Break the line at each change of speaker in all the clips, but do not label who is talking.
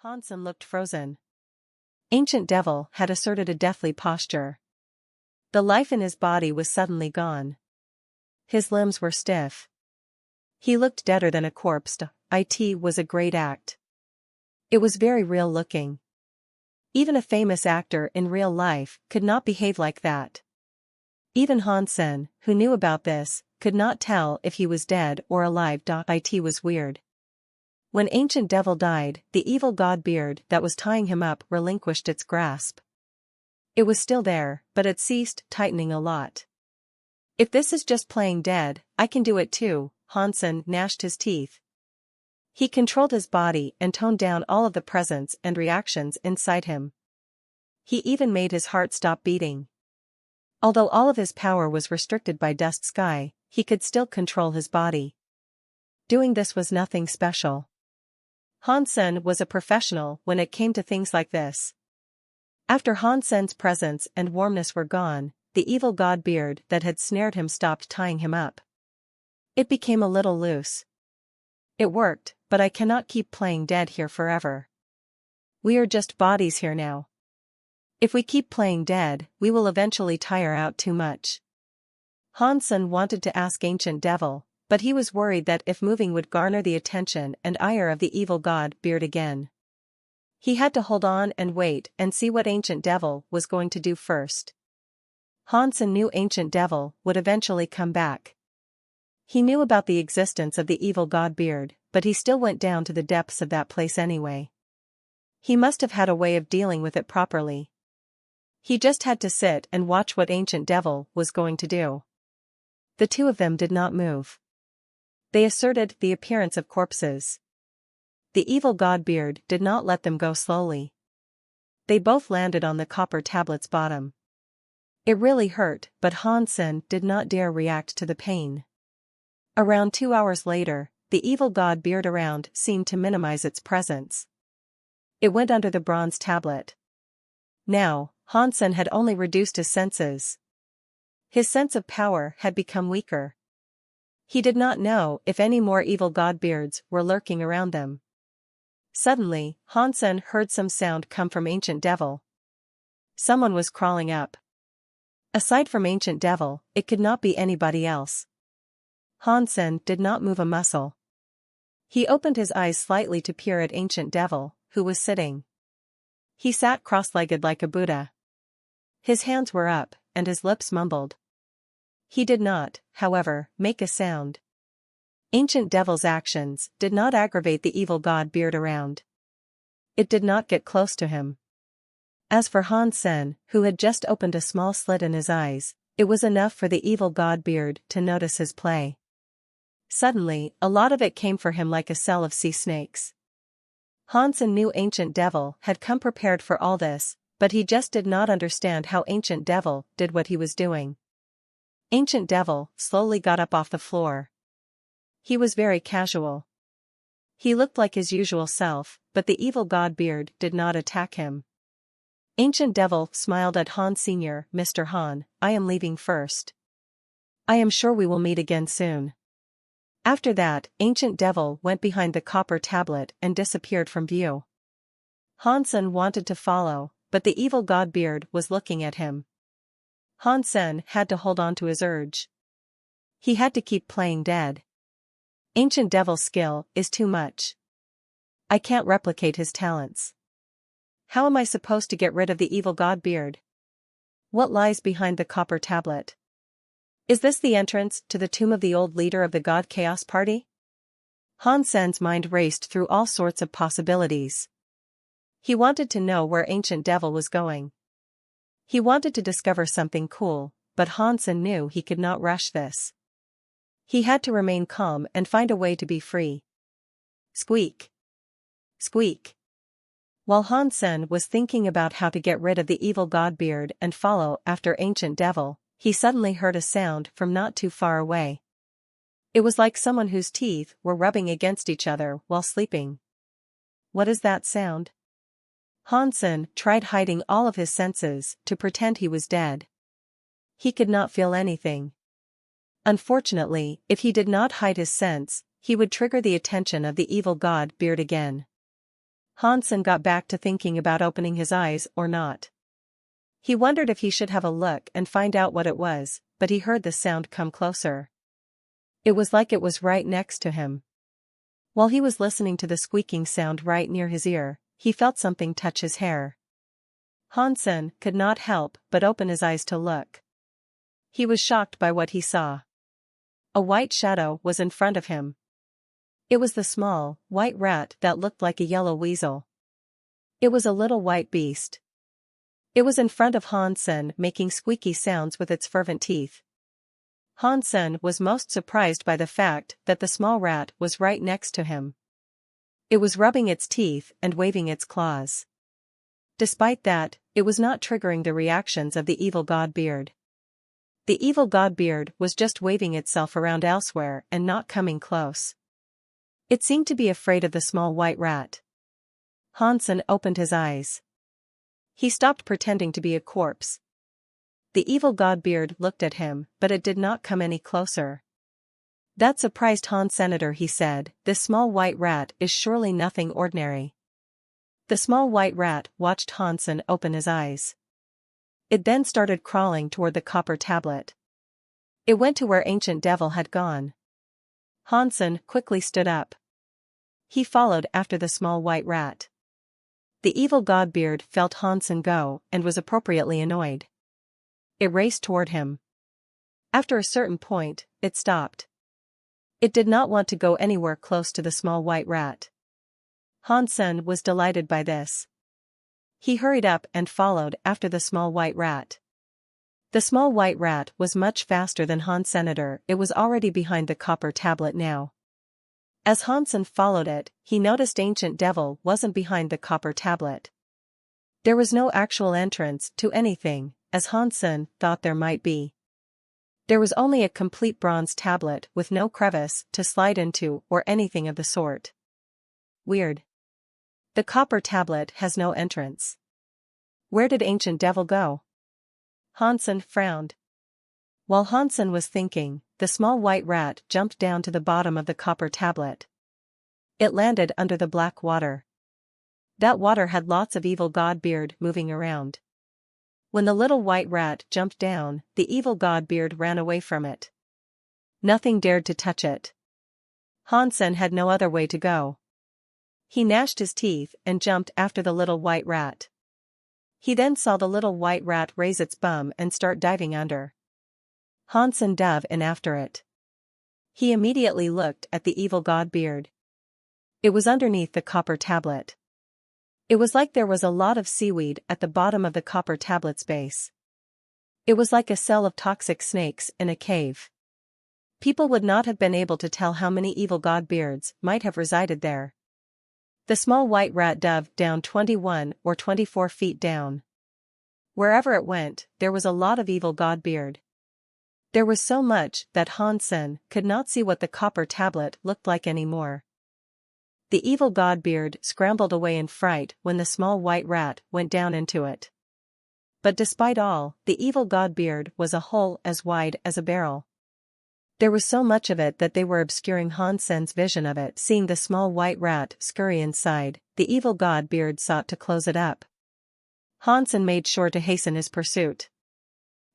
Hansen looked frozen. Ancient Devil had asserted a deathly posture. The life in his body was suddenly gone. His limbs were stiff. He looked deader than a corpse. It was a great act. It was very real looking. Even a famous actor in real life could not behave like that. Even Hansen, who knew about this, could not tell if he was dead or alive. It was weird. When Ancient Devil died, the evil god beard that was tying him up relinquished its grasp. It was still there, but it ceased tightening a lot. If this is just playing dead, I can do it too, Hansen gnashed his teeth. He controlled his body and toned down all of the presence and reactions inside him. He even made his heart stop beating. Although all of his power was restricted by Dust Sky, he could still control his body. Doing this was nothing special. Hansen was a professional when it came to things like this. After Hansen's presence and warmness were gone, the evil god beard that had snared him stopped tying him up. It became a little loose. It worked, but I cannot keep playing dead here forever. We are just bodies here now. If we keep playing dead, we will eventually tire out too much. Hansen wanted to ask Ancient Devil, but he was worried that if moving would garner the attention and ire of the evil god beard again. He had to hold on and wait and see what Ancient Devil was going to do first. Hansen knew Ancient Devil would eventually come back. He knew about the existence of the evil god beard, but he still went down to the depths of that place anyway. He must have had a way of dealing with it properly. He just had to sit and watch what Ancient Devil was going to do. The two of them did not move. They asserted the appearance of corpses. The evil god beard did not let them go slowly. They both landed on the copper tablet's bottom. It really hurt, but Hansen did not dare react to the pain. Around 2 hours later, the evil god beard around seemed to minimize its presence. It went under the bronze tablet. Now, Hansen had only reduced his senses. His sense of power had become weaker. He did not know if any more evil god beards were lurking around them. Suddenly, Hansen heard some sound come from Ancient Devil. Someone was crawling up. Aside from Ancient Devil, it could not be anybody else. Hansen did not move a muscle. He opened his eyes slightly to peer at Ancient Devil, who was sitting. He sat cross-legged like a Buddha. His hands were up, and his lips mumbled. He did not, however, make a sound. Ancient Devil's actions did not aggravate the evil god beard around. It did not get close to him. As for Hansen, who had just opened a small slit in his eyes, it was enough for the evil god beard to notice his play. Suddenly, a lot of it came for him like a cell of sea snakes. Hansen knew Ancient Devil had come prepared for all this, but he just did not understand how Ancient Devil did what he was doing. Ancient Devil slowly got up off the floor. He was very casual. He looked like his usual self, but the evil god beard did not attack him. Ancient Devil smiled at Han Sr. Mr. Han, I am leaving first. I am sure we will meet again soon. After that, Ancient Devil went behind the copper tablet and disappeared from view. Hansen wanted to follow, but the evil god beard was looking at him. Hansen had to hold on to his urge. He had to keep playing dead. Ancient Devil's skill is too much. I can't replicate his talents. How am I supposed to get rid of the evil god beard? What lies behind the copper tablet? Is this the entrance to the tomb of the old leader of the God Chaos Party? Hansen's mind raced through all sorts of possibilities. He wanted to know where Ancient Devil was going. He wanted to discover something cool, but Hansen knew he could not rush this. He had to remain calm and find a way to be free. Squeak. Squeak. While Hansen was thinking about how to get rid of the evil god beard and follow after Ancient Devil, he suddenly heard a sound from not too far away. It was like someone whose teeth were rubbing against each other while sleeping. What is that sound? Hansen tried hiding all of his senses to pretend he was dead. He could not feel anything. Unfortunately, if he did not hide his sense, he would trigger the attention of the evil god beard again. Hansen got back to thinking about opening his eyes or not. He wondered if he should have a look and find out what it was, but he heard the sound come closer. It was like it was right next to him. While he was listening to the squeaking sound right near his ear, he felt something touch his hair. Hansen could not help but open his eyes to look. He was shocked by what he saw. A white shadow was in front of him. It was the small, white rat that looked like a yellow weasel. It was a little white beast. It was in front of Hansen, making squeaky sounds with its fervent teeth. Hansen was most surprised by the fact that the small rat was right next to him. It was rubbing its teeth and waving its claws. Despite that, it was not triggering the reactions of the evil Godbeard. The evil Godbeard was just waving itself around elsewhere and not coming close. It seemed to be afraid of the small white rat. Hansen opened his eyes. He stopped pretending to be a corpse. The evil Godbeard looked at him, but it did not come any closer. That surprised Senator, he said, "This small white rat is surely nothing ordinary." The small white rat watched Hansen open his eyes. It then started crawling toward the copper tablet. It went to where Ancient Devil had gone. Hansen quickly stood up. He followed after the small white rat. The evil Godbeard felt Hansen go and was appropriately annoyed. It raced toward him. After a certain point, it stopped. It did not want to go anywhere close to the small white rat. Hansen was delighted by this. He hurried up and followed after the small white rat. The small white rat was much faster than Senator. It was already behind the copper tablet now. As Hansen followed it, he noticed Ancient Devil wasn't behind the copper tablet. There was no actual entrance to anything, as Hansen thought there might be. There was only a complete bronze tablet with no crevice to slide into or anything of the sort. Weird. The copper tablet has no entrance. Where did Ancient Devil go? Hansen frowned. While Hansen was thinking, the small white rat jumped down to the bottom of the copper tablet. It landed under the black water. That water had lots of evil Godbeard moving around. When the little white rat jumped down, the evil Godbeard ran away from it. Nothing dared to touch it. Hansen had no other way to go. He gnashed his teeth and jumped after the little white rat. He then saw the little white rat raise its bum and start diving under. Hansen dove in after it. He immediately looked at the evil Godbeard. It was underneath the copper tablet. It was like there was a lot of seaweed at the bottom of the copper tablet's base. It was like a cell of toxic snakes in a cave. People would not have been able to tell how many evil Godbeards might have resided there. The small white rat dove down 21 or 24 feet down. Wherever it went, there was a lot of evil Godbeard. There was so much that Hansen could not see what the copper tablet looked like anymore. The evil Godbeard scrambled away in fright when the small white rat went down into it. But despite all, the evil Godbeard was a hole as wide as a barrel. There was so much of it that they were obscuring Hansen's vision of it. Seeing the small white rat scurry inside, the evil Godbeard sought to close it up. Hansen made sure to hasten his pursuit.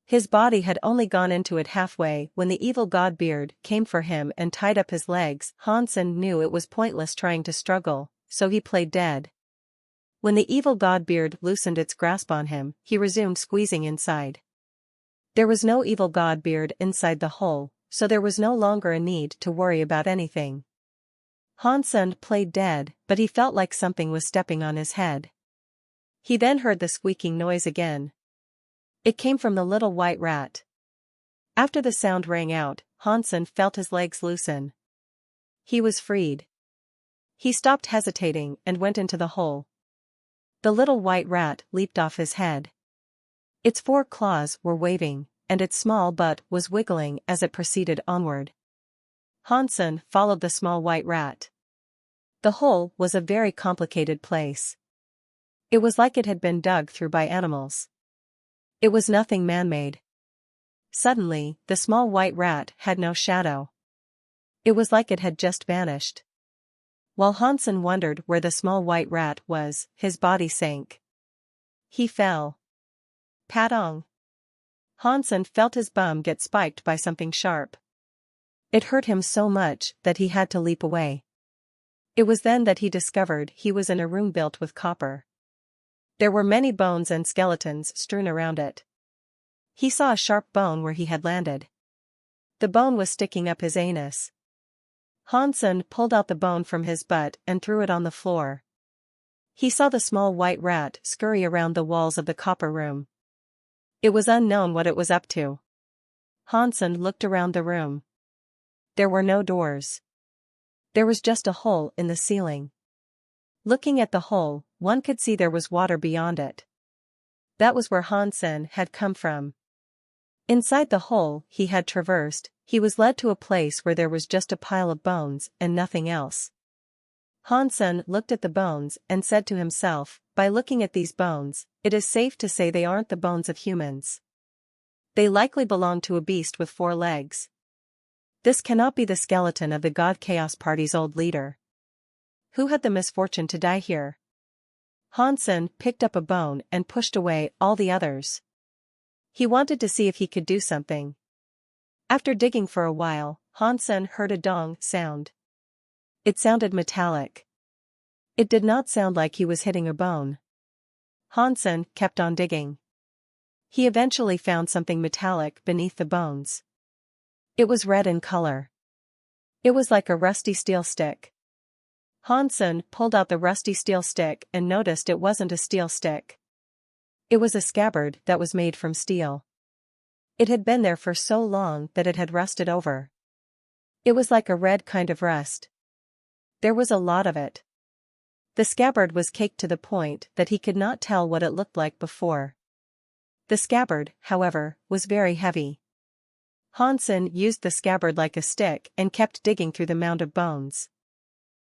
His body had only gone into it halfway when the evil Godbeard came for him and tied up his legs. Hansen knew it was pointless trying to struggle, so he played dead. When the evil Godbeard loosened its grasp on him, he resumed squeezing inside. There was no evil Godbeard inside the hole, so there was no longer a need to worry about anything. Hansen played dead, but he felt like something was stepping on his head. He then heard the squeaking noise again. It came from the little white rat. After the sound rang out, Hansen felt his legs loosen. He was freed. He stopped hesitating and went into the hole. The little white rat leaped off his head. Its 4 claws were waving, and its small butt was wiggling as it proceeded onward. Hansen followed the small white rat. The hole was a very complicated place. It was like it had been dug through by animals. It was nothing man-made. Suddenly, the small white rat had no shadow. It was like it had just vanished. While Hansen wondered where the small white rat was, his body sank. He fell. Patong. Hansen felt his bum get spiked by something sharp. It hurt him so much that he had to leap away. It was then that he discovered he was in a room built with copper. There were many bones and skeletons strewn around it. He saw a sharp bone where he had landed. The bone was sticking up his anus. Hansen pulled out the bone from his butt and threw it on the floor. He saw the small white rat scurry around the walls of the copper room. It was unknown what it was up to. Hansen looked around the room. There were no doors. There was just a hole in the ceiling. Looking at the hole, one could see there was water beyond it. That was where Hansen had come from. Inside the hole he had traversed, he was led to a place where there was just a pile of bones and nothing else. Hansen looked at the bones and said to himself, by looking at these bones, it is safe to say they aren't the bones of humans. They likely belong to a beast with 4 legs. This cannot be the skeleton of the God Chaos Party's old leader. Who had the misfortune to die here? Hansen picked up a bone and pushed away all the others. He wanted to see if he could do something. After digging for a while, Hansen heard a dong sound. It sounded metallic. It did not sound like he was hitting a bone. Hansen kept on digging. He eventually found something metallic beneath the bones. It was red in color. It was like a rusty steel stick. Hansen pulled out the rusty steel stick and noticed it wasn't a steel stick. It was a scabbard that was made from steel. It had been there for so long that it had rusted over. It was like a red kind of rust. There was a lot of it. The scabbard was caked to the point that he could not tell what it looked like before. The scabbard, however, was very heavy. Hansen used the scabbard like a stick and kept digging through the mound of bones.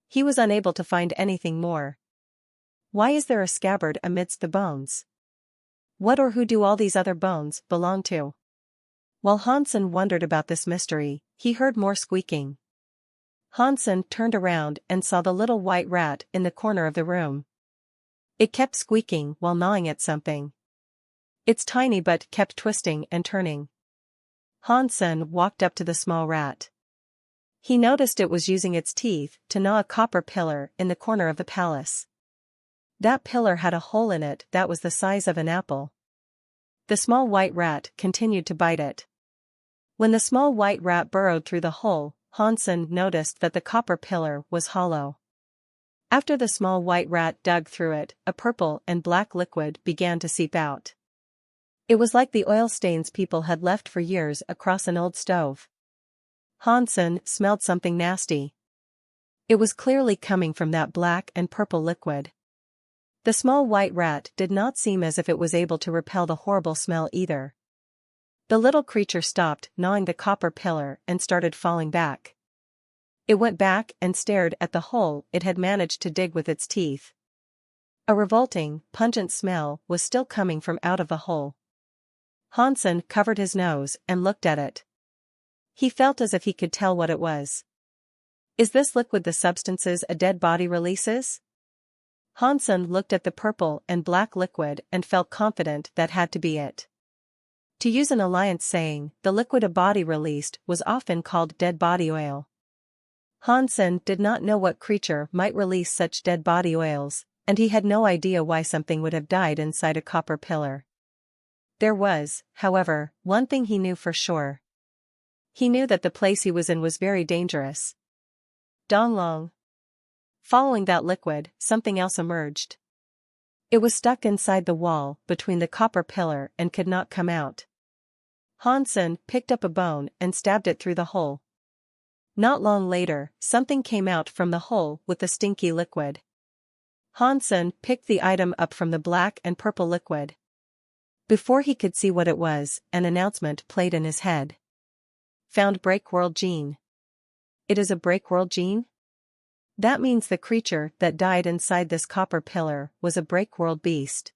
He was unable to find anything more. Why is there a scabbard amidst the bones? What or who do all these other bones belong to? While Hansen wondered about this mystery, he heard more squeaking. Hansen turned around and saw the little white rat in the corner of the room. It kept squeaking while gnawing at something. Its tiny butt kept twisting and turning. Hansen walked up to the small rat. He noticed it was using its teeth to gnaw a copper pillar in the corner of the palace. That pillar had a hole in it that was the size of an apple. The small white rat continued to bite it. When the small white rat burrowed through the hole, Hansen noticed that the copper pillar was hollow. After the small white rat dug through it, a purple and black liquid began to seep out. It was like the oil stains people had left for years across an old stove. Hansen smelled something nasty. It was clearly coming from that black and purple liquid. The small white rat did not seem as if it was able to repel the horrible smell either. The little creature stopped gnawing the copper pillar and started falling back. It went back and stared at the hole it had managed to dig with its teeth. A revolting, pungent smell was still coming from out of the hole. Hansen covered his nose and looked at it. He felt as if he could tell what it was. Is this liquid the substances a dead body releases? Hansen looked at the purple and black liquid and felt confident that had to be it. To use an alliance saying, the liquid a body released was often called dead body oil. Hansen did not know what creature might release such dead body oils, and he had no idea why something would have died inside a copper pillar. There was, however, one thing he knew for sure. He knew that the place he was in was very dangerous. Donglong. Following that liquid, something else emerged. It was stuck inside the wall between the copper pillar and could not come out. Hansen picked up a bone and stabbed it through the hole. Not long later, something came out from the hole with the stinky liquid. Hansen picked the item up from the black and purple liquid. Before he could see what it was, an announcement played in his head. Found Breakworld gene. It is a Breakworld gene? That means the creature that died inside this copper pillar was a Breakworld beast.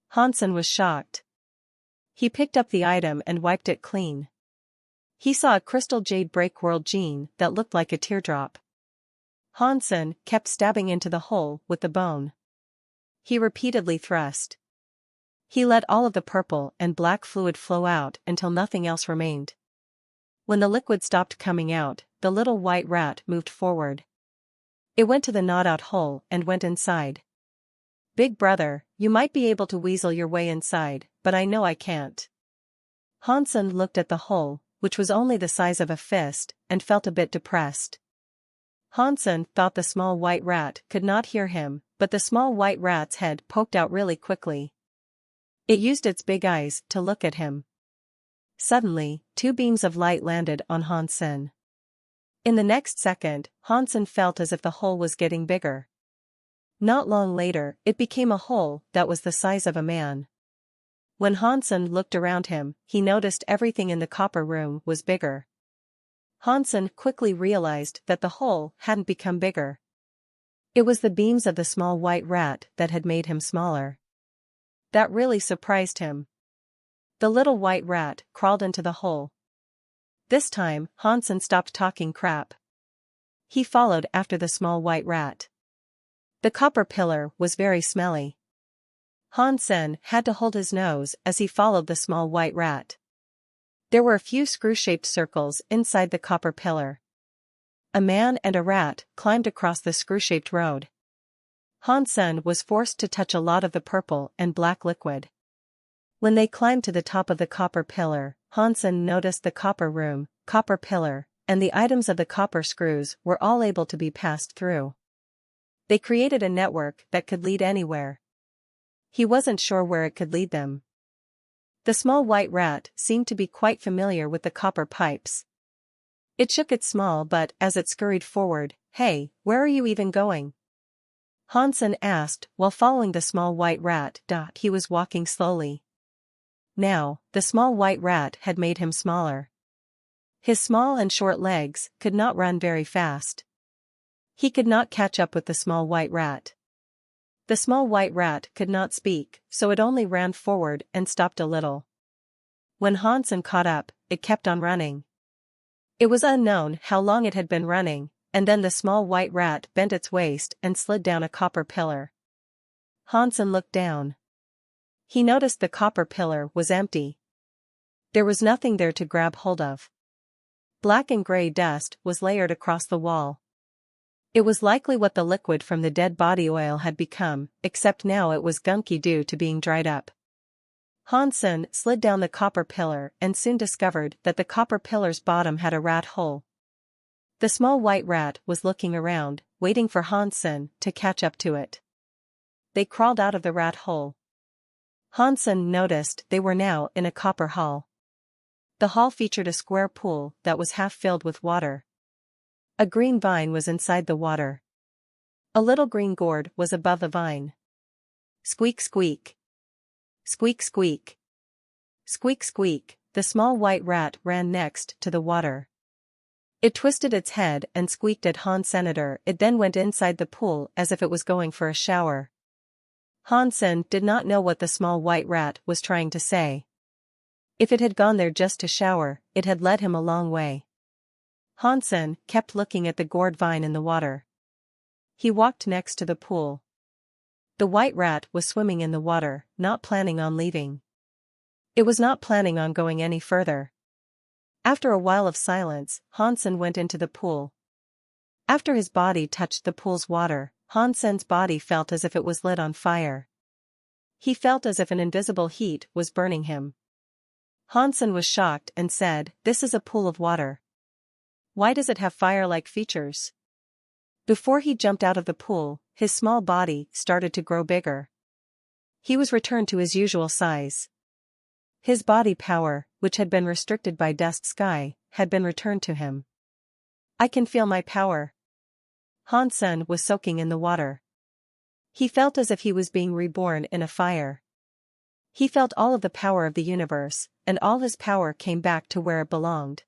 Hansen was shocked. He picked up the item and wiped it clean. He saw a crystal jade Breakworld gene that looked like a teardrop. Hansen kept stabbing into the hole with the bone. He repeatedly thrust. He let all of the purple and black fluid flow out until nothing else remained. When the liquid stopped coming out, the little white rat moved forward. It went to the gnawed-out hole and went inside. "Big brother, you might be able to weasel your way inside, but I know I can't." Hansen looked at the hole, which was only the size of a fist, and felt a bit depressed. Hansen thought the small white rat could not hear him, but the small white rat's head poked out really quickly. It used its big eyes to look at him. Suddenly, 2 beams of light landed on Hansen. In the next second, Hansen felt as if the hole was getting bigger. Not long later, it became a hole that was the size of a man. When Hansen looked around him, he noticed everything in the copper room was bigger. Hansen quickly realized that the hole hadn't become bigger. It was the beams of the small white rat that had made him smaller. That really surprised him. The little white rat crawled into the hole. This time, Hansen stopped talking crap. He followed after the small white rat. The copper pillar was very smelly. Hansen had to hold his nose as he followed the small white rat. There were a few screw-shaped circles inside the copper pillar. A man and a rat climbed across the screw-shaped road. Hansen was forced to touch a lot of the purple and black liquid. When they climbed to the top of the copper pillar, Hansen noticed the copper room, copper pillar, and the items of the copper screws were all able to be passed through. They created a network that could lead anywhere. He wasn't sure where it could lead them. The small white rat seemed to be quite familiar with the copper pipes. It shook its small butt as it scurried forward. "Hey, where are you even going?" Hansen asked while following the small white rat. He was walking slowly. Now, the small white rat had made him smaller. His small and short legs could not run very fast. He could not catch up with the small white rat. The small white rat could not speak, so it only ran forward and stopped a little. When Hansen caught up, it kept on running. It was unknown how long it had been running, and then the small white rat bent its waist and slid down a copper pillar. Hansen looked down. He noticed the copper pillar was empty. There was nothing there to grab hold of. Black and gray dust was layered across the wall. It was likely what the liquid from the dead body oil had become, except now it was gunky due to being dried up. Hansen slid down the copper pillar and soon discovered that the copper pillar's bottom had a rat hole. The small white rat was looking around, waiting for Hansen to catch up to it. They crawled out of the rat hole. Hansen noticed they were now in a copper hall. The hall featured a square pool that was half filled with water. A green vine was inside the water. A little green gourd was above the vine. Squeak squeak. Squeak squeak. Squeak squeak, the small white rat ran next to the water. It twisted its head and squeaked at Hansen. It then went inside the pool as if it was going for a shower. Hansen did not know what the small white rat was trying to say. If it had gone there just to shower, it had led him a long way. Hansen kept looking at the gourd vine in the water. He walked next to the pool. The white rat was swimming in the water, not planning on leaving. It was not planning on going any further. After a while of silence, Hansen went into the pool. After his body touched the pool's water, Hansen's body felt as if it was lit on fire. He felt as if an invisible heat was burning him. Hansen was shocked and said, "This is a pool of water. Why does it have fire-like features?" Before he jumped out of the pool, his small body started to grow bigger. He was returned to his usual size. His body power, which had been restricted by dust sky, had been returned to him. "I can feel my power." Hansen was soaking in the water. He felt as if he was being reborn in a fire. He felt all of the power of the universe, and all his power came back to where it belonged.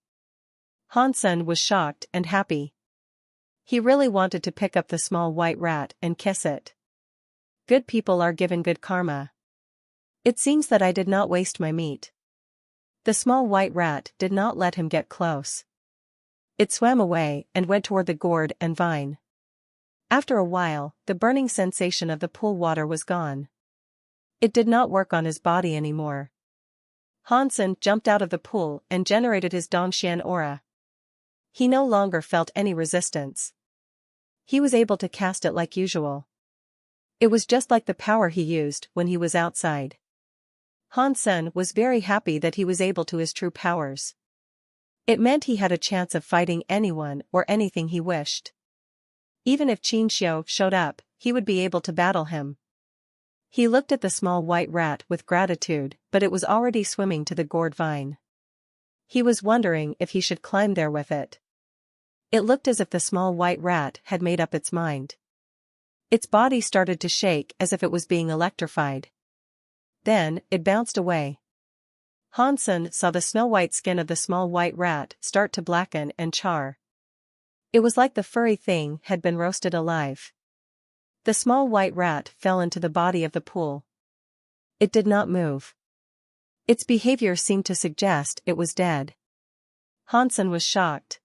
Hansen was shocked and happy. He really wanted to pick up the small white rat and kiss it. Good people are given good karma. It seems that I did not waste my meat. The small white rat did not let him get close. It swam away and went toward the gourd and vine. After a while, the burning sensation of the pool water was gone. It did not work on his body anymore. Hansen jumped out of the pool and generated his Dongxian aura. He no longer felt any resistance. He was able to cast it like usual. It was just like the power he used when he was outside. Hansen was very happy that he was able to his true powers. It meant he had a chance of fighting anyone or anything he wished. Even if Qin Xiu showed up, he would be able to battle him. He looked at the small white rat with gratitude, but it was already swimming to the gourd vine. He was wondering if he should climb there with it. It looked as if the small white rat had made up its mind. Its body started to shake as if it was being electrified. Then, it bounced away. Hansen saw the snow-white skin of the small white rat start to blacken and char. It was like the furry thing had been roasted alive. The small white rat fell into the body of the pool. It did not move. Its behavior seemed to suggest it was dead. Hansen was shocked.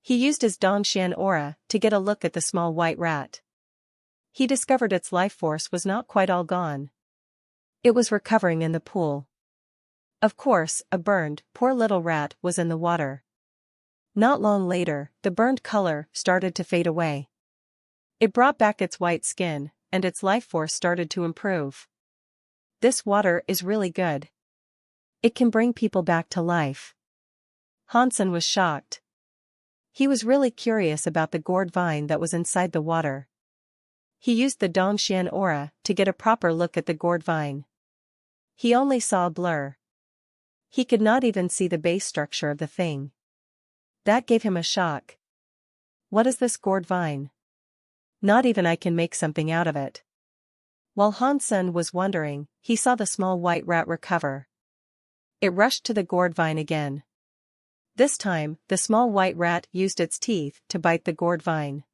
He used his Dongxian aura to get a look at the small white rat. He discovered its life force was not quite all gone. It was recovering in the pool. Of course, a burned, poor little rat was in the water. Not long later, the burned color started to fade away. It brought back its white skin, and its life force started to improve. This water is really good. It can bring people back to life. Hansen was shocked. He was really curious about the gourd vine that was inside the water. He used the Dongxian aura to get a proper look at the gourd vine. He only saw a blur. He could not even see the base structure of the thing. That gave him a shock. What is this gourd vine? Not even I can make something out of it. While Hansen was wondering, he saw the small white rat recover. It rushed to the gourd vine again. This time, the small white rat used its teeth to bite the gourd vine.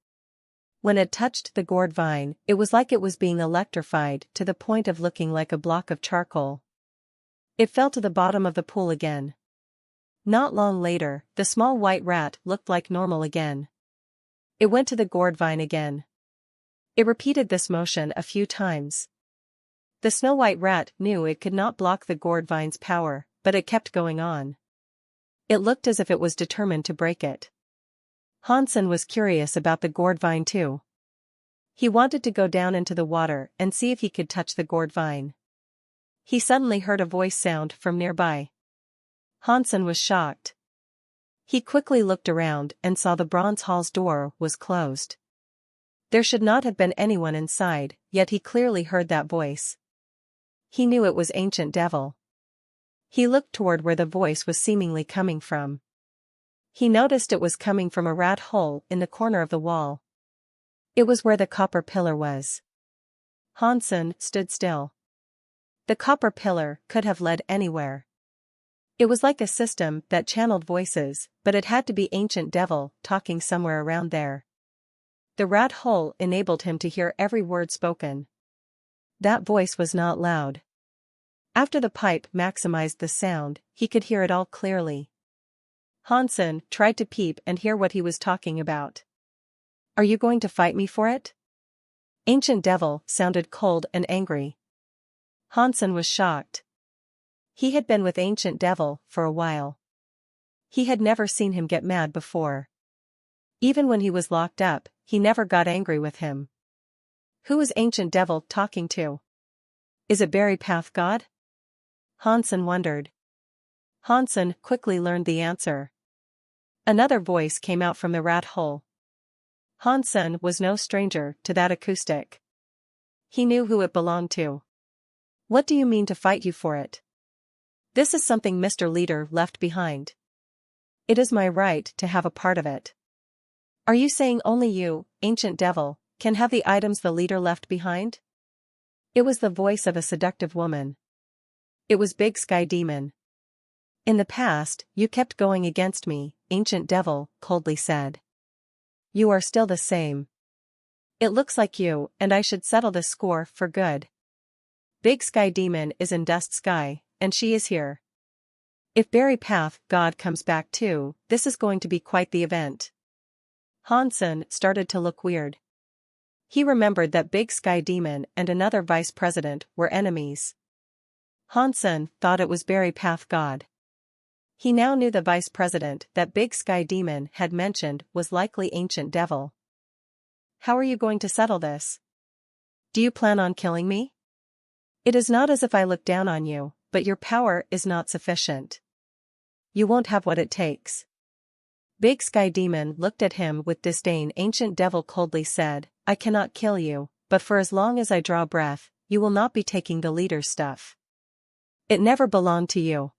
When it touched the gourd vine, it was like it was being electrified to the point of looking like a block of charcoal. It fell to the bottom of the pool again. Not long later, the small white rat looked like normal again. It went to the gourd vine again. It repeated this motion a few times. The snow-white rat knew it could not block the gourd vine's power, but it kept going on. It looked as if it was determined to break it. Hansen was curious about the gourd vine too. He wanted to go down into the water and see if he could touch the gourd vine. He suddenly heard a voice sound from nearby. Hansen was shocked. He quickly looked around and saw the bronze hall's door was closed. There should not have been anyone inside, yet he clearly heard that voice. He knew it was Ancient Devil. He looked toward where the voice was seemingly coming from. He noticed it was coming from a rat hole in the corner of the wall. It was where the copper pillar was. Hansen stood still. The copper pillar could have led anywhere. It was like a system that channeled voices, but it had to be Ancient Devil talking somewhere around there. The rat hole enabled him to hear every word spoken. That voice was not loud. After the pipe maximized the sound, he could hear it all clearly. Hansen tried to peep and hear what he was talking about. Are you going to fight me for it? Ancient Devil sounded cold and angry. Hansen was shocked. He had been with Ancient Devil for a while. He had never seen him get mad before. Even when he was locked up, he never got angry with him. Who is Ancient Devil talking to? Is it Berry Path God? Hansen wondered. Hansen quickly learned the answer. Another voice came out from the rat hole. Hansen was no stranger to that acoustic. He knew who it belonged to. What do you mean to fight you for it? This is something Mr. Leader left behind. It is my right to have a part of it. Are you saying only you, Ancient Devil, can have the items the leader left behind? It was the voice of a seductive woman. It was Big Sky Demon. In the past, you kept going against me, Ancient Devil coldly said. You are still the same. It looks like you and I should settle this score for good. Big Sky Demon is in Dust Sky, and she is here. If Berry Path God comes back too, this is going to be quite the event. Hansen started to look weird. He remembered that Big Sky Demon and another vice president were enemies. Hansen thought it was Berry Path God. He now knew the vice president that Big Sky Demon had mentioned was likely Ancient Devil. How are you going to settle this? Do you plan on killing me? It is not as if I look down on you, but your power is not sufficient. You won't have what it takes. Big Sky Demon looked at him with disdain. Ancient Devil coldly said, I cannot kill you, but for as long as I draw breath, you will not be taking the leader's stuff. It never belonged to you.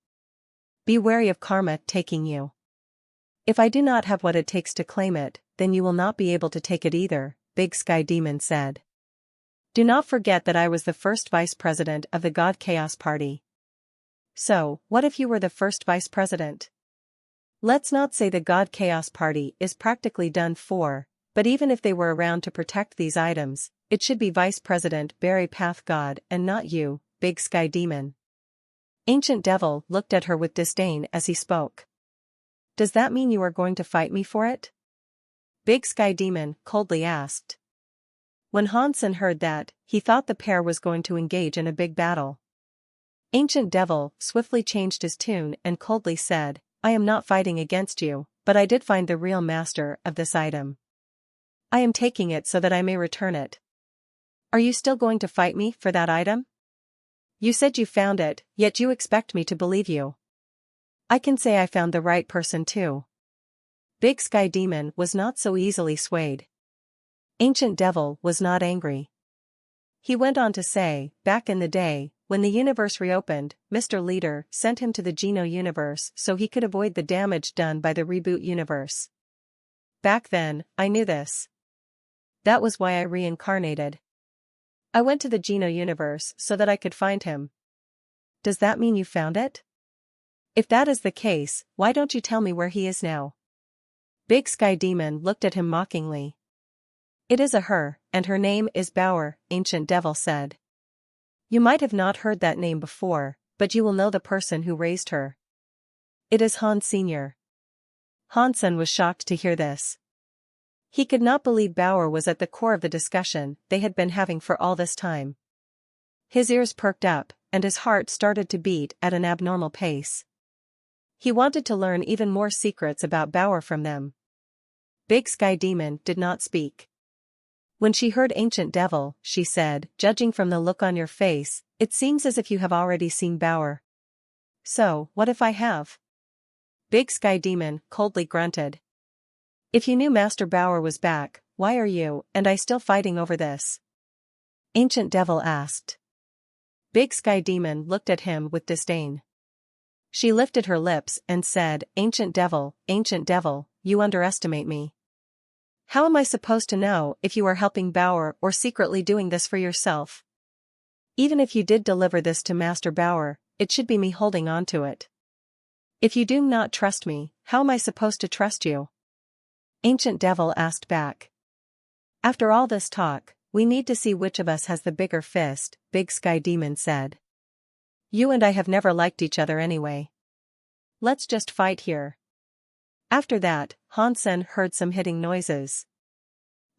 Be wary of karma taking you. If I do not have what it takes to claim it, then you will not be able to take it either, Big Sky Demon said. Do not forget that I was the first vice president of the God Chaos Party. So, what if you were the first vice president? Let's not say the God Chaos Party is practically done for, but even if they were around to protect these items, it should be Vice President Berry Path God and not you, Big Sky Demon. Ancient Devil looked at her with disdain as he spoke. Does that mean you are going to fight me for it? Big Sky Demon coldly asked. When Hansen heard that, he thought the pair was going to engage in a big battle. Ancient Devil swiftly changed his tune and coldly said, I am not fighting against you, but I did find the real master of this item. I am taking it so that I may return it. Are you still going to fight me for that item? You said you found it, yet you expect me to believe you. I can say I found the right person too. Big Sky Demon was not so easily swayed. Ancient Devil was not angry. He went on to say, back in the day, when the universe reopened, Mr. Leader sent him to the Geno universe so he could avoid the damage done by the reboot universe. Back then, I knew this. That was why I reincarnated. I went to the Geno universe so that I could find him. Does that mean you found it? If that is the case, why don't you tell me where he is now? Big Sky Demon looked at him mockingly. It is a her, and her name is Bauer, Ancient Devil said. You might have not heard that name before, but you will know the person who raised her. It is Hans Sr. Hansen was shocked to hear this. He could not believe Bauer was at the core of the discussion they had been having for all this time. His ears perked up, and his heart started to beat at an abnormal pace. He wanted to learn even more secrets about Bauer from them. Big Sky Demon did not speak. When she heard Ancient Devil, she said, judging from the look on your face, it seems as if you have already seen Bauer. So, what if I have? Big Sky Demon coldly grunted. If you knew Master Bauer was back, why are you and I still fighting over this? Ancient Devil asked. Big Sky Demon looked at him with disdain. She lifted her lips and said, Ancient Devil, you underestimate me. How am I supposed to know if you are helping Bauer or secretly doing this for yourself? Even if you did deliver this to Master Bauer, it should be me holding on to it. If you do not trust me, how am I supposed to trust you? Ancient Devil asked back. After all this talk, we need to see which of us has the bigger fist, Big Sky Demon said. You and I have never liked each other anyway. Let's just fight here. After that, Hansen heard some hitting noises.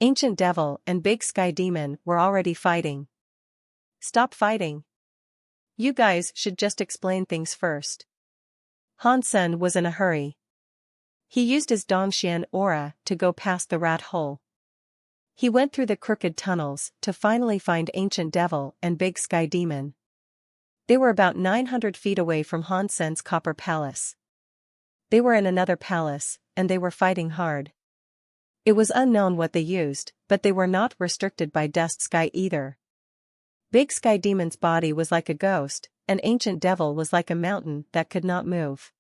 Ancient Devil and Big Sky Demon were already fighting. Stop fighting. You guys should just explain things first. Hansen was in a hurry. He used his Dongxian aura to go past the rat hole. He went through the crooked tunnels to finally find Ancient Devil and Big Sky Demon. They were about 900 feet away from Hansen's copper palace. They were in another palace, and they were fighting hard. It was unknown what they used, but they were not restricted by Dust Sky either. Big Sky Demon's body was like a ghost, and Ancient Devil was like a mountain that could not move.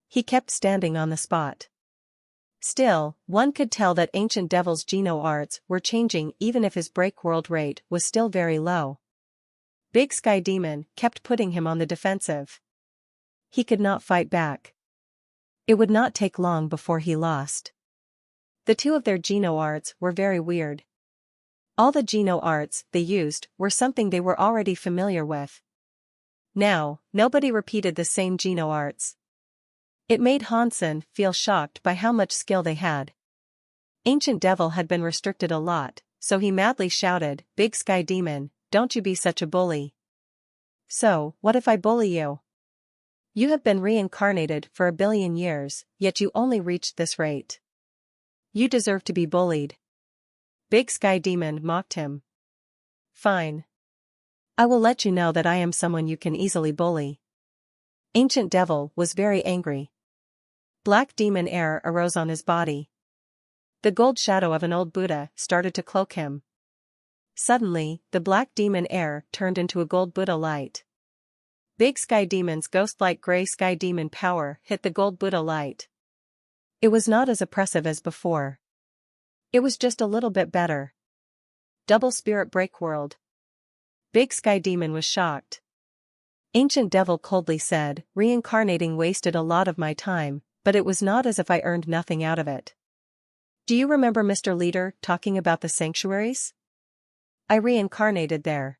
He kept standing on the spot. Still, one could tell that Ancient Devil's Geno arts were changing even if his break world rate was still very low. Big Sky Demon kept putting him on the defensive. He could not fight back. It would not take long before he lost. The two of their Geno arts were very weird. All the Geno arts they used were something they were already familiar with. Now, nobody repeated the same Geno arts. It made Hansen feel shocked by how much skill they had. Ancient Devil had been restricted a lot, so he madly shouted, "Big Sky Demon, don't you be such a bully." "So, what if I bully you? You have been reincarnated for 1 billion years, yet you only reached this rate. You deserve to be bullied." Big Sky Demon mocked him. "Fine. I will let you know that I am someone you can easily bully." Ancient Devil was very angry. Black demon air arose on his body. The gold shadow of an old Buddha started to cloak him. Suddenly, the black demon air turned into a gold Buddha light. Big Sky Demon's ghost-like gray sky demon power hit the gold Buddha light. It was not as oppressive as before. It was just a little bit better. Double spirit break world. Big Sky Demon was shocked. Ancient Devil coldly said, "Reincarnating wasted a lot of my time, but it was not as if I earned nothing out of it. Do you remember Mr. Leader talking about the sanctuaries? I reincarnated there.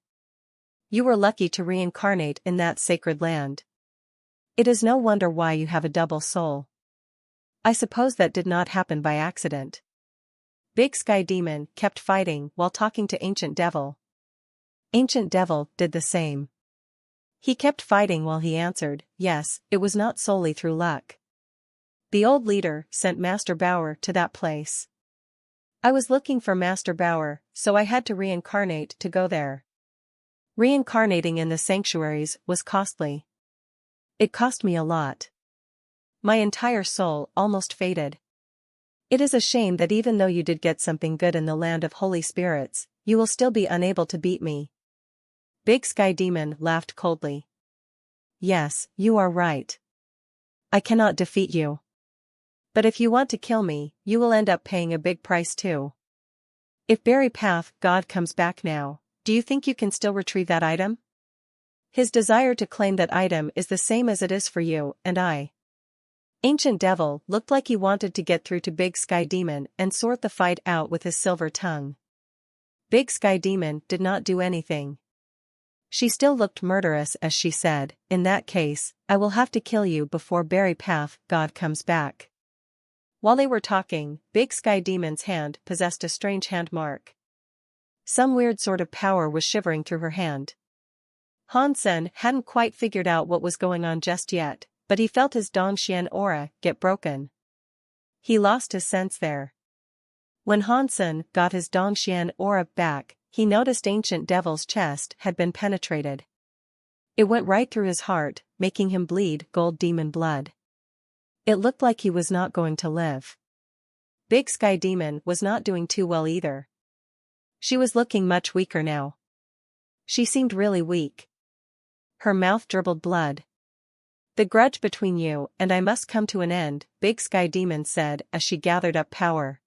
You were lucky to reincarnate in that sacred land. It is no wonder why you have a double soul. I suppose that did not happen by accident." Big Sky Demon kept fighting while talking to Ancient Devil. Ancient Devil did the same. He kept fighting while he answered, "Yes, it was not solely through luck. The old leader sent Master Bauer to that place. I was looking for Master Bauer, so I had to reincarnate to go there. Reincarnating in the sanctuaries was costly. It cost me a lot. My entire soul almost faded. It is a shame that even though you did get something good in the land of holy spirits, you will still be unable to beat me." Big Sky Demon laughed coldly. "Yes, you are right. I cannot defeat you. But if you want to kill me, you will end up paying a big price too. If Berry Path God comes back now, do you think you can still retrieve that item? His desire to claim that item is the same as it is for you and I." Ancient Devil looked like he wanted to get through to Big Sky Demon and sort the fight out with his silver tongue. Big Sky Demon did not do anything. She still looked murderous as she said, "In that case, I will have to kill you before Berry Path God comes back." While they were talking, Big Sky Demon's hand possessed a strange hand mark. Some weird sort of power was shivering through her hand. Hansen hadn't quite figured out what was going on just yet, but he felt his Dongxian aura get broken. He lost his sense there. When Hansen got his Dongxian aura back, he noticed Ancient Devil's chest had been penetrated. It went right through his heart, making him bleed gold demon blood. It looked like he was not going to live. Big Sky Demon was not doing too well either. She was looking much weaker now. She seemed really weak. Her mouth dribbled blood. "The grudge between you and I must come to an end," Big Sky Demon said as she gathered up power.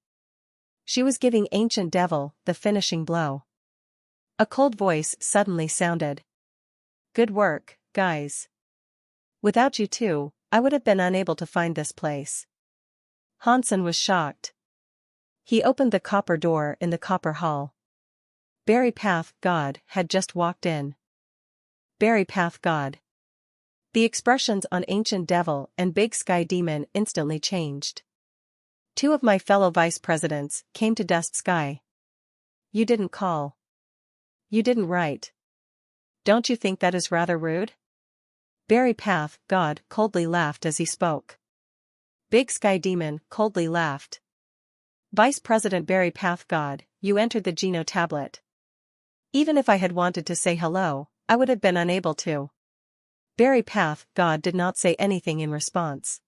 She was giving Ancient Devil the finishing blow. A cold voice suddenly sounded. "Good work, guys. Without you two, I would have been unable to find this place." Hansen was shocked. He opened the copper door in the copper hall. Berry Path God had just walked in. Berry Path God. The expressions on Ancient Devil and Big Sky Demon instantly changed. "Two of my fellow vice presidents came to Dust Sky. You didn't call. You didn't write. Don't you think that is rather rude?" Berry Path God coldly laughed as he spoke. Big Sky Demon coldly laughed. "Vice President Berry Path God, you entered the Geno tablet. Even if I had wanted to say hello, I would have been unable to." Berry Path God did not say anything in response.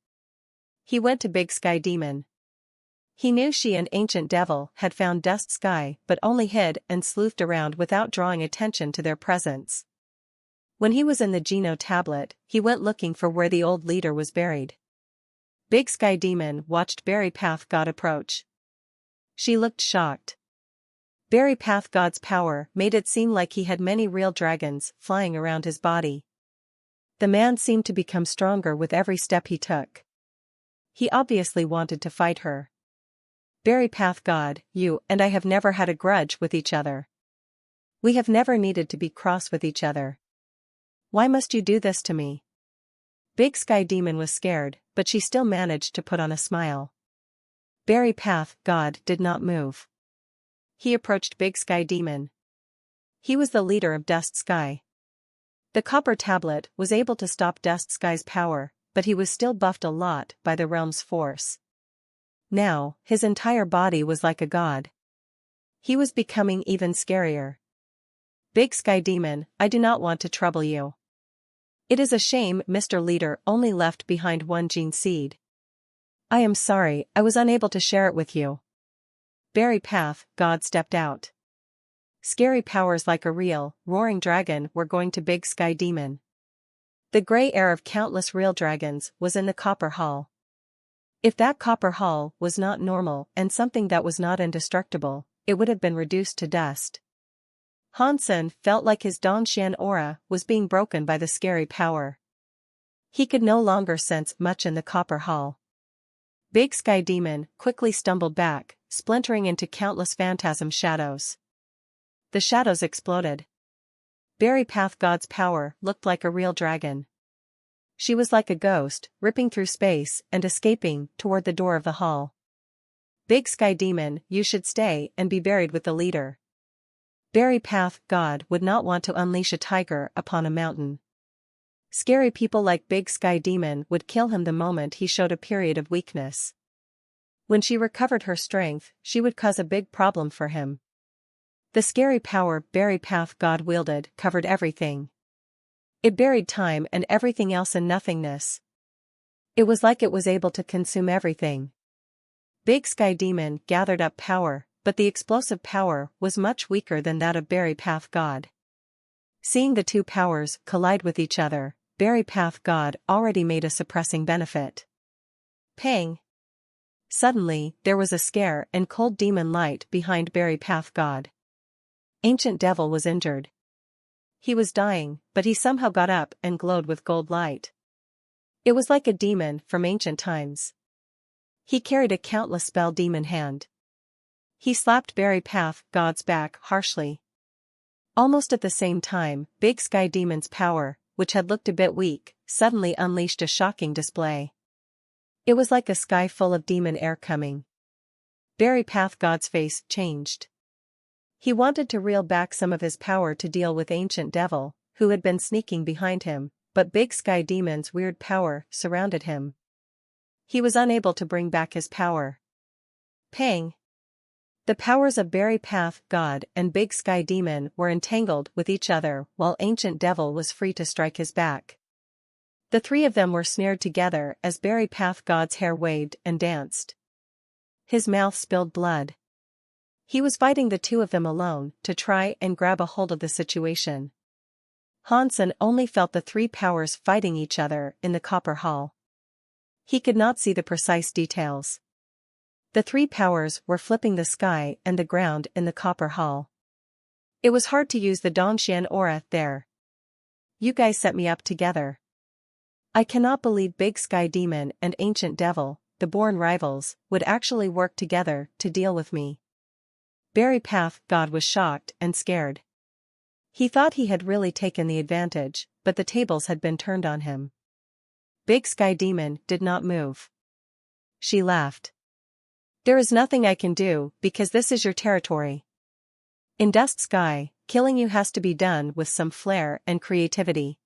He went to Big Sky Demon. He knew she and Ancient Devil had found Dust Sky but only hid and sleuthed around without drawing attention to their presence. When he was in the Geno tablet, he went looking for where the old leader was buried. Big Sky Demon watched Berry Path God approach. She looked shocked. Berry Path God's power made it seem like he had many real dragons flying around his body. The man seemed to become stronger with every step he took. He obviously wanted to fight her. "Berry Path God, you and I have never had a grudge with each other. We have never needed to be cross with each other. Why must you do this to me?" Big Sky Demon was scared, but she still managed to put on a smile. Berry Path God did not move. he approached Big Sky Demon. He was the leader of Dust Sky. The copper tablet was able to stop Dust Sky's power, but he was still buffed a lot by the realm's force. Now, his entire body was like a god. He was becoming even scarier. Big Sky Demon, I do not want to trouble you. It is a shame Mr. Leader only left behind one gene seed. I am sorry, I was unable to share it with you. Berry Path, God stepped out. Scary powers like a real, roaring dragon were going to Big Sky Demon. The gray air of countless real dragons was in the Copper Hall. If that Copper Hall was not normal and something that was not indestructible, it would have been reduced to dust. Hansen felt like his Dongxian aura was being broken by the scary power. He could no longer sense much in the Copper Hall. Big Sky Demon quickly stumbled back, splintering into countless phantasm shadows. The shadows exploded. Berry Path God's power looked like a real dragon. She was like a ghost, ripping through space and escaping toward the door of the hall. Big Sky Demon, you should stay and be buried with the leader. Berry Path God would not want to unleash a tiger upon a mountain. Scary people like Big Sky Demon would kill him the moment he showed a period of weakness. When she recovered her strength, she would cause a big problem for him. The scary power Berry Path God wielded covered everything. It buried time and everything else in nothingness. It was like it was able to consume everything. Big Sky Demon gathered up power, but the explosive power was much weaker than that of Berry Path God. Seeing the two powers collide with each other, Berry Path God already made a suppressing benefit. Pang! Suddenly, there was a scare and cold demon light behind Berry Path God. Ancient Devil was injured. He was dying, but he somehow got up and glowed with gold light. It was like a demon from ancient times. He carried a countless spell demon hand. He slapped Berry Path God's back harshly. Almost at the same time, Big Sky Demon's power, which had looked a bit weak, suddenly unleashed a shocking display. It was like a sky full of demon air coming. Berry Path God's face changed. He wanted to reel back some of his power to deal with Ancient Devil, who had been sneaking behind him, but Big Sky Demon's weird power surrounded him. He was unable to bring back his power. Pang! The powers of Berry Path God and Big Sky Demon were entangled with each other while Ancient Devil was free to strike his back. The three of them were snared together as Berry Path God's hair waved and danced. His mouth spilled blood. He was fighting the two of them alone to try and grab a hold of the situation. Hansen only felt the three powers fighting each other in the Copper Hall. He could not see the precise details. The three powers were flipping the sky and the ground in the Copper Hall. It was hard to use the Dongxian aura there. You guys set me up together. I cannot believe Big Sky Demon and Ancient Devil, the born rivals, would actually work together to deal with me. Berry Path God was shocked and scared. He thought he had really taken the advantage, but the tables had been turned on him. Big Sky Demon did not move. She laughed. There is nothing I can do because this is your territory. In Dust Sky, killing you has to be done with some flair and creativity.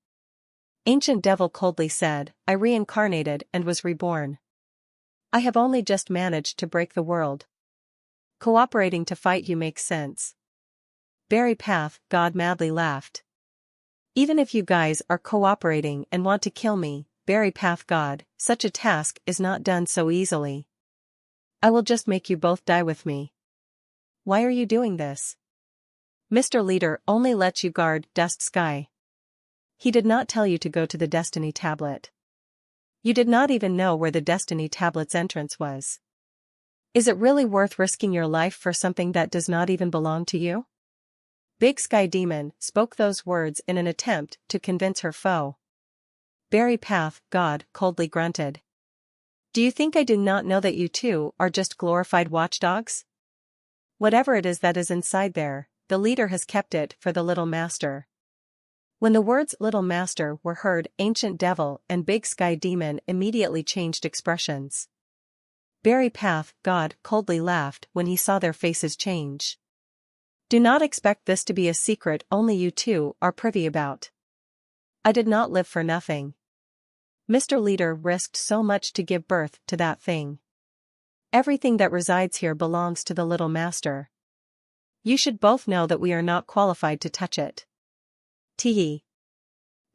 Ancient Devil coldly said, I reincarnated and was reborn. I have only just managed to break the world. Cooperating to fight you makes sense. Berry Path God madly laughed. Even if you guys are cooperating and want to kill me, Berry Path God, such a task is not done so easily. I will just make you both die with me. Why are you doing this? Mr. Leader only lets you guard Dust Sky. He did not tell you to go to the Destiny Tablet. You did not even know where the Destiny Tablet's entrance was. Is it really worth risking your life for something that does not even belong to you? Big Sky Demon spoke those words in an attempt to convince her foe. Berry Path God coldly grunted. Do you think I do not know that you two are just glorified watchdogs? Whatever it is that is inside there, the leader has kept it for the Little Master. When the words Little Master were heard, Ancient Devil and Big Sky Demon immediately changed expressions. Berry Path God coldly laughed when he saw their faces change. Do not expect this to be a secret only you two are privy about. I did not live for nothing. Mr. Leader risked so much to give birth to that thing. Everything that resides here belongs to the little master. You should both know that we are not qualified to touch it. Tee.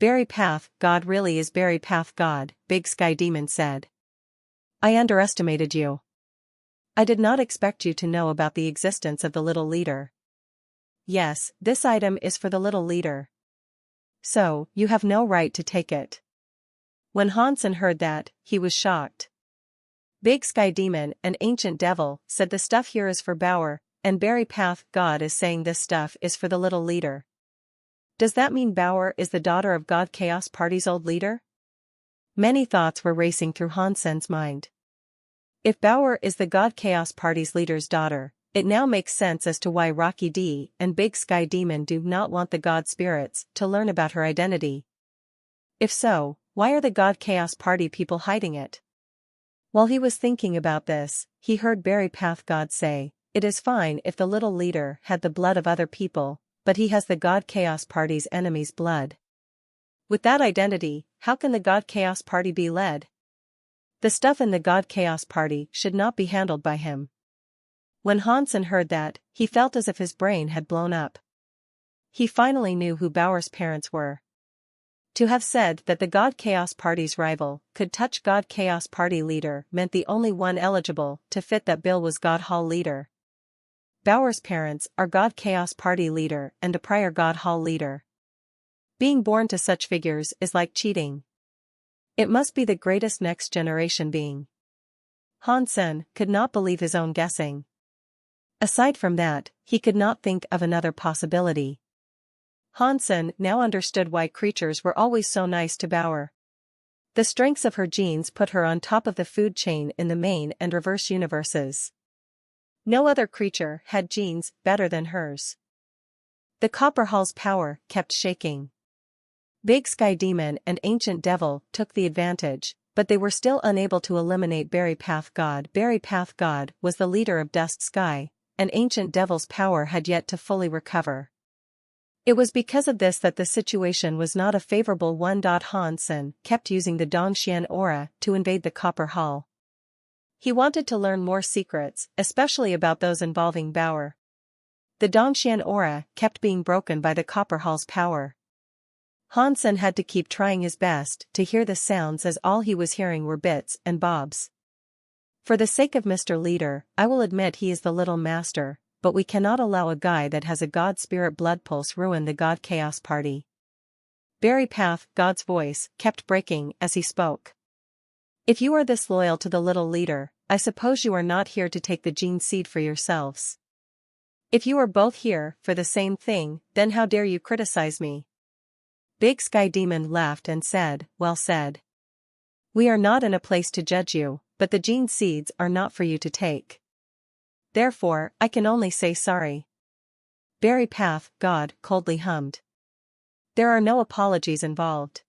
Berry Path God really is Berry Path God, Big Sky Demon said. I underestimated you. I did not expect you to know about the existence of the little leader. Yes, this item is for the little leader. So, you have no right to take it. When Hansen heard that, he was shocked. Big Sky Demon and Ancient Devil said the stuff here is for Bauer, and Berry Path God is saying this stuff is for the little leader. Does that mean Bauer is the daughter of God Chaos Party's old leader? Many thoughts were racing through Hansen's mind. If Bauer is the God Chaos Party's leader's daughter, it now makes sense as to why Rocky D and Big Sky Demon do not want the God Spirits to learn about her identity. If so, why are the God Chaos Party people hiding it? While he was thinking about this, he heard Berry Path God say, "It is fine if the little leader had the blood of other people, but he has the God Chaos Party's enemy's blood. With that identity, how can the God Chaos Party be led? The stuff in the God Chaos Party should not be handled by him." When Hansen heard that, he felt as if his brain had blown up. He finally knew who Bauer's parents were. To have said that the God Chaos Party's rival could touch God Chaos Party leader meant the only one eligible to fit that bill was God Hall leader. Bauer's parents are God Chaos Party leader and a prior God Hall leader. Being born to such figures is like cheating. It must be the greatest next generation being. Hansen could not believe his own guessing. Aside from that, he could not think of another possibility. Hansen now understood why creatures were always so nice to Bauer. The strengths of her genes put her on top of the food chain in the main and reverse universes. No other creature had genes better than hers. The Copper Hall's power kept shaking. Big Sky Demon and Ancient Devil took the advantage, but they were still unable to eliminate Berry Path God. Berry Path God was the leader of Dust Sky, and Ancient Devil's power had yet to fully recover. It was because of this that the situation was not a favorable one. Hansen kept using the Dongxian aura to invade the Copper Hall. He wanted to learn more secrets, especially about those involving Bauer. The Dongxian aura kept being broken by the Copper Hall's power. Hansen had to keep trying his best to hear the sounds as all he was hearing were bits and bobs. For the sake of Mr. Leader, I will admit he is the little master, but we cannot allow a guy that has a God Spirit blood pulse ruin the God Chaos Party. Berry Path God's voice kept breaking as he spoke. If you are this loyal to the little leader, I suppose you are not here to take the gene seed for yourselves. If you are both here for the same thing, then how dare you criticize me? Big Sky Demon laughed and said, "Well said. We are not in a place to judge you, but the gene seeds are not for you to take. Therefore, I can only say sorry." Berry Path God coldly hummed. There are no apologies involved.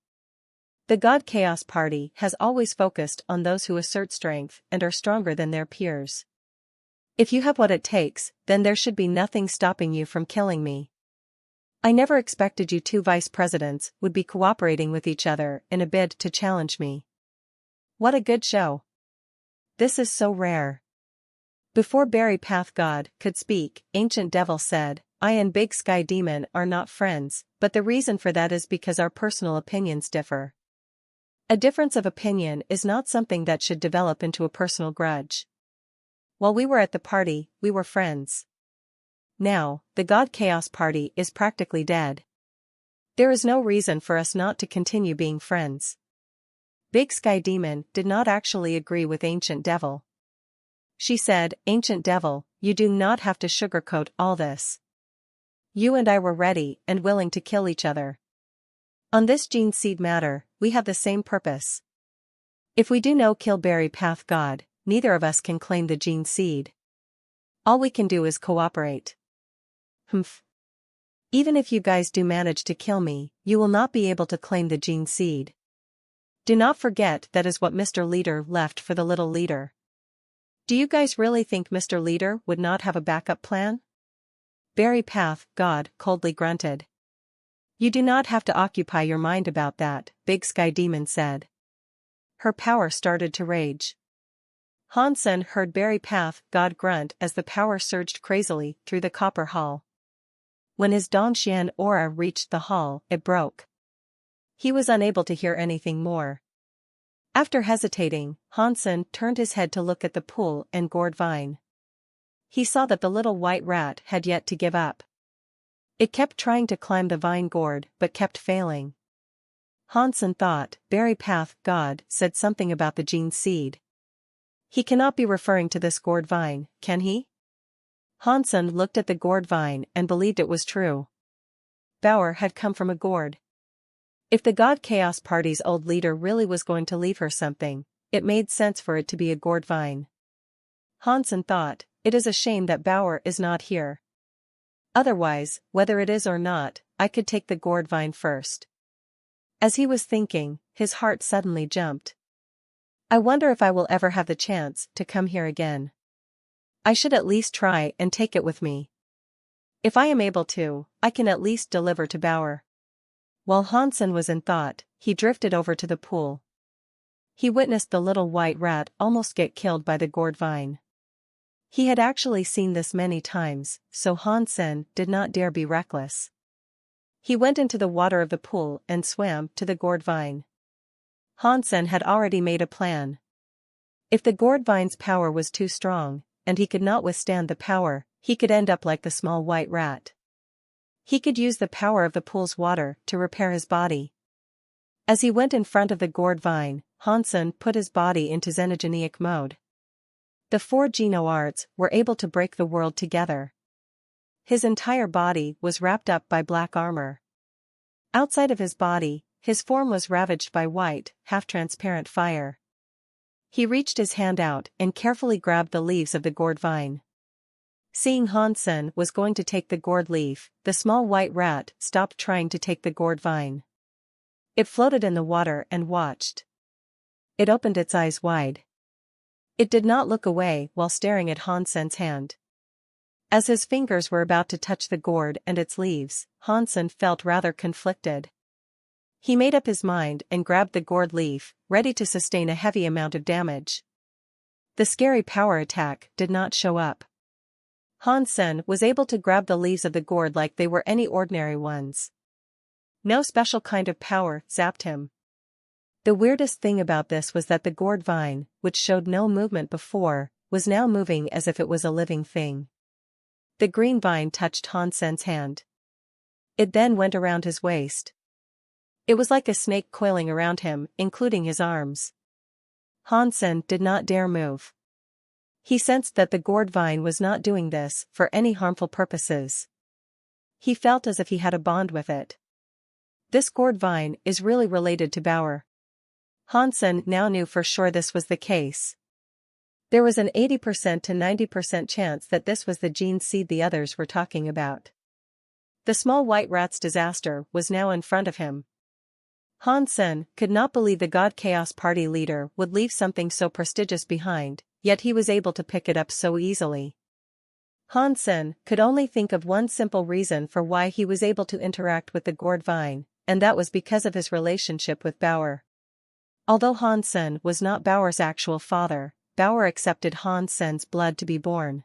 The God Chaos Party has always focused on those who assert strength and are stronger than their peers. If you have what it takes, then there should be nothing stopping you from killing me. I never expected you two vice presidents would be cooperating with each other in a bid to challenge me. What a good show. This is so rare. Before Berry Path God could speak, Ancient Devil said, "I and Big Sky Demon are not friends, but the reason for that is because our personal opinions differ. A difference of opinion is not something that should develop into a personal grudge. While we were at the party, we were friends. Now, the God Chaos Party is practically dead. There is no reason for us not to continue being friends." Big Sky Demon did not actually agree with Ancient Devil. She said, "Ancient Devil, you do not have to sugarcoat all this. You and I were ready and willing to kill each other. On this gene seed matter, we have the same purpose. If we do no kill Berry Path God, neither of us can claim the gene seed. All we can do is cooperate." Humph. Even if you guys do manage to kill me, you will not be able to claim the gene seed. Do not forget that is what Mr. Leader left for the little leader. Do you guys really think Mr. Leader would not have a backup plan? Berry Path, God coldly grunted. You do not have to occupy your mind about that, Big Sky Demon said. Her power started to rage. Hansen heard Berry Path, God grunt as the power surged crazily through the copper hall. When his Dongxian aura reached the hall, it broke. He was unable to hear anything more. After hesitating, Hansen turned his head to look at the pool and gourd vine. He saw that the little white rat had yet to give up. It kept trying to climb the vine gourd but kept failing. Hansen thought, Berry Path, God said something about the gene seed. He cannot be referring to this gourd vine, can he? Hansen looked at the gourd vine and believed it was true. Bauer had come from a gourd. If the God Chaos Party's old leader really was going to leave her something, it made sense for it to be a gourd vine. Hansen thought, it is a shame that Bauer is not here. Otherwise, whether it is or not, I could take the gourd vine first. As he was thinking, his heart suddenly jumped. I wonder if I will ever have the chance to come here again. I should at least try and take it with me. If I am able to, I can at least deliver to Bauer. While Hansen was in thought, he drifted over to the pool. He witnessed the little white rat almost get killed by the gourd vine. He had actually seen this many times, so Hansen did not dare be reckless. He went into the water of the pool and swam to the gourd vine. Hansen had already made a plan. If the gourd vine's power was too strong, and he could not withstand the power, he could end up like the small white rat. He could use the power of the pool's water to repair his body. As he went in front of the gourd vine, Hansen put his body into xenogenic mode. The 4 Geno arts were able to break the world together. His entire body was wrapped up by black armor. Outside of his body, his form was ravaged by white, half-transparent fire. He reached his hand out and carefully grabbed the leaves of the gourd vine. Seeing Hansen was going to take the gourd leaf, the small white rat stopped trying to take the gourd vine. It floated in the water and watched. It opened its eyes wide. It did not look away while staring at Hansen's hand. As his fingers were about to touch the gourd and its leaves, Hansen felt rather conflicted. He made up his mind and grabbed the gourd leaf, ready to sustain a heavy amount of damage. The scary power attack did not show up. Hansen was able to grab the leaves of the gourd like they were any ordinary ones. No special kind of power zapped him. The weirdest thing about this was that the gourd vine, which showed no movement before, was now moving as if it was a living thing. The green vine touched Hansen's hand. It then went around his waist. It was like a snake coiling around him, including his arms. Hansen did not dare move. He sensed that the gourd vine was not doing this for any harmful purposes. He felt as if he had a bond with it. This gourd vine is really related to Bauer. Hansen now knew for sure this was the case. There was an 80% to 90% chance that this was the gene seed the others were talking about. The small white rat's disaster was now in front of him. Hansen could not believe the God Chaos Party leader would leave something so prestigious behind, yet he was able to pick it up so easily. Hansen could only think of one simple reason for why he was able to interact with the gourd vine, and that was because of his relationship with Bauer. Although Hansen was not Bauer's actual father, Bauer accepted Hansen's blood to be born.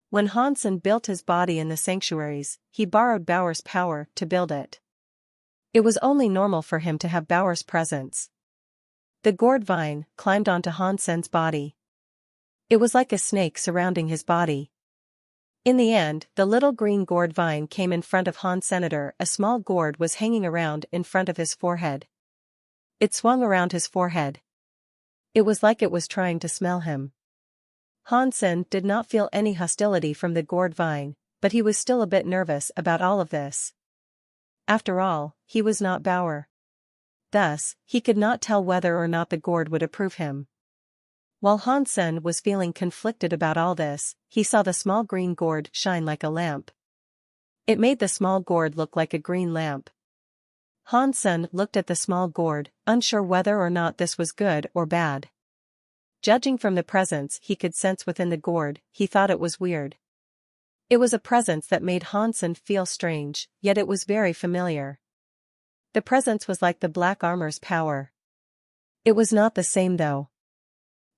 When Hansen built his body in the sanctuaries, he borrowed Bauer's power to build it. It was only normal for him to have Bauer's presence. The gourd vine climbed onto Hansen's body. It was like a snake surrounding his body. In the end, the little green gourd vine came in front of Hansenator. A small gourd was hanging around in front of his forehead. It swung around his forehead. It was like it was trying to smell him. Hansen did not feel any hostility from the gourd vine, but he was still a bit nervous about all of this. After all, he was not Bauer. Thus, he could not tell whether or not the gourd would approve him. While Hansen was feeling conflicted about all this, he saw the small green gourd shine like a lamp. It made the small gourd look like a green lamp. Hansen looked at the small gourd, unsure whether or not this was good or bad. Judging from the presence he could sense within the gourd, he thought it was weird. It was a presence that made Hansen feel strange, yet it was very familiar. The presence was like the black armor's power. It was not the same though.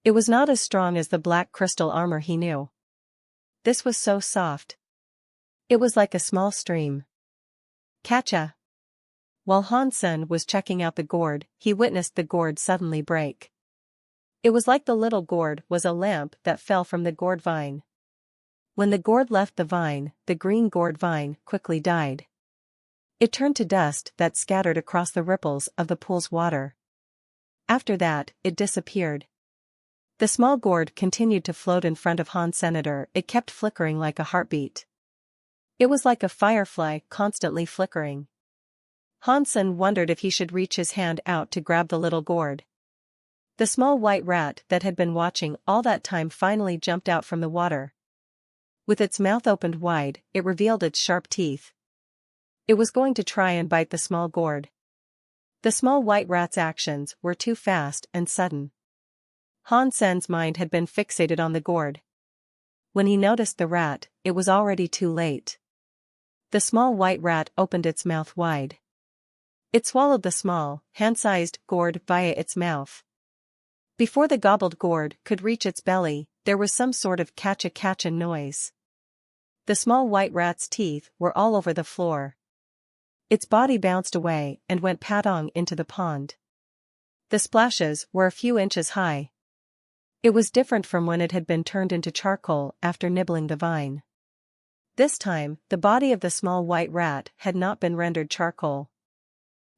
It was not as strong as the black crystal armor he knew. This was so soft. It was like a small stream. Catcha! While Hansen was checking out the gourd, he witnessed the gourd suddenly break. It was like the little gourd was a lamp that fell from the gourd vine. When the gourd left the vine, the green gourd vine quickly died. It turned to dust that scattered across the ripples of the pool's water. After that, it disappeared. The small gourd continued to float in front of Hansen. It kept flickering like a heartbeat. It was like a firefly constantly flickering. Hansen wondered if he should reach his hand out to grab the little gourd. The small white rat that had been watching all that time finally jumped out from the water. With its mouth opened wide, it revealed its sharp teeth. It was going to try and bite the small gourd. The small white rat's actions were too fast and sudden. Hansen's mind had been fixated on the gourd. When he noticed the rat, it was already too late. The small white rat opened its mouth wide. It swallowed the small, hand-sized gourd via its mouth. Before the gobbled gourd could reach its belly, there was some sort of catcha-catcha noise. The small white rat's teeth were all over the floor. Its body bounced away and went padong into the pond. The splashes were a few inches high. It was different from when it had been turned into charcoal after nibbling the vine. This time, the body of the small white rat had not been rendered charcoal.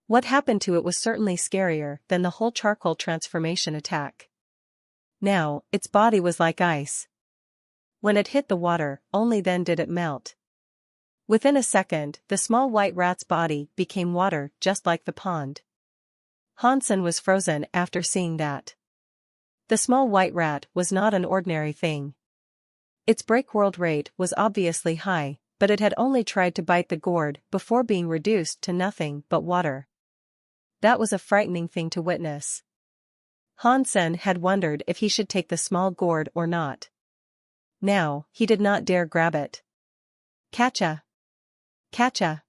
What happened to it was certainly scarier than the whole charcoal transformation attack. Now, its body was like ice. When it hit the water, only then did it melt. Within a second, the small white rat's body became water just like the pond. Hansen was frozen after seeing that. The small white rat was not an ordinary thing. Its break world rate was obviously high, but it had only tried to bite the gourd before being reduced to nothing but water. That was a frightening thing to witness. Hansen had wondered if he should take the small gourd or not. Now, he did not dare grab it. Catcha! Catcha!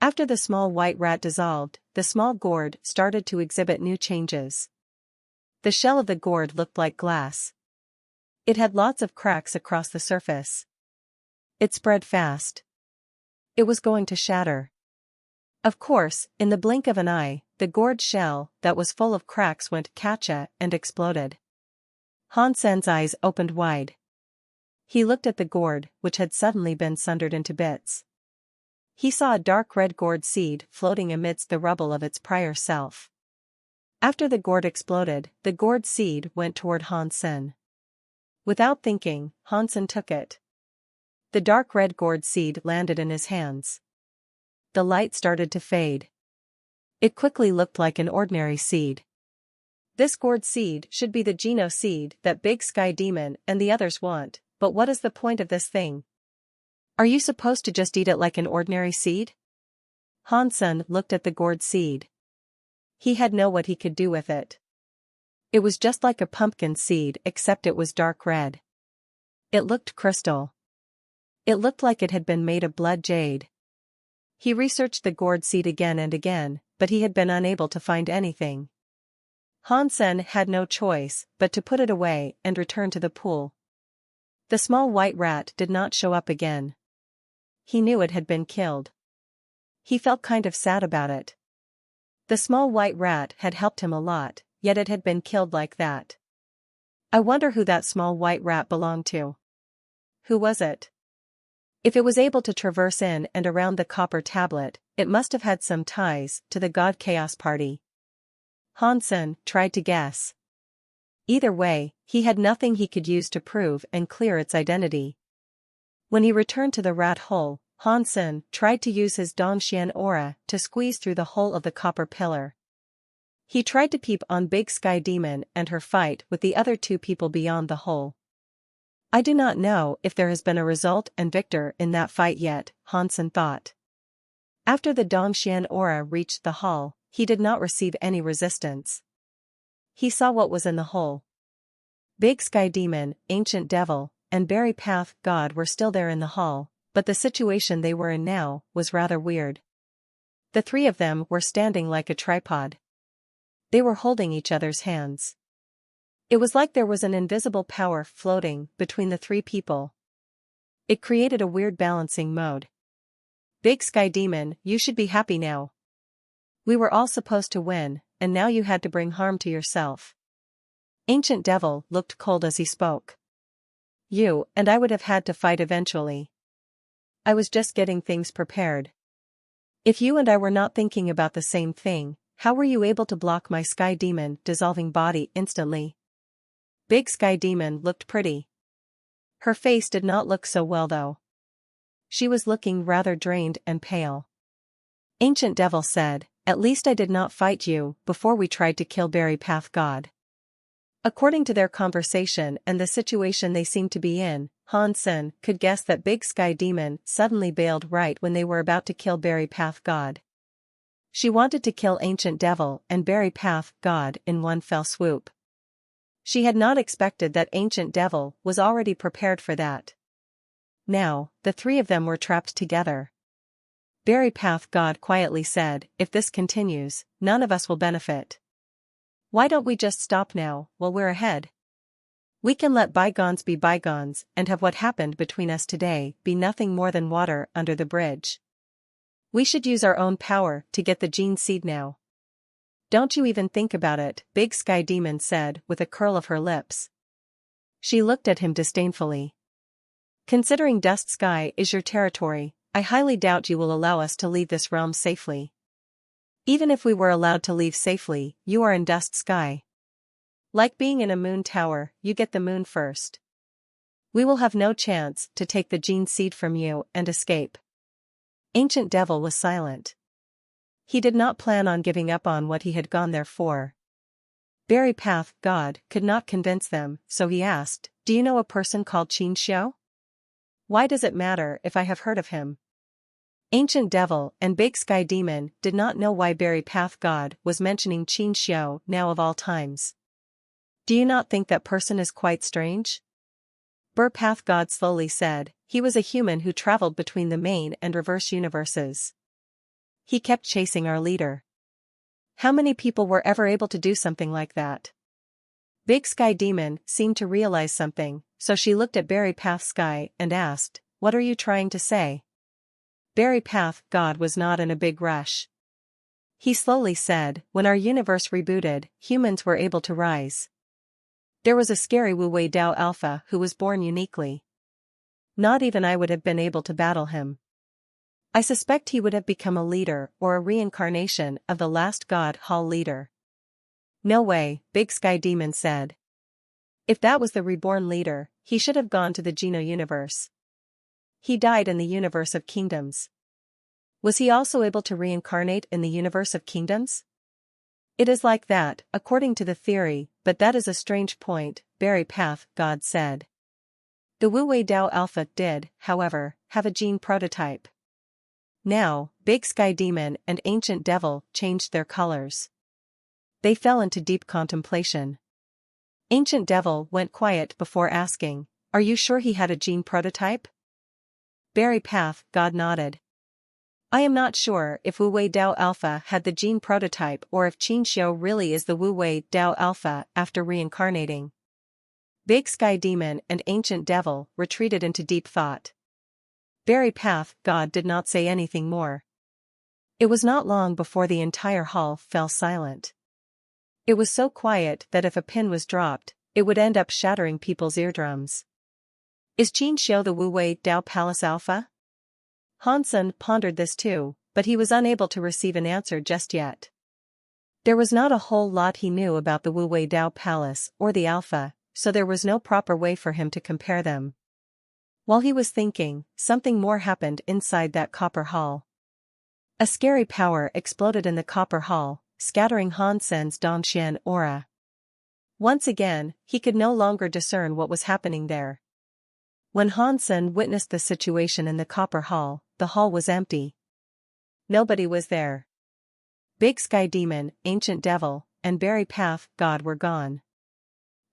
After the small white rat dissolved, the small gourd started to exhibit new changes. The shell of the gourd looked like glass. It had lots of cracks across the surface. It spread fast. It was going to shatter. Of course, in the blink of an eye, the gourd shell that was full of cracks went catcha and exploded. Hansen's eyes opened wide. He looked at the gourd, which had suddenly been sundered into bits. He saw a dark red gourd seed floating amidst the rubble of its prior self. After the gourd exploded, the gourd seed went toward Hansen. Without thinking, Hansen took it. The dark red gourd seed landed in his hands. The light started to fade. It quickly looked like an ordinary seed. This gourd seed should be the Geno seed that Big Sky Demon and the others want, but what is the point of this thing? Are you supposed to just eat it like an ordinary seed? Hansen looked at the gourd seed. He had no what he could do with it. It was just like a pumpkin seed except it was dark red. It looked crystal. It looked like it had been made of blood jade. He researched the gourd seed again and again, but he had been unable to find anything. Hansen had no choice but to put it away and return to the pool. The small white rat did not show up again. He knew it had been killed. He felt kind of sad about it. The small white rat had helped him a lot, yet it had been killed like that. I wonder who that small white rat belonged to. Who was it? If it was able to traverse in and around the copper tablet, it must have had some ties to the God Chaos Party. Hansen tried to guess. Either way, he had nothing he could use to prove and clear its identity. When he returned to the rat hole, Hansen tried to use his Dongxian aura to squeeze through the hole of the copper pillar. He tried to peep on Big Sky Demon and her fight with the other two people beyond the hole. I do not know if there has been a result and victor in that fight yet, Hansen thought. After the Dongxian aura reached the hall, he did not receive any resistance. He saw what was in the hole. Big Sky Demon, Ancient Devil, and Berry Path God were still there in the hall, but the situation they were in now was rather weird. The three of them were standing like a tripod. They were holding each other's hands. It was like there was an invisible power floating between the three people. It created a weird balancing mode. Big Sky Demon, you should be happy now. We were all supposed to win, and now you had to bring harm to yourself. Ancient Devil looked cold as he spoke. You and I would have had to fight eventually. I was just getting things prepared. If you and I were not thinking about the same thing, how were you able to block my Sky Demon dissolving body instantly? Big Sky Demon looked pretty. Her face did not look so well though. She was looking rather drained and pale. Ancient Devil said, "At least I did not fight you before we tried to kill Berry Path God." According to their conversation and the situation they seemed to be in, Han Sen could guess that Big Sky Demon suddenly bailed right when they were about to kill Berry Path God. She wanted to kill Ancient Devil and Berry Path God in one fell swoop. She had not expected that Ancient Devil was already prepared for that. Now, the three of them were trapped together. Berry Path God quietly said, "If this continues, none of us will benefit. Why don't we just stop now, while we're ahead? We can let bygones be bygones and have what happened between us today be nothing more than water under the bridge. We should use our own power to get the gene seed now." "Don't you even think about it," Big Sky Demon said with a curl of her lips. She looked at him disdainfully. "Considering Dust Sky is your territory, I highly doubt you will allow us to leave this realm safely. Even if we were allowed to leave safely, you are in Dust Sky. Like being in a moon tower, you get the moon first. We will have no chance to take the gene seed from you and escape." Ancient Devil was silent. He did not plan on giving up on what he had gone there for. Berry Path God could not convince them, so he asked, "Do you know a person called Qin Xiao? Why does it matter if I have heard of him?" Ancient Devil and Big Sky Demon did not know why Berry Path God was mentioning Qin Xiao now of all times. "Do you not think that person is quite strange?" Berry Path God slowly said, "He was a human who traveled between the main and reverse universes. He kept chasing our leader. How many people were ever able to do something like that?" Big Sky Demon seemed to realize something, so she looked at Berry Path Sky and asked, "What are you trying to say?" Berry Path God was not in a big rush. He slowly said, "When our universe rebooted, humans were able to rise. There was a scary Wu Wei Dao Alpha who was born uniquely. Not even I would have been able to battle him. I suspect he would have become a leader or a reincarnation of the last God Hall leader." "No way," Big Sky Demon said. "If that was the reborn leader, he should have gone to the Geno universe. He died in the universe of kingdoms. Was he also able to reincarnate in the universe of kingdoms?" "It is like that, according to the theory, but that is a strange point," Berry Path God said. "The Wu Wei Dao Alpha did, however, have a gene prototype." Now, Big Sky Demon and Ancient Devil changed their colors. They fell into deep contemplation. Ancient Devil went quiet before asking, "Are you sure he had a gene prototype?" Berry Path God nodded. "I am not sure if Wu Wei Dao Alpha had the gene prototype or if Qin Xiao really is the Wu Wei Dao Alpha after reincarnating." Big Sky Demon and Ancient Devil retreated into deep thought. Berry Path God did not say anything more. It was not long before the entire hall fell silent. It was so quiet that if a pin was dropped, it would end up shattering people's eardrums. "Is Qin Xiao the Wu Wei Dao Palace Alpha?" Han Sen pondered this too, but he was unable to receive an answer just yet. There was not a whole lot he knew about the Wu Wei Dao Palace or the Alpha, so there was no proper way for him to compare them. While he was thinking, something more happened inside that copper hall. A scary power exploded in the copper hall, scattering Han Sen's Dongxian aura. Once again, he could no longer discern what was happening there. When Han Sen witnessed the situation in the copper hall, the hall was empty. Nobody was there. Big Sky Demon, Ancient Devil, and Berry Path God were gone.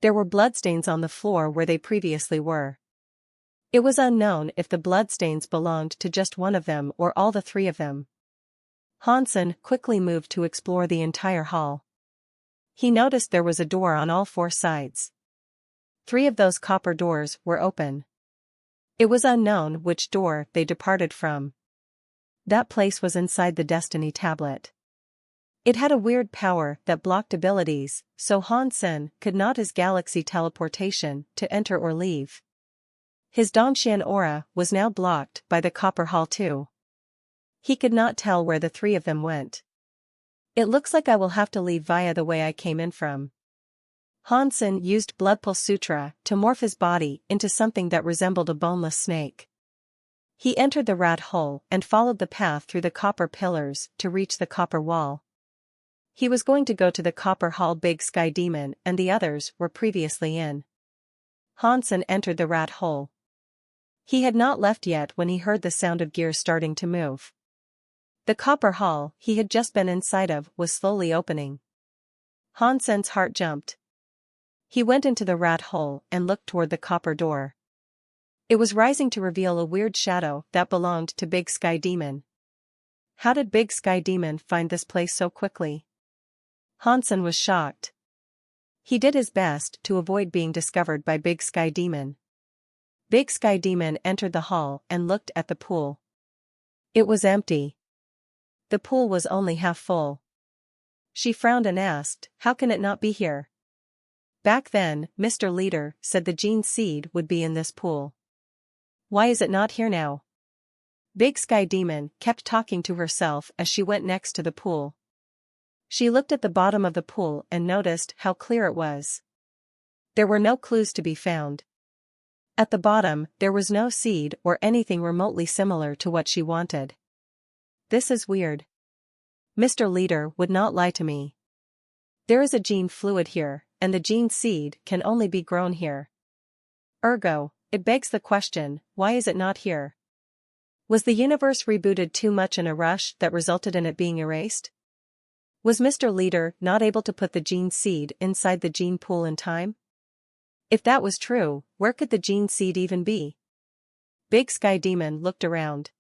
There were bloodstains on the floor where they previously were. It was unknown if the bloodstains belonged to just one of them or all the three of them. Hansen quickly moved to explore the entire hall. He noticed there was a door on all four sides. 3 of those copper doors were open. It was unknown which door they departed from. That place was inside the Destiny tablet. It had a weird power that blocked abilities, so Hansen could not use galaxy teleportation to enter or leave. His Dongxian aura was now blocked by the copper hall too. He could not tell where the 3 of them went. It looks like I will have to leave via the way I came in from. Hansen used Bloodpulse Sutra to morph his body into something that resembled a boneless snake. He entered the rat hole and followed the path through the copper pillars to reach the copper wall. He was going to go to the copper hall Big Sky Demon and the others were previously in. Hansen entered the rat hole. He had not left yet when he heard the sound of gears starting to move. The copper hall he had just been inside of was slowly opening. Hansen's heart jumped. He went into the rat hole and looked toward the copper door. It was rising to reveal a weird shadow that belonged to Big Sky Demon. How did Big Sky Demon find this place so quickly? Hansen was shocked. He did his best to avoid being discovered by Big Sky Demon. Big Sky Demon entered the hall and looked at the pool. It was empty. The pool was only half full. She frowned and asked, "How can it not be here?" Back then, Mr. Leader said the gene seed would be in this pool. Why is it not here now? Big Sky Demon kept talking to herself as she went next to the pool. She looked at the bottom of the pool and noticed how clear it was. There were no clues to be found. At the bottom, there was no seed or anything remotely similar to what she wanted. This is weird. Mr. Leader would not lie to me. There is a gene fluid here, and the gene seed can only be grown here. Ergo, it begs the question, why is it not here? Was the universe rebooted too much in a rush that resulted in it being erased? Was Mr. Leader not able to put the gene seed inside the gene pool in time? If that was true, where could the gene seed even be? Big Sky Demon looked around.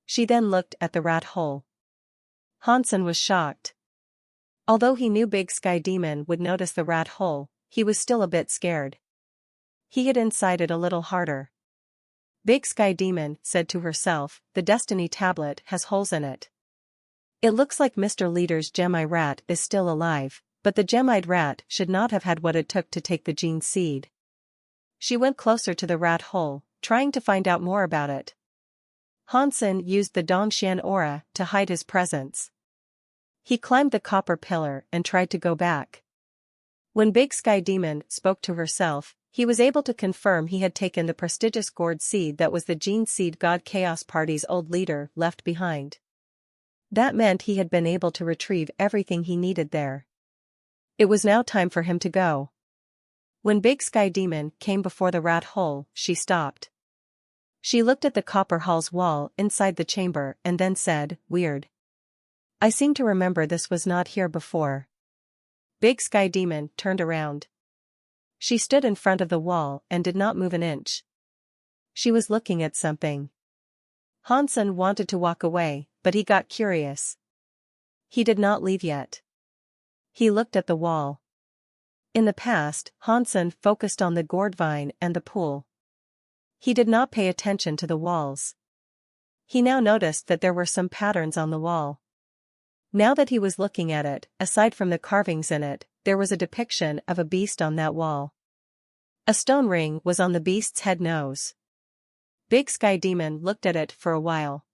She then looked at the rat hole. Hansen was shocked. Although he knew Big Sky Demon would notice the rat hole, he was still a bit scared. He hid inside it a little harder. Big Sky Demon said to herself, the Destiny tablet has holes in it. It looks like Mr. Leader's Gemi rat is still alive, but the Gemide rat should not have had what it took to take the gene seed. She went closer to the rat hole, trying to find out more about it. Hansen used the Dongxian aura to hide his presence. He climbed the copper pillar and tried to go back. When Big Sky Demon spoke to herself, he was able to confirm he had taken the prestigious gourd seed that was the gene seed God Chaos Party's old leader left behind. That meant he had been able to retrieve everything he needed there. It was now time for him to go. When Big Sky Demon came before the rat hole, she stopped. She looked at the copper hall's wall inside the chamber and then said, "Weird. I seem to remember this was not here before." Big Sky Demon turned around. She stood in front of the wall and did not move an inch. She was looking at something. Hansen wanted to walk away, but he got curious. He did not leave yet. He looked at the wall. In the past, Hansen focused on the gourd vine and the pool. He did not pay attention to the walls. He now noticed that there were some patterns on the wall. Now that he was looking at it, aside from the carvings in it, there was a depiction of a beast on that wall. A stone ring was on the beast's head nose. Big Sky Demon looked at it for a while.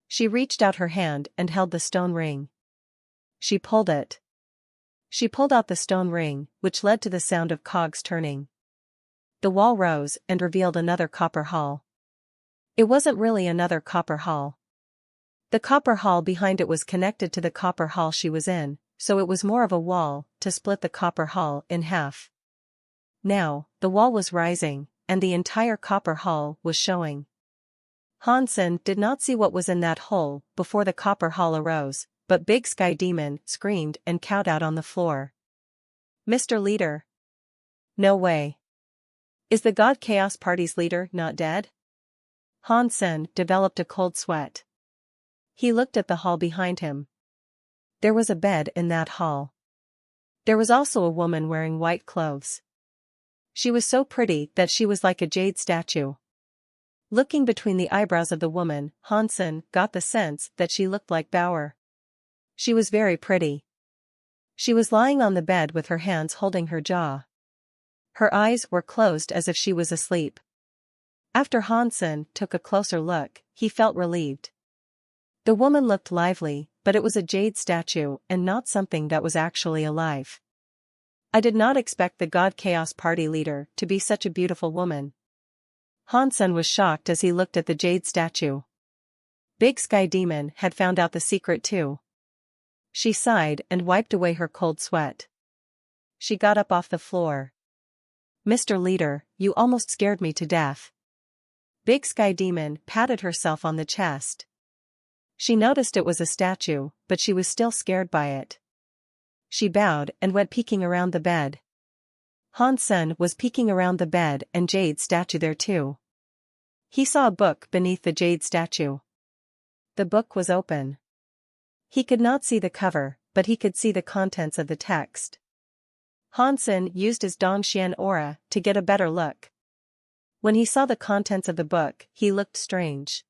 She reached out her hand and held the stone ring. She pulled it. She pulled out the stone ring, which led to the sound of cogs turning. The wall rose and revealed another copper hall. It wasn't really another copper hall. The copper hall behind it was connected to the copper hall she was in, so it was more of a wall to split the copper hall in half. Now, the wall was rising, and the entire copper hall was showing. Hansen did not see what was in that hole before the copper hall arose, but Big Sky Demon screamed and cowed out on the floor. "Mr. Leader! No way. Is the God Chaos Party's leader not dead? Han-sen developed a cold sweat. He looked at the hall behind him. There was a bed in that hall. There was also a woman wearing white clothes. She was so pretty that she was like a jade statue. Looking between the eyebrows of the woman, Han-sen got the sense that she looked like Bauer. She was very pretty. She was lying on the bed with her hands holding her jaw. Her eyes were closed as if she was asleep. After Han-sen took a closer look, he felt relieved. The woman looked lively, but it was a jade statue and not something that was actually alive. I did not expect the God Chaos Party leader to be such a beautiful woman. Han-sen was shocked as he looked at the jade statue. Big Sky Demon had found out the secret too. She sighed and wiped away her cold sweat. She got up off the floor. Mr. Leader, you almost scared me to death. Big Sky Demon patted herself on the chest. She noticed it was a statue, but she was still scared by it. She bowed and went peeking around the bed. Han-sen was peeking around the bed and jade statue there too. He saw a book beneath the jade statue. The book was open. He could not see the cover, but he could see the contents of the text. Han-sen used his Dongxian aura to get a better look. When he saw the contents of the book, he looked strange.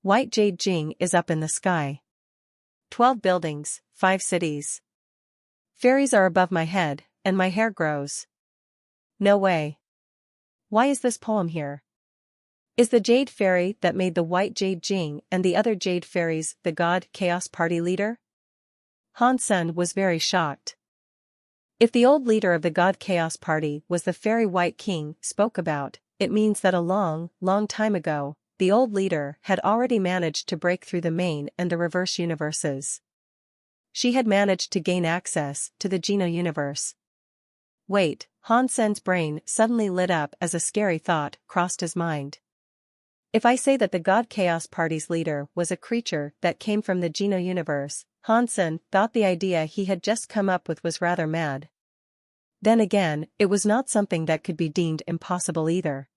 White Jade Jing is up in the sky. 12 buildings, 5 cities. Fairies are above my head, and my hair grows. No way. Why is this poem here? Is the Jade Fairy that made the White Jade Jing and the other Jade Fairies the God Chaos Party leader? Han-sen was very shocked. If the old leader of the God Chaos Party was the Fairy White King spoke about, it means that a long, long time ago, the old leader had already managed to break through the main and the reverse universes. She had managed to gain access to the Geno universe. Wait, Han-sen's brain suddenly lit up as a scary thought crossed his mind. If I say that the God Chaos Party's leader was a creature that came from the Geno universe, Han-sen thought the idea he had just come up with was rather mad. Then again, it was not something that could be deemed impossible either.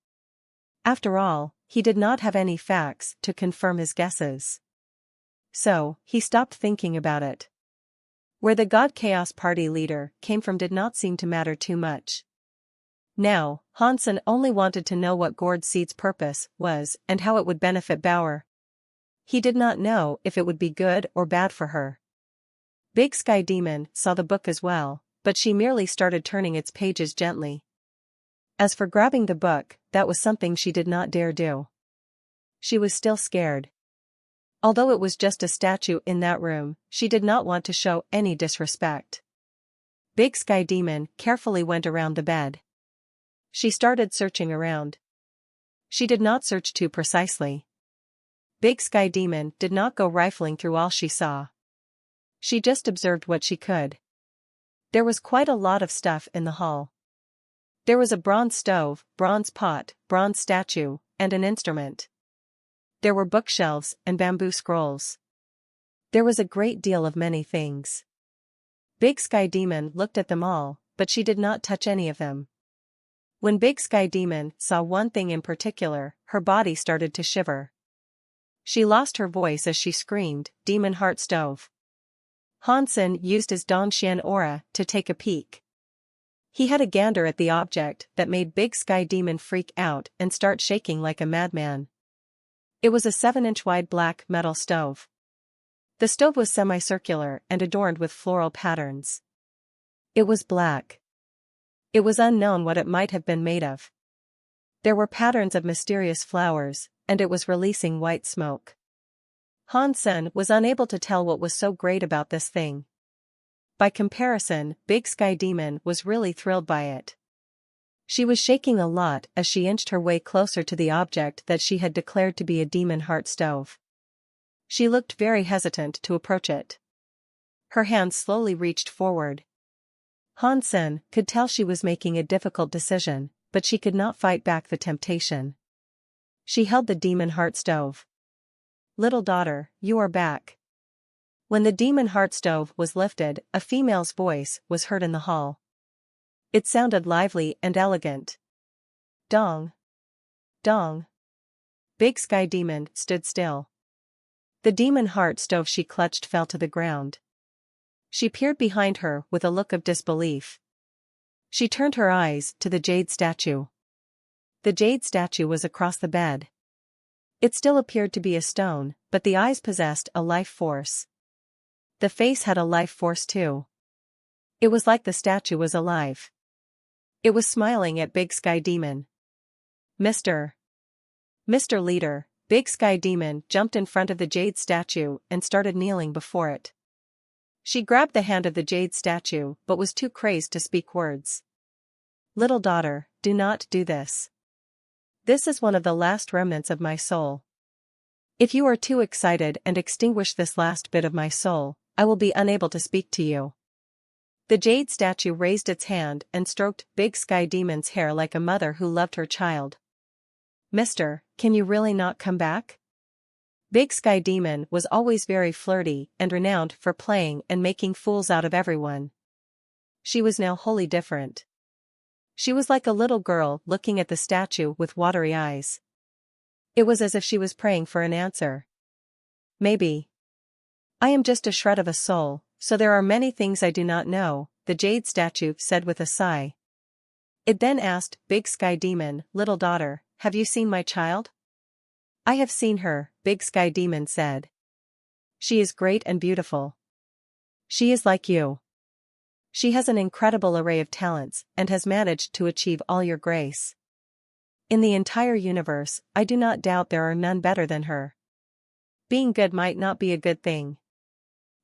After all, he did not have any facts to confirm his guesses. So, he stopped thinking about it. Where the God Chaos Party leader came from did not seem to matter too much. Now, Han-sen only wanted to know what Gourd Seed's purpose was and how it would benefit Bauer. He did not know if it would be good or bad for her. Big Sky Demon saw the book as well, but she merely started turning its pages gently. As for grabbing the book, that was something she did not dare do. She was still scared. Although it was just a statue in that room, she did not want to show any disrespect. Big Sky Demon carefully went around the bed. She started searching around. She did not search too precisely. Big Sky Demon did not go rifling through all she saw. She just observed what she could. There was quite a lot of stuff in the hall. There was a bronze stove, bronze pot, bronze statue, and an instrument. There were bookshelves and bamboo scrolls. There was a great deal of many things. Big Sky Demon looked at them all, but she did not touch any of them. When Big Sky Demon saw one thing in particular, her body started to shiver. She lost her voice as she screamed, "Demon Heart Stove!" Han-sen used his Dongxian aura to take a peek. He had a gander at the object that made Big Sky Demon freak out and start shaking like a madman. It was a 7-inch wide black metal stove. The stove was semicircular and adorned with floral patterns. It was black. It was unknown what it might have been made of. There were patterns of mysterious flowers, and it was releasing white smoke. Han-sen was unable to tell what was so great about this thing. By comparison, Big Sky Demon was really thrilled by it. She was shaking a lot as she inched her way closer to the object that she had declared to be a demon heart stove. She looked very hesitant to approach it. Her hand slowly reached forward. Han-sen could tell she was making a difficult decision, but she could not fight back the temptation. She held the demon heart stove. "Little daughter, you are back." When the demon heart stove was lifted, a female's voice was heard in the hall. It sounded lively and elegant. Dong. Dong. Big Sky Demon stood still. The demon heart stove she clutched fell to the ground. She peered behind her with a look of disbelief. She turned her eyes to the jade statue. The jade statue was across the bed. It still appeared to be a stone, but the eyes possessed a life force. The face had a life force too. It was like the statue was alive. It was smiling at Big Sky Demon. Mr. Leader, Big Sky Demon jumped in front of the jade statue and started kneeling before it. She grabbed the hand of the jade statue but was too crazed to speak words. Little daughter, do not do this. This is one of the last remnants of my soul. If you are too excited and extinguish this last bit of my soul, I will be unable to speak to you. The jade statue raised its hand and stroked Big Sky Demon's hair like a mother who loved her child. Mister, can you really not come back? Big Sky Demon was always very flirty and renowned for playing and making fools out of everyone. She was now wholly different. She was like a little girl looking at the statue with watery eyes. It was as if she was praying for an answer. Maybe. I am just a shred of a soul, so there are many things I do not know, the jade statue said with a sigh. It then asked Big Sky Demon, little daughter, have you seen my child? I have seen her, Big Sky Demon said. She is great and beautiful. She is like you. She has an incredible array of talents and has managed to achieve all your grace. In the entire universe, I do not doubt there are none better than her. Being good might not be a good thing.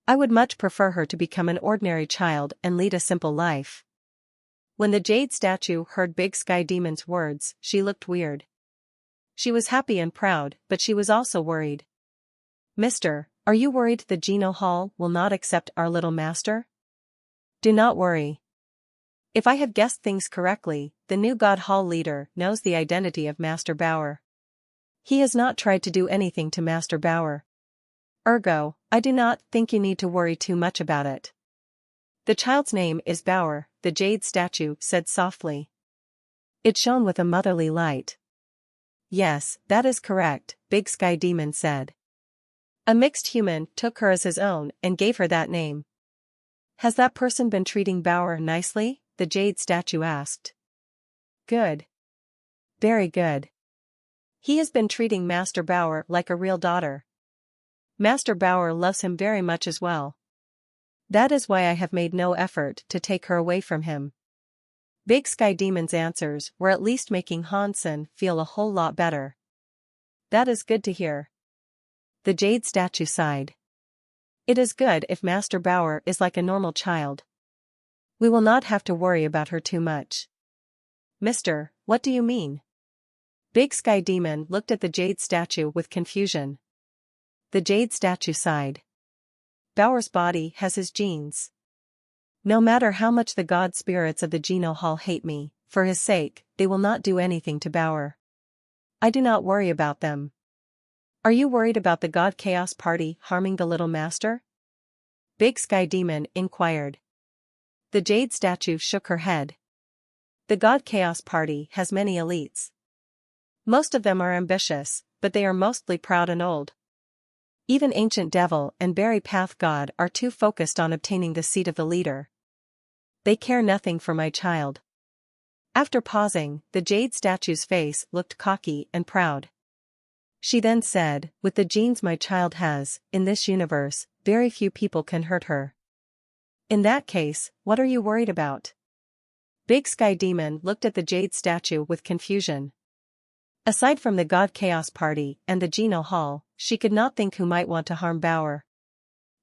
I would much prefer her to become an ordinary child and lead a simple life. When the jade statue heard Big Sky Demon's words, she looked weird. She was happy and proud, but she was also worried. Mister, are you worried the Geno Hall will not accept our little master? Do not worry. If I have guessed things correctly, the new God Hall leader knows the identity of Master Bauer. He has not tried to do anything to Master Bauer. Ergo, I do not think you need to worry too much about it. The child's name is Bauer, the jade statue said softly. It shone with a motherly light. Yes, that is correct, Big Sky Demon said. A mixed human took her as his own and gave her that name. Has that person been treating Bauer nicely? The jade statue asked. Good. Very good. He has been treating Master Bauer like a real daughter. Master Bauer loves him very much as well. That is why I have made no effort to take her away from him. Big Sky Demon's answers were at least making Hansen feel a whole lot better. That is good to hear. The jade statue sighed. It is good if Master Bauer is like a normal child. We will not have to worry about her too much. Mister, what do you mean? Big Sky Demon looked at the jade statue with confusion. The jade statue sighed. Bauer's body has his genes. No matter how much the god spirits of the Geno Hall hate me, for his sake, they will not do anything to Bauer. I do not worry about them. Are you worried about the God Chaos Party harming the little master? Big Sky Demon inquired. The jade statue shook her head. The God Chaos Party has many elites. Most of them are ambitious, but they are mostly proud and old. Even Ancient Devil and Berry Path God are too focused on obtaining the seat of the leader. They care nothing for my child. After pausing, the jade statue's face looked cocky and proud. She then said, with the genes my child has, in this universe, very few people can hurt her. In that case, what are you worried about? Big Sky Demon looked at the jade statue with confusion. Aside from the God Chaos Party and the Geno Hall, she could not think who might want to harm Bauer.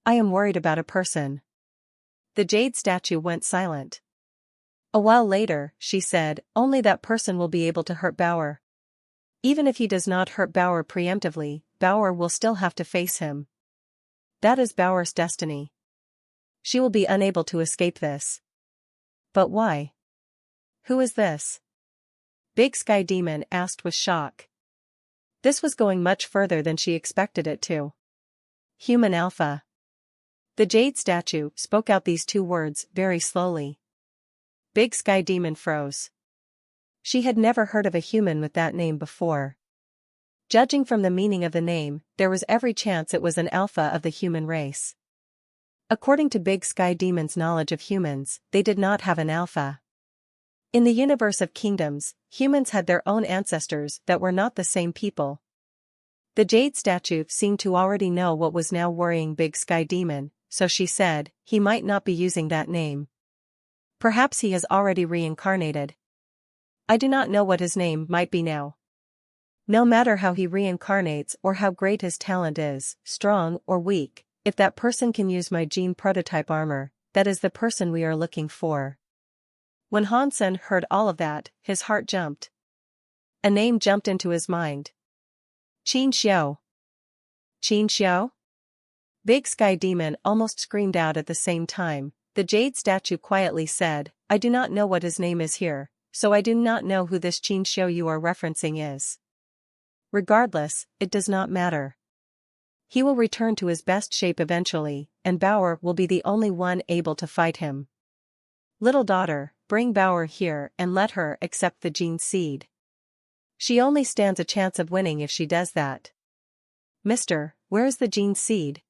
I am worried about a person. The jade statue went silent. A while later, she said, only that person will be able to hurt Bauer. Even if he does not hurt Bauer preemptively, Bauer will still have to face him. That is Bauer's destiny. She will be unable to escape this. But why? Who is this? Big Sky Demon asked with shock. This was going much further than she expected it to. Human Alpha. The jade statue spoke out these two words very slowly. Big Sky Demon froze. She had never heard of a human with that name before. Judging from the meaning of the name, there was every chance it was an alpha of the human race. According to Big Sky Demon's knowledge of humans, they did not have an alpha. In the universe of kingdoms, humans had their own ancestors that were not the same people. The jade statue seemed to already know what was now worrying Big Sky Demon, so she said, he might not be using that name. Perhaps he has already reincarnated. I do not know what his name might be now. No matter how he reincarnates or how great his talent is, strong or weak, if that person can use my gene prototype armor, that is the person we are looking for. When Hansen heard all of that, his heart jumped. A name jumped into his mind. Qin Xiao. Qin Xiao? Big Sky Demon almost screamed out at the same time. The jade statue quietly said, I do not know what his name is here, so I do not know who this Qin Xiao you are referencing is. Regardless, it does not matter. He will return to his best shape eventually, and Bauer will be the only one able to fight him. Little daughter, bring Bauer here and let her accept the gene seed. She only stands a chance of winning if she does that. Mister, where is the gene seed?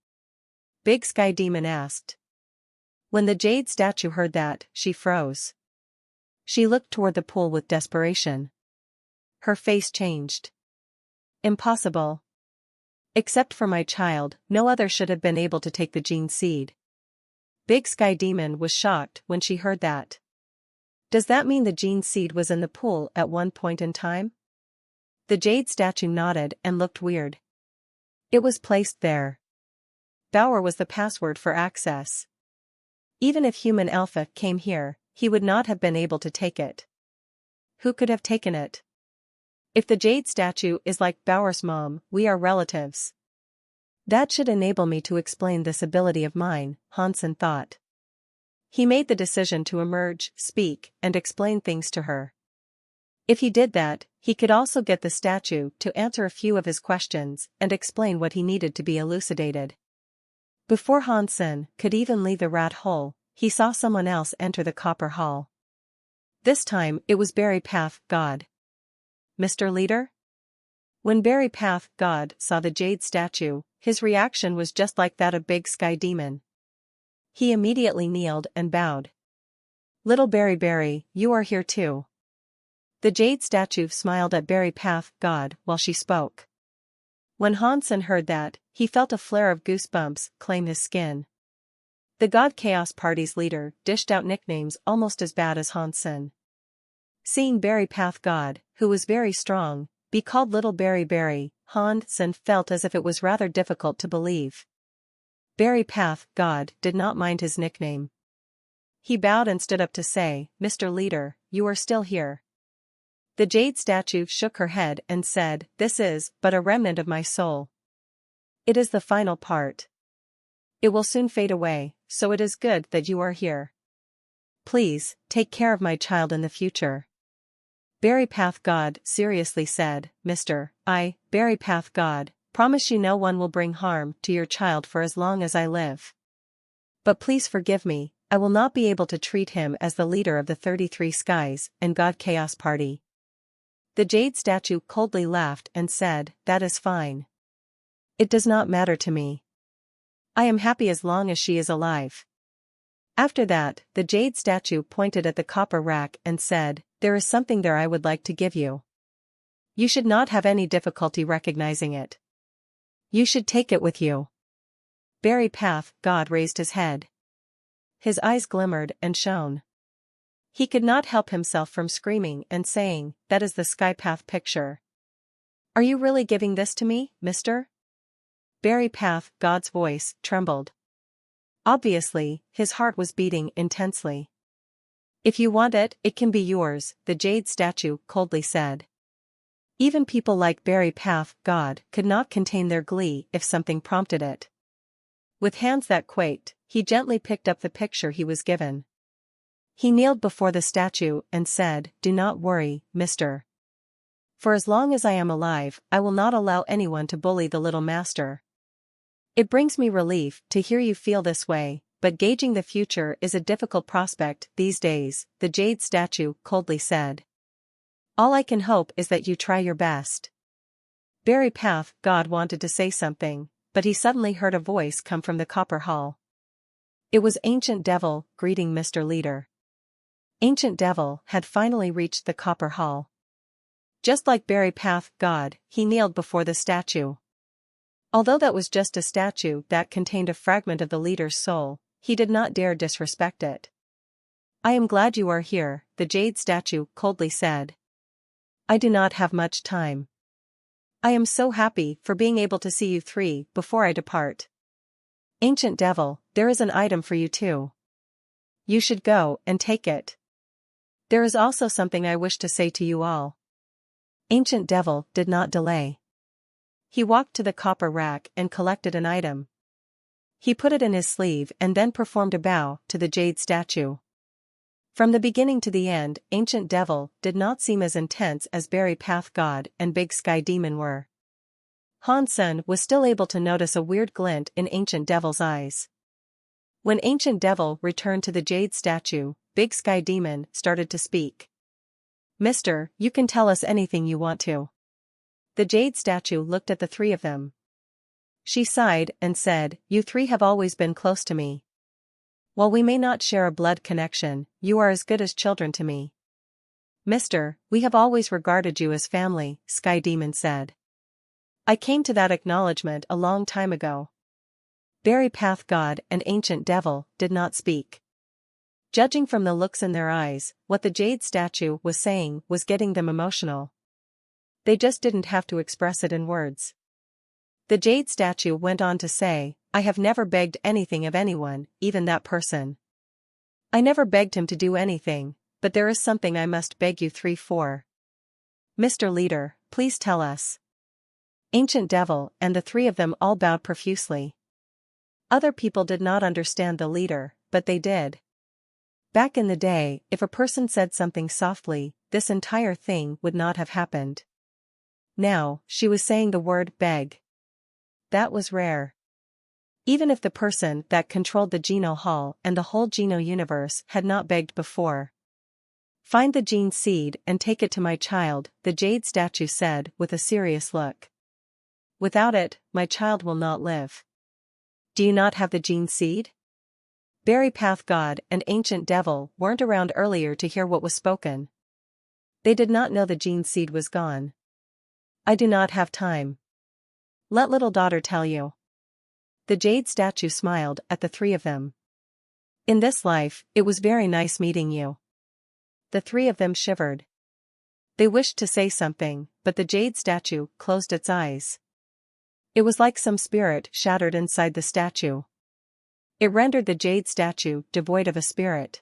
Big Sky Demon asked. When the jade statue heard that, she froze. She looked toward the pool with desperation. Her face changed. Impossible. Except for my child, no other should have been able to take the gene seed. Big Sky Demon was shocked when she heard that. Does that mean the gene seed was in the pool at one point in time? The jade statue nodded and looked weird. It was placed there. Bauer was the password for access. Even if Human Alpha came here, he would not have been able to take it. Who could have taken it? If the jade statue is like Bauer's mom, we are relatives. That should enable me to explain this ability of mine, Hansen thought. He made the decision to emerge, speak, and explain things to her. If he did that, he could also get the statue to answer a few of his questions and explain what he needed to be elucidated. Before Hansen could even leave the rat hole, he saw someone else enter the copper hall. This time it was Berry Path God. Mr. Leader? When Berry Path God saw the jade statue, his reaction was just like that of Big Sky Demon. He immediately kneeled and bowed. Little Berry, you are here too. The jade statue smiled at Berry Path God while she spoke. When Hansen heard that, he felt a flare of goosebumps claim his skin. The God Chaos Party's leader dished out nicknames almost as bad as Hansen. Seeing Berry Path God, who was very strong, be called Little Berry, Hansen felt as if it was rather difficult to believe. Berry Path God did not mind his nickname. He bowed and stood up to say, Mr. Leader, you are still here. The jade statue shook her head and said, this is but a remnant of my soul. It is the final part. It will soon fade away, so it is good that you are here. Please, take care of my child in the future. Berry Path God seriously said, Berry Path God, promise you no one will bring harm to your child for as long as I live. But please forgive me, I will not be able to treat him as the leader of the 33 Skies and God Chaos Party. The jade statue coldly laughed and said, that is fine. It does not matter to me. I am happy as long as she is alive. After that, the jade statue pointed at the copper rack and said, there is something there I would like to give you. You should not have any difficulty recognizing it. You should take it with you. Berry Path God raised his head. His eyes glimmered and shone. He could not help himself from screaming and saying, that is the Sky Path picture. Are you really giving this to me, mister? Berry Path God's voice trembled. Obviously, his heart was beating intensely. If you want it, it can be yours, the jade statue coldly said. Even people like Berry Path God could not contain their glee if something prompted it. With hands that quaked, he gently picked up the picture he was given. He kneeled before the statue and said, do not worry, mister. For as long as I am alive, I will not allow anyone to bully the little master. It brings me relief to hear you feel this way, but gauging the future is a difficult prospect these days, the jade statue coldly said. All I can hope is that you try your best. Berry Path God wanted to say something, but he suddenly heard a voice come from the copper hall. It was Ancient Devil, greeting Mr. Leader. Ancient Devil had finally reached the copper hall. Just like Berry Path God, he kneeled before the statue. Although that was just a statue that contained a fragment of the leader's soul, he did not dare disrespect it. I am glad you are here, the jade statue coldly said. I do not have much time. I am so happy for being able to see you three before I depart. Ancient Devil, there is an item for you too. You should go and take it. There is also something I wish to say to you all. Ancient Devil did not delay. He walked to the copper rack and collected an item. He put it in his sleeve and then performed a bow to the jade statue. From the beginning to the end, Ancient Devil did not seem as intense as Berry Path God and Big Sky Demon were. Han Sen was still able to notice a weird glint in Ancient Devil's eyes. When Ancient Devil returned to the jade statue, Big Sky Demon started to speak. Mister, you can tell us anything you want to. The jade statue looked at the three of them. She sighed and said, You three have always been close to me. While we may not share a blood connection, you are as good as children to me. Mister, we have always regarded you as family, Sky Demon said. I came to that acknowledgement a long time ago. Berry Path God and Ancient Devil did not speak. Judging from the looks in their eyes, what the jade statue was saying was getting them emotional. They just didn't have to express it in words. The jade statue went on to say, I have never begged anything of anyone, even that person. I never begged him to do anything, but there is something I must beg you three for. Mr. Leader, please tell us. Ancient Devil and the three of them all bowed profusely. Other people did not understand the leader, but they did. Back in the day, if a person said something softly, this entire thing would not have happened. Now, she was saying the word beg. That was rare. Even if the person that controlled the Geno Hall and the whole Geno universe had not begged before. Find the gene seed and take it to my child, the jade statue said with a serious look. Without it, my child will not live. Do you not have the gene seed? Berry Path God and Ancient Devil weren't around earlier to hear what was spoken. They did not know the gene seed was gone. I do not have time. Let little daughter tell you. The jade statue smiled at the three of them. In this life, it was very nice meeting you. The three of them shivered. They wished to say something, but the jade statue closed its eyes. It was like some spirit shattered inside the statue. It rendered the jade statue devoid of a spirit.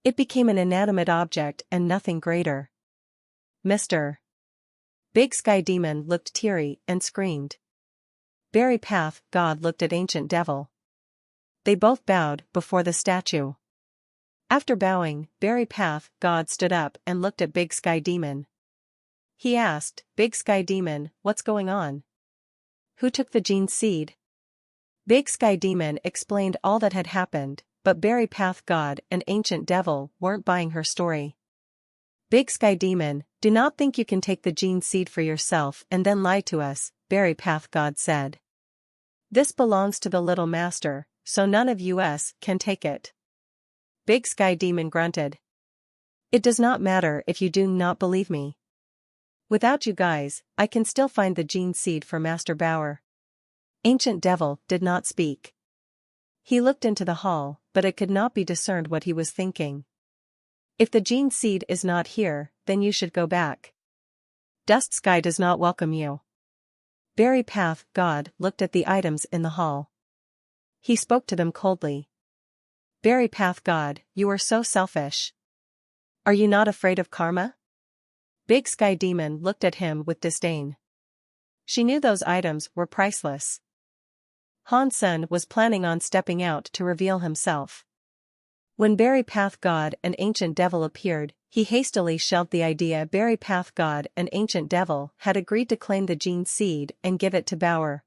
It became an inanimate object and nothing greater. Mr. Big Sky Demon looked teary and screamed. Berry Path God looked at Ancient Devil. They both bowed before the statue. After bowing, Berry Path God stood up and looked at Big Sky Demon. He asked, Big Sky Demon, what's going on? Who took the gene seed? Big Sky Demon explained all that had happened, but Berry Path God and Ancient Devil weren't buying her story. Big Sky Demon, do not think you can take the gene seed for yourself and then lie to us, Berry Path God said. This belongs to the little master, so none of us can take it. Big Sky Demon grunted. It does not matter if you do not believe me. Without you guys, I can still find the gene seed for Master Bauer. Ancient Devil did not speak. He looked into the hall, but it could not be discerned what he was thinking. If the gene seed is not here, then you should go back. Dust Sky does not welcome you. Berry Path God looked at the items in the hall. He spoke to them coldly. Berry Path God, you are so selfish. Are you not afraid of karma? Big Sky Demon looked at him with disdain. She knew those items were priceless. Han Sen was planning on stepping out to reveal himself. When Berry Path God and Ancient Devil appeared, he hastily shelved the idea. Berry Path God and Ancient Devil had agreed to claim the gene seed and give it to Bauer.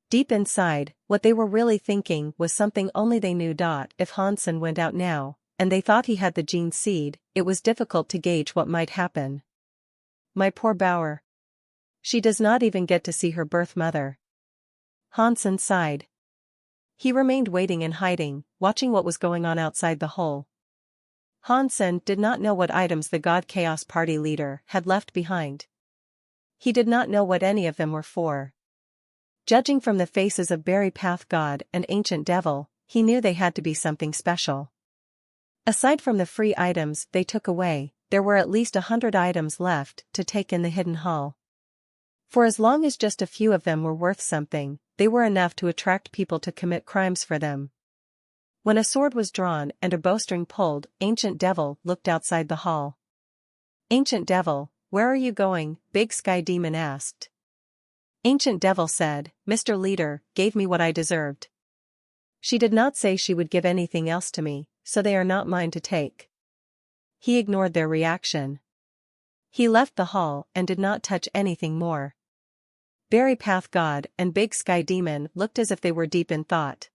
Deep inside, what they were really thinking was something only they knew. If Han Sen went out now, and they thought he had the gene seed, it was difficult to gauge what might happen. My poor Bauer. She does not even get to see her birth mother. Hansen sighed. He remained waiting in hiding, watching what was going on outside the hole. Hansen did not know what items the God Chaos Party leader had left behind. He did not know what any of them were for. Judging from the faces of Berry Path God and Ancient Devil, he knew they had to be something special. Aside from the free items they took away, there were at least 100 items left to take in the hidden hall. For as long as just a few of them were worth something, they were enough to attract people to commit crimes for them. When a sword was drawn and a bowstring pulled, Ancient Devil looked outside the hall. Ancient Devil, where are you going? Big Sky Demon asked. Ancient Devil said, Mr. Leader gave me what I deserved. She did not say she would give anything else to me, so they are not mine to take. He ignored their reaction. He left the hall and did not touch anything more. Berry Path God and Big Sky Demon looked as if they were deep in thought.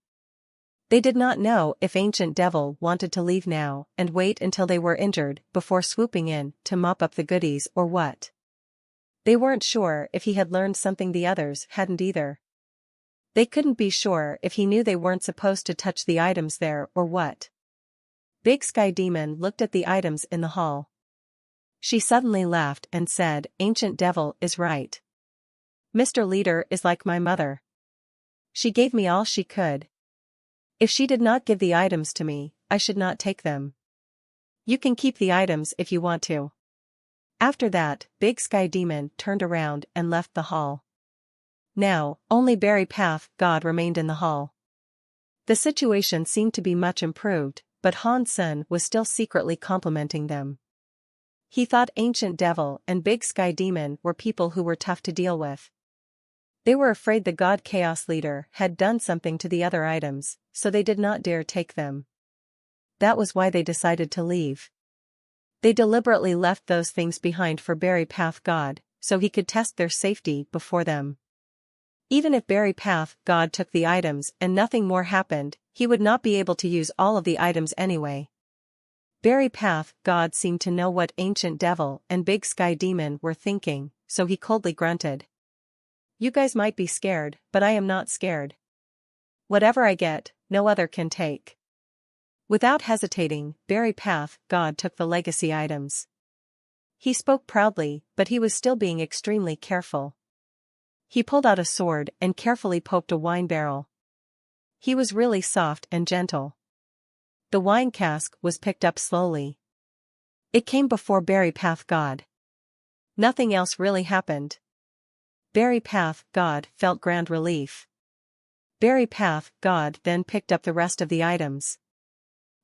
They did not know if Ancient Devil wanted to leave now and wait until they were injured before swooping in to mop up the goodies or what. They weren't sure if he had learned something the others hadn't either. They couldn't be sure if he knew they weren't supposed to touch the items there or what. Big Sky Demon looked at the items in the hall. She suddenly laughed and said, Ancient Devil is right. Mr. Leader is like my mother. She gave me all she could. If she did not give the items to me, I should not take them. You can keep the items if you want to. After that, Big Sky Demon turned around and left the hall. Now, only Berry Path God remained in the hall. The situation seemed to be much improved, but Hansen was still secretly complimenting them. He thought Ancient Devil and Big Sky Demon were people who were tough to deal with. They were afraid the God Chaos Leader had done something to the other items, so they did not dare take them. That was why they decided to leave. They deliberately left those things behind for Berry Path God, so he could test their safety before them. Even if Berry Path God took the items and nothing more happened, he would not be able to use all of the items anyway. Berry Path God seemed to know what Ancient Devil and Big Sky Demon were thinking, so he coldly grunted. You guys might be scared, but I am not scared. Whatever I get, no other can take. Without hesitating, Berry Path God took the legacy items. He spoke proudly, but he was still being extremely careful. He pulled out a sword and carefully poked a wine barrel. He was really soft and gentle. The wine cask was picked up slowly. It came before Berry Path God. Nothing else really happened. Berry Path God felt grand relief. Berry Path God then picked up the rest of the items.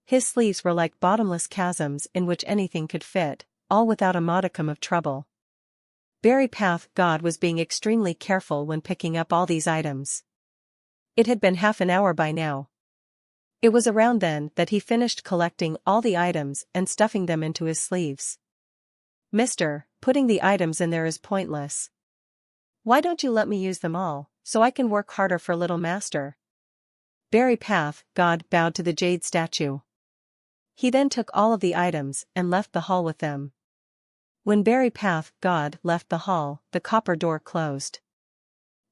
His sleeves were like bottomless chasms in which anything could fit, all without a modicum of trouble. Berry Path God was being extremely careful when picking up all these items. It had been half an hour by now. It was around then that he finished collecting all the items and stuffing them into his sleeves. Mister, putting the items in there is pointless. Why don't you let me use them all, so I can work harder for Little Master? Berry Path God bowed to the jade statue. He then took all of the items and left the hall with them. When Berry Path God left the hall, the copper door closed.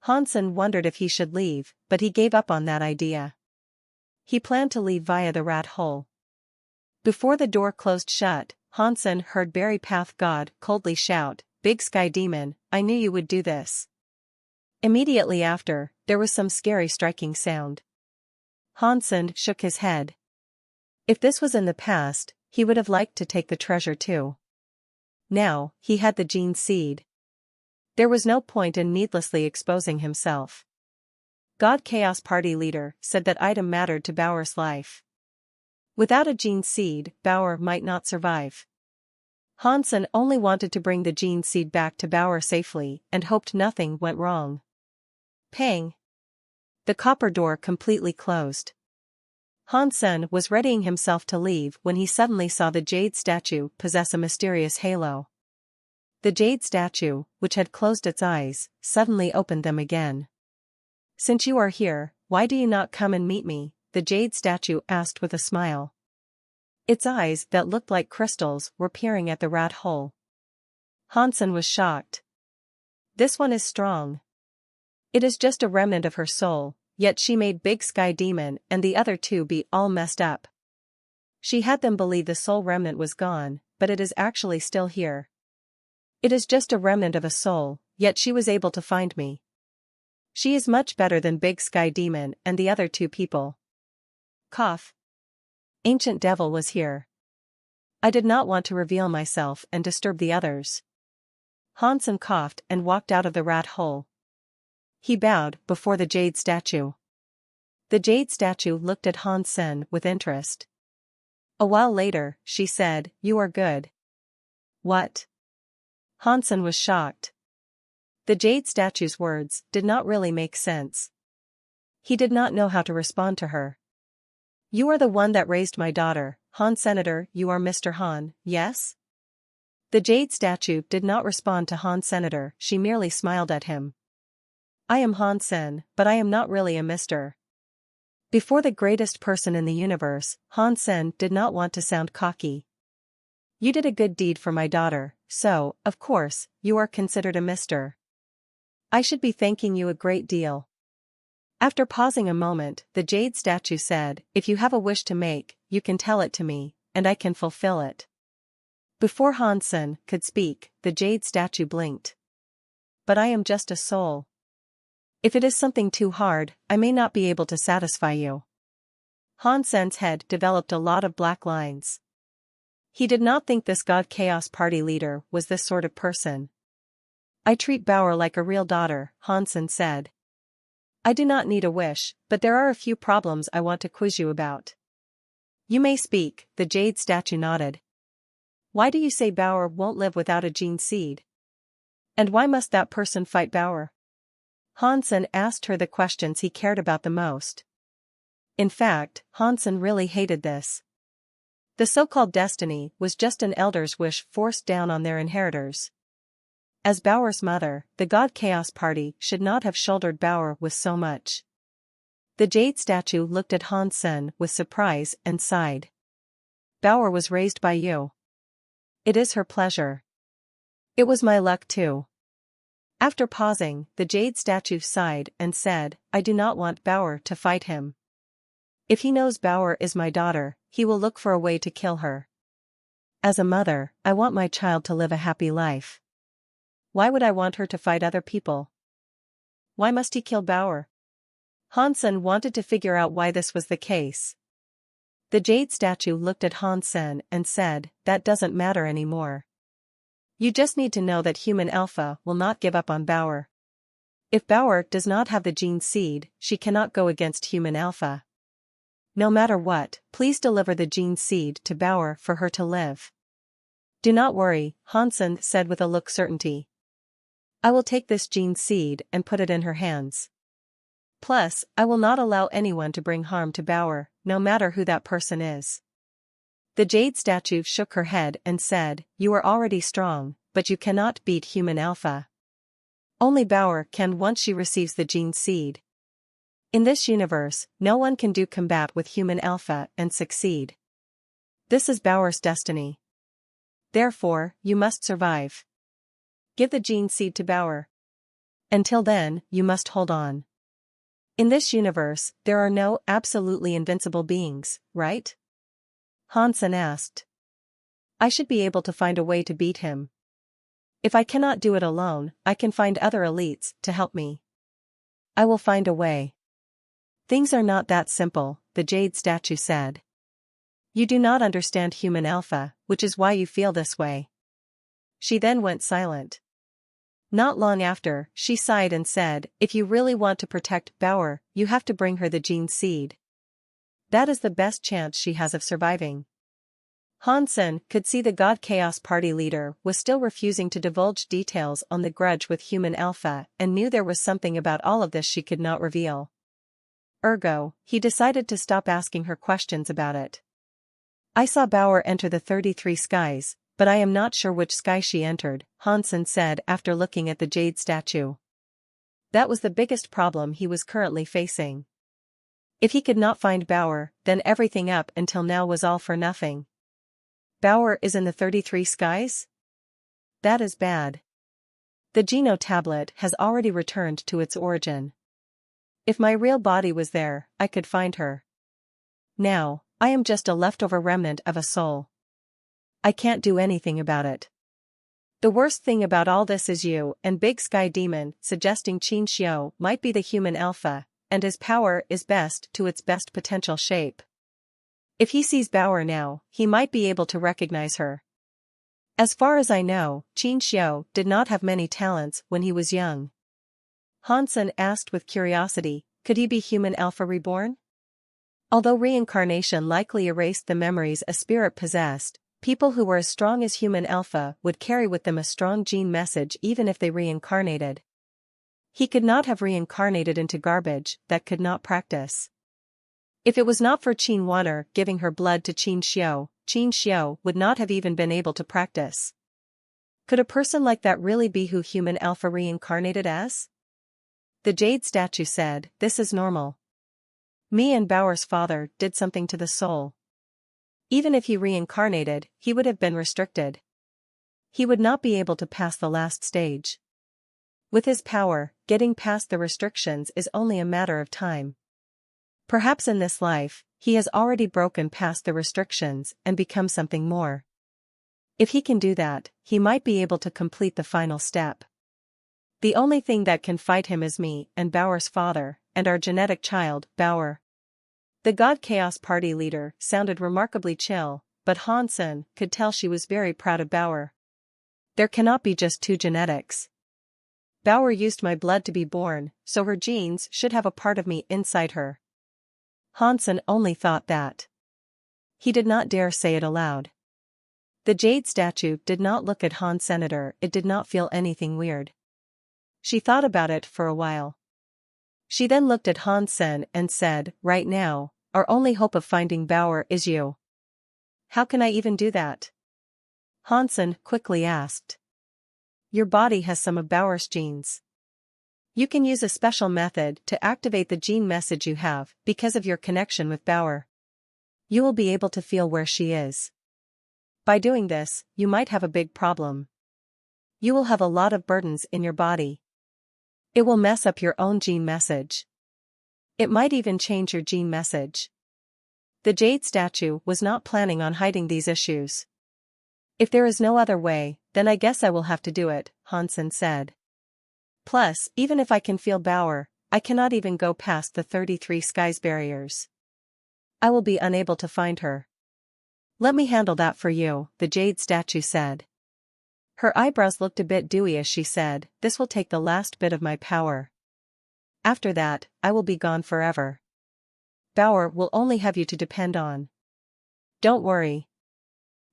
Hansen wondered if he should leave, but he gave up on that idea. He planned to leave via the rat hole. Before the door closed shut, Hansen heard Berry Path God coldly shout, Big Sky Demon, I knew you would do this. Immediately after, there was some scary striking sound. Hansen shook his head. If this was in the past, he would have liked to take the treasure too. Now, he had the gene seed. There was no point in needlessly exposing himself. God Chaos Party leader said that item mattered to Bauer's life. Without a gene seed, Bauer might not survive. Hansen only wanted to bring the gene seed back to Bauer safely and hoped nothing went wrong. Pang! The copper door completely closed. Hansen was readying himself to leave when he suddenly saw the jade statue possess a mysterious halo. The jade statue, which had closed its eyes, suddenly opened them again. Since you are here, why do you not come and meet me? The jade statue asked with a smile. Its eyes that looked like crystals were peering at the rat hole. Hansen was shocked. This one is strong. It is just a remnant of her soul, yet she made Big Sky Demon and the other two be all messed up. She had them believe the soul remnant was gone, but it is actually still here. It is just a remnant of a soul, yet she was able to find me. She is much better than Big Sky Demon and the other two people. Cough. Ancient Devil was here. I did not want to reveal myself and disturb the others. Hansen coughed and walked out of the rat hole. He bowed before the jade statue. The jade statue looked at Hansen with interest. A while later, she said, "You are good." What? Hansen was shocked. The jade statue's words did not really make sense. He did not know how to respond to her. "You are the one that raised my daughter, Han Senator. You are Mr. Han, yes?" The jade statue did not respond to Han Senator, she merely smiled at him. "I am Hansen, but I am not really a Mr. Before the greatest person in the universe, Hansen did not want to sound cocky. "You did a good deed for my daughter, so, of course, you are considered a Mr. I should be thanking you a great deal." After pausing a moment, the jade statue said, "If you have a wish to make, you can tell it to me, and I can fulfill it." Before Hansen could speak, the jade statue blinked. "But I am just a soul. If it is something too hard, I may not be able to satisfy you." Hansen's head developed a lot of black lines. He did not think this God Chaos Party leader was this sort of person. "I treat Bauer like a real daughter," Hansen said. "I do not need a wish, but there are a few problems I want to quiz you about." "You may speak," the jade statue nodded. "Why do you say Bauer won't live without a gene seed? And why must that person fight Bauer?" Hansen asked her the questions he cared about the most. In fact, Hansen really hated this. The so-called destiny was just an elder's wish forced down on their inheritors. As Bauer's mother, the God Chaos Party should not have shouldered Bauer with so much. The jade statue looked at Hansen with surprise and sighed. "Bauer was raised by you. It is her pleasure. It was my luck too." After pausing, the jade statue sighed and said, "I do not want Bauer to fight him. If he knows Bauer is my daughter, he will look for a way to kill her. As a mother, I want my child to live a happy life. Why would I want her to fight other people? Why must he kill Bauer?" Hansen wanted to figure out why this was the case. The jade statue looked at Hansen and said, "That doesn't matter anymore. You just need to know that Human Alpha will not give up on Bauer. If Bauer does not have the gene seed, she cannot go against Human Alpha. No matter what, please deliver the gene seed to Bauer for her to live." "Do not worry," Hansen said with a look certainty. "I will take this gene seed and put it in her hands. Plus, I will not allow anyone to bring harm to Bauer, no matter who that person is." The jade statue shook her head and said, "You are already strong, but you cannot beat Human Alpha. Only Bauer can once she receives the gene seed. In this universe, no one can do combat with Human Alpha and succeed. This is Bauer's destiny. Therefore, you must survive. Give the gene seed to Bauer. Until then, you must hold on. In this universe, there are no absolutely invincible beings, right?" Hansen asked. "I should be able to find a way to beat him. If I cannot do it alone, I can find other elites to help me. I will find a way." "Things are not that simple," the jade statue said. "You do not understand Human Alpha, which is why you feel this way." She then went silent. Not long after, she sighed and said, "If you really want to protect Bauer, you have to bring her the gene seed. That is the best chance she has of surviving." Hansen could see the God Chaos Party leader was still refusing to divulge details on the grudge with Human Alpha and knew there was something about all of this she could not reveal. Ergo, he decided to stop asking her questions about it. "I saw Bauer enter the 33 skies, but I am not sure which sky she entered," Hansen said after looking at the jade statue. That was the biggest problem he was currently facing. If he could not find Bauer, then everything up until now was all for nothing. "Bauer is in the 33 skies?" That is bad. The Geno tablet has already returned to its origin. If my real body was there, I could find her. Now, I am just a leftover remnant of a soul. I can't do anything about it. The worst thing about all this is you and Big Sky Demon suggesting Qin Xiu might be the human alpha, and his power is best to its best potential shape. If he sees Bauer now, he might be able to recognize her. As far as I know, Qin Xiu did not have many talents when he was young. Hansen asked with curiosity, could he be human alpha reborn? Although reincarnation likely erased the memories a spirit possessed, people who were as strong as human alpha would carry with them a strong gene message even if they reincarnated. He could not have reincarnated into garbage that could not practice. If it was not for Qin Wan'er giving her blood to Qin Xiu would not have even been able to practice. Could a person like that really be who human alpha reincarnated as? The jade statue said, this is normal. Me and Bauer's father did something to the soul. Even if he reincarnated, he would have been restricted. He would not be able to pass the last stage. With his power, getting past the restrictions is only a matter of time. Perhaps in this life, he has already broken past the restrictions and become something more. If he can do that, he might be able to complete the final step. The only thing that can fight him is me and Bauer's father, and our genetic child, Bauer. The God Chaos Party leader sounded remarkably chill, but Hansen could tell she was very proud of Bauer. There cannot be just two genetics. Bauer used my blood to be born, so her genes should have a part of me inside her. Hansen only thought that. He did not dare say it aloud. The jade statue did not look at Han Senator, it did not feel anything weird. She thought about it for a while. She then looked at Hansen and said, right now, our only hope of finding Bauer is you. How can I even do that? Hansen quickly asked. Your body has some of Bauer's genes. You can use a special method to activate the gene message you have because of your connection with Bauer. You will be able to feel where she is. By doing this, you might have a big problem. You will have a lot of burdens in your body. It will mess up your own gene message. It might even change your gene message. The jade statue was not planning on hiding these issues. If there is no other way, then I guess I will have to do it, Hansen said. Plus, even if I can feel Bauer, I cannot even go past the 33 skies barriers. I will be unable to find her. Let me handle that for you, the jade statue said. Her eyebrows looked a bit dewy as she said, this will take the last bit of my power. After that, I will be gone forever. Bauer will only have you to depend on. Don't worry.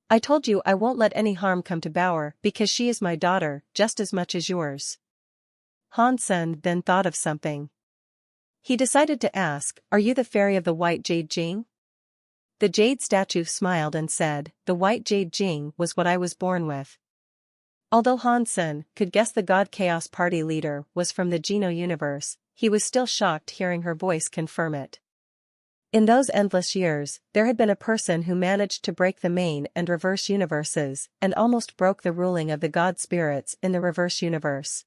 I told you I won't let any harm come to Bauer because she is my daughter just as much as yours. Hansen then thought of something. He decided to ask, are you the fairy of the white jade Jing? The jade statue smiled and said, the white jade Jing was what I was born with. Although Hansen could guess the God Chaos Party leader was from the Geno universe, he was still shocked hearing her voice confirm it. In those endless years, there had been a person who managed to break the main and reverse universes and almost broke the ruling of the god spirits in the reverse universe.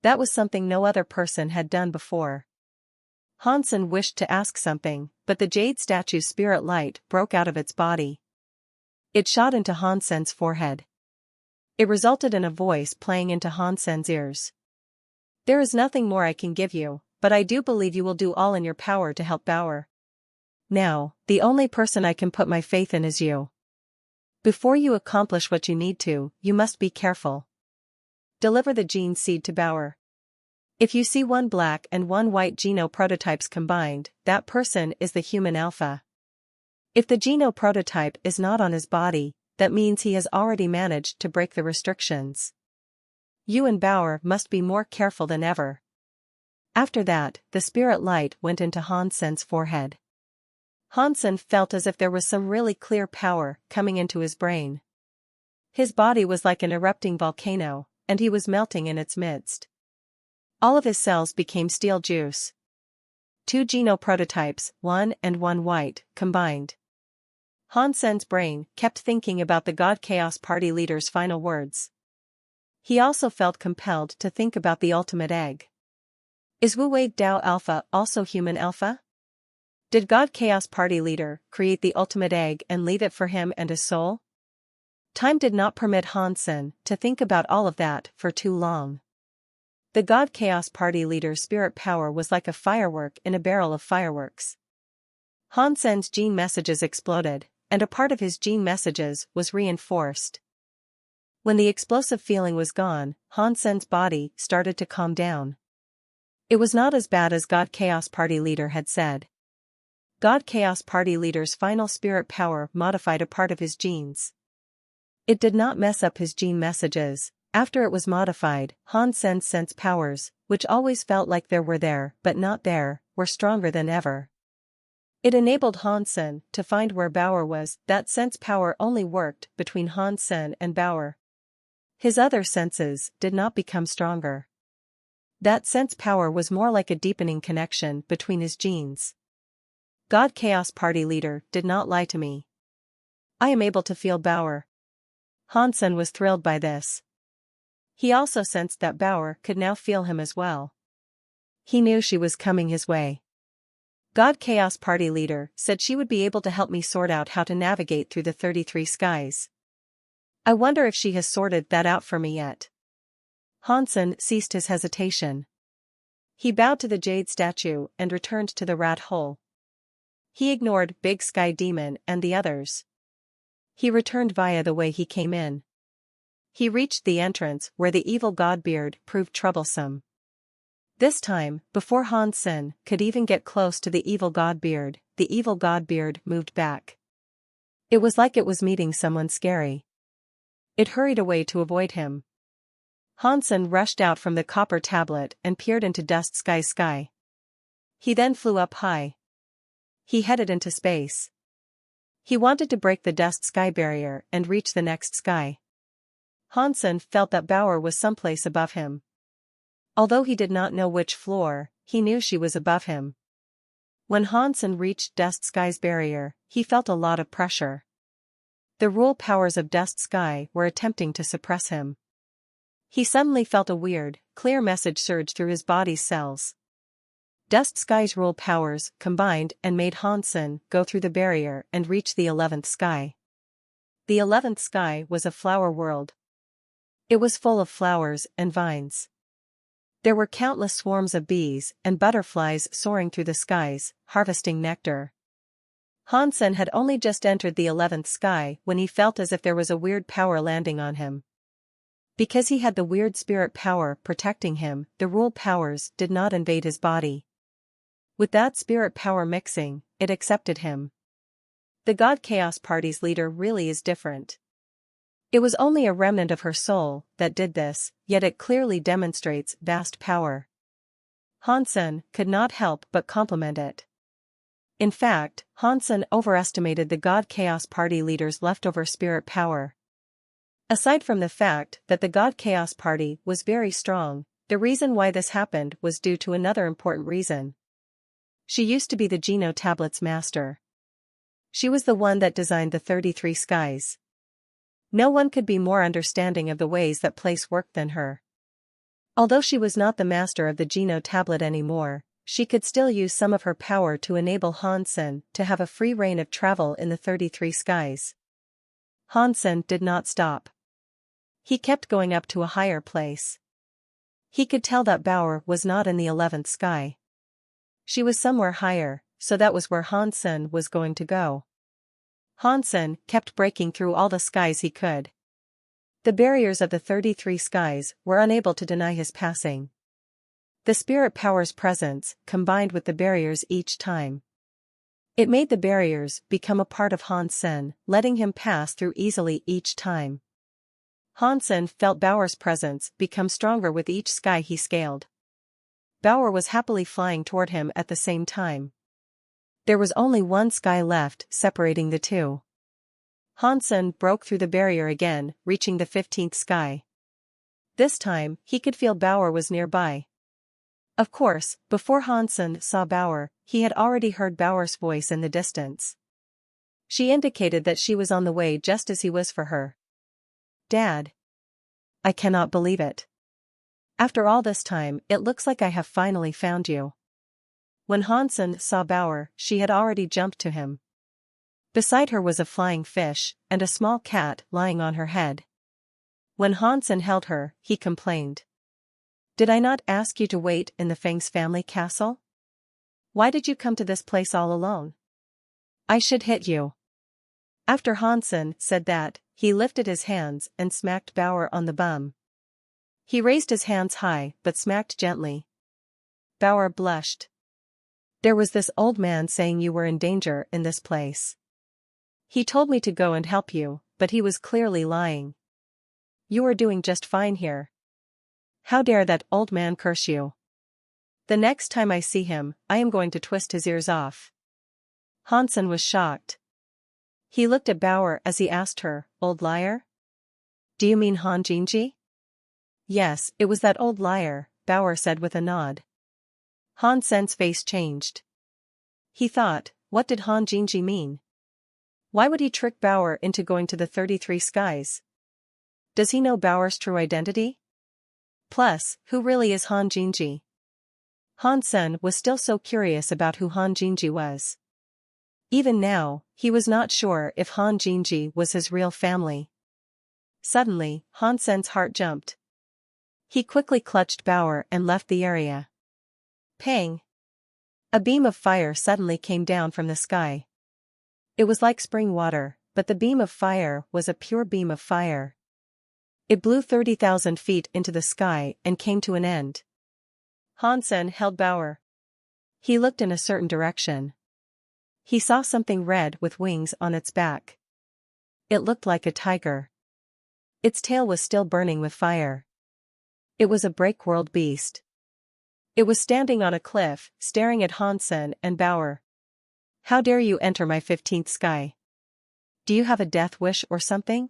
That was something no other person had done before. Hansen wished to ask something, but the jade statue's spirit light broke out of its body. It shot into Hansen's forehead. It resulted in a voice playing into Hansen's ears. There is nothing more I can give you, but I do believe you will do all in your power to help Bauer. Now, the only person I can put my faith in is you. Before you accomplish what you need to, you must be careful. Deliver the gene seed to Bauer. If you see one black and one white Geno prototypes combined, that person is the human alpha. If the Geno prototype is not on his body, that means he has already managed to break the restrictions. You and Bauer must be more careful than ever. After that, the spirit light went into Hansen's forehead. Hansen felt as if there was some really clear power coming into his brain. His body was like an erupting volcano, and he was melting in its midst. All of his cells became steel juice. 2 Geno prototypes, one and one white, combined. Hansen's brain kept thinking about the God Chaos Party leader's final words. He also felt compelled to think about the ultimate egg. Is Wu Wei Dao Alpha also human alpha? Did God Chaos Party leader create the ultimate egg and leave it for him and his soul? Time did not permit Hansen to think about all of that for too long. The God Chaos Party leader's spirit power was like a firework in a barrel of fireworks. Hansen's gene messages exploded, and a part of his gene messages was reinforced. When the explosive feeling was gone, Hansen's body started to calm down. It was not as bad as God Chaos Party leader had said. God Chaos Party leader's final spirit power modified a part of his genes. It did not mess up his gene messages. After it was modified, Hansen's sense powers, which always felt like they were there but not there, were stronger than ever. It enabled Hansen to find where Bauer was. That sense power only worked between Hansen and Bauer. His other senses did not become stronger. That sense power was more like a deepening connection between his genes. God Chaos Party leader did not lie to me. I am able to feel Bauer. Hansen was thrilled by this. He also sensed that Bauer could now feel him as well. He knew she was coming his way. God Chaos Party leader said she would be able to help me sort out how to navigate through the 33 skies. I wonder if she has sorted that out for me yet. Hansen ceased his hesitation. He bowed to the jade statue and returned to the rat hole. He ignored Big Sky Demon and the others. He returned via the way he came in. He reached the entrance where the evil Godbeard proved troublesome. This time, before Hansen could even get close to the evil Godbeard moved back. It was like it was meeting someone scary. It hurried away to avoid him. Hansen rushed out from the copper tablet and peered into Dust Sky. He then flew up high. He headed into space. He wanted to break the Dust Sky barrier and reach the next sky. Hansen felt that Bauer was someplace above him. Although he did not know which floor, he knew she was above him. When Hansen reached Dust Sky's barrier, he felt a lot of pressure. The rule powers of Dust Sky were attempting to suppress him. He suddenly felt a weird, clear message surge through his body's cells. Dust Sky's rule powers combined and made Hansen go through the barrier and reach the 11th sky. The 11th sky was a flower world. It was full of flowers and vines. There were countless swarms of bees and butterflies soaring through the skies, harvesting nectar. Hansen had only just entered the 11th sky when he felt as if there was a weird power landing on him. Because he had the weird spirit power protecting him, the rule powers did not invade his body. With that spirit power mixing, it accepted him. The God Chaos Party's leader really is different. It was only a remnant of her soul that did this, yet it clearly demonstrates vast power. Hansen could not help but compliment it. In fact, Hansen overestimated the God Chaos Party leader's leftover spirit power. Aside from the fact that the God Chaos Party was very strong, the reason why this happened was due to another important reason. She used to be the Geno Tablet's master. She was the one that designed the 33 skies. No one could be more understanding of the ways that place worked than her. Although she was not the master of the Geno Tablet anymore, she could still use some of her power to enable Hansen to have a free reign of travel in the 33 skies. Hansen did not stop. He kept going up to a higher place. He could tell that Bauer was not in the 11th sky. She was somewhere higher, so that was where Hansen was going to go. Hansen kept breaking through all the skies he could. The barriers of the 33 skies were unable to deny his passing. The spirit power's presence combined with the barriers each time. It made the barriers become a part of Hansen, letting him pass through easily each time. Hansen felt Bauer's presence become stronger with each sky he scaled. Bauer was happily flying toward him at the same time. There was only one sky left separating the two. Hansen broke through the barrier again, reaching the 15th sky. This time, he could feel Bauer was nearby. Of course, before Hansen saw Bauer, he had already heard Bauer's voice in the distance. She indicated that she was on the way just as he was for her. "Dad." I cannot believe it. After all this time, it looks like I have finally found you. When Hansen saw Bauer, she had already jumped to him. Beside her was a flying fish, and a small cat lying on her head. When Hansen held her, he complained. Did I not ask you to wait in the Feng's family castle? Why did you come to this place all alone? I should hit you. After Hansen said that, he lifted his hands and smacked Bauer on the bum. He raised his hands high but smacked gently. Bauer blushed. There was this old man saying you were in danger in this place. He told me to go and help you, but he was clearly lying. You are doing just fine here. How dare that old man curse you? The next time I see him, I am going to twist his ears off. Hansen was shocked. He looked at Bauer as he asked her, old liar? Do you mean Han Jinji? Yes, it was that old liar, Bauer said with a nod. Hansen's face changed. He thought, what did Han Jinji mean? Why would he trick Bauer into going to the 33 skies? Does he know Bauer's true identity? Plus, who really is Han Jinji? Hansen was still so curious about who Han Jinji was. Even now, he was not sure if Han Jinji was his real family. Suddenly, Hansen's heart jumped. He quickly clutched Bauer and left the area. Pang! A beam of fire suddenly came down from the sky. It was like spring water, but the beam of fire was a pure beam of fire. It blew 30,000 feet into the sky and came to an end. Hansen held Bauer. He looked in a certain direction. He saw something red with wings on its back. It looked like a tiger. Its tail was still burning with fire. It was a break-world beast. It was standing on a cliff, staring at Hansen and Bauer. How dare you enter my 15th sky? Do you have a death wish or something?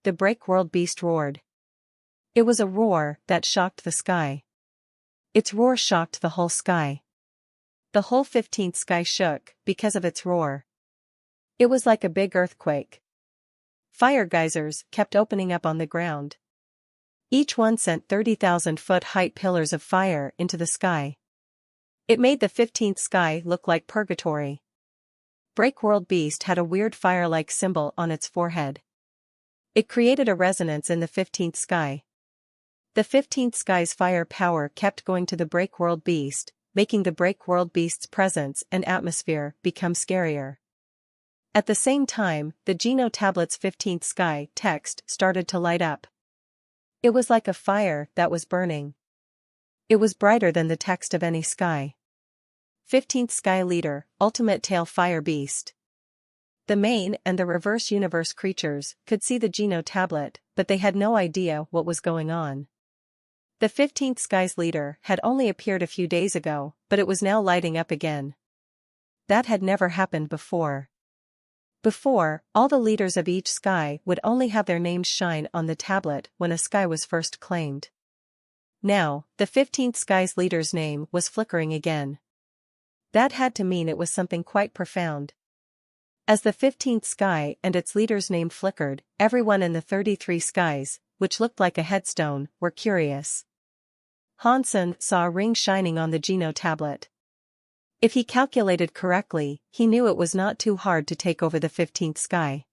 The break-world beast roared. It was a roar that shocked the sky. Its roar shocked the whole sky. The whole 15th sky shook because of its roar. It was like a big earthquake. Fire geysers kept opening up on the ground. Each one sent 30,000-foot height pillars of fire into the sky. It made the 15th sky look like purgatory. Breakworld Beast had a weird fire-like symbol on its forehead. It created a resonance in the 15th sky. The 15th sky's fire power kept going to the Breakworld Beast, making the Breakworld Beast's presence and atmosphere become scarier. At the same time, the Geno Tablet's 15th sky text started to light up. It was like a fire that was burning. It was brighter than the text of any sky. 15th Sky Leader, Ultimate Tail Fire Beast. The main and the reverse universe creatures could see the Geno Tablet, but they had no idea what was going on. The 15th Sky's leader had only appeared a few days ago, but it was now lighting up again. That had never happened before. Before, all the leaders of each sky would only have their names shine on the tablet when a sky was first claimed. Now, the 15th Sky's leader's name was flickering again. That had to mean it was something quite profound. As the 15th sky and its leader's name flickered, everyone in the 33 skies, which looked like a headstone, were curious. Hansen saw a ring shining on the Geno tablet. If he calculated correctly, he knew it was not too hard to take over the 15th sky.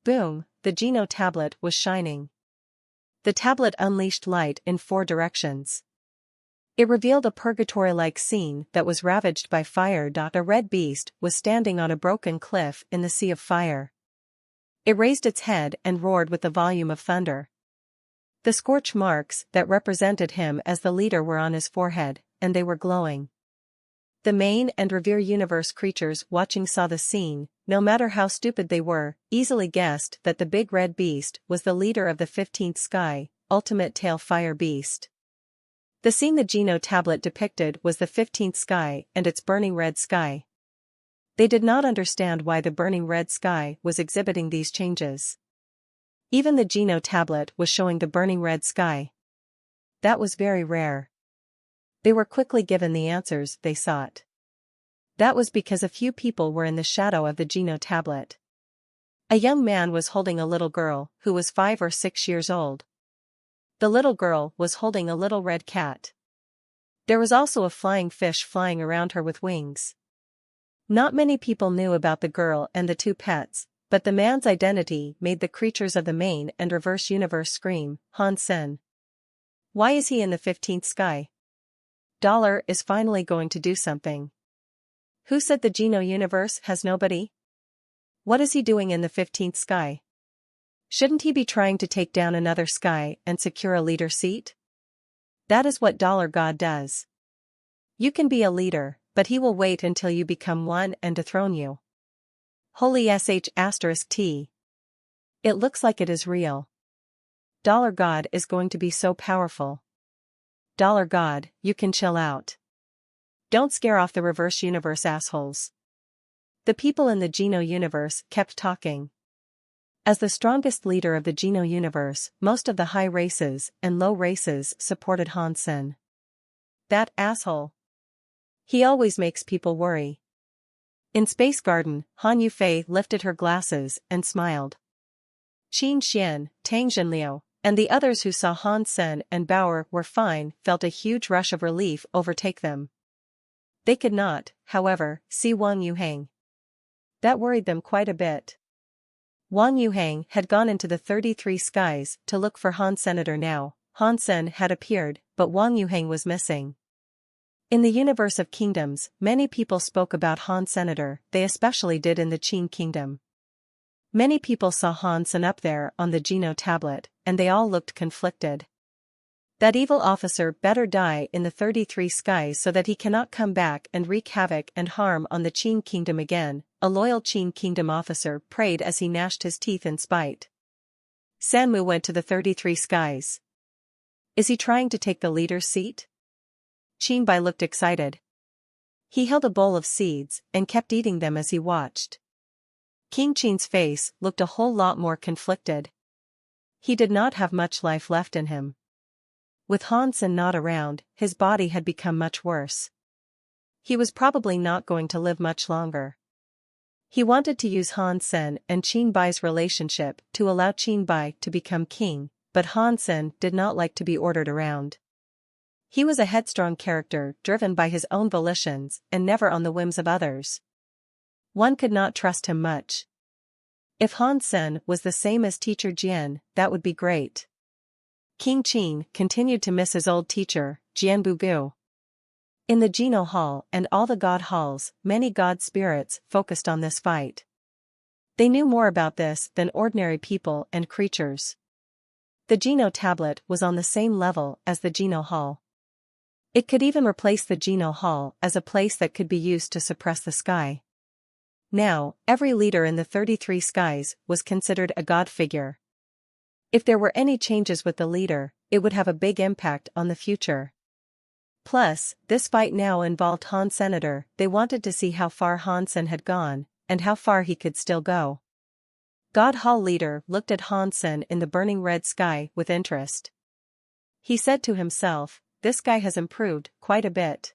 Boom, the Geno tablet was shining. The tablet unleashed light in 4 directions. It revealed a purgatory-like scene that was ravaged by fire. A red beast was standing on a broken cliff in the sea of fire. It raised its head and roared with the volume of thunder. The scorch marks that represented him as the leader were on his forehead, and they were glowing. The main and revere universe creatures watching saw the scene, no matter how stupid they were, easily guessed that the big red beast was the leader of the 15th sky, Ultimate Tail Fire Beast. The scene the Geno tablet depicted was the 15th sky and its burning red sky. They did not understand why the burning red sky was exhibiting these changes. Even the Geno tablet was showing the burning red sky. That was very rare. They were quickly given the answers they sought. That was because a few people were in the shadow of the Geno tablet. A young man was holding a little girl, who was 5 or 6 years old. The little girl was holding a little red cat. There was also a flying fish flying around her with wings. Not many people knew about the girl and the two pets, but the man's identity made the creatures of the main and reverse universe scream, Hansen. Why is he in the 15th sky? Dollar is finally going to do something. Who said the Geno universe has nobody? What is he doing in the 15th sky? Shouldn't he be trying to take down another sky and secure a leader seat? That is what Dollar God does. You can be a leader, but he will wait until you become one and dethrone you. Holy sh*t. It looks like it is real. Dollar God is going to be so powerful. Dollar God, you can chill out. Don't scare off the reverse universe assholes. The people in the Geno universe kept talking. As the strongest leader of the Geno universe, most of the high races and low races supported Hansen. That asshole. He always makes people worry. In Space Garden, Han Yufei lifted her glasses and smiled. Qin Xian, Tang Zhenliu, and the others who saw Hansen and Bauer were fine felt a huge rush of relief overtake them. They could not, however, see Wang Yuhang. That worried them quite a bit. Wang Yuhang had gone into the 33 skies to look for Han Senator now. Hansen had appeared, but Wang Yuhang was missing. In the universe of kingdoms, many people spoke about Han Senator, they especially did in the Qin kingdom. Many people saw Hansen up there on the Geno tablet, and they all looked conflicted. That evil officer better die in the 33 skies so that he cannot come back and wreak havoc and harm on the Qin kingdom again, a loyal Qin kingdom officer prayed as he gnashed his teeth in spite. Sanmu went to the 33 skies. Is he trying to take the leader's seat? Qin Bai looked excited. He held a bowl of seeds and kept eating them as he watched. King Qin's face looked a whole lot more conflicted. He did not have much life left in him. With Hansen not around, his body had become much worse. He was probably not going to live much longer. He wanted to use Hansen and Qin Bai's relationship to allow Qin Bai to become king, but Hansen did not like to be ordered around. He was a headstrong character driven by his own volitions and never on the whims of others. One could not trust him much. If Hansen was the same as teacher Jian, that would be great. King Qin continued to miss his old teacher, Jian Bugu. In the Geno Hall and all the god halls, many god spirits focused on this fight. They knew more about this than ordinary people and creatures. The Geno tablet was on the same level as the Geno Hall. It could even replace the Geno Hall as a place that could be used to suppress the sky. Now, every leader in the 33 skies was considered a god figure. If there were any changes with the leader, it would have a big impact on the future. Plus, this fight now involved Han Senator. They wanted to see how far Hansen had gone, and how far he could still go. God Hall leader looked at Hansen in the burning red sky with interest. He said to himself, this guy has improved quite a bit.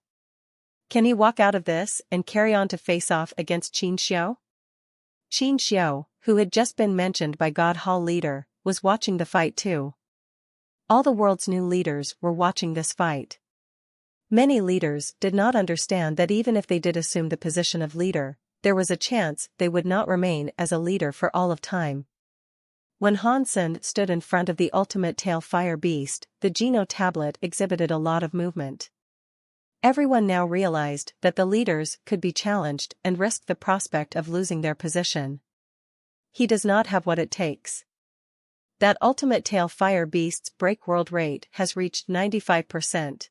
Can he walk out of this and carry on to face off against Qin Xiu? Qin Xiu, who had just been mentioned by God Hall leader, was watching the fight too. All the world's new leaders were watching this fight. Many leaders did not understand that even if they did assume the position of leader, there was a chance they would not remain as a leader for all of time. When Hansen stood in front of the ultimate tail fire beast, the Geno tablet exhibited a lot of movement. Everyone now realized that the leaders could be challenged and risked the prospect of losing their position. He does not have what it takes. That ultimate tail fire beast's break world rate has reached 95%.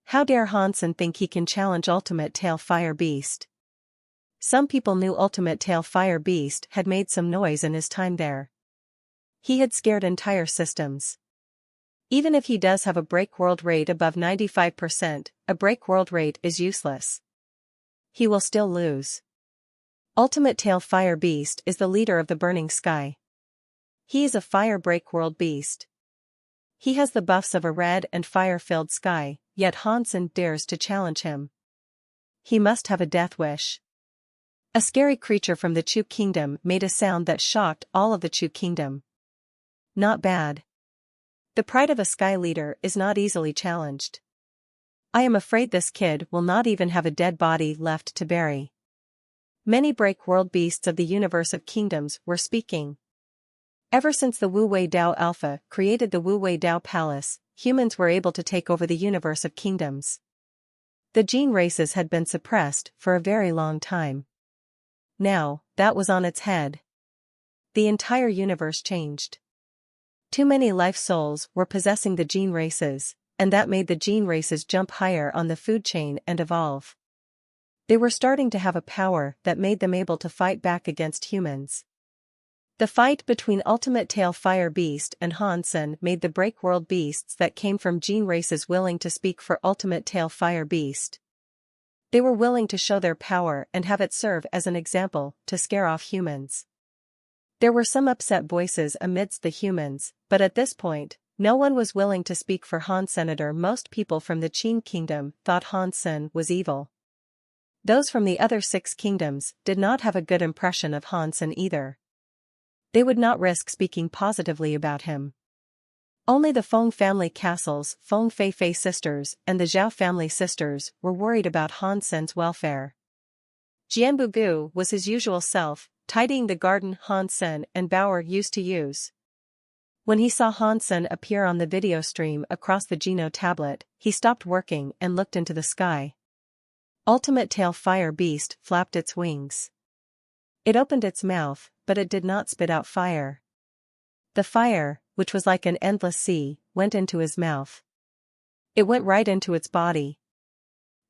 How dare Hansen think he can challenge ultimate tail fire beast? Some people knew ultimate tail fire beast had made some noise in his time there. He had scared entire systems. Even if he does have a break world rate above 95%, a break world rate is useless. He will still lose. Ultimate Tail Fire Beast is the leader of the burning sky. He is a fire break world beast. He has the buffs of a red and fire-filled sky, yet Hansen dares to challenge him. He must have a death wish. A scary creature from the Chu Kingdom made a sound that shocked all of the Chu Kingdom. Not bad. The pride of a sky leader is not easily challenged. I am afraid this kid will not even have a dead body left to bury. Many break-world beasts of the universe of kingdoms were speaking. Ever since the Wu Wei Dao Alpha created the Wu Wei Dao Palace, humans were able to take over the universe of kingdoms. The gene races had been suppressed for a very long time. Now, that was on its head. The entire universe changed. Too many life souls were possessing the gene races, and that made the gene races jump higher on the food chain and evolve. They were starting to have a power that made them able to fight back against humans. The fight between Ultimate Tail Fire Beast and Hansen made the break-world beasts that came from gene races willing to speak for Ultimate Tail Fire Beast. They were willing to show their power and have it serve as an example to scare off humans. There were some upset voices amidst the humans, but at this point, no one was willing to speak for Hansen. Most people from the Qin Kingdom thought Hansen was evil. Those from the other 6 kingdoms did not have a good impression of Hansen either. They would not risk speaking positively about him. Only the Feng family castles, Feng Feifei sisters, and the Zhao family sisters were worried about Hansen's welfare. Jianbugu was his usual self, tidying the garden Hansen and Bauer used to use. When he saw Hansen appear on the video stream across the Geno tablet, he stopped working and looked into the sky. Ultimate Tail Fire Beast flapped its wings. It opened its mouth, but it did not spit out fire. The fire, which was like an endless sea, went into his mouth. It went right into its body.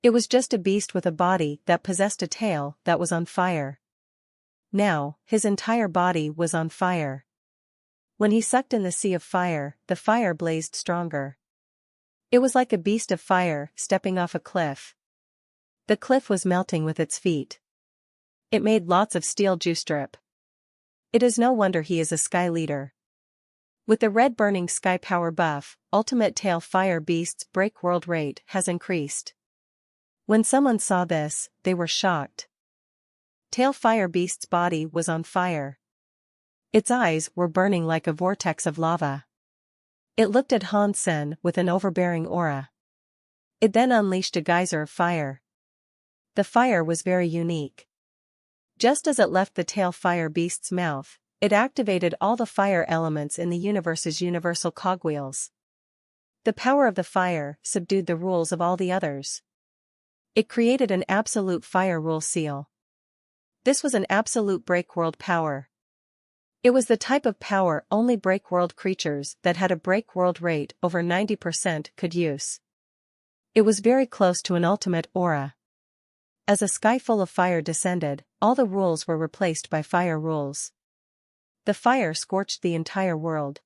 It was just a beast with a body that possessed a tail that was on fire. Now, his entire body was on fire. When he sucked in the sea of fire, the fire blazed stronger. It was like a beast of fire stepping off a cliff. The cliff was melting with its feet. It made lots of steel juice drip. It is no wonder he is a sky leader. With the red burning sky power buff, Ultimate Tail Fire Beast's break world rate has increased. When someone saw this, they were shocked. Tail Fire Beast's body was on fire. Its eyes were burning like a vortex of lava. It looked at Hansen with an overbearing aura. It then unleashed a geyser of fire. The fire was very unique. Just as it left the Tail Fire Beast's mouth, it activated all the fire elements in the universe's universal cogwheels. The power of the fire subdued the rules of all the others. It created an absolute fire rule seal. This was an absolute break-world power. It was the type of power only break-world creatures that had a break-world rate over 90% could use. It was very close to an ultimate aura. As a sky full of fire descended, all the rules were replaced by fire rules. The fire scorched the entire world.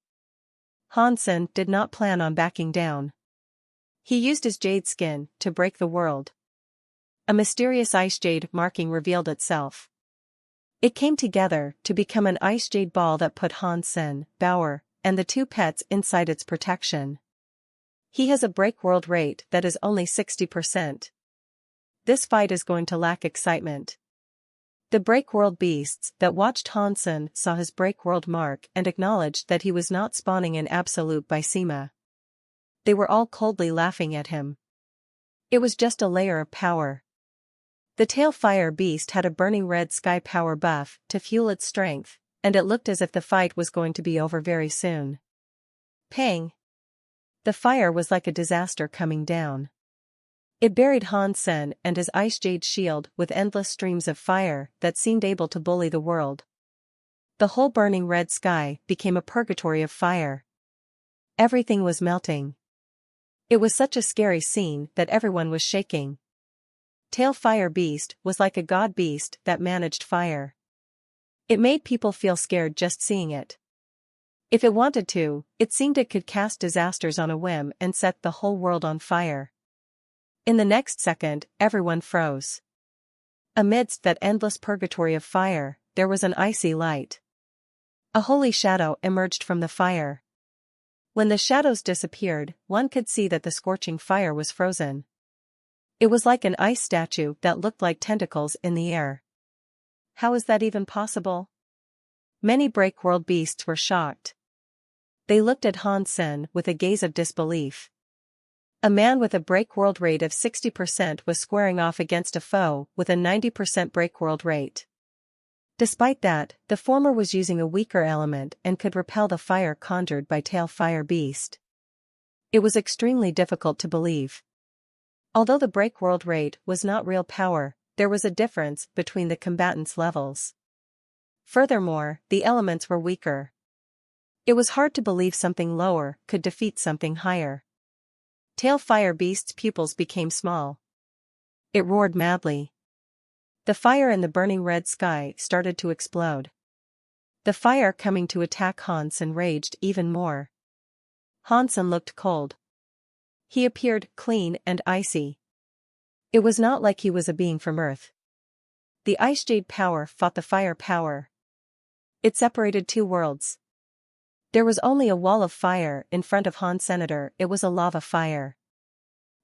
Hansen did not plan on backing down. He used his jade skin to break the world. A mysterious ice jade marking revealed itself. It came together to become an ice jade ball that put Hansen, Bauer, and the 2 pets inside its protection. He has a break world rate that is only 60%. This fight is going to lack excitement. The break-world beasts that watched Hansen saw his break-world mark and acknowledged that he was not spawning in absolute by Sema. They were all coldly laughing at him. It was just a layer of power. The Tail Fire Beast had a burning red sky power buff to fuel its strength, and it looked as if the fight was going to be over very soon. Pang! The fire was like a disaster coming down. It buried Hansen and his ice jade shield with endless streams of fire that seemed able to bully the world. The whole burning red sky became a purgatory of fire. Everything was melting. It was such a scary scene that everyone was shaking. Tail Fire Beast was like a god beast that managed fire. It made people feel scared just seeing it. If it wanted to, it seemed it could cast disasters on a whim and set the whole world on fire. In the next second, everyone froze. Amidst that endless purgatory of fire, there was an icy light. A holy shadow emerged from the fire. When the shadows disappeared, one could see that the scorching fire was frozen. It was like an ice statue that looked like tentacles in the air. How is that even possible? Many break-world beasts were shocked. They looked at Han Sen with a gaze of disbelief. A man with a break world rate of 60% was squaring off against a foe with a 90% break world rate. Despite that, the former was using a weaker element and could repel the fire conjured by Tail Fire Beast. It was extremely difficult to believe. Although the break world rate was not real power, there was a difference between the combatants' levels. Furthermore, the elements were weaker. It was hard to believe something lower could defeat something higher. Tail Fire Beast's pupils became small. It roared madly. The fire in the burning red sky started to explode. The fire coming to attack Han Sen raged even more. Han Sen looked cold. He appeared clean and icy. It was not like he was a being from Earth. The Ice Jade power fought the fire power. It separated two worlds. There was only a wall of fire in front of Han Senator. It was a lava fire.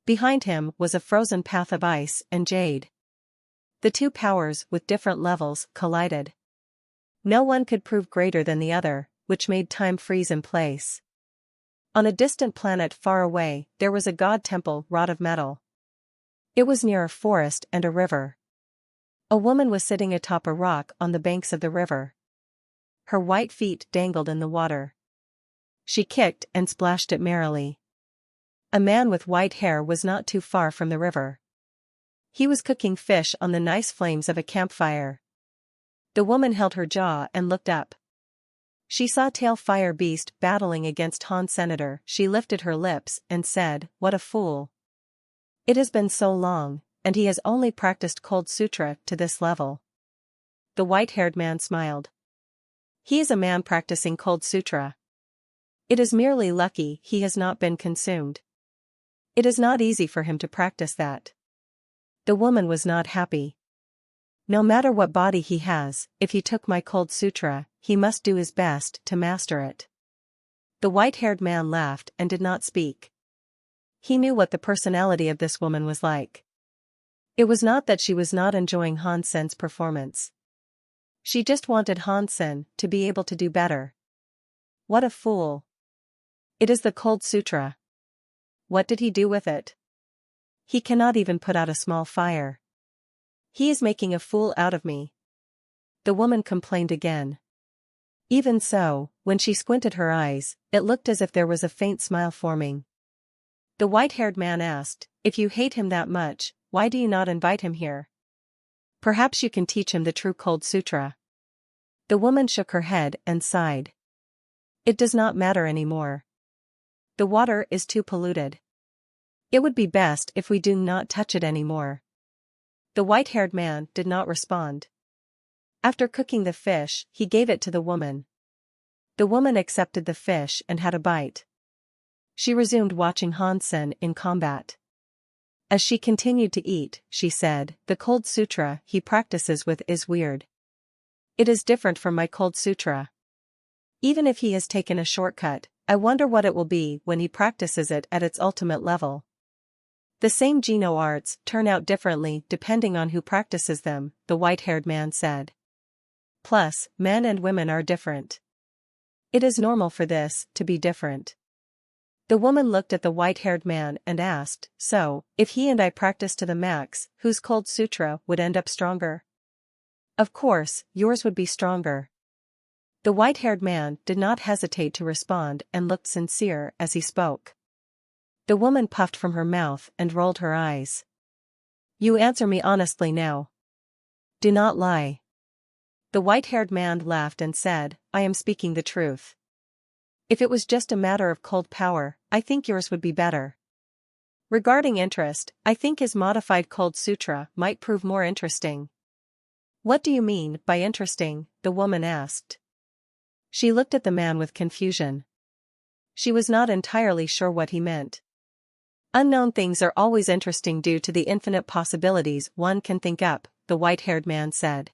Behind him was a frozen path of ice and jade. The two powers with different levels collided. No one could prove greater than the other, which made time freeze in place. On a distant planet far away, there was a god temple wrought of metal. It was near a forest and a river. A woman was sitting atop a rock on the banks of the river. Her white feet dangled in the water. She kicked and splashed it merrily. A man with white hair was not too far from the river. He was cooking fish on the nice flames of a campfire. The woman held her jaw and looked up. She saw Tail Fire Beast battling against Han Senator. She lifted her lips and said, "What a fool. It has been so long, and he has only practiced Cold Sutra to this level." The white-haired man smiled. He is a man practicing Cold Sutra. It is merely lucky he has not been consumed. It is not easy for him to practice that. The woman was not happy. No matter what body he has, if he took my Cold Sutra, he must do his best to master it. The white-haired man laughed and did not speak. He knew what the personality of this woman was like. It was not that she was not enjoying Han Sen's performance. She just wanted Han Sen to be able to do better. What a fool. It is the Cold Sutra. What did he do with it? He cannot even put out a small fire. He is making a fool out of me. The woman complained again. Even so, when she squinted her eyes, it looked as if there was a faint smile forming. The white-haired man asked, "If you hate him that much, why do you not invite him here? Perhaps you can teach him the true Cold Sutra." The woman shook her head and sighed. "It does not matter anymore. The water is too polluted. It would be best if we do not touch it anymore." The white-haired man did not respond. After cooking the fish, he gave it to the woman. The woman accepted the fish and had a bite. She resumed watching Han Sen in combat. As she continued to eat, she said, "The Cold Sutra he practices with is weird. It is different from my Cold Sutra. Even if he has taken a shortcut, I wonder what it will be when he practices it at its ultimate level. The same Geno arts turn out differently depending on who practices them," the white-haired man said. "Plus, men and women are different. It is normal for this to be different." The woman looked at the white-haired man and asked, "So, if he and I practice to the max, whose Cold Sutra would end up stronger?" "Of course, yours would be stronger." The white-haired man did not hesitate to respond and looked sincere as he spoke. The woman puffed from her mouth and rolled her eyes. "You answer me honestly now. Do not lie." The white-haired man laughed and said, "I am speaking the truth. If it was just a matter of cold power, I think yours would be better. Regarding interest, I think his modified Cold Sutra might prove more interesting." "What do you mean by interesting?" the woman asked. She looked at the man with confusion. She was not entirely sure what he meant. "Unknown things are always interesting due to the infinite possibilities one can think up," the white-haired man said.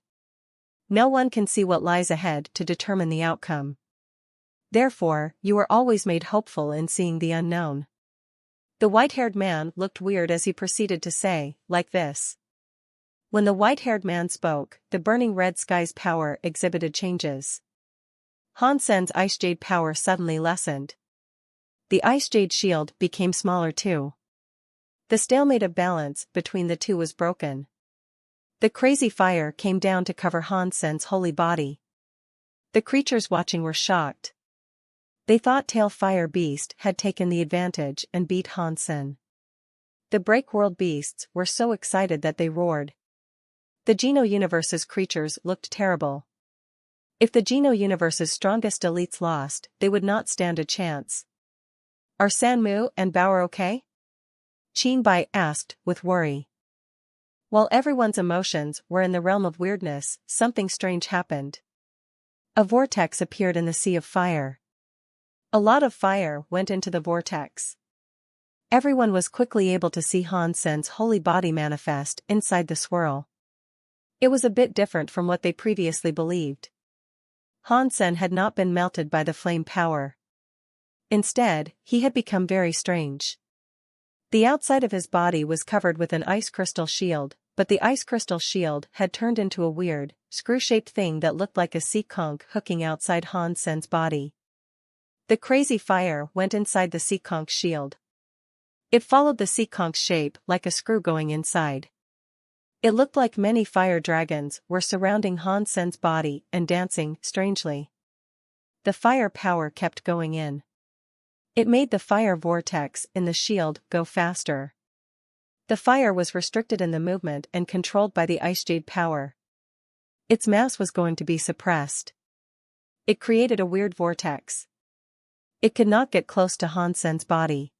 "No one can see what lies ahead to determine the outcome. Therefore, you are always made hopeful in seeing the unknown." The white-haired man looked weird as he proceeded to say, "Like this." When the white-haired man spoke, the burning red sky's power exhibited changes. Han Sen's ice jade power suddenly lessened. The ice jade shield became smaller too. The stalemate of balance between the two was broken. The crazy fire came down to cover Han Sen's holy body. The creatures watching were shocked. They thought Tail Fire Beast had taken the advantage and beat Han Sen. The Break World beasts were so excited that they roared. The Geno Universe's creatures looked terrible. If the Geno Universe's strongest elites lost, they would not stand a chance. Are Sanmu and Bao okay? Qin Bai asked with worry. While everyone's emotions were in the realm of weirdness, something strange happened. A vortex appeared in the sea of fire. A lot of fire went into the vortex. Everyone was quickly able to see Han Sen's holy body manifest inside the swirl. It was a bit different from what they previously believed. Han Sen had not been melted by the flame power. Instead, he had become very strange. The outside of his body was covered with an ice crystal shield, but the ice crystal shield had turned into a weird, screw-shaped thing that looked like a sea conch hooking outside Han Sen's body. The crazy fire went inside the sea conch shield. It followed the sea conch shape like a screw going inside. It looked like many fire dragons were surrounding Han Sen's body and dancing strangely. The fire power kept going in. It made the fire vortex in the shield go faster. The fire was restricted in the movement and controlled by the ice jade power. Its mass was going to be suppressed. It created a weird vortex. It could not get close to Han Sen's body.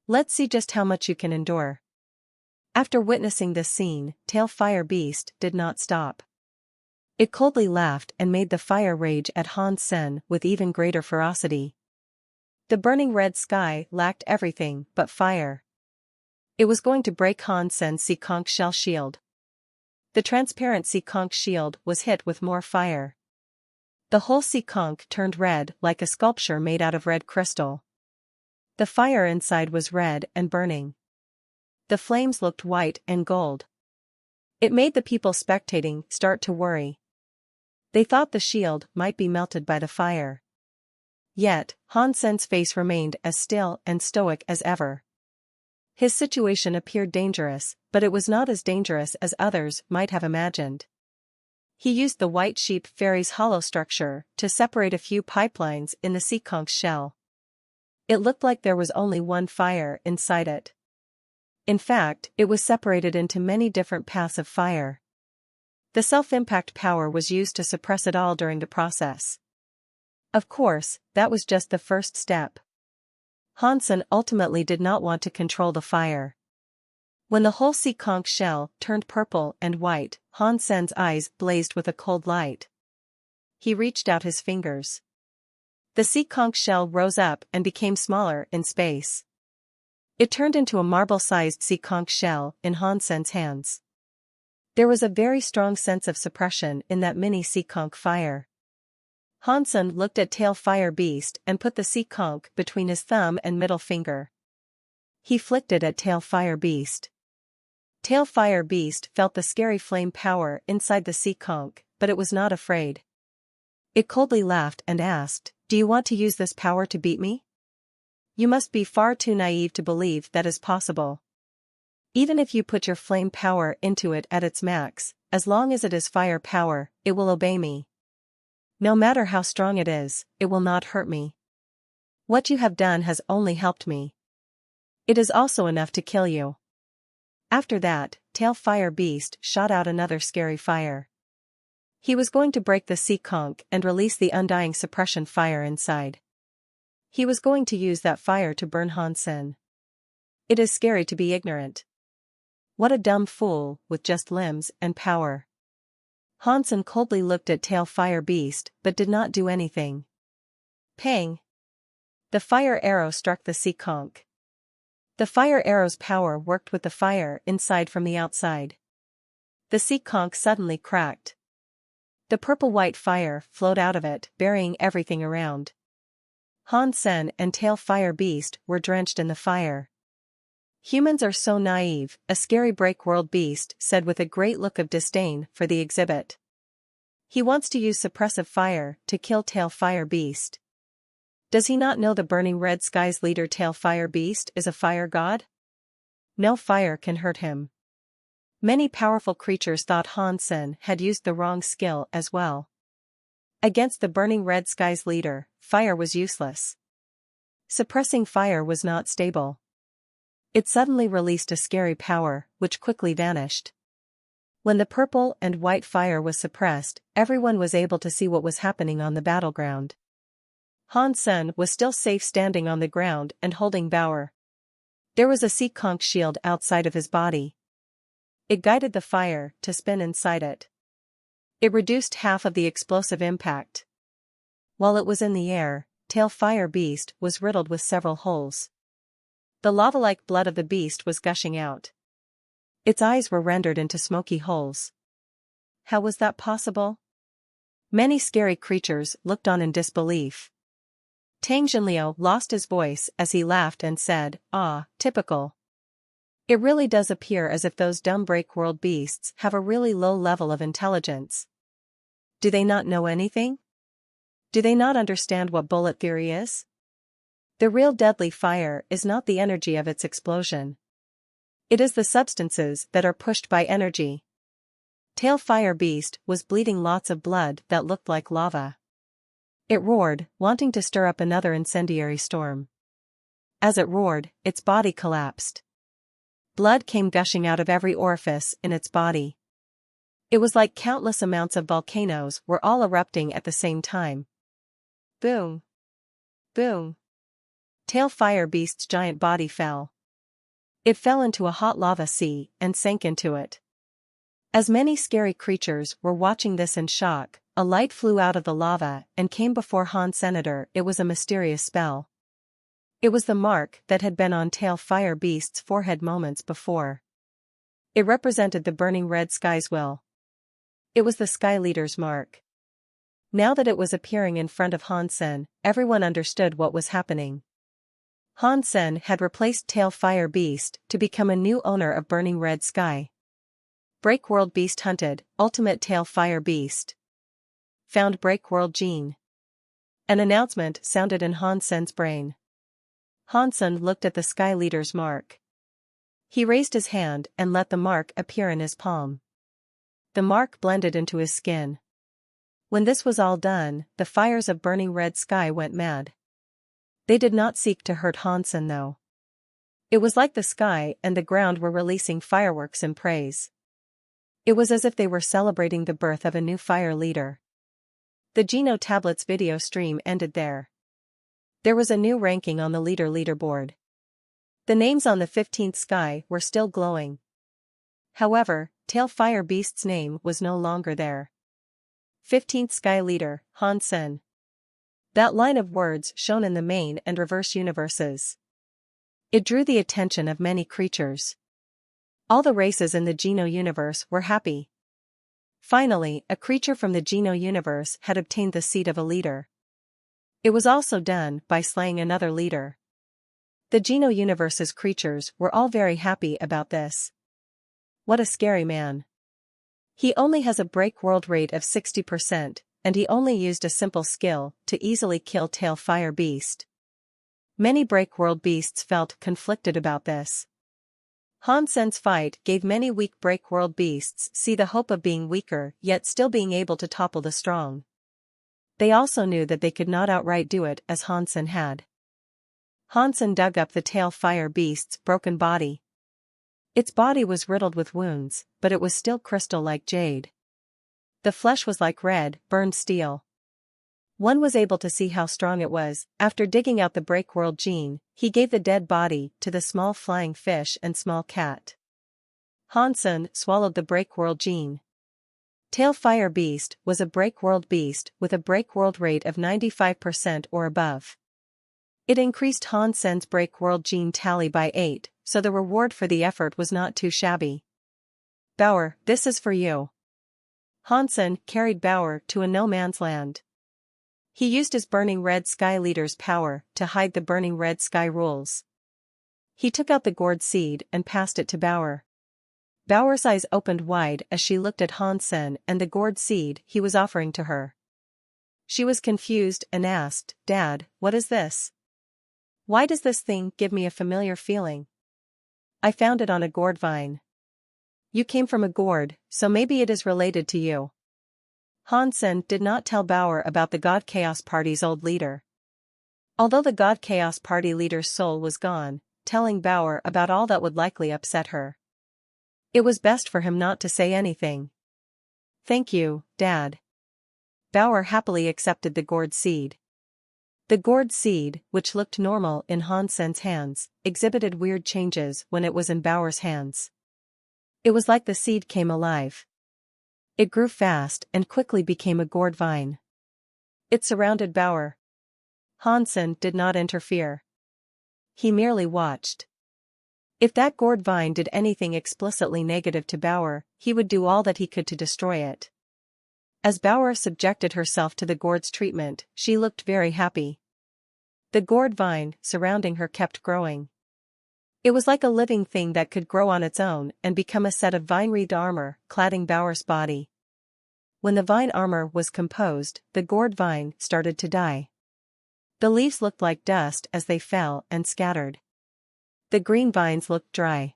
Let's see just how much you can endure. After witnessing this scene, Tail Fire Beast did not stop. It coldly laughed and made the fire rage at Han Sen with even greater ferocity. The burning red sky lacked everything but fire. It was going to break Han Sen's sea conch shell shield. The transparent sea conch shield was hit with more fire. The whole sea conch turned red like a sculpture made out of red crystal. The fire inside was red and burning. The flames looked white and gold. It made the people spectating start to worry. They thought the shield might be melted by the fire. Yet, Han Sen's face remained as still and stoic as ever. His situation appeared dangerous, but it was not as dangerous as others might have imagined. He used the white sheep fairy's hollow structure to separate a few pipelines in the sea conch shell. It looked like there was only one fire inside it. In fact, it was separated into many different paths of fire. The self-impact power was used to suppress it all during the process. Of course, that was just the first step. Han Sen ultimately did not want to control the fire. When the whole sea conch shell turned purple and white, Han Sen's eyes blazed with a cold light. He reached out his fingers. The sea conch shell rose up and became smaller in space. It turned into a marble-sized sea conch shell in Han Sen's hands. There was a very strong sense of suppression in that mini sea conch fire. Han Sen looked at Tail Fire Beast and put the sea conch between his thumb and middle finger. He flicked it at Tail Fire Beast. Tail Fire Beast felt the scary flame power inside the sea conch, but it was not afraid. It coldly laughed and asked, "Do you want to use this power to beat me? You must be far too naive to believe that is possible. Even if you put your flame power into it at its max, as long as it is fire power, it will obey me. No matter how strong it is, it will not hurt me. What you have done has only helped me. It is also enough to kill you." After that, Tail Fire Beast shot out another scary fire. He was going to break the sea conch and release the undying suppression fire inside. He was going to use that fire to burn Han Sen. It is scary to be ignorant. What a dumb fool with just limbs and power. Han Sen coldly looked at Tail Fire Beast but did not do anything. Pang! The fire arrow struck the sea conch. The fire arrow's power worked with the fire inside from the outside. The sea conch suddenly cracked. The purple-white fire flowed out of it, burying everything around. Han Sen and Tail Fire Beast were drenched in the fire. "Humans are so naive," a scary break-world beast said with a great look of disdain for the exhibit. He wants to use suppressive fire to kill Tail Fire Beast. Does he not know the burning red sky's leader Tail Fire Beast is a fire god? No fire can hurt him. Many powerful creatures thought Han Sen had used the wrong skill as well. Against the burning red sky's leader, fire was useless. Suppressing fire was not stable. It suddenly released a scary power, which quickly vanished. When the purple and white fire was suppressed, everyone was able to see what was happening on the battleground. Han Sen was still safe standing on the ground and holding Bauer. There was a sea conch shield outside of his body. It guided the fire to spin inside it. It reduced half of the explosive impact. While it was in the air, Tail Fire Beast was riddled with several holes. The lava-like blood of the beast was gushing out. Its eyes were rendered into smoky holes. How was that possible? Many scary creatures looked on in disbelief. Tang Jinliu lost his voice as he laughed and said, "Ah, typical. It really does appear as if those dumb break-world beasts have a really low level of intelligence. Do they not know anything? Do they not understand what bullet theory is? The real deadly fire is not the energy of its explosion. It is the substances that are pushed by energy." Tail Fire Beast was bleeding lots of blood that looked like lava. It roared, wanting to stir up another incendiary storm. As it roared, its body collapsed. Blood came gushing out of every orifice in its body. It was like countless amounts of volcanoes were all erupting at the same time. Boom! Boom! Tail Fire Beast's giant body fell. It fell into a hot lava sea and sank into it. As many scary creatures were watching this in shock, a light flew out of the lava and came before Han Senator. It was a mysterious spell. It was the mark that had been on Tail Fire Beast's forehead moments before. It represented the burning red sky's will. It was the Sky Leader's mark. Now that it was appearing in front of Han Sen, everyone understood what was happening. Han Sen had replaced Tail Fire Beast to become a new owner of Burning Red Sky. Breakworld Beast hunted, Ultimate Tail Fire Beast. Found Breakworld Gene. An announcement sounded in Han Sen's brain. Han Sen looked at the Sky Leader's mark. He raised his hand and let the mark appear in his palm. The mark blended into his skin. When this was all done, the fires of Burning Red Sky went mad. They did not seek to hurt Han Sen though. It was like the sky and the ground were releasing fireworks in praise. It was as if they were celebrating the birth of a new fire leader. The Geno Tablets video stream ended there. There was a new ranking on the leaderboard. The names on the 15th sky were still glowing. However, Tail Fire Beast's name was no longer there. 15th Sky Leader, Han Sen. That line of words shone in the main and reverse universes. It drew the attention of many creatures. All the races in the Geno universe were happy. Finally, a creature from the Geno universe had obtained the seat of a leader. It was also done by slaying another leader. The Geno universe's creatures were all very happy about this. What a scary man. He only has a break world rate of 60%, and he only used a simple skill to easily kill Tail Fire Beast. Many break-world beasts felt conflicted about this. Han Sen's fight gave many weak break-world beasts see the hope of being weaker yet still being able to topple the strong. They also knew that they could not outright do it as Han Sen had. Han Sen dug up the Tail Fire Beast's broken body. Its body was riddled with wounds, but it was still crystal like jade. The flesh was like red, burned steel. One was able to see how strong it was. After digging out the break-world gene, he gave the dead body to the small flying fish and small cat. Han Sen swallowed the break-world gene. Tail Fire Beast was a break-world beast with a break-world rate of 95% or above. It increased Han Sen's break-world gene tally by 8, so the reward for the effort was not too shabby. Bauer, this is for you. Han Sen carried Bauer to a no-man's land. He used his Burning Red Sky Leader's power to hide the Burning Red Sky rules. He took out the gourd seed and passed it to Bauer. Bauer's eyes opened wide as she looked at Hansen and the gourd seed he was offering to her. She was confused and asked, "Dad, what is this? Why does this thing give me a familiar feeling? I found it on a gourd vine." "You came from a gourd, so maybe it is related to you." Hansen did not tell Bauer about the God Chaos Party's old leader. Although the God Chaos Party leader's soul was gone, telling Bauer about all that would likely upset her. It was best for him not to say anything. "Thank you, Dad." Bauer happily accepted the gourd seed. The gourd seed, which looked normal in Hansen's hands, exhibited weird changes when it was in Bauer's hands. It was like the seed came alive. It grew fast and quickly became a gourd vine. It surrounded Bauer. Hansen did not interfere. He merely watched. If that gourd vine did anything explicitly negative to Bauer, he would do all that he could to destroy it. As Bauer subjected herself to the gourd's treatment, she looked very happy. The gourd vine surrounding her kept growing. It was like a living thing that could grow on its own and become a set of vine-wreathed armor, cladding Bauer's body. When the vine armor was composed, the gourd vine started to die. The leaves looked like dust as they fell and scattered. The green vines looked dry.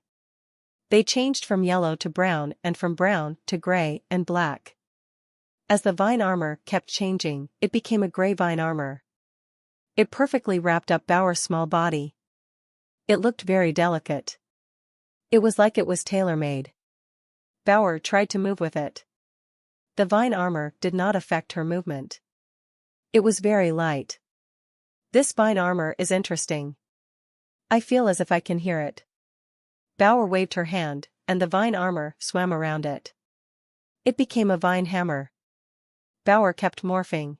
They changed from yellow to brown and from brown to gray and black. As the vine armor kept changing, it became a gray vine armor. It perfectly wrapped up Bauer's small body. It looked very delicate. It was like it was tailor-made. Bauer tried to move with it. The vine armor did not affect her movement. It was very light. "This vine armor is interesting. I feel as if I can hear it." Bauer waved her hand, and the vine armor swam around it. It became a vine hammer. Bauer kept morphing.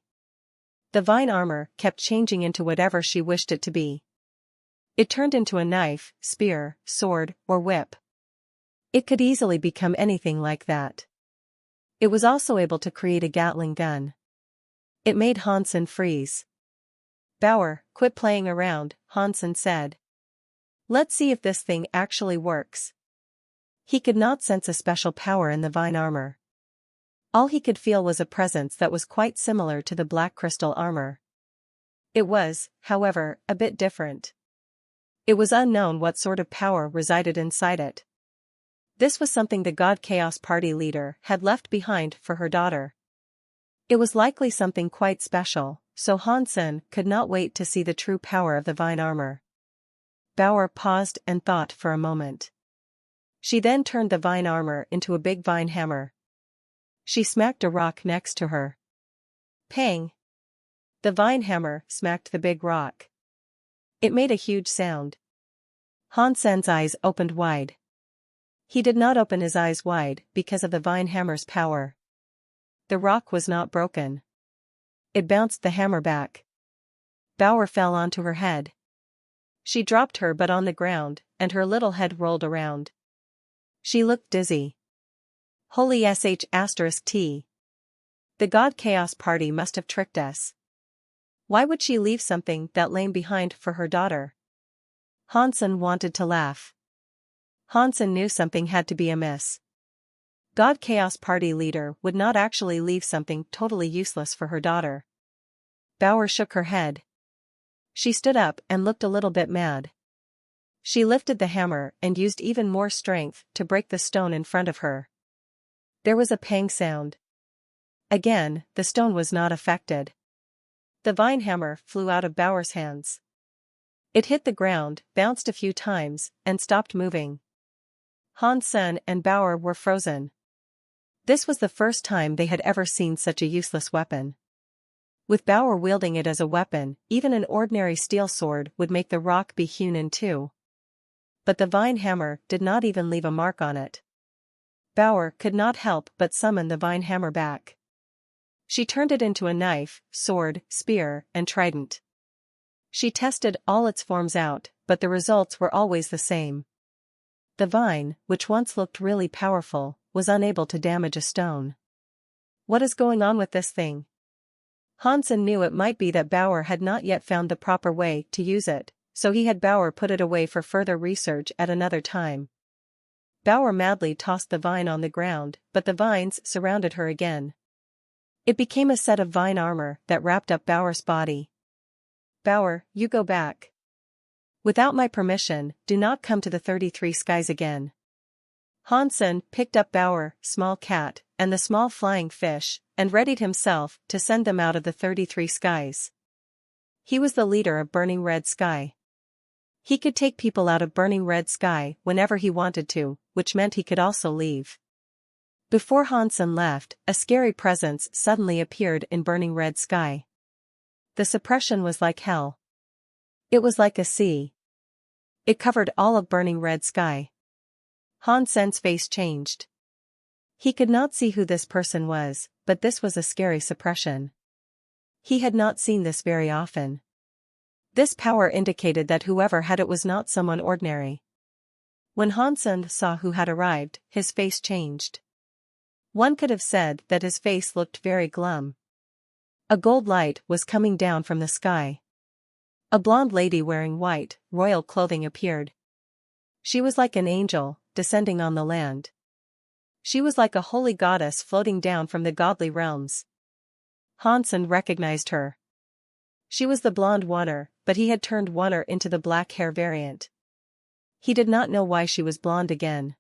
The vine armor kept changing into whatever she wished it to be. It turned into a knife, spear, sword, or whip. It could easily become anything like that. It was also able to create a Gatling gun. It made Hansen freeze. "Bauer, quit playing around," Hansen said. "Let's see if this thing actually works." He could not sense a special power in the vine armor. All he could feel was a presence that was quite similar to the black crystal armor. It was, however, a bit different. It was unknown what sort of power resided inside it. This was something the God Chaos Party leader had left behind for her daughter. It was likely something quite special, so Hansen could not wait to see the true power of the vine armor. Bauer paused and thought for a moment. She then turned the vine armor into a big vine hammer. She smacked a rock next to her. Pang! The vine hammer smacked the big rock. It made a huge sound. Hansen's eyes opened wide. He did not open his eyes wide because of the vine hammer's power. The rock was not broken. It bounced the hammer back. Bauer fell onto her head. She dropped her butt on the ground, and her little head rolled around. She looked dizzy. Holy sh*t. The God Chaos Party must have tricked us. Why would she leave something that lame behind for her daughter? Hansen wanted to laugh. Hansen knew something had to be amiss. God Chaos Party leader would not actually leave something totally useless for her daughter. Bauer shook her head. She stood up and looked a little bit mad. She lifted the hammer and used even more strength to break the stone in front of her. There was a pang sound. Again, the stone was not affected. The vine hammer flew out of Bauer's hands. It hit the ground, bounced a few times, and stopped moving. Hansen and Bauer were frozen. This was the first time they had ever seen such a useless weapon. With Bauer wielding it as a weapon, even an ordinary steel sword would make the rock be hewn in two. But the vine hammer did not even leave a mark on it. Bauer could not help but summon the vine hammer back. She turned it into a knife, sword, spear, and trident. She tested all its forms out, but the results were always the same. The vine, which once looked really powerful, was unable to damage a stone. What is going on with this thing? Hansen knew it might be that Bauer had not yet found the proper way to use it, so he had Bauer put it away for further research at another time. Bauer madly tossed the vine on the ground, but the vines surrounded her again. It became a set of vine armor that wrapped up Bauer's body. Bauer, you go back. Without my permission, do not come to the 33 skies again. Hansen picked up Bauer, small cat, and the small flying fish, and readied himself to send them out of the 33 skies. He was the leader of Burning Red Sky. He could take people out of Burning Red Sky whenever he wanted to, which meant he could also leave. Before Hansen left, a scary presence suddenly appeared in Burning Red Sky. The suppression was like hell. It was like a sea. It covered all of Burning Red Sky. Hansen's face changed. He could not see who this person was, but this was a scary suppression. He had not seen this very often. This power indicated that whoever had it was not someone ordinary. When Hansen saw who had arrived, his face changed. One could have said that his face looked very glum. A gold light was coming down from the sky. A blonde lady wearing white, royal clothing appeared. She was like an angel, descending on the land. She was like a holy goddess floating down from the godly realms. Hansen recognized her. She was the blonde Wanner, but he had turned Wanner into the black hair variant. He did not know why she was blonde again.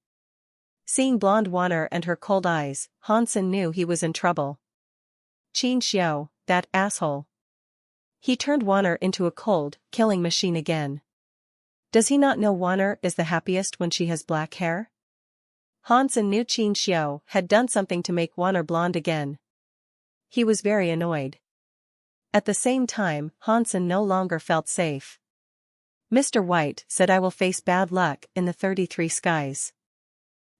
Seeing blonde Wanner and her cold eyes, Hansen knew he was in trouble. Qin Xiao, that asshole. He turned Wanner into a cold, killing machine again. Does he not know Wanner is the happiest when she has black hair? Hansen knew Qin Xiao had done something to make Wanner blonde again. He was very annoyed. At the same time, Hansen no longer felt safe. Mr. White said I will face bad luck in the 33 skies.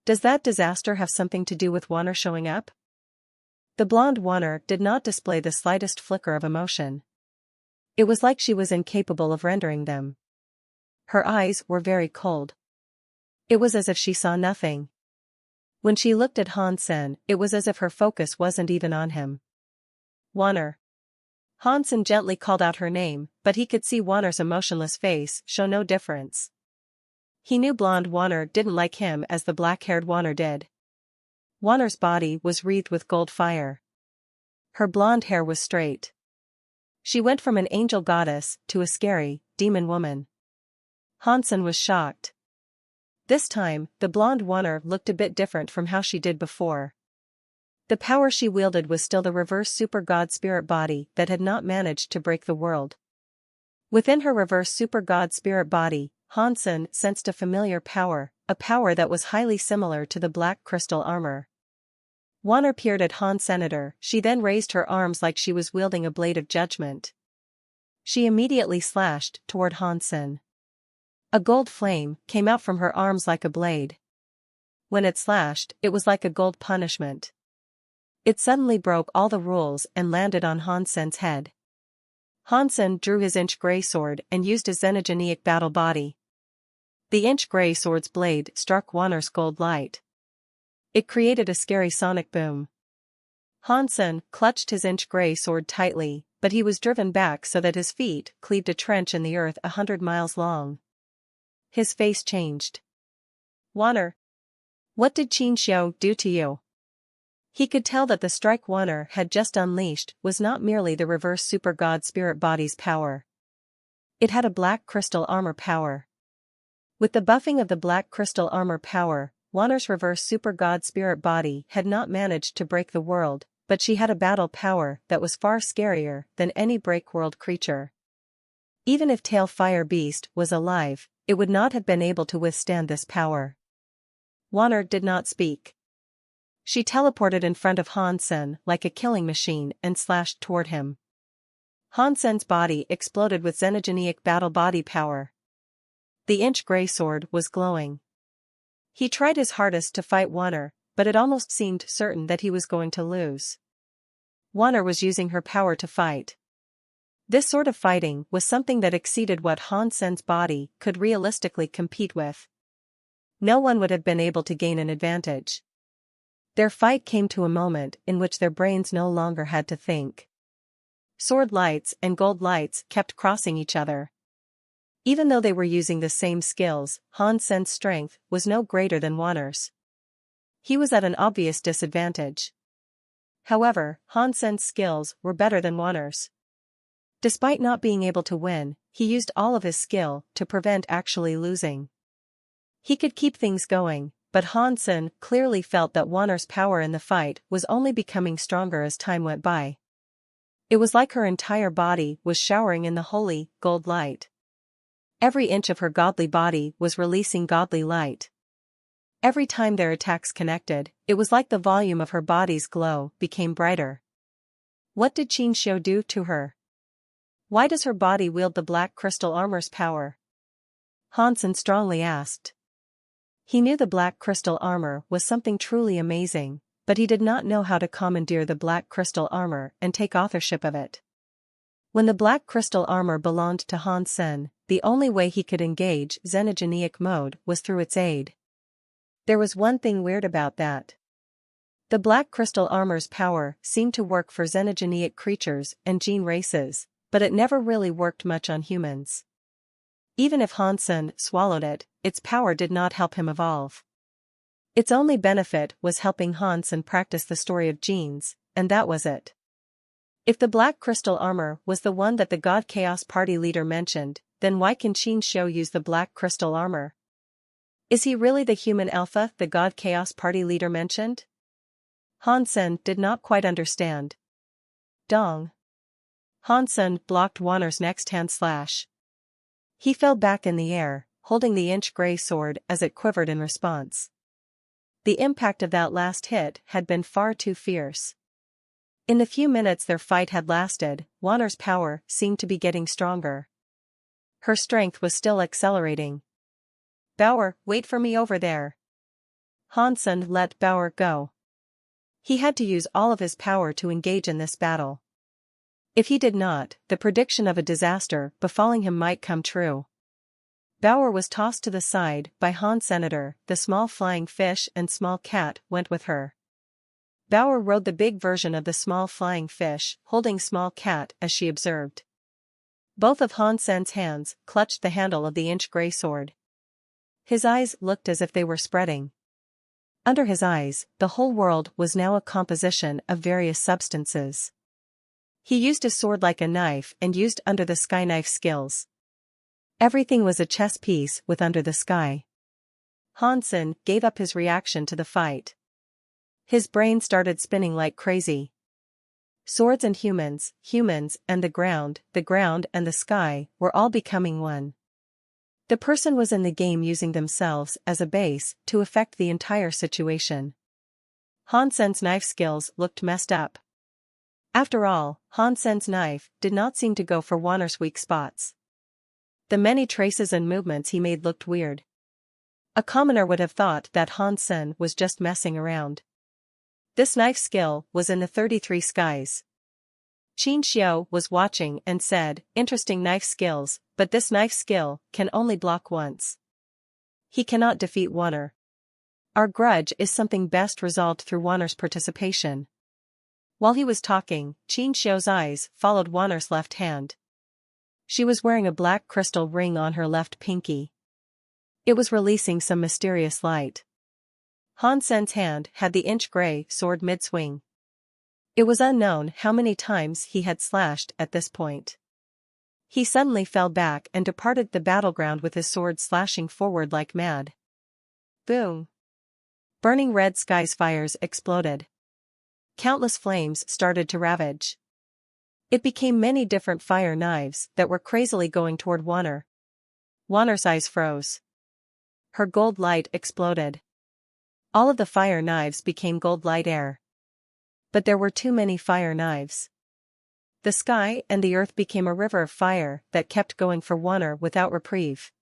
Does that disaster have something to do with Wanner showing up? The blonde Wanner did not display the slightest flicker of emotion. It was like she was incapable of rendering them. Her eyes were very cold. It was as if she saw nothing. When she looked at Hansen, it was as if her focus wasn't even on him. Wanner. Hansen gently called out her name, but he could see Wanner's emotionless face show no difference. He knew blonde Wanner didn't like him as the black-haired Wanner did. Wanner's body was wreathed with gold fire. Her blonde hair was straight. She went from an angel goddess to a scary, demon woman. Hansen was shocked. This time, the blonde Wanner looked a bit different from how she did before. The power she wielded was still the reverse super god spirit body that had not managed to break the world. Within her reverse super god spirit body, Hansen sensed a familiar power, a power that was highly similar to the black crystal armor. Wanner peered at Han Senator, she then raised her arms like she was wielding a blade of judgment. She immediately slashed toward Hansen. A gold flame came out from her arms like a blade. When it slashed, it was like a gold punishment. It suddenly broke all the rules and landed on Hansen's head. Hansen drew his inch-gray sword and used his xenogeneic battle body. The inch-gray sword's blade struck Wanner's gold light. It created a scary sonic boom. Hansen clutched his inch-gray sword tightly, but he was driven back so that his feet cleaved a trench in the earth 100 miles long. His face changed. Wanner. What did Qin Xiao do to you? He could tell that the strike Wanner had just unleashed was not merely the reverse super god spirit body's power. It had a black crystal armor power. With the buffing of the black crystal armor power, Wanner's reverse super god spirit body had not managed to break the world, but she had a battle power that was far scarier than any break-world creature. Even if Tail Fire Beast was alive, it would not have been able to withstand this power. Wanner did not speak. She teleported in front of Hansen like a killing machine and slashed toward him. Hansen's body exploded with xenogeneic battle body power. The inch-gray sword was glowing. He tried his hardest to fight Wanner, but it almost seemed certain that he was going to lose. Wanner was using her power to fight. This sort of fighting was something that exceeded what Hansen's body could realistically compete with. No one would have been able to gain an advantage. Their fight came to a moment in which their brains no longer had to think. Sword lights and gold lights kept crossing each other. Even though they were using the same skills, Han Sen's strength was no greater than Wanner's. He was at an obvious disadvantage. However, Han Sen's skills were better than Wanner's. Despite not being able to win, he used all of his skill to prevent actually losing. He could keep things going, but Han Sen clearly felt that Wanner's power in the fight was only becoming stronger as time went by. It was like her entire body was showering in the holy, gold light. Every inch of her godly body was releasing godly light. Every time their attacks connected, it was like the volume of her body's glow became brighter. What did Qin Xiu do to her? Why does her body wield the black crystal armor's power? Han Sen strongly asked. He knew the black crystal armor was something truly amazing, but he did not know how to commandeer the black crystal armor and take authorship of it. When the black crystal armor belonged to Han Sen, the only way he could engage xenogeneic mode was through its aid. There was one thing weird about that. The black crystal armor's power seemed to work for xenogeneic creatures and gene races, but it never really worked much on humans. Even if Han Sen swallowed it, its power did not help him evolve. Its only benefit was helping Han Sen practice the story of genes, and that was it. If the black crystal armor was the one that the God Chaos Party leader mentioned, then why can Qin Xiu use the black crystal armor? Is he really the human alpha the God Chaos Party leader mentioned? Han Sen did not quite understand. Dong. Han Sen blocked Wanner's next hand slash. He fell back in the air, holding the inch-gray sword as it quivered in response. The impact of that last hit had been far too fierce. In the few minutes their fight had lasted, Wanner's power seemed to be getting stronger. Her strength was still accelerating. Bauer, wait for me over there. Han Sen let Bauer go. He had to use all of his power to engage in this battle. If he did not, the prediction of a disaster befalling him might come true. Bauer was tossed to the side by Han Senator, the small flying fish and small cat went with her. Bauer rode the big version of the small flying fish, holding small cat as she observed. Both of Han Sen's hands clutched the handle of the inch-gray sword. His eyes looked as if they were spreading. Under his eyes, the whole world was now a composition of various substances. He used his sword like a knife and used under the sky knife skills. Everything was a chess piece with under the sky. Han Sen gave up his reaction to the fight. His brain started spinning like crazy. Swords and humans, humans and the ground and the sky were all becoming one. The person was in the game using themselves as a base to affect the entire situation. Han Sen's knife skills looked messed up. After all, Han Sen's knife did not seem to go for Wanner's weak spots. The many traces and movements he made looked weird. A commoner would have thought that Han Sen was just messing around. This knife skill was in the 33 skies. Qin Xiu was watching and said, interesting knife skills, but this knife skill can only block once. He cannot defeat Wanner. Our grudge is something best resolved through Wanner's participation. While he was talking, Qin Xiu's eyes followed Wanner's left hand. She was wearing a black crystal ring on her left pinky. It was releasing some mysterious light. Han Sen's hand had the inch-gray sword mid-swing. It was unknown how many times he had slashed at this point. He suddenly fell back and departed the battleground with his sword slashing forward like mad. Boom! Burning red skies fires exploded. Countless flames started to ravage. It became many different fire knives that were crazily going toward Wanner. Wanner's eyes froze. Her gold light exploded. All of the fire knives became gold light air. But there were too many fire knives. The sky and the earth became a river of fire that kept going for Wanner without reprieve.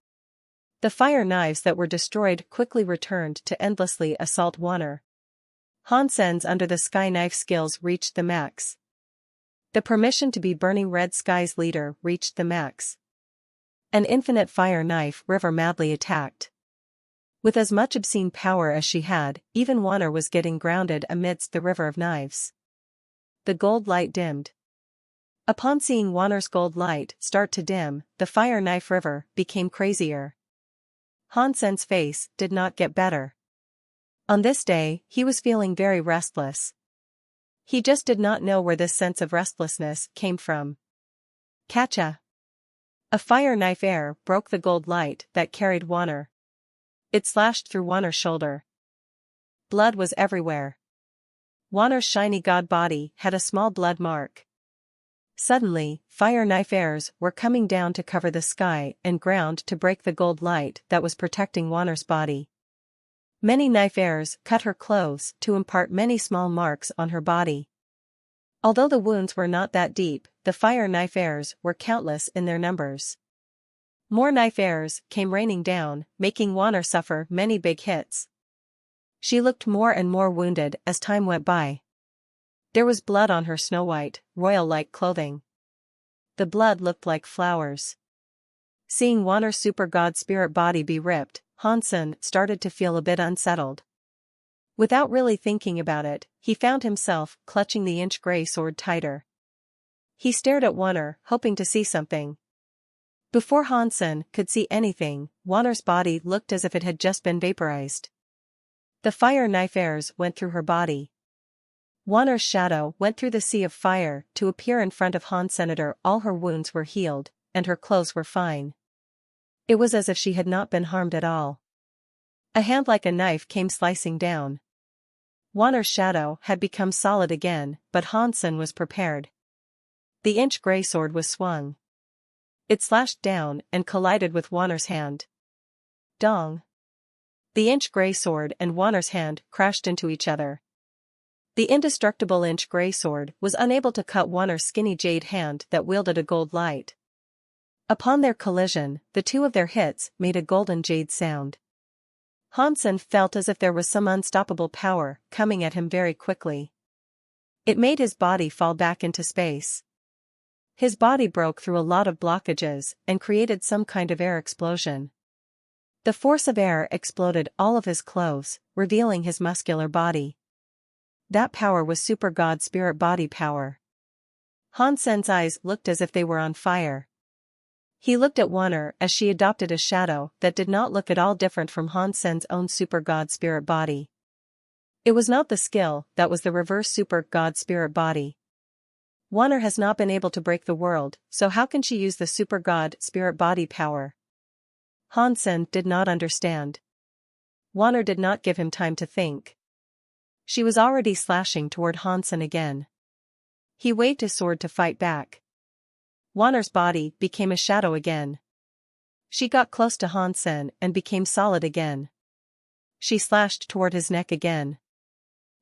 The fire knives that were destroyed quickly returned to endlessly assault Wanner. Han Sen's under the sky knife skills reached the max. The permission to be burning red skies leader reached the max. An infinite fire knife river madly attacked. With as much obscene power as she had, even Wanner was getting grounded amidst the river of knives. The gold light dimmed. Upon seeing Wanner's gold light start to dim, the fire knife river became crazier. Hansen's face did not get better. On this day, he was feeling very restless. He just did not know where this sense of restlessness came from. Catcha! A fire knife air broke the gold light that carried Wanner. It slashed through Wanner's shoulder. Blood was everywhere. Wanner's shiny god body had a small blood mark. Suddenly, fire knife airs were coming down to cover the sky and ground to break the gold light that was protecting Wanner's body. Many knife airs cut her clothes to impart many small marks on her body. Although the wounds were not that deep, the fire knife airs were countless in their numbers. More knife airs came raining down, making Wanner suffer many big hits. She looked more and more wounded as time went by. There was blood on her snow-white, royal-like clothing. The blood looked like flowers. Seeing Wanner's super god spirit body be ripped, Hansen started to feel a bit unsettled. Without really thinking about it, he found himself clutching the inch grey sword tighter. He stared at Wanner, hoping to see something. Before Hansen could see anything, Wanner's body looked as if it had just been vaporized. The fire knife airs went through her body. Wanner's shadow went through the sea of fire to appear in front of Hansen. All her wounds were healed, and her clothes were fine. It was as if she had not been harmed at all. A hand like a knife came slicing down. Wanner's shadow had become solid again, but Hansen was prepared. The inch grey sword was swung. It slashed down and collided with Wanner's hand. Dong! The inch grey sword and Wanner's hand crashed into each other. The indestructible inch grey sword was unable to cut Wanner's skinny jade hand that wielded a gold light. Upon their collision, the two of their hits made a golden jade sound. Hansen felt as if there was some unstoppable power coming at him very quickly. It made his body fall back into space. His body broke through a lot of blockages and created some kind of air explosion. The force of air exploded all of his clothes, revealing his muscular body. That power was super god spirit body power. Hansen's eyes looked as if they were on fire. He looked at Wanner as she adopted a shadow that did not look at all different from Hansen's own super god spirit body. It was not the skill that was the reverse super god spirit body. Wanner has not been able to break the world, so how can she use the super god spirit body power? Hansen did not understand. Wanner did not give him time to think. She was already slashing toward Hansen again. He waved his sword to fight back. Wanner's body became a shadow again. She got close to Hansen and became solid again. She slashed toward his neck again.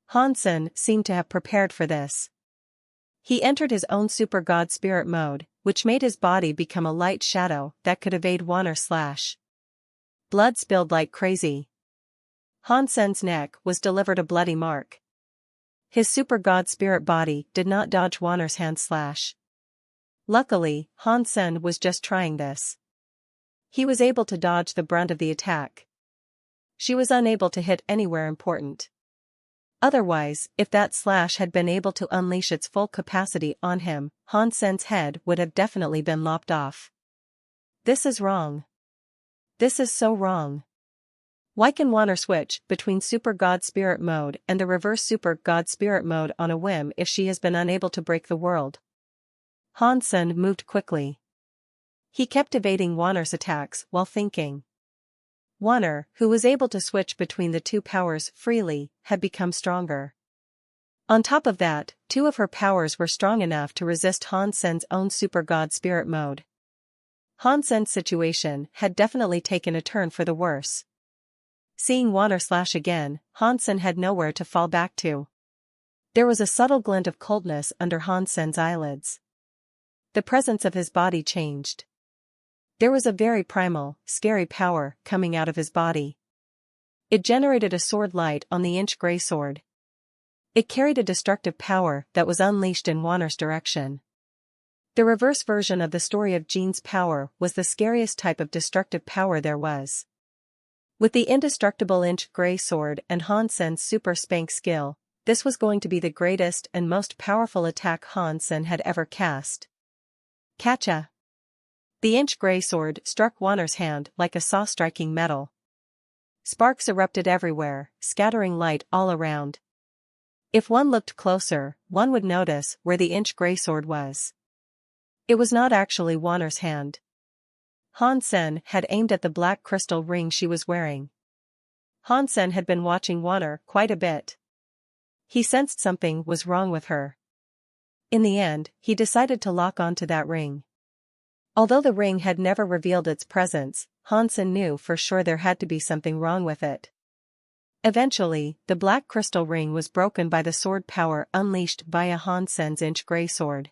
Hansen seemed to have prepared for this. He entered his own super god spirit mode, which made his body become a light shadow that could evade Wanner's slash. Blood spilled like crazy. Hansen's neck was delivered a bloody mark. His super god spirit body did not dodge Wanner's hand slash. Luckily, Hansen was just trying this. He was able to dodge the brunt of the attack. She was unable to hit anywhere important. Otherwise, if that slash had been able to unleash its full capacity on him, Hansen's head would have definitely been lopped off. This is wrong. This is so wrong. Why can Wanner switch between Super God Spirit mode and the reverse Super God Spirit mode on a whim if she has been unable to break the world? Hansen moved quickly. He kept evading Wanner's attacks while thinking. Wanner, who was able to switch between the two powers freely, had become stronger. On top of that, two of her powers were strong enough to resist Hansen's own Super God Spirit mode. Hansen's situation had definitely taken a turn for the worse. Seeing Wanner slash again, Hansen had nowhere to fall back to. There was a subtle glint of coldness under Hansen's eyelids. The presence of his body changed. There was a very primal, scary power coming out of his body. It generated a sword light on the inch grey sword. It carried a destructive power that was unleashed in Wanner's direction. The reverse version of the story of Jean's power was the scariest type of destructive power there was. With the indestructible inch grey sword and Hansen's super spank skill, this was going to be the greatest and most powerful attack Hansen had ever cast. Catcha! The inch-gray sword struck Wanner's hand like a saw striking metal. Sparks erupted everywhere, scattering light all around. If one looked closer, one would notice where the inch-gray sword was. It was not actually Wanner's hand. Hansen had aimed at the black crystal ring she was wearing. Hansen had been watching Wanner quite a bit. He sensed something was wrong with her. In the end, he decided to lock onto that ring. Although the ring had never revealed its presence, Hansen knew for sure there had to be something wrong with it. Eventually, the black crystal ring was broken by the sword power unleashed via Hansen's inch-gray sword.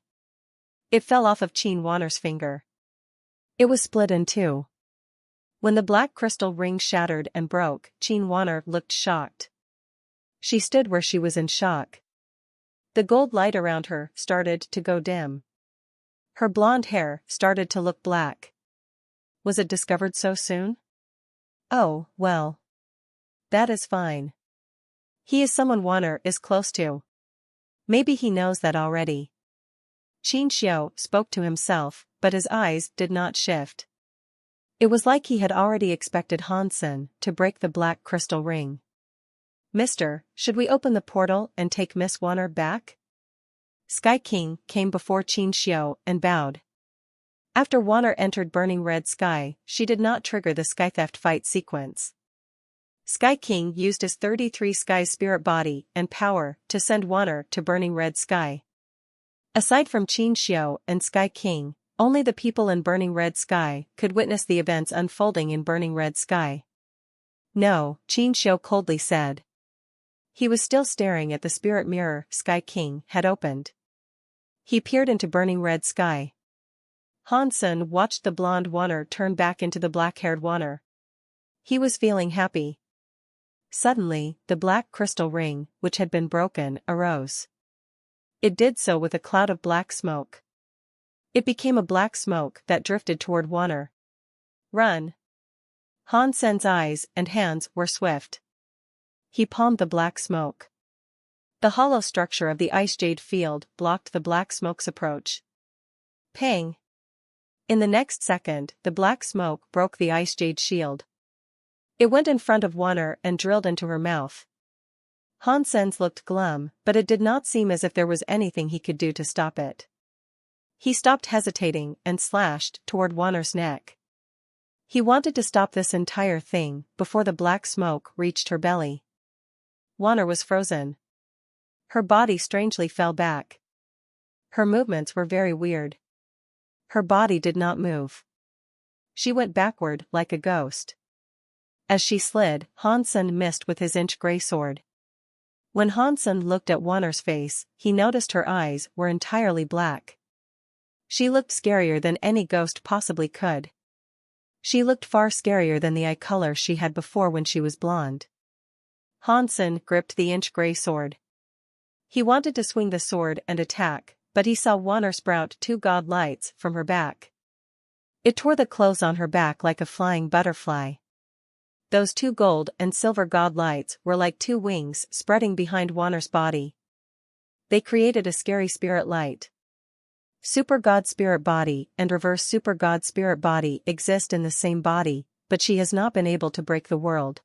It fell off of Qin Wanner's finger. It was split in two. When the black crystal ring shattered and broke, Qin Wanner looked shocked. She stood where she was in shock. The gold light around her started to go dim. Her blonde hair started to look black. Was it discovered so soon? Oh, well. That is fine. He is someone Wanner is close to. Maybe he knows that already. Qin Xiao spoke to himself, but his eyes did not shift. It was like he had already expected Hansen to break the black crystal ring. Mister, should we open the portal and take Miss Wanner back? Sky King came before Qin Xiao and bowed. After Wanner entered Burning Red Sky, she did not trigger the Sky Theft fight sequence. Sky King used his 33 Sky spirit body and power to send Wanner to Burning Red Sky. Aside from Qin Xiao and Sky King, only the people in Burning Red Sky could witness the events unfolding in Burning Red Sky. No, Qin Xiao coldly said. He was still staring at the spirit mirror Sky King had opened. He peered into Burning Red Sky. Hansen watched the blonde Wanner turn back into the black-haired Wanner. He was feeling happy. Suddenly, the black crystal ring, which had been broken, arose. It did so with a cloud of black smoke. It became a black smoke that drifted toward Wanner. Run! Hansen's eyes and hands were swift. He palmed the black smoke. The hollow structure of the ice jade field blocked the black smoke's approach. Pang! In the next second, the black smoke broke the ice jade shield. It went in front of Wanner and drilled into her mouth. Hansen's looked glum, but it did not seem as if there was anything he could do to stop it. He stopped hesitating and slashed toward Wanner's neck. He wanted to stop this entire thing before the black smoke reached her belly. Wanner was frozen. Her body strangely fell back. Her movements were very weird. Her body did not move. She went backward like a ghost. As she slid, Hansen missed with his inch-gray sword. When Hansen looked at Wanner's face, he noticed her eyes were entirely black. She looked scarier than any ghost possibly could. She looked far scarier than the eye color she had before when she was blonde. Hansen gripped the inch-gray sword. He wanted to swing the sword and attack, but he saw Wanner sprout two god lights from her back. It tore the clothes on her back like a flying butterfly. Those two gold and silver god lights were like two wings spreading behind Wanner's body. They created a scary spirit light. Super God Spirit Body and Reverse Super God Spirit Body exist in the same body, but she has not been able to break the world.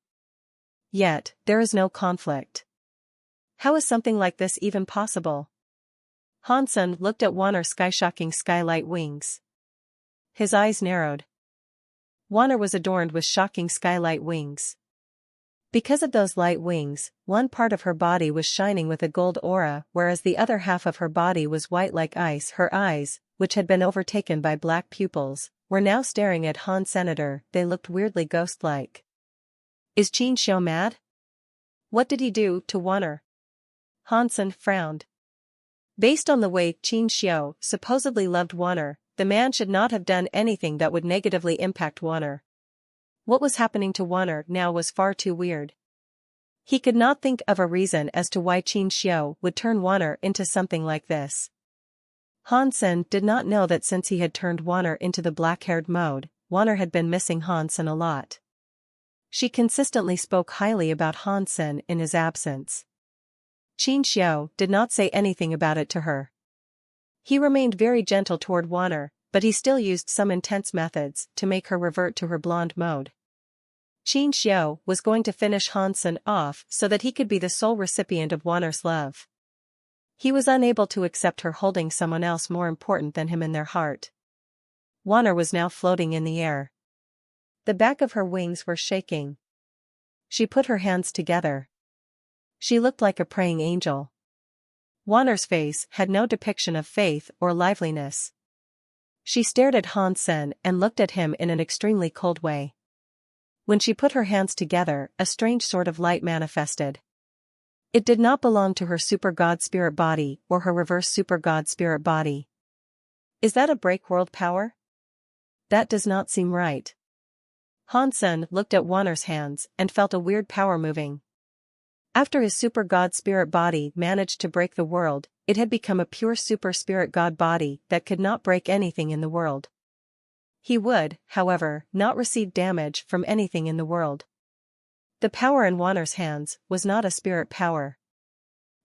Yet, there is no conflict. How is something like this even possible? Hansen looked at Wanner's sky-shocking skylight wings. His eyes narrowed. Wanner was adorned with shocking skylight wings. Because of those light wings, one part of her body was shining with a gold aura, whereas the other half of her body was white like ice. Her eyes, which had been overtaken by black pupils, were now staring at Han Senator. They looked weirdly ghost-like. Is Qin Xiao mad? What did he do to Wanner? Hansen frowned. Based on the way Qin Xiao supposedly loved Wanner, the man should not have done anything that would negatively impact Wanner. What was happening to Wanner now was far too weird. He could not think of a reason as to why Qin Xiao would turn Wanner into something like this. Hansen did not know that since he had turned Wanner into the black-haired mode, Wanner had been missing Hansen a lot. She consistently spoke highly about Hansen in his absence. Qin Xiao did not say anything about it to her. He remained very gentle toward Wanner, but he still used some intense methods to make her revert to her blonde mode. Qin Xiao was going to finish Han Sen off so that he could be the sole recipient of Wanner's love. He was unable to accept her holding someone else more important than him in their heart. Wanner was now floating in the air. The back of her wings were shaking. She put her hands together. She looked like a praying angel. Wanner's face had no depiction of faith or liveliness. She stared at Han Sen and looked at him in an extremely cold way. When she put her hands together, a strange sort of light manifested. It did not belong to her super god spirit body or her reverse super god spirit body. Is that a break world power? That does not seem right. Han Sen looked at Wanner's hands and felt a weird power moving. After his super god spirit body managed to break the world, it had become a pure super spirit god body that could not break anything in the world. He would, however, not receive damage from anything in the world. The power in Wanner's hands was not a spirit power.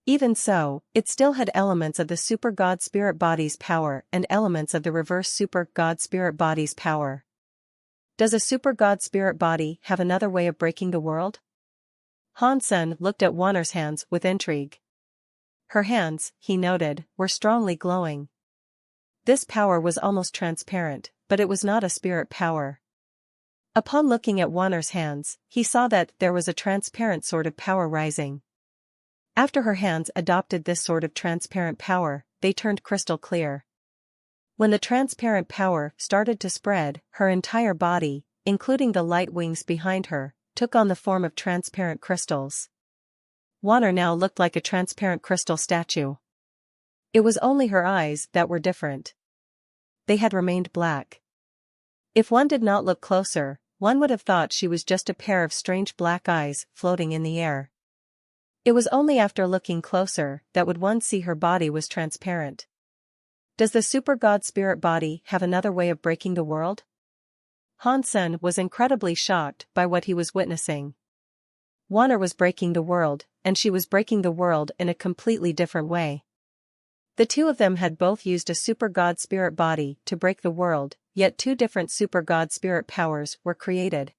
Even so, it still had elements of the super god spirit body's power and elements of the reverse super god spirit body's power. Does a super god spirit body have another way of breaking the world? Han Sen looked at Wanner's hands with intrigue. Her hands, he noted, were strongly glowing. This power was almost transparent, but it was not a spirit power. Upon looking at Wanner's hands, he saw that there was a transparent sort of power rising. After her hands adopted this sort of transparent power, they turned crystal clear. When the transparent power started to spread, her entire body, including the light wings behind her, took on the form of transparent crystals. Wanner now looked like a transparent crystal statue. It was only her eyes that were different. They had remained black. If one did not look closer, one would have thought she was just a pair of strange black eyes floating in the air. It was only after looking closer that would one see her body was transparent. Does the super god spirit body have another way of breaking the world? Han Sen was incredibly shocked by what he was witnessing. Wanner was breaking the world, and she was breaking the world in a completely different way. The two of them had both used a super god spirit body to break the world, yet two different super god spirit powers were created.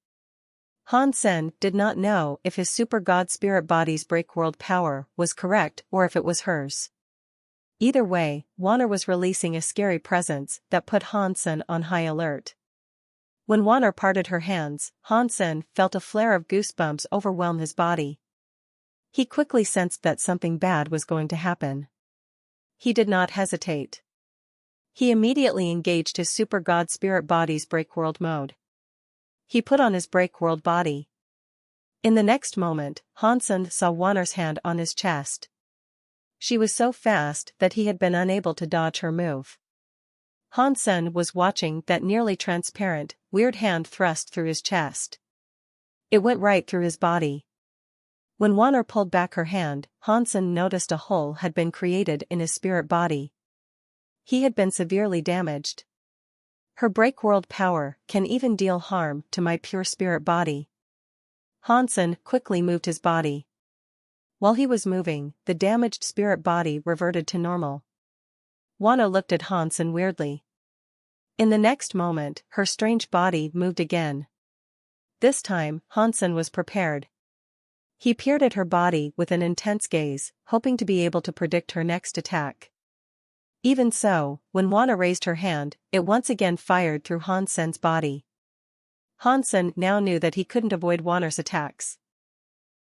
Han Sen did not know if his super god spirit body's break world power was correct or if it was hers. Either way, Wanner was releasing a scary presence that put Han Sen on high alert. When Wanner parted her hands, Han Sen felt a flare of goosebumps overwhelm his body. He quickly sensed that something bad was going to happen. He did not hesitate. He immediately engaged his super god spirit body's break world mode. He put on his break world body. In the next moment, Han Sen saw Wanner's hand on his chest. She was so fast that he had been unable to dodge her move. Han Sen was watching that nearly transparent, weird hand thrust through his chest. It went right through his body. When Wanner pulled back her hand, Han Sen noticed a hole had been created in his spirit body. He had been severely damaged. Her break world power can even deal harm to my pure spirit body. Han Sen quickly moved his body. While he was moving, the damaged spirit body reverted to normal. Wanner looked at Han Sen weirdly. In the next moment, her strange body moved again. This time, Han Sen was prepared. He peered at her body with an intense gaze, hoping to be able to predict her next attack. Even so, when Wanner raised her hand, it once again fired through Han Sen's body. Han Sen now knew that he couldn't avoid Wanner's attacks.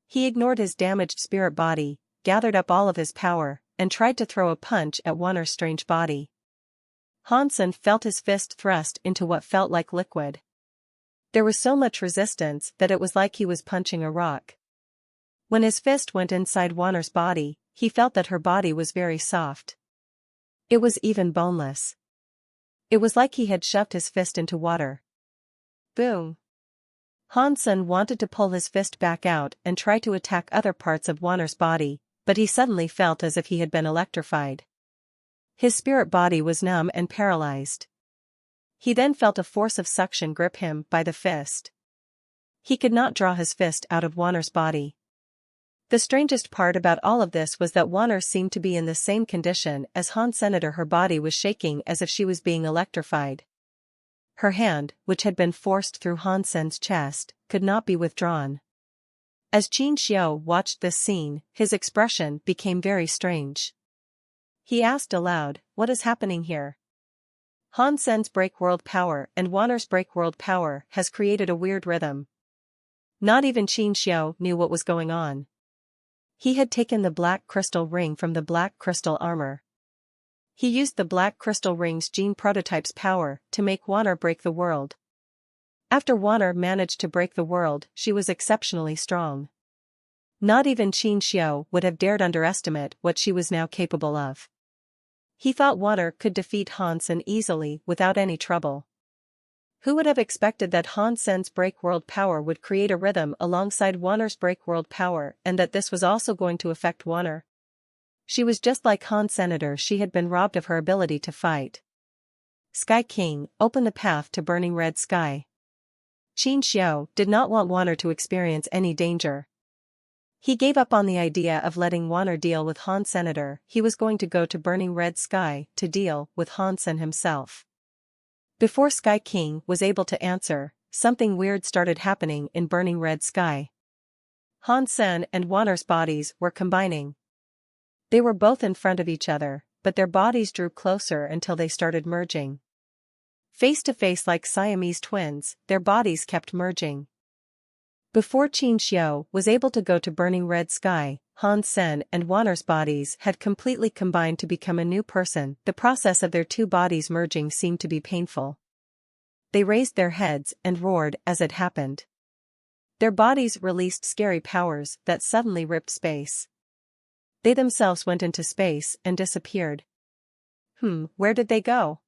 He ignored his damaged spirit body, gathered up all of his power, and tried to throw a punch at Wanner's strange body. Han Sen felt his fist thrust into what felt like liquid. There was so much resistance that it was like he was punching a rock. When his fist went inside Wanner's body, he felt that her body was very soft. It was even boneless. It was like he had shoved his fist into water. Boom! Han Sen wanted to pull his fist back out and try to attack other parts of Wanner's body, but he suddenly felt as if he had been electrified. His spirit body was numb and paralyzed. He then felt a force of suction grip him by the fist. He could not draw his fist out of Wanner's body. The strangest part about all of this was that Wanner seemed to be in the same condition as Han Senator. Her body was shaking as if she was being electrified. Her hand, which had been forced through Han Sen's chest, could not be withdrawn. As Qin Xiu watched this scene, his expression became very strange. He asked aloud, "What is happening here?" Han Sen's break world power and Wanner's break world power has created a weird rhythm. Not even Qin Xiu knew what was going on. He had taken the black crystal ring from the black crystal armor. He used the black crystal ring's gene prototype's power to make Wanner break the world. After Wanner managed to break the world, she was exceptionally strong. Not even Qin Xiu would have dared underestimate what she was now capable of. He thought Wanner could defeat Han Sen easily without any trouble. Who would have expected that Han Sen's break world power would create a rhythm alongside Wanner's break world power, and that this was also going to affect Wanner? She was just like Han Senator. She had been robbed of her ability to fight. Sky King, open the path to burning red sky. Qin Xiu did not want Wanner to experience any danger. He gave up on the idea of letting Wanner deal with Han Senator. He was going to go to burning red sky to deal with Han Sen himself. Before Sky King was able to answer, something weird started happening in burning red sky. Han Sen and Wanner's bodies were combining. They were both in front of each other, but their bodies drew closer until they started merging. Face to face like Siamese twins, their bodies kept merging. Before Qin Xiu was able to go to burning red sky, Han Sen and Wanner's bodies had completely combined to become a new person. The process of their two bodies merging seemed to be painful. They raised their heads and roared as it happened. Their bodies released scary powers that suddenly ripped space. They themselves went into space and disappeared. Where did they go?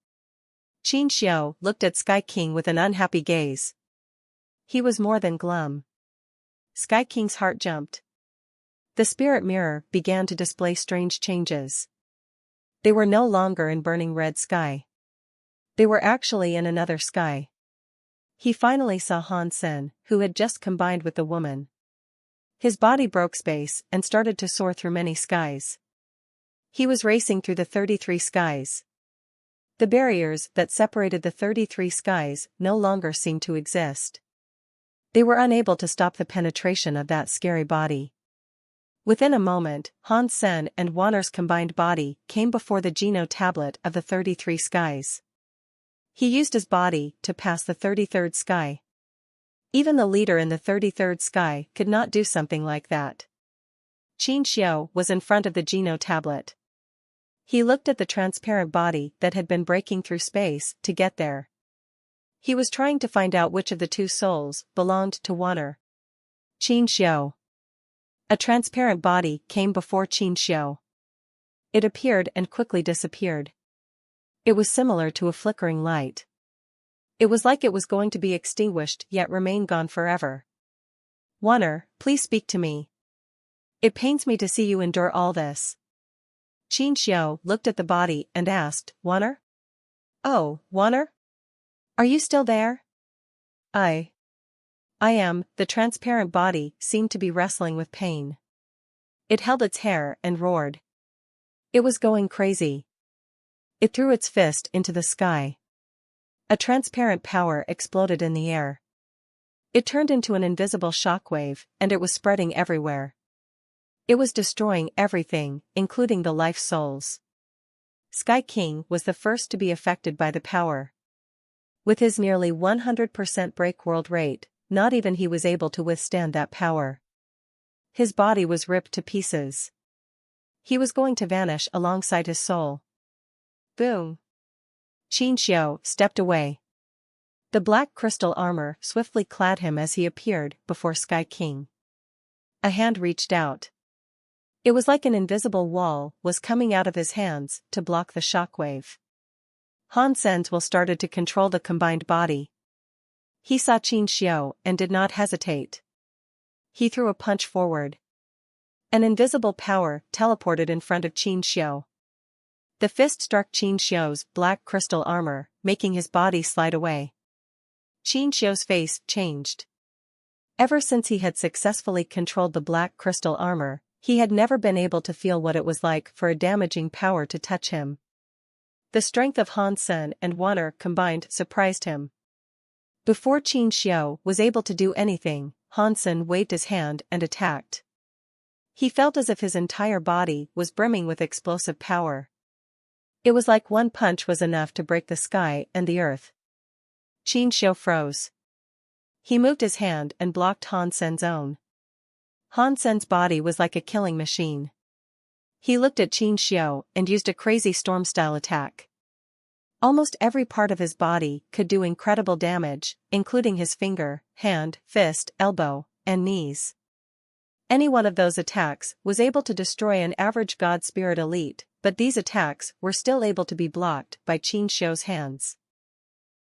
Qin Xiu looked at Sky King with an unhappy gaze. He was more than glum. Sky King's heart jumped. The spirit mirror began to display strange changes. They were no longer in burning red sky. They were actually in another sky. He finally saw Han Sen, who had just combined with the woman. His body broke space and started to soar through many skies. He was racing through the 33 skies. The barriers that separated the 33 skies no longer seemed to exist. They were unable to stop the penetration of that scary body. Within a moment, Han Sen and Wanner's combined body came before the Geno tablet of the 33 skies. He used his body to pass the 33rd sky. Even the leader in the 33rd sky could not do something like that. Qin Xiu was in front of the Geno tablet. He looked at the transparent body that had been breaking through space to get there. He was trying to find out which of the two souls belonged to Wanner. Qin Xiu. A transparent body came before Qin Xiu. It appeared and quickly disappeared. It was similar to a flickering light. It was like it was going to be extinguished yet remain gone forever. Wanner, please speak to me. It pains me to see you endure all this. Qin Xiu looked at the body and asked, Wanner? Oh, Wanner? Are you still there? I am. The transparent body seemed to be wrestling with pain. It held its hair and roared. It was going crazy. It threw its fist into the sky. A transparent power exploded in the air. It turned into an invisible shockwave, and it was spreading everywhere. It was destroying everything, including the life souls. Sky King was the first to be affected by the power. With his nearly 100% break world rate, not even he was able to withstand that power. His body was ripped to pieces. He was going to vanish alongside his soul. Boom! Qin Xiu stepped away. The black crystal armor swiftly clad him as he appeared before Sky King. A hand reached out. It was like an invisible wall was coming out of his hands to block the shockwave. Han Sen's will started to control the combined body. He saw Qin Xiu and did not hesitate. He threw a punch forward. An invisible power teleported in front of Qin Xiu. The fist struck Qin Xiu's black crystal armor, making his body slide away. Qin Xiu's face changed. Ever since he had successfully controlled the black crystal armor, he had never been able to feel what it was like for a damaging power to touch him. The strength of Han Sen and Wanner combined surprised him. Before Qin Xiu was able to do anything, Han Sen waved his hand and attacked. He felt as if his entire body was brimming with explosive power. It was like one punch was enough to break the sky and the earth. Qin Xiu froze. He moved his hand and blocked Han Sen's own. Han Sen's body was like a killing machine. He looked at Qin Xiu and used a crazy storm-style attack. Almost every part of his body could do incredible damage, including his finger, hand, fist, elbow, and knees. Any one of those attacks was able to destroy an average God Spirit elite, but these attacks were still able to be blocked by Qin Xiu's hands.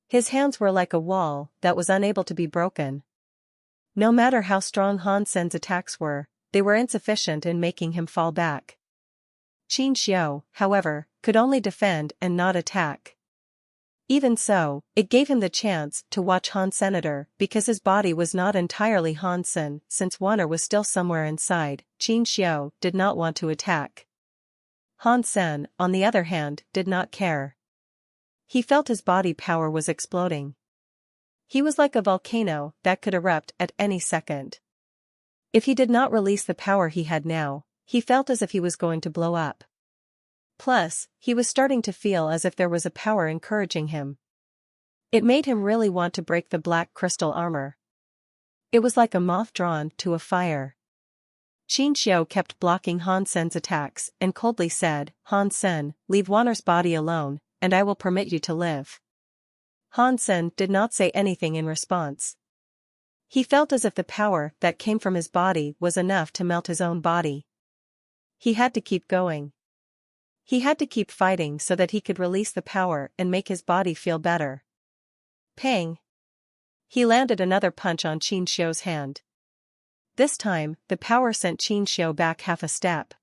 His hands were like a wall that was unable to be broken. No matter how strong Han Sen's attacks were, they were insufficient in making him fall back. Qin Xiu, however, could only defend and not attack. Even so, it gave him the chance to watch Han Senator because his body was not entirely Han Sen. Since Wanner was still somewhere inside, Qin Xiu did not want to attack. Han Sen, on the other hand, did not care. He felt his body power was exploding. He was like a volcano that could erupt at any second. If he did not release the power he had now, he felt as if he was going to blow up. Plus, he was starting to feel as if there was a power encouraging him. It made him really want to break the black crystal armor. It was like a moth drawn to a fire. Qin Xiu kept blocking Han Sen's attacks and coldly said, "Han Sen, leave Wanner's body alone, and I will permit you to live." Han Sen did not say anything in response. He felt as if the power that came from his body was enough to melt his own body. He had to keep going. He had to keep fighting so that he could release the power and make his body feel better. Pang! He landed another punch on Qin Xiu's hand. This time, the power sent Qin Xiu back half a step.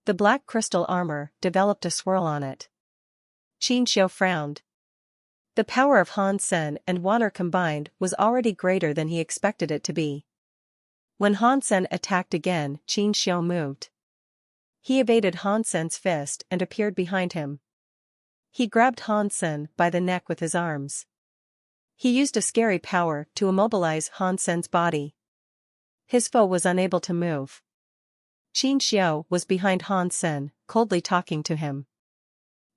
The black crystal armor developed a swirl on it. Qin Xiu frowned. The power of Han Sen and Wanner combined was already greater than he expected it to be. When Han Sen attacked again, Qin Xiu moved. He evaded Han Sen's fist and appeared behind him. He grabbed Han Sen by the neck with his arms. He used a scary power to immobilize Han Sen's body. His foe was unable to move. Qin Xiu was behind Han Sen, coldly talking to him.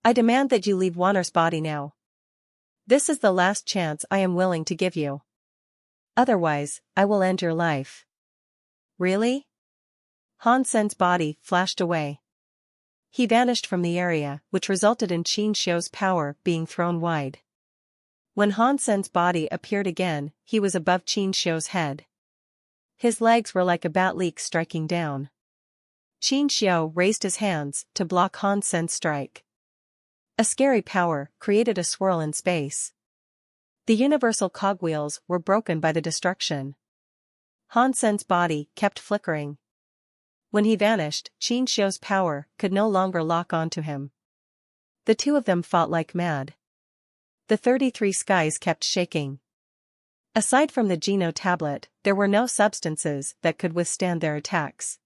"I demand that you leave Wanner's body now. This is the last chance I am willing to give you. Otherwise, I will end your life." "Really?" Han Sen's body flashed away. He vanished from the area, which resulted in Qin Xiu's power being thrown wide. When Han Sen's body appeared again, he was above Qin Xiu's head. His legs were like a bat leak striking down. Qin Xiu raised his hands to block Han Sen's strike. A scary power created a swirl in space. The universal cogwheels were broken by the destruction. Han Sen's body kept flickering. When he vanished, Qin Xiu's power could no longer lock onto him. The two of them fought like mad. The 33 skies kept shaking. Aside from the Geno tablet, there were no substances that could withstand their attacks.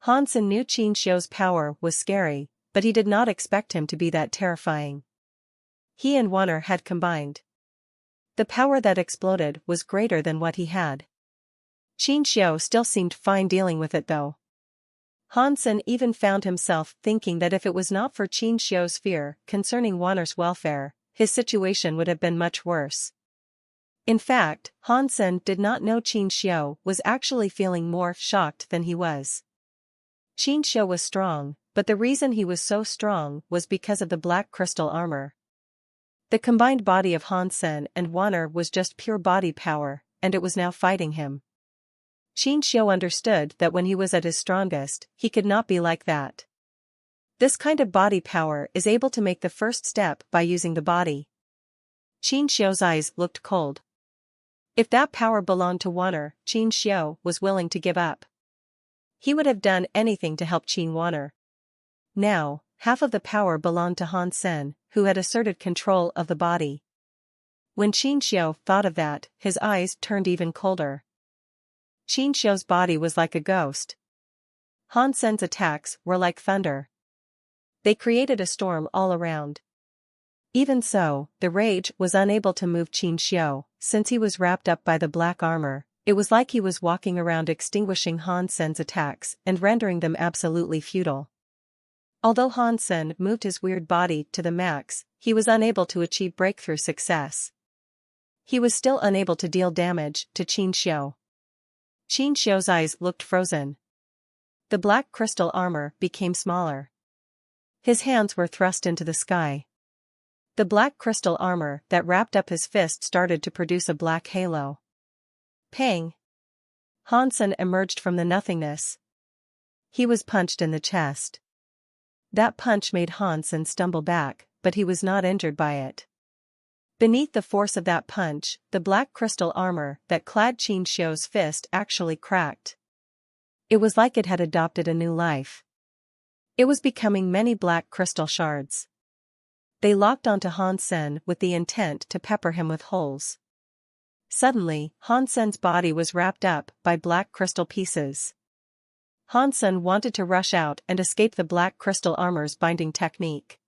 Han Sen knew Qin Xiu's power was scary, but he did not expect him to be that terrifying. He and Wanner had combined. The power that exploded was greater than what he had. Qin Xiu still seemed fine dealing with it though. Han Sen even found himself thinking that if it was not for Qin Xiu's fear concerning Wanner's welfare, his situation would have been much worse. In fact, Han Sen did not know Qin Xiu was actually feeling more shocked than he was. Qin Xiu was strong, but the reason he was so strong was because of the black crystal armor. The combined body of Han Sen and Wanner was just pure body power, and it was now fighting him. Qin Xiu understood that when he was at his strongest, he could not be like that. This kind of body power is able to make the first step by using the body. Qin Xiu's eyes looked cold. If that power belonged to Wanner, Qin Xiu was willing to give up. He would have done anything to help Qin Wanner. Now, half of the power belonged to Han Sen, who had asserted control of the body. When Qin Xiu thought of that, his eyes turned even colder. Qin Xiu's body was like a ghost. Han Sen's attacks were like thunder. They created a storm all around. Even so, the rage was unable to move Qin Xiu, since he was wrapped up by the black armor. It was like he was walking around extinguishing Han Sen's attacks and rendering them absolutely futile. Although Han Sen moved his weird body to the max, he was unable to achieve breakthrough success. He was still unable to deal damage to Qin Xiu. Qin Xiu's eyes looked frozen. The black crystal armor became smaller. His hands were thrust into the sky. The black crystal armor that wrapped up his fist started to produce a black halo. Pang! Han Sen emerged from the nothingness. He was punched in the chest. That punch made Han Sen stumble back, but he was not injured by it. Beneath the force of that punch, the black crystal armor that clad Qin Xiu's fist actually cracked. It was like it had adopted a new life. It was becoming many black crystal shards. They locked onto Han Sen with the intent to pepper him with holes. Suddenly, Han Sen's body was wrapped up by black crystal pieces. Han Sen wanted to rush out and escape the black crystal armor's binding technique.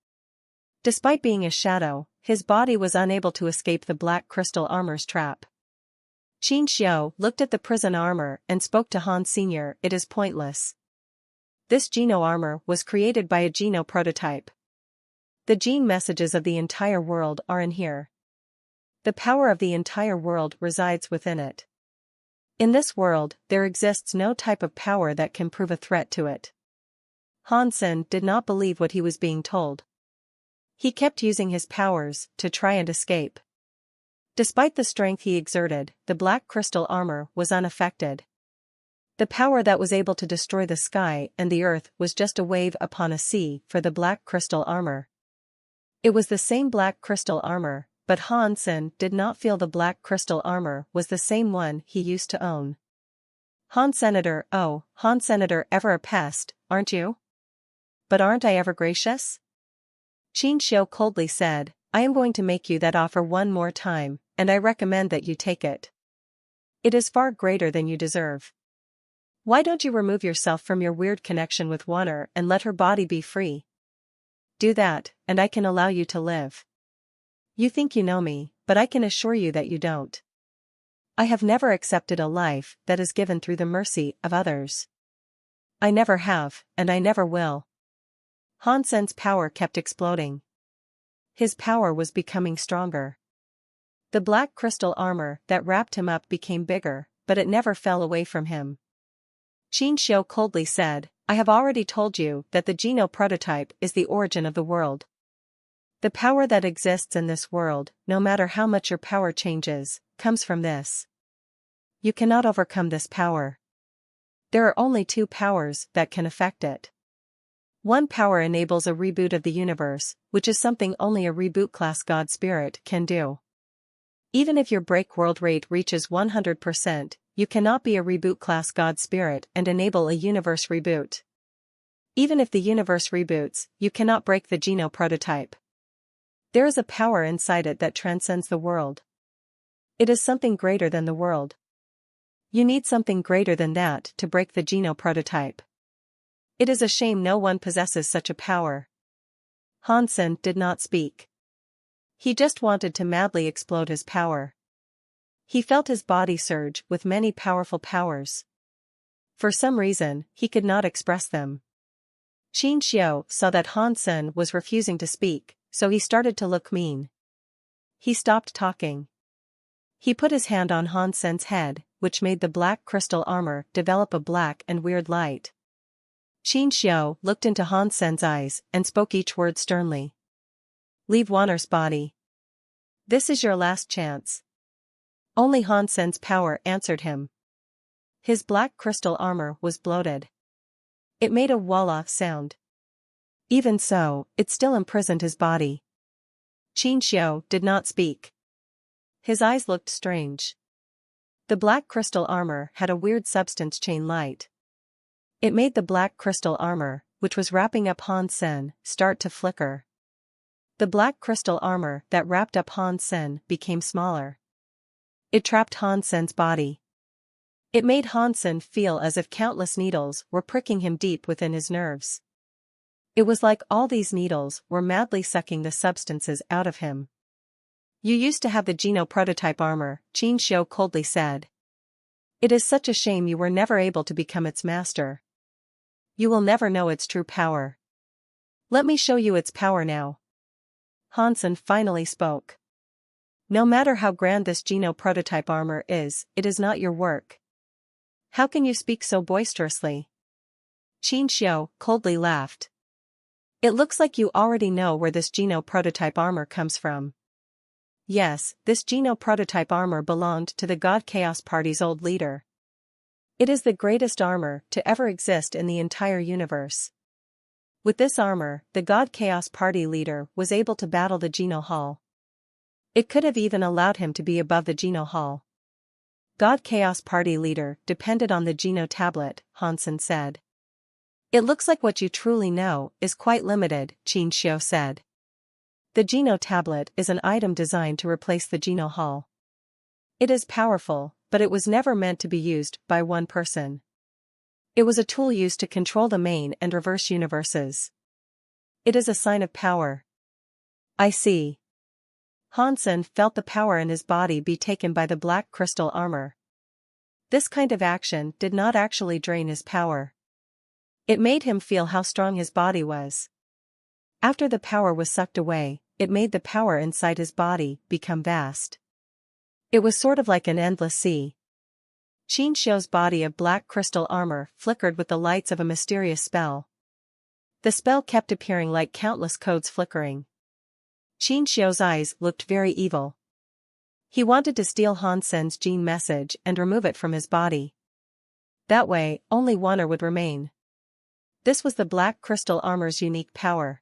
Despite being a shadow, his body was unable to escape the black crystal armor's trap. Qin Xiu looked at the prison armor and spoke to Han Sr. It is pointless. This Geno armor was created by a Geno prototype. The gene messages of the entire world are in here. The power of the entire world resides within it. In this world, there exists no type of power that can prove a threat to it. Han Sen did not believe what he was being told. He kept using his powers to try and escape. Despite the strength he exerted, the black crystal armor was unaffected. The power that was able to destroy the sky and the earth was just a wave upon a sea for the black crystal armor. It was the same black crystal armor, but Han Sen did not feel the black crystal armor was the same one he used to own. Han Senator, oh, Han Senator, ever a pest, aren't you? But aren't I ever gracious? Qin Xiu coldly said, I am going to make you that offer one more time, and I recommend that you take it. It is far greater than you deserve. Why don't you remove yourself from your weird connection with Wonner and let her body be free? Do that, and I can allow you to live. You think you know me, but I can assure you that you don't. I have never accepted a life that is given through the mercy of others. I never have, and I never will. Han Sen's power kept exploding. His power was becoming stronger. The black crystal armor that wrapped him up became bigger, but it never fell away from him. Qin Xiu coldly said, I have already told you that the Geno prototype is the origin of the world. The power that exists in this world, no matter how much your power changes, comes from this. You cannot overcome this power. There are only two powers that can affect it. One power enables a reboot of the universe, which is something only a reboot-class God Spirit can do. Even if your break world rate reaches 100%, you cannot be a reboot-class God Spirit and enable a universe reboot. Even if the universe reboots, you cannot break the Geno prototype. There is a power inside it that transcends the world. It is something greater than the world. You need something greater than that to break the Geno prototype. It is a shame no one possesses such a power. Han Sen did not speak. He just wanted to madly explode his power. He felt his body surge with many powerful powers. For some reason, he could not express them. Qin Xiu saw that Han Sen was refusing to speak, so he started to look mean. He stopped talking. He put his hand on Han Sen's head, which made the black crystal armor develop a black and weird light. Qin Xiu looked into Han Sen's eyes and spoke each word sternly. Leave Wonner's body. This is your last chance. Only Han Sen's power answered him. His black crystal armor was bloated. It made a walla sound. Even so, it still imprisoned his body. Qin Xiu did not speak. His eyes looked strange. The black crystal armor had a weird substance chain light. It made the black crystal armor, which was wrapping up Han Sen, start to flicker. The black crystal armor that wrapped up Han Sen became smaller. It trapped Han Sen's body. It made Hansen feel as if countless needles were pricking him deep within his nerves. It was like all these needles were madly sucking the substances out of him. You used to have the Geno prototype armor, Qin Xiu coldly said. It is such a shame you were never able to become its master. You will never know its true power. Let me show you its power now. Hansen finally spoke. No matter how grand this Geno prototype armor is, it is not your work. How can you speak so boisterously? Qin Xiu coldly laughed. It looks like you already know where this Geno prototype armor comes from. Yes, this Geno prototype armor belonged to the God Chaos Party's old leader. It is the greatest armor to ever exist in the entire universe. With this armor, the God Chaos Party leader was able to battle the Geno Hall. It could have even allowed him to be above the Geno Hall. God Chaos Party leader depended on the Geno tablet, Hansen said. It looks like what you truly know is quite limited, Qin Xiu said. The Geno tablet is an item designed to replace the Geno Hall. It is powerful, but it was never meant to be used by one person. It was a tool used to control the main and reverse universes. It is a sign of power. I see. Hansen felt the power in his body be taken by the black crystal armor. This kind of action did not actually drain his power. It made him feel how strong his body was. After the power was sucked away, it made the power inside his body become vast. It was sort of like an endless sea. Qin Xiu's body of black crystal armor flickered with the lights of a mysterious spell. The spell kept appearing like countless codes flickering. Qin Xiu's eyes looked very evil. He wanted to steal Hansen's gene message and remove it from his body. That way, only one would remain. This was the black crystal armor's unique power.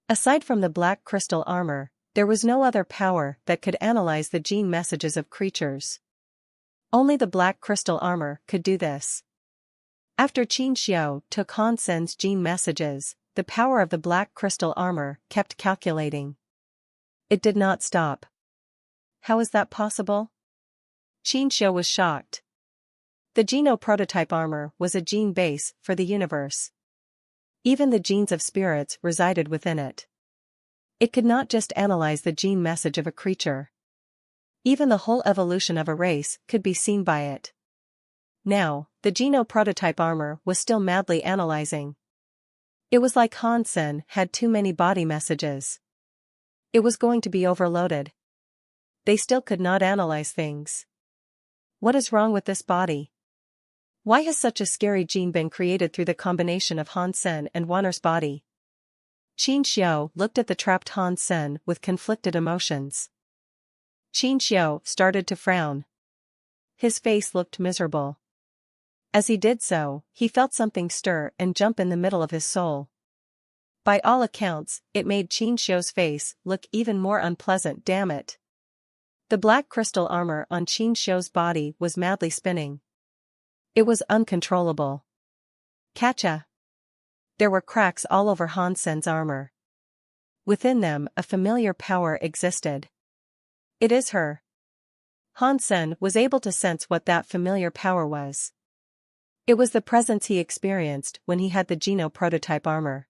Aside from the black crystal armor, there was no other power that could analyze the gene messages of creatures. Only the black crystal armor could do this. After Qin Xiu took Hansen's gene messages, the power of the black crystal armor kept calculating. It did not stop. How is that possible? Qin Xiu was shocked. The Geno prototype armor was a gene base for the universe. Even the genes of spirits resided within it. It could not just analyze the gene message of a creature. Even the whole evolution of a race could be seen by it. Now, the Geno prototype armor was still madly analyzing. It was like Hansen had too many body messages. It was going to be overloaded. They still could not analyze things. What is wrong with this body? Why has such a scary gene been created through the combination of Hansen and Wanner's body? Qin Xiu looked at the trapped Hansen with conflicted emotions. Qin Xiu started to frown. His face looked miserable. As he did so, he felt something stir and jump in the middle of his soul. By all accounts, it made Qin Xiu's face look even more unpleasant. Damn it. The black crystal armor on Qin Xiu's body was madly spinning. It was uncontrollable. Catcha! There were cracks all over Hansen's armor. Within them, a familiar power existed. It is her. Hansen was able to sense what that familiar power was. It was the presence he experienced when he had the Geno prototype armor.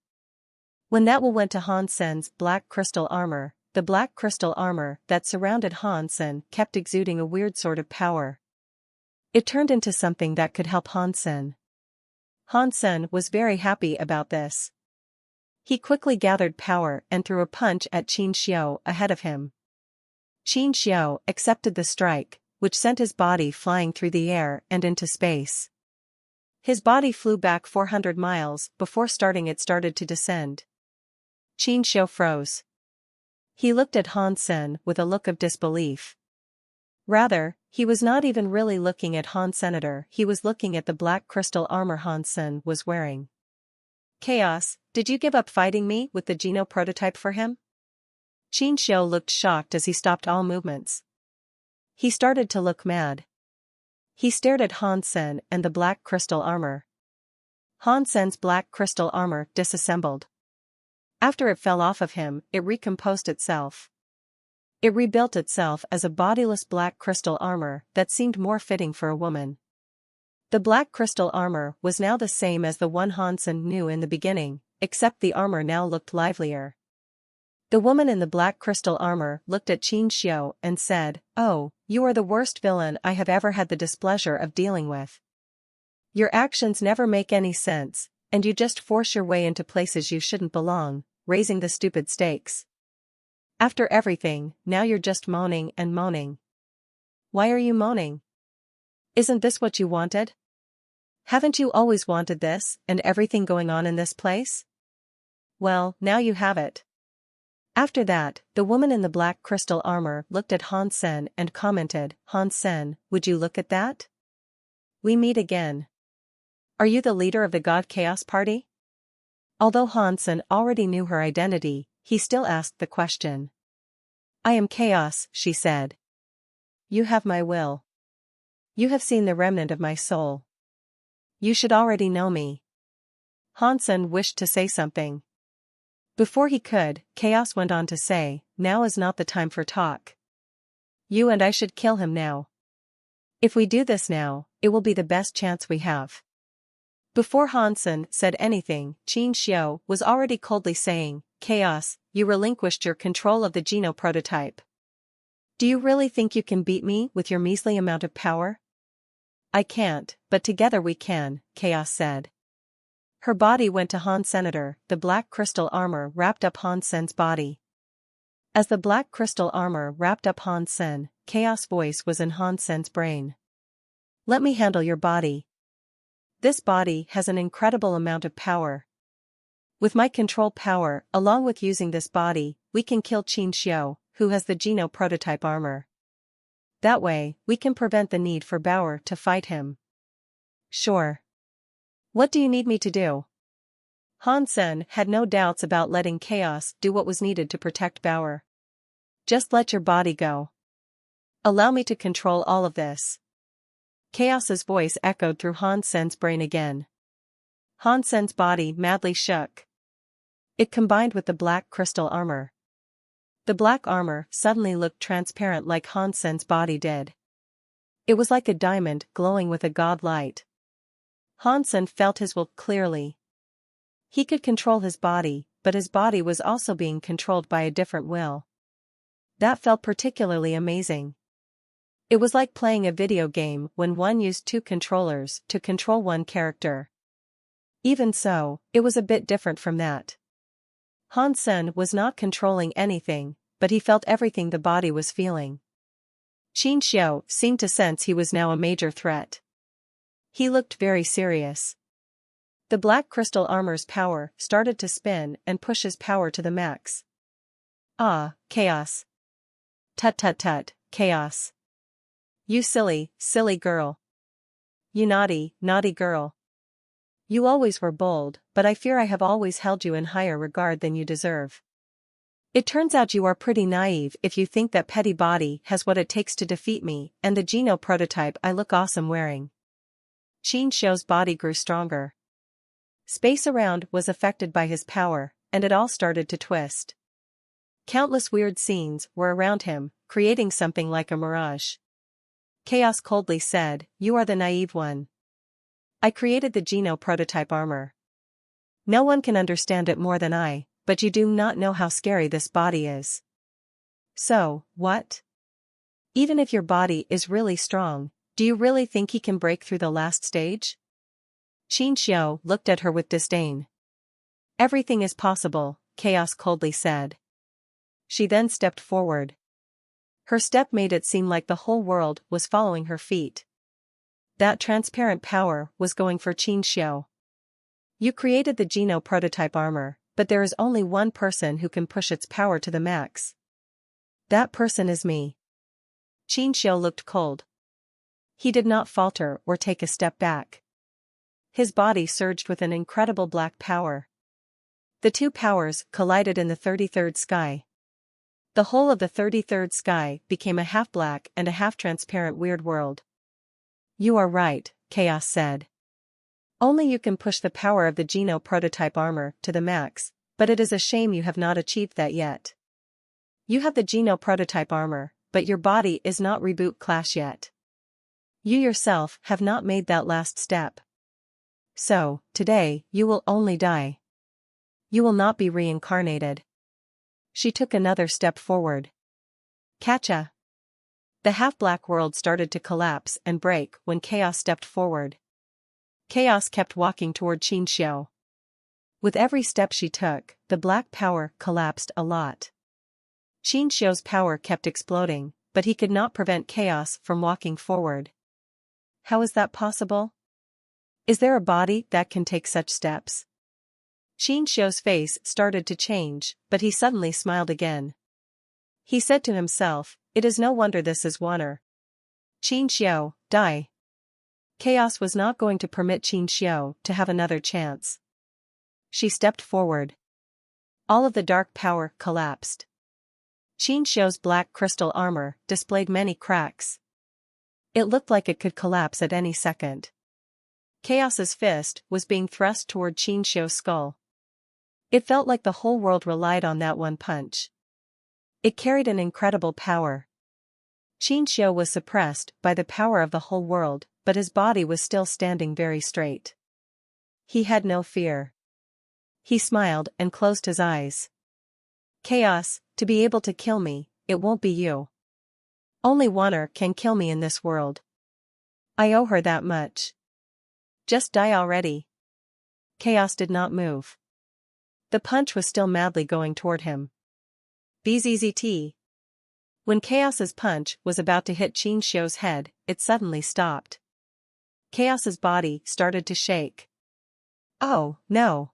When that will went to Hansen's black crystal armor, the black crystal armor that surrounded Hansen kept exuding a weird sort of power. It turned into something that could help Hansen. Hansen was very happy about this. He quickly gathered power and threw a punch at Qin Xiu ahead of him. Qin Xiu accepted the strike, which sent his body flying through the air and into space. His body flew back 400 miles before it started to descend. Qin Xiu froze. He looked at Hansen with a look of disbelief. Rather, he was not even really looking at Hansen, he was looking at the black crystal armor Hansen was wearing. Chaos, did you give up fighting me with the Geno prototype for him? Qin Xiu looked shocked as he stopped all movements. He started to look mad. He stared at Hansen and the black crystal armor. Hansen's black crystal armor disassembled. After it fell off of him, it recomposed itself. It rebuilt itself as a bodiless black crystal armor that seemed more fitting for a woman. The black crystal armor was now the same as the one Hansen knew in the beginning, except the armor now looked livelier. The woman in the black crystal armor looked at Qin Xiu and said, "Oh, you are the worst villain I have ever had the displeasure of dealing with. Your actions never make any sense, and you just force your way into places you shouldn't belong, raising the stupid stakes. After everything, now you're just moaning and moaning. Why are you moaning? Isn't this what you wanted? Haven't you always wanted this and everything going on in this place? Well, now you have it." After that, the woman in the black crystal armor looked at Hansen and commented, "Hansen, would you look at that? We meet again. Are you the leader of the God Chaos Party?" Although Hansen already knew her identity, he still asked the question. "I am Chaos," she said. "You have my will. You have seen the remnant of my soul. You should already know me." Hansen wished to say something. Before he could, Chaos went on to say, "Now is not the time for talk. You and I should kill him now. If we do this now, it will be the best chance we have." Before Hansen said anything, Qin Xiu was already coldly saying, "Chaos, you relinquished your control of the Geno prototype. Do you really think you can beat me with your measly amount of power?" "I can't, but together we can," Chaos said. Her body went to Han Senator, the black crystal armor wrapped up Hansen's body. As the black crystal armor wrapped up Hansen, Chaos' voice was in Hansen's brain. "Let me handle your body. This body has an incredible amount of power. With my control power, along with using this body, we can kill Qin Xiu, who has the Geno prototype armor. That way, we can prevent the need for Bauer to fight him." "Sure. What do you need me to do?" Hansen had no doubts about letting Chaos do what was needed to protect Bauer. "Just let your body go. Allow me to control all of this." Chaos's voice echoed through Hansen's brain again. Hansen's body madly shook. It combined with the black crystal armor. The black armor suddenly looked transparent like Hansen's body did. It was like a diamond glowing with a god light. Hansen felt his will clearly. He could control his body, but his body was also being controlled by a different will. That felt particularly amazing. It was like playing a video game when one used two controllers to control one character. Even so, it was a bit different from that. Hansen was not controlling anything, but he felt everything the body was feeling. Qin Xiu seemed to sense he was now a major threat. He looked very serious. The black crystal armor's power started to spin and push his power to the max. "Ah, Chaos. Tut tut tut, Chaos. You silly, silly girl. You naughty, naughty girl. You always were bold, but I fear I have always held you in higher regard than you deserve. It turns out you are pretty naive if you think that petty body has what it takes to defeat me and the Geno prototype I look awesome wearing." Qin Xiu's body grew stronger. Space around was affected by his power, and it all started to twist. Countless weird scenes were around him, creating something like a mirage. Chaos coldly said, "You are the naive one. I created the Geno prototype armor. No one can understand it more than I, but you do not know how scary this body is. So, what? Even if your body is really strong, do you really think he can break through the last stage?" Qin Xiu looked at her with disdain. "Everything is possible," Chaos coldly said. She then stepped forward. Her step made it seem like the whole world was following her feet. That transparent power was going for Qin Xiu. "You created the Geno prototype armor, but there is only one person who can push its power to the max. That person is me." Qin Xiu looked cold. He did not falter or take a step back. His body surged with an incredible black power. The two powers collided in the 33rd sky. The whole of the 33rd sky became a half-black and a half-transparent weird world. "You are right," Chaos said. "Only you can push the power of the Geno prototype armor to the max, but it is a shame you have not achieved that yet. You have the Geno prototype armor, but your body is not reboot class yet. You yourself have not made that last step. So, today, you will only die. You will not be reincarnated. She took another step forward. Catcha! The half-black world started to collapse and break when Chaos stepped forward. Chaos kept walking toward Qinxiu. With every step she took, the black power collapsed a lot. Qinxiu's power kept exploding, but he could not prevent Chaos from walking forward. How is that possible? Is there a body that can take such steps? Qinxiu's face started to change, but he suddenly smiled again. He said to himself, "It is no wonder this is Waner. Qinxiu, die." Chaos was not going to permit Qinxiu to have another chance. She stepped forward. All of the dark power collapsed. Qinxiu's black crystal armor displayed many cracks. It looked like it could collapse at any second. Chaos's fist was being thrust toward Qinxiu's skull. It felt like the whole world relied on that one punch. It carried an incredible power. Qinxiu was suppressed by the power of the whole world, but his body was still standing very straight. He had no fear. He smiled and closed his eyes. Chaos, to be able to kill me, it won't be you. Only Waner can kill me in this world. I owe her that much. Just die already. Chaos did not move. The punch was still madly going toward him. Bzzzt. When Chaos's punch was about to hit Qinxiu's head, it suddenly stopped. Chaos's body started to shake. Oh, no.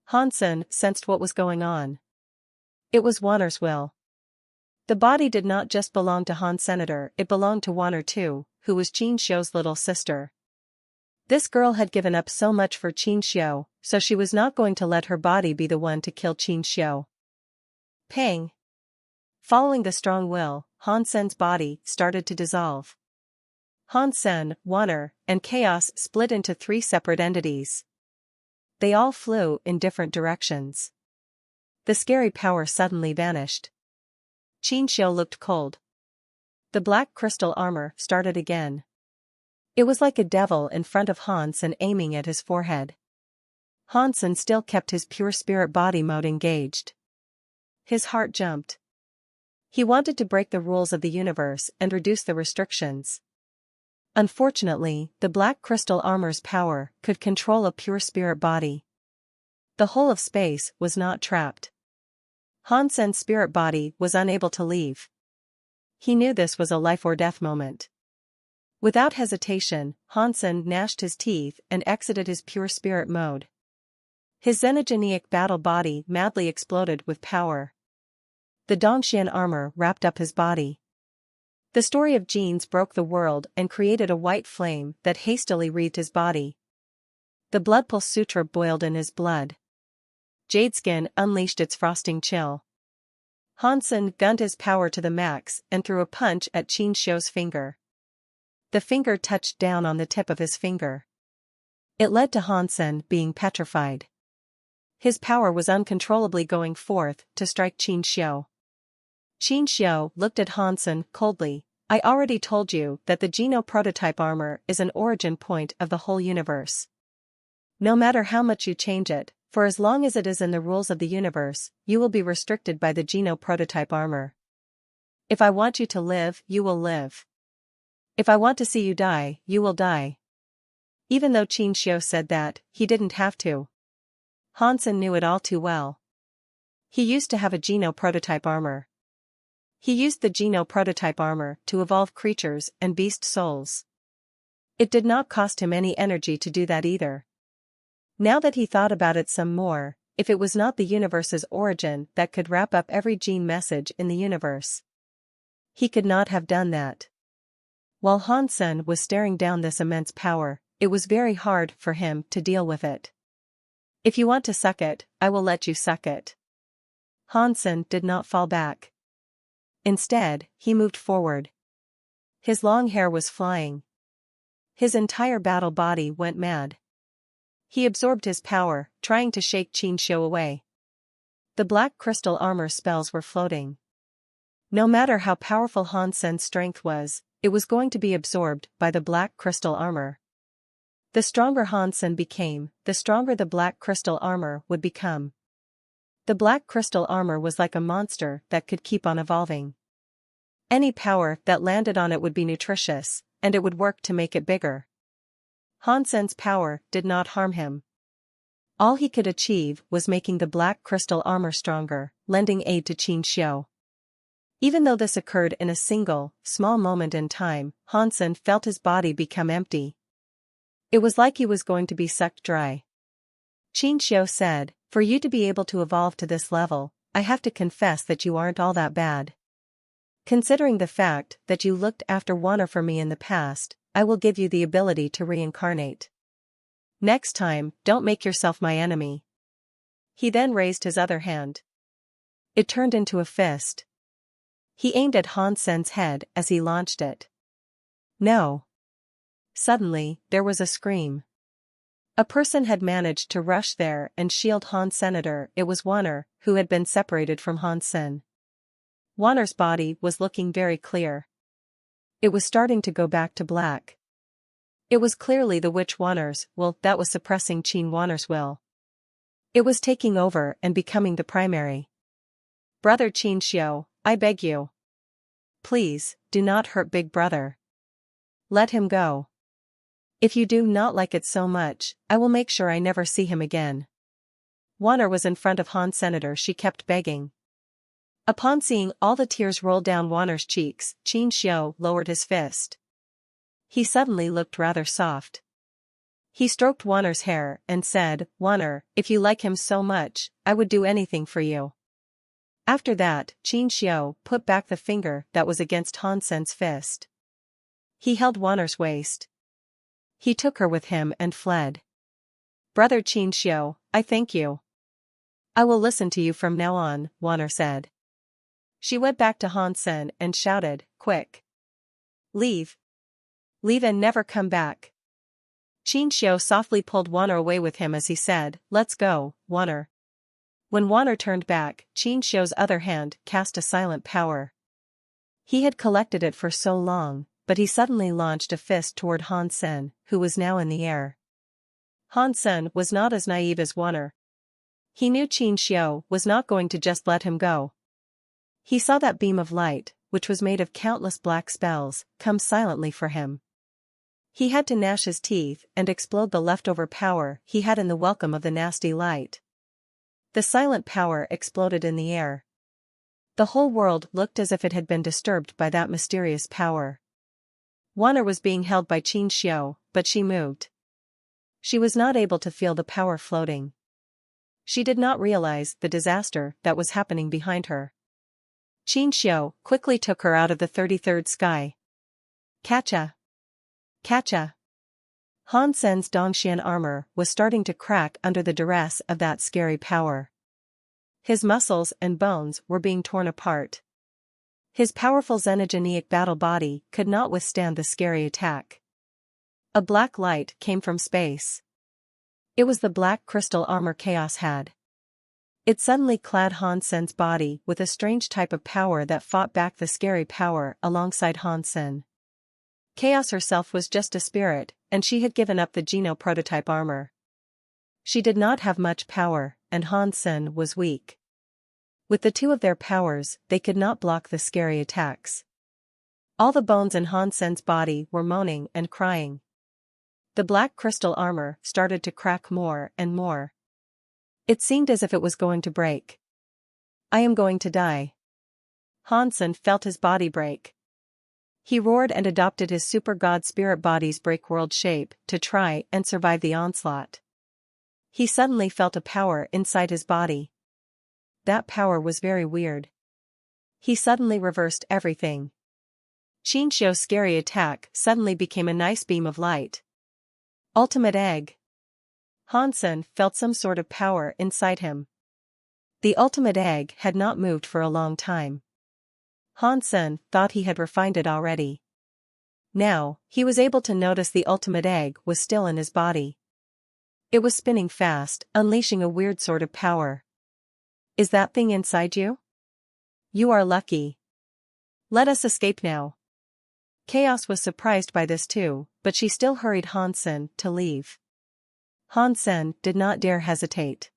Hansen sensed what was going on. It was Waner's will. The body did not just belong to Han Senator, it belonged to Waner too, who was Qinxiu's little sister. This girl had given up so much for Qinxiu, so she was not going to let her body be the one to kill Qinxiu. Pang! Following the strong will, Han Sen's body started to dissolve. Han Sen, Waner, and Chaos split into 3 separate entities. They all flew in different directions. The scary power suddenly vanished. Qinxiu looked cold. The black crystal armor started again. It was like a devil in front of Hansen aiming at his forehead. Hansen still kept his pure spirit body mode engaged. His heart jumped. He wanted to break the rules of the universe and reduce the restrictions. Unfortunately, the black crystal armor's power could control a pure spirit body. The whole of space was not trapped. Hansen's spirit body was unable to leave. He knew this was a life or death moment. Without hesitation, Hansen gnashed his teeth and exited his pure spirit mode. His xenogenic battle body madly exploded with power. The Dongxian armor wrapped up his body. The story of genes broke the world and created a white flame that hastily wreathed his body. The blood pulse sutra boiled in his blood. Jadeskin unleashed its frosting chill. Hansen gunned his power to the max and threw a punch at Qinxiu's finger. The finger touched down on the tip of his finger. It led to Hansen being petrified. His power was uncontrollably going forth to strike Qinxiu. Qinxiu looked at Hansen coldly. I already told you that the Geno prototype armor is an origin point of the whole universe. No matter how much you change it, for as long as it is in the rules of the universe, you will be restricted by the Geno prototype armor. If I want you to live, you will live. If I want to see you die, you will die. Even though Qinxiu said that, he didn't have to. Hansen knew it all too well. He used to have a Geno prototype armor. He used the Geno prototype armor to evolve creatures and beast souls. It did not cost him any energy to do that either. Now that he thought about it some more, if it was not the universe's origin that could wrap up every gene message in the universe, he could not have done that. While Hansen was staring down this immense power, it was very hard for him to deal with it. If you want to suck it, I will let you suck it. Hansen did not fall back. Instead, he moved forward. His long hair was flying. His entire battle body went mad. He absorbed his power, trying to shake Qinxiu away. The black crystal armor spells were floating. No matter how powerful Han Sen's strength was, it was going to be absorbed by the black crystal armor. The stronger Han Sen became, the stronger the black crystal armor would become. The black crystal armor was like a monster that could keep on evolving. Any power that landed on it would be nutritious, and it would work to make it bigger. Han Sen's power did not harm him. All he could achieve was making the black crystal armor stronger, lending aid to Qin Xiu. Even though this occurred in a single, small moment in time, Han Sen felt his body become empty. It was like he was going to be sucked dry. Qin Xiu said, "For you to be able to evolve to this level, I have to confess that you aren't all that bad. Considering the fact that you looked after Wanner for me in the past, I will give you the ability to reincarnate. Next time, don't make yourself my enemy." He then raised his other hand. It turned into a fist. He aimed at Han Sen's head as he launched it. No. Suddenly, there was a scream. A person had managed to rush there and shield Han Senator. It was Wanner, who had been separated from Han Sen. Wanner's body was looking very clear. It was starting to go back to black. It was clearly the witch Wanner's will that was suppressing Qin Wanner's will. It was taking over and becoming the primary. "Brother Qin Xiu, I beg you. Please, do not hurt big brother. Let him go. If you do not like it so much, I will make sure I never see him again." Wanner was in front of Han Senator. She kept begging. Upon seeing all the tears roll down Wanner's cheeks, Qin Xiu lowered his fist. He suddenly looked rather soft. He stroked Wanner's hair and said, "Wanner, if you like him so much, I would do anything for you." After that, Qin Xiu put back the finger that was against Han Sen's fist. He held Wanner's waist. He took her with him and fled. "Brother Qin Xiu, I thank you. I will listen to you from now on," Wanner said. She went back to Han Sen and shouted, "Quick! Leave! Leave and never come back." Qin Xiu softly pulled Wanner away with him as he said, "Let's go, Wanner." When Wanner turned back, Qin Xiu's other hand cast a silent power. He had collected it for so long, but he suddenly launched a fist toward Han Sen, who was now in the air. Han Sen was not as naive as Wanner. He knew Qin Xiu was not going to just let him go. He saw that beam of light, which was made of countless black spells, come silently for him. He had to gnash his teeth and explode the leftover power he had in the welcome of the nasty light. The silent power exploded in the air. The whole world looked as if it had been disturbed by that mysterious power. Wanner was being held by Qin Xiu, but she moved. She was not able to feel the power floating. She did not realize the disaster that was happening behind her. Qin Xiu quickly took her out of the 33rd sky. "Catcha! Catcha!" Han Sen's Dongxian armor was starting to crack under the duress of that scary power. His muscles and bones were being torn apart. His powerful xenogeneic battle body could not withstand the scary attack. A black light came from space. It was the black crystal armor Chaos had. It suddenly clad Han Sen's body with a strange type of power that fought back the scary power alongside Han Sen. Chaos herself was just a spirit, and she had given up the Geno prototype armor. She did not have much power, and Han Sen was weak. With the two of their powers, they could not block the scary attacks. All the bones in Han Sen's body were moaning and crying. The black crystal armor started to crack more and more. It seemed as if it was going to break. "I am going to die." Han Sen felt his body break. He roared and adopted his super god spirit body's break world shape to try and survive the onslaught. He suddenly felt a power inside his body. That power was very weird. He suddenly reversed everything. Qin Xiu's scary attack suddenly became a nice beam of light. Ultimate egg. Han Sen felt some sort of power inside him. The ultimate egg had not moved for a long time. Han Sen thought he had refined it already. Now, he was able to notice the ultimate egg was still in his body. It was spinning fast, unleashing a weird sort of power. "Is that thing inside you? You are lucky." Let us escape now. Chaos was surprised by this too, but she still hurried Hansen to leave. Hansen did not dare hesitate.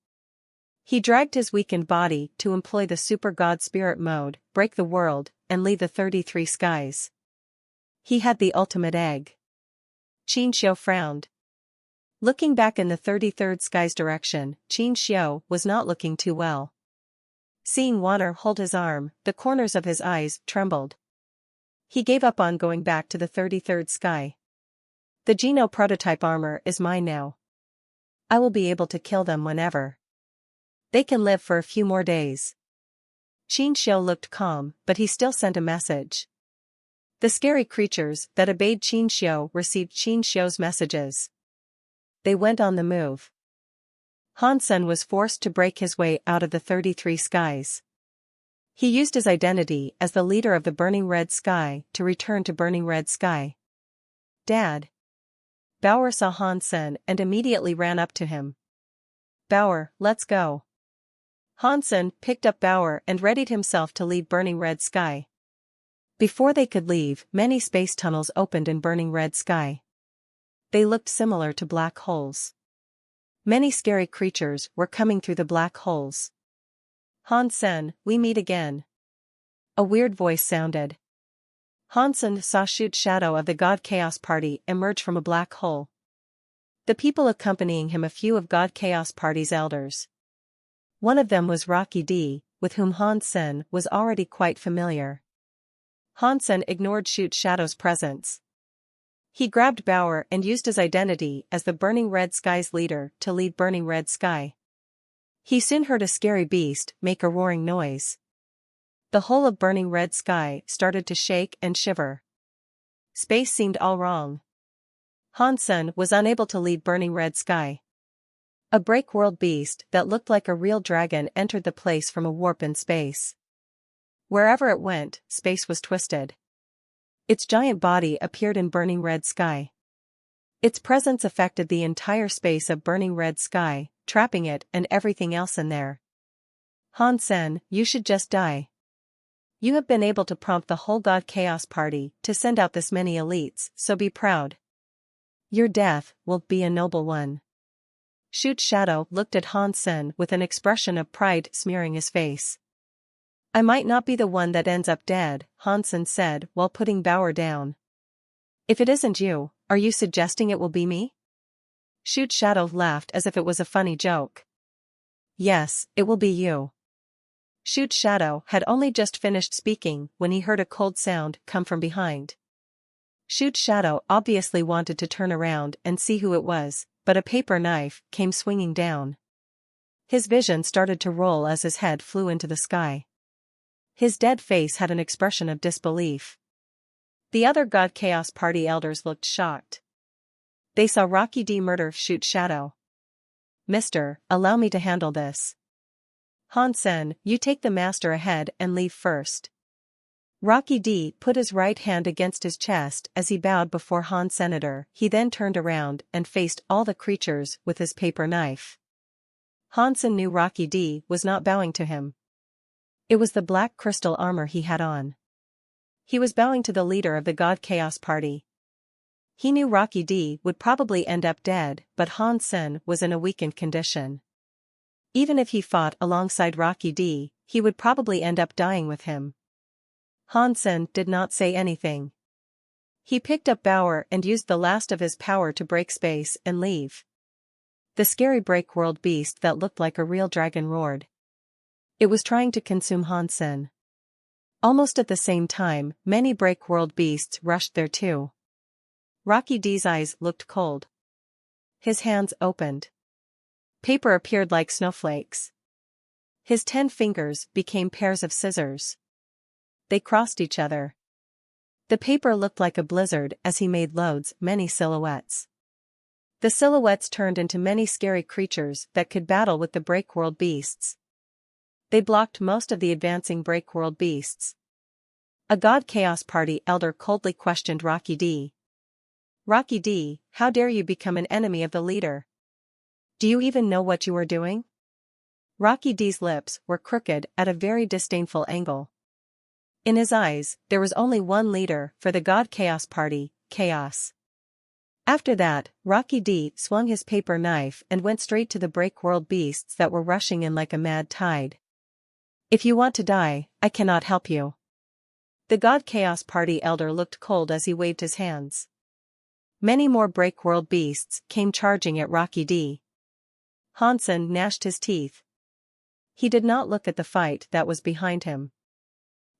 He dragged his weakened body to employ the super god spirit mode, break the world, and leave the 33 skies. He had the ultimate egg. Qin Xiu frowned. Looking back in the 33rd sky's direction, Qin Xiu was not looking too well. Seeing Wanner hold his arm, the corners of his eyes trembled. He gave up on going back to the 33rd sky. The Geno prototype armor is mine now. I will be able to kill them whenever. They can live for a few more days. Qin Xiu looked calm, but he still sent a message. The scary creatures that obeyed Qin Xiu received Qin Xiu's messages. They went on the move. Hansen was forced to break his way out of the 33 skies. He used his identity as the leader of the Burning Red Sky to return to Burning Red Sky. Dad. Bauer saw Hansen and immediately ran up to him. Bauer, let's go. Hansen picked up Bauer and readied himself to leave Burning Red Sky. Before they could leave, many space tunnels opened in Burning Red Sky. They looked similar to black holes. Many scary creatures were coming through the black holes. Hansen, we meet again. A weird voice sounded. Hansen saw Shoot Shadow of the God Chaos Party emerge from a black hole. The people accompanying him, a few of God Chaos Party's elders. One of them was Rocky D, with whom Hansen was already quite familiar. Hansen ignored Shoot Shadow's presence. He grabbed Bauer and used his identity as the Burning Red Sky's leader to lead Burning Red Sky. He soon heard a scary beast make a roaring noise. The whole of Burning Red Sky started to shake and shiver. Space seemed all wrong. Hansen was unable to lead Burning Red Sky. A break-world beast that looked like a real dragon entered the place from a warp in space. Wherever it went, space was twisted. Its giant body appeared in Burning Red Sky. Its presence affected the entire space of Burning Red Sky, trapping it and everything else in there. Hansen, you should just die. You have been able to prompt the whole God Chaos Party to send out this many elites, so be proud. Your death will be a noble one. Shoot Shadow looked at Hansen with an expression of pride smearing his face. I might not be the one that ends up dead, Hansen said while putting Bauer down. If it isn't you, are you suggesting it will be me? Shoot Shadow laughed as if it was a funny joke. Yes, it will be you. Shoot Shadow had only just finished speaking when he heard a cold sound come from behind. Shoot Shadow obviously wanted to turn around and see who it was, but a paper knife came swinging down. His vision started to roll as his head flew into the sky. His dead face had an expression of disbelief. The other God Chaos Party elders looked shocked. They saw Rocky D murder Shoot Shadow. Mister, allow me to handle this. Hansen, you take the master ahead and leave first. Rocky D put his right hand against his chest as he bowed before Han Senator. He then turned around and faced all the creatures with his paper knife. Hansen knew Rocky D was not bowing to him. It was the black crystal armor he had on. He was bowing to the leader of the God Chaos Party. He knew Rocky D would probably end up dead, but Hansen was in a weakened condition. Even if he fought alongside Rocky D, he would probably end up dying with him. Hansen did not say anything. He picked up Bauer and used the last of his power to break space and leave. The scary break-world beast that looked like a real dragon roared. It was trying to consume Hansen. Almost at the same time, many break-world beasts rushed there too. Rocky D's eyes looked cold. His hands opened. Paper appeared like snowflakes. His 10 fingers became pairs of scissors. They crossed each other. The paper looked like a blizzard as he made many silhouettes. The silhouettes turned into many scary creatures that could battle with the break-world beasts. They blocked most of the advancing break-world beasts. A God Chaos Party elder coldly questioned Rocky D. Rocky D, how dare you become an enemy of the leader? Do you even know what you are doing? Rocky D's lips were crooked at a very disdainful angle. In his eyes, there was only one leader for the God Chaos Party, Chaos. After that, Rocky D swung his paper knife and went straight to the break world beasts that were rushing in like a mad tide. If you want to die, I cannot help you. The God Chaos Party elder looked cold as he waved his hands. Many more break world beasts came charging at Rocky D. Hansen gnashed his teeth. He did not look at the fight that was behind him.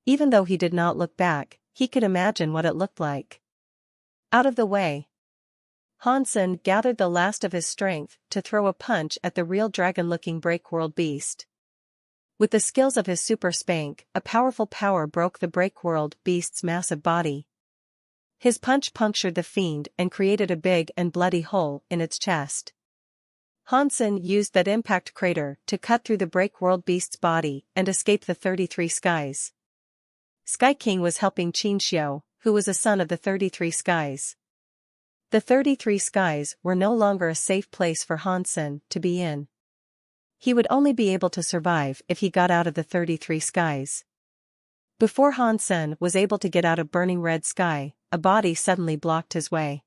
Even though he did not look back, he could imagine what it looked like. Out of the way. Hansen gathered the last of his strength to throw a punch at the real dragon-looking break-world beast. With the skills of his super spank, a powerful power broke the break-world beast's massive body. His punch punctured the fiend and created a big and bloody hole in its chest. Hansen used that impact crater to cut through the break-world beast's body and escape the 33 skies. Sky King was helping Qinxiu, who was a son of the 33 skies. The 33 skies were no longer a safe place for Hansen to be in. He would only be able to survive if he got out of the 33 skies. Before Hansen was able to get out of burning red sky, a body suddenly blocked his way.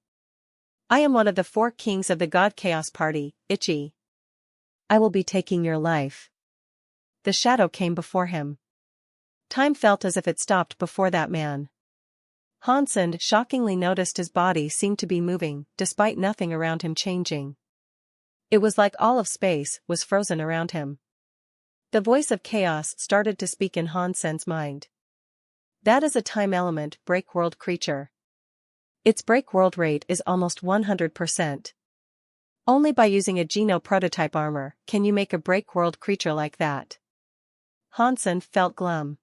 I am one of the 4 kings of the God Chaos Party, Ichi. I will be taking your life. The shadow came before him. Time felt as if it stopped before that man. Hansen shockingly noticed his body seemed to be moving, despite nothing around him changing. It was like all of space was frozen around him. The voice of chaos started to speak in Hansen's mind. That is a time element break-world creature. Its break-world rate is almost 100%. Only by using a Geno prototype armor can you make a break-world creature like that. Hansen felt glum.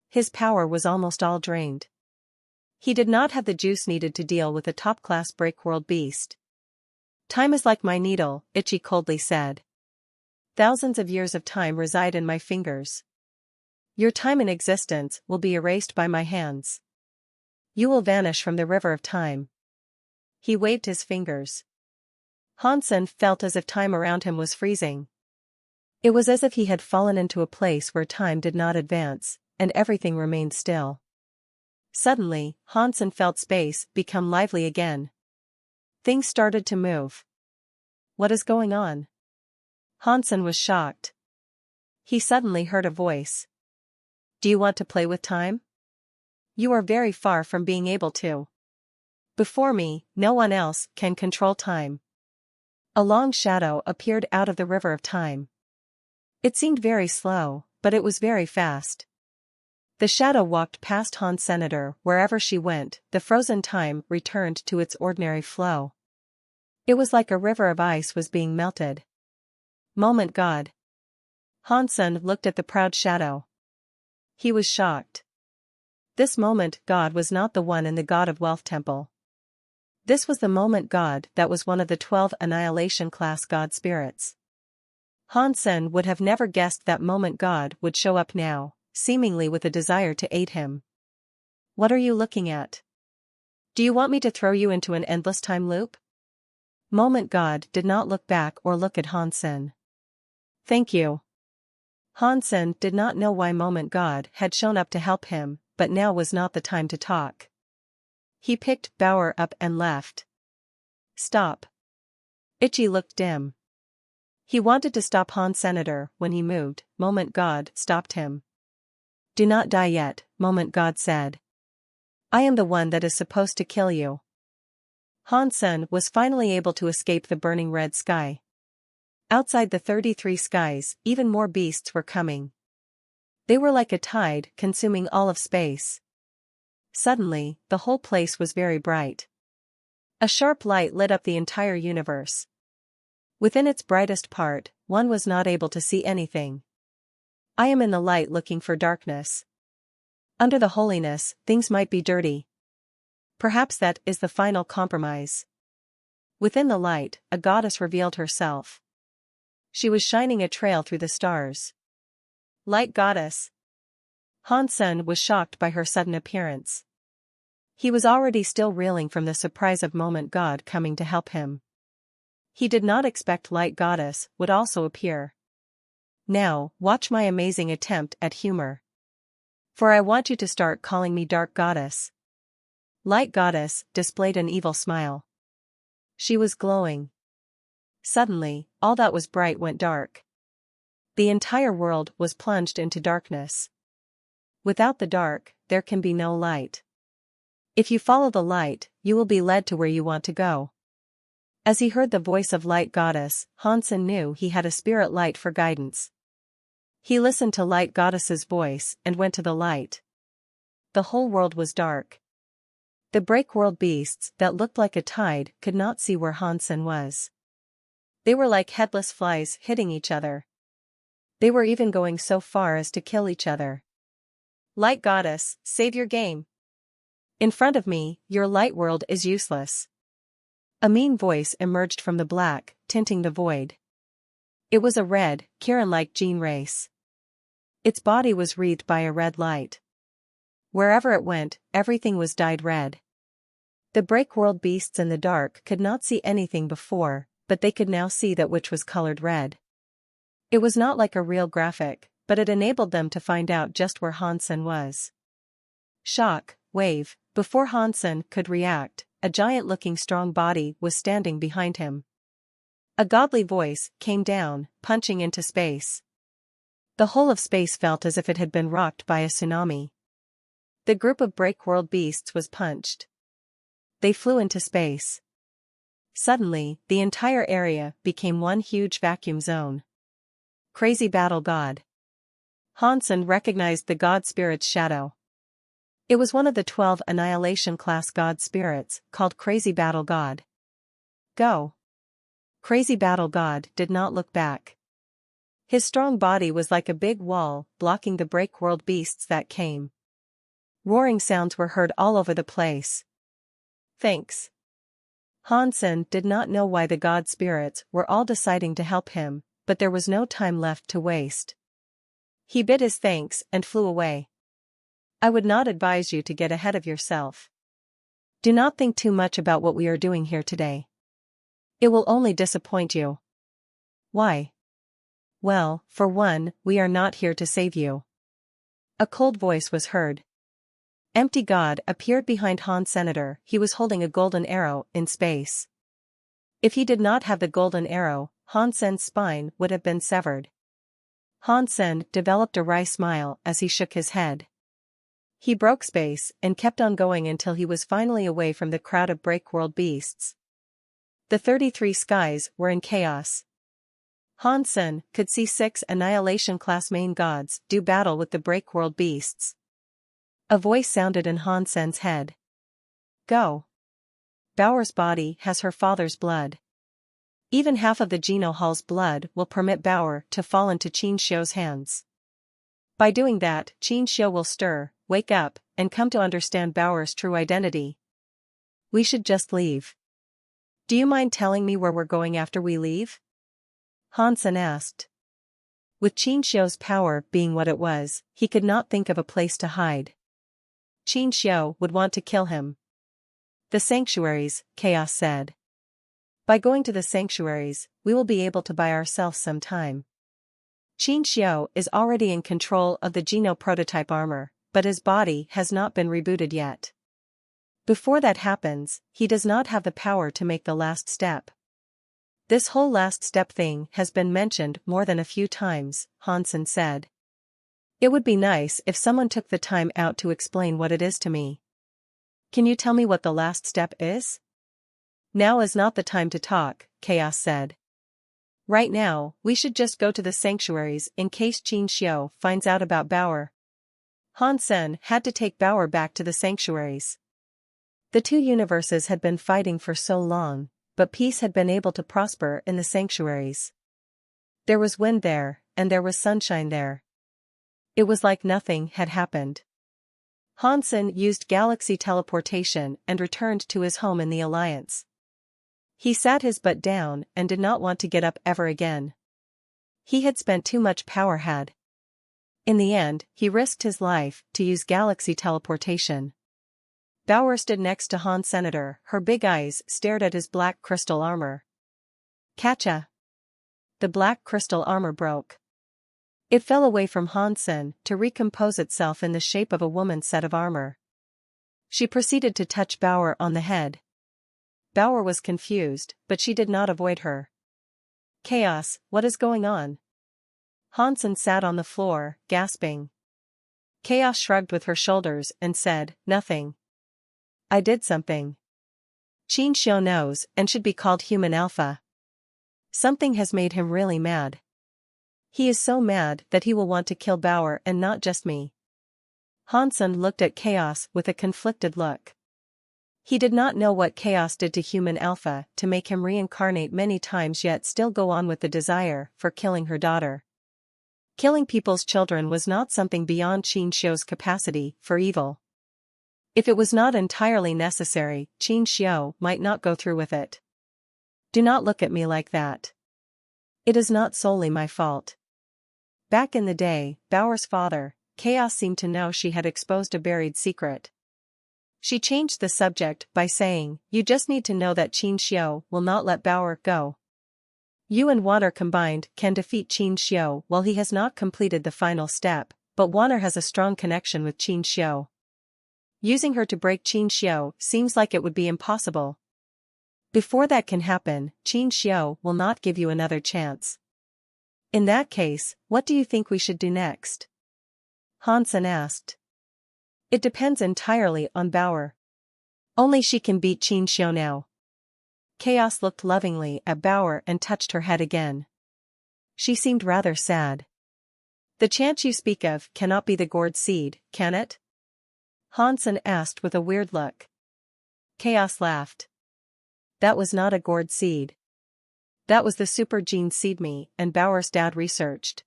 His power was almost all drained. He did not have the juice needed to deal with a top-class break-world beast. Time is like my needle, Ichi coldly said. Thousands of years of time reside in my fingers. Your time in existence will be erased by my hands. You will vanish from the river of time. He waved his fingers. Hansen felt as if time around him was freezing. It was as if he had fallen into a place where time did not advance, and everything remained still. Suddenly, Hansen felt space become lively again. Things started to move. What is going on? Hansen was shocked. He suddenly heard a voice. Do you want to play with time? You are very far from being able to. Before me, no one else can control time. A long shadow appeared out of the river of time. It seemed very slow, but it was very fast. The shadow walked past Han Senator wherever she went, the frozen time returned to its ordinary flow. It was like a river of ice was being melted. Moment God. Hansen looked at the proud shadow. He was shocked. This moment God was not the one in the God of Wealth Temple. This was the moment God that was one of the 12 Annihilation class God spirits. Hansen would have never guessed that moment God would show up now, seemingly with a desire to aid him. What are you looking at? Do you want me to throw you into an endless time loop? Moment God did not look back or look at Hansen. Thank you. Hansen did not know why Moment God had shown up to help him, but now was not the time to talk. He picked Bauer up and left. Stop. Ichi looked dim. He wanted to stop Han Senator when he moved. Moment God stopped him. Do not die yet, Moment God said. I am the one that is supposed to kill you. Hansen was finally able to escape the burning red sky. Outside the 33 skies, even more beasts were coming. They were like a tide consuming all of space. Suddenly, the whole place was very bright. A sharp light lit up the entire universe. Within its brightest part, one was not able to see anything. I am in the light looking for darkness. Under the holiness, things might be dirty. Perhaps that is the final compromise. Within the light, a goddess revealed herself. She was shining a trail through the stars. Light goddess. Hansen was shocked by her sudden appearance. He was already still reeling from the surprise of Moment God coming to help him. He did not expect Light Goddess would also appear. Now, watch my amazing attempt at humor. For I want you to start calling me Dark Goddess. Light Goddess displayed an evil smile. She was glowing. Suddenly, all that was bright went dark. The entire world was plunged into darkness. Without the dark, there can be no light. If you follow the light, you will be led to where you want to go. As he heard the voice of Light Goddess, Hansen knew he had a spirit light for guidance. He listened to Light Goddess's voice and went to the light. The whole world was dark. The break-world beasts that looked like a tide could not see where Hansen was. They were like headless flies hitting each other. They were even going so far as to kill each other. Light Goddess, save your game. In front of me, your light world is useless. A mean voice emerged from the black, tinting the void. It was a red, Kirin-like gene race. Its body was wreathed by a red light. Wherever it went, everything was dyed red. The break-world beasts in the dark could not see anything before, but they could now see that which was colored red. It was not like a real graphic, but it enabled them to find out just where Hansen was. Shock, wave, before Hansen could react, a giant-looking strong body was standing behind him. A godly voice came down, punching into space. The whole of space felt as if it had been rocked by a tsunami. The group of break-world beasts was punched. They flew into space. Suddenly, the entire area became one huge vacuum zone. Crazy Battle God. Hansen recognized the god spirit's shadow. It was one of the 12 Annihilation-class god spirits, called Crazy Battle God. Go. Crazy Battle God did not look back. His strong body was like a big wall, blocking the break-world beasts that came. Roaring sounds were heard all over the place. Thanks. Hansen did not know why the god spirits were all deciding to help him, but there was no time left to waste. He bid his thanks and flew away. I would not advise you to get ahead of yourself. Do not think too much about what we are doing here today. It will only disappoint you. Why? Well, for one, we are not here to save you. A cold voice was heard. Empty God appeared behind Han Senator. He was holding a golden arrow in space. If he did not have the golden arrow, Hansen's spine would have been severed. Hansen developed a wry smile as he shook his head. He broke space and kept on going until he was finally away from the crowd of break-world beasts. The 33 skies were in chaos. Hansen could see 6 Annihilation-class main gods do battle with the break-world beasts. A voice sounded in Hansen's head. Go. Bauer's body has her father's blood. Even half of the Geno Hall's blood will permit Bauer to fall into Qin Xiu's hands. By doing that, Qin Xiu will stir, wake up, and come to understand Bauer's true identity. We should just leave. Do you mind telling me where we're going after we leave? Hansen asked. With Qin Xiu's power being what it was, he could not think of a place to hide. Qin Xiu would want to kill him. The sanctuaries, Chaos said. By going to the sanctuaries, we will be able to buy ourselves some time. Qin Xiu is already in control of the Geno prototype armor, but his body has not been rebooted yet. Before that happens, he does not have the power to make the last step. This whole last step thing has been mentioned more than a few times, Hansen said. It would be nice if someone took the time out to explain what it is to me. Can you tell me what the last step is? Now is not the time to talk, Chaos said. Right now, we should just go to the sanctuaries in case Qin Xiu finds out about Bauer. Hansen had to take Bauer back to the sanctuaries. The two universes had been fighting for so long, but peace had been able to prosper in the sanctuaries. There was wind there, and there was sunshine there. It was like nothing had happened. Hansen used galaxy teleportation and returned to his home in the Alliance. He sat his butt down and did not want to get up ever again. He had spent too much power. In the end, he risked his life to use galaxy teleportation. Bauer stood next to Han Senator. Her big eyes stared at his black crystal armor. Catcha! The black crystal armor broke. It fell away from Hansen to recompose itself in the shape of a woman's set of armor. She proceeded to touch Bauer on the head. Bauer was confused, but she did not avoid her. Chaos, what is going on? Hansen sat on the floor, gasping. Chaos shrugged with her shoulders and said, nothing. I did something. Qin Xiu knows and should be called Human Alpha. Something has made him really mad. He is so mad that he will want to kill Bauer and not just me. Hansen looked at Chaos with a conflicted look. He did not know what Chaos did to Human Alpha to make him reincarnate many times yet still go on with the desire for killing her daughter. Killing people's children was not something beyond Qin Xiu's capacity for evil. If it was not entirely necessary, Qin Xiu might not go through with it. Do not look at me like that. It is not solely my fault. Back in the day, Bauer's father, Chaos, seemed to know she had exposed a buried secret. She changed the subject by saying, you just need to know that Qin Xiu will not let Bauer go. You and water combined can defeat Qin Xiu while he has not completed the final step, but water has a strong connection with Qin Xiu. Using her to break Qin Xiu seems like it would be impossible. Before that can happen, Qin Xiu will not give you another chance. In that case, what do you think we should do next? Hansen asked. It depends entirely on Bauer. Only she can beat Qin Xiu now. Chaos looked lovingly at Bauer and touched her head again. She seemed rather sad. The chance you speak of cannot be the gourd seed, can it? Hansen asked with a weird look. Chaos laughed. That was not a gourd seed. That was the super gene seed me and Bauer's dad researched.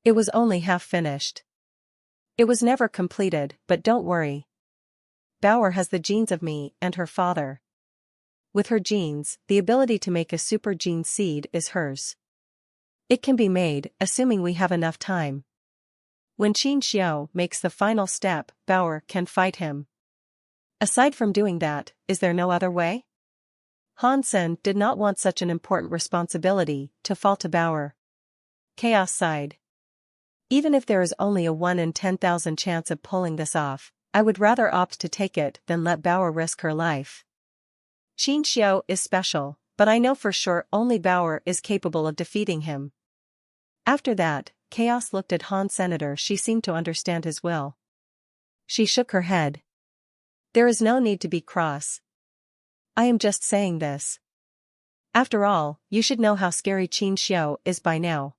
It was only half finished. It was never completed, but don't worry. Bauer has the genes of me and her father. With her genes, the ability to make a super gene seed is hers. It can be made, assuming we have enough time. When Qin Xiu makes the final step, Bauer can fight him. Aside from doing that, is there no other way? Hansen did not want such an important responsibility to fall to Bauer. Chaos sighed. Even if there is only a 1 in 10,000 chance of pulling this off, I would rather opt to take it than let Bauer risk her life. Qin Xiu is special, but I know for sure only Bauer is capable of defeating him. After that, Chaos looked at Han Senator. She seemed to understand his will. She shook her head. There is no need to be cross. I am just saying this. After all, you should know how scary Qin Xiu is by now.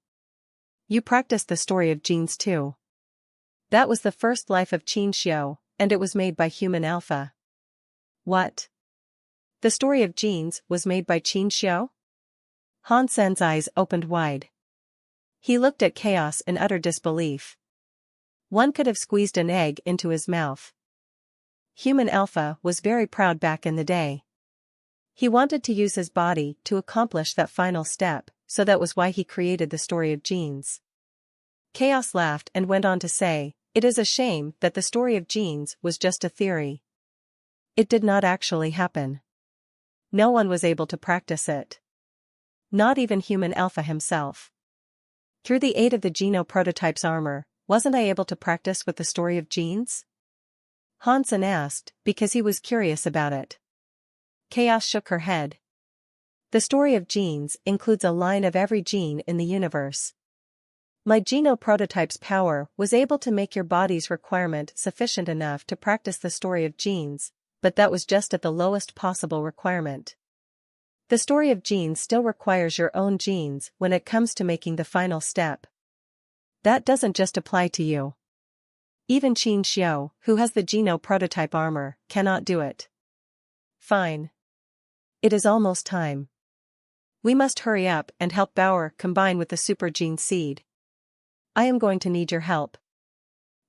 You practiced the story of genes too. That was the first life of Qin Xiu, and it was made by Human Alpha. What? The story of genes was made by Qin Xiu? Hansen's eyes opened wide. He looked at Chaos in utter disbelief. One could have squeezed an egg into his mouth. Human Alpha was very proud back in the day. He wanted to use his body to accomplish that final step, so that was why he created the story of genes. Chaos laughed and went on to say, it is a shame that the story of genes was just a theory. It did not actually happen. No one was able to practice it. Not even Human Alpha himself. Through the aid of the Geno prototype's armor, wasn't I able to practice with the story of genes? Hansen asked, because he was curious about it. Chaos shook her head. The story of genes includes a line of every gene in the universe. My Geno prototype's power was able to make your body's requirement sufficient enough to practice the story of genes, but that was just at the lowest possible requirement. The story of genes still requires your own genes when it comes to making the final step. That doesn't just apply to you. Even Qin Xiu, who has the Geno prototype armor, cannot do it. Fine. It is almost time. We must hurry up and help Bauer combine with the super gene seed. I am going to need your help.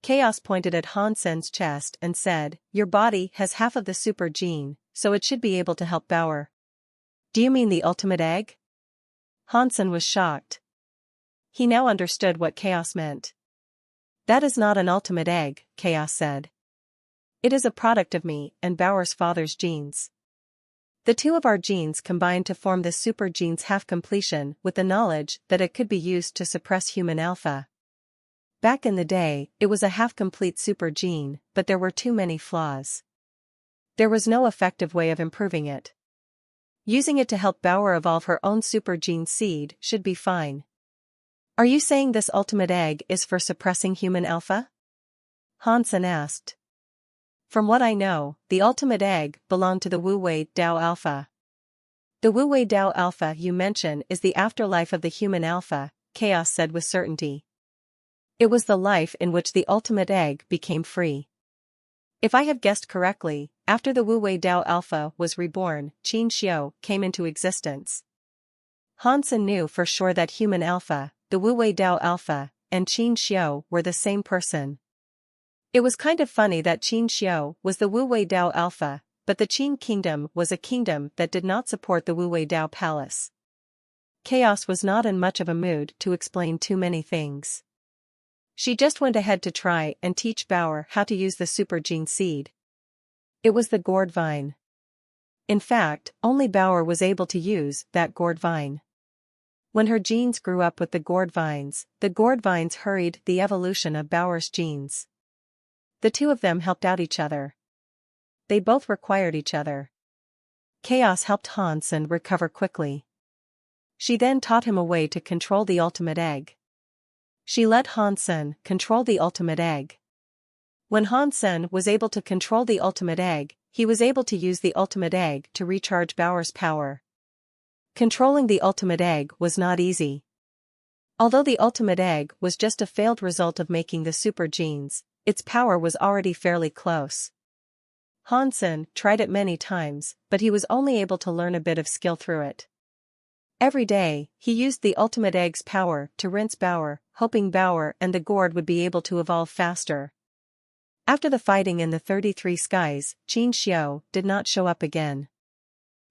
Chaos pointed at Hansen's chest and said, your body has half of the super gene, so it should be able to help Bauer. Do you mean the ultimate egg? Hansen was shocked. He now understood what Chaos meant. That is not an ultimate egg, Chaos said. It is a product of me and Bauer's father's genes. The two of our genes combined to form this super gene's half completion with the knowledge that it could be used to suppress Human Alpha. Back in the day, it was a half-complete super gene, but there were too many flaws. There was no effective way of improving it. Using it to help Bauer evolve her own super gene seed should be fine. Are you saying this ultimate egg is for suppressing human alpha? Hansen asked. From what I know, the ultimate egg belonged to the Wu-Wei Dao Alpha. The Wu-Wei Dao Alpha you mention is the afterlife of the human alpha, Chaos said with certainty. It was the life in which the ultimate egg became free. If I have guessed correctly, after the Wu-Wei Dao Alpha was reborn, Qin Xiu came into existence. Hansen knew for sure that human alpha, the Wu-Wei Dao Alpha, and Qin Xiu were the same person. It was kind of funny that Qin Xiu was the Wu-Wei Dao Alpha, but the Qin kingdom was a kingdom that did not support the Wu-Wei Dao Palace. Chaos was not in much of a mood to explain too many things. She just went ahead to try and teach Bauer how to use the super gene seed. It was the gourd vine. In fact, only Bauer was able to use that gourd vine. When her genes grew up with the gourd vines hurried the evolution of Bauer's genes. The two of them helped out each other. They both required each other. Chaos helped Hansen recover quickly. She then taught him a way to control the ultimate egg. She let Hansen control the ultimate egg. When Hansen was able to control the ultimate egg, he was able to use the ultimate egg to recharge Bauer's power. Controlling the ultimate egg was not easy. Although the ultimate egg was just a failed result of making the super genes, its power was already fairly close. Hansen tried it many times, but he was only able to learn a bit of skill through it. Every day, he used the ultimate egg's power to rinse Bauer, hoping Bauer and the gourd would be able to evolve faster. After the fighting in the 33 skies, Qin Xiu did not show up again.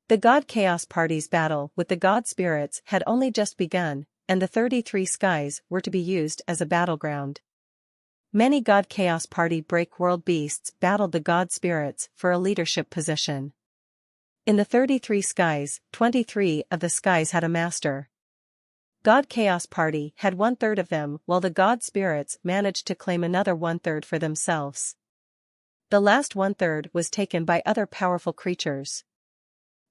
The God Chaos Party's battle with the God Spirits had only just begun, and the 33 skies were to be used as a battleground. Many God Chaos Party Break World Beasts battled the God Spirits for a leadership position. In the 33 skies, 23 of the skies had a master. God Chaos Party had 1/3 of them, while the God Spirits managed to claim another 1/3 for themselves. The last 1/3 was taken by other powerful creatures.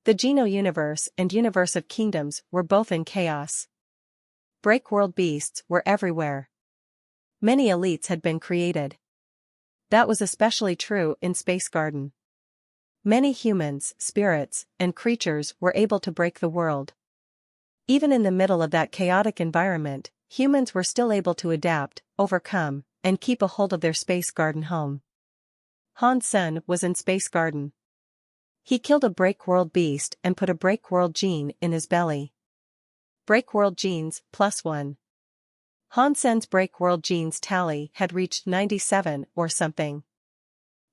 The Geno Universe and Universe of Kingdoms were both in chaos. Break World Beasts were everywhere. Many elites had been created. That was especially true in Space Garden. Many humans, spirits, and creatures were able to break the world. Even in the middle of that chaotic environment, humans were still able to adapt, overcome, and keep a hold of their Space Garden home. Hansen was in Space Garden. He killed a Break World beast and put a Break World gene in his belly. Break World genes, +1. Hansen's Break World genes tally had reached 97 or something.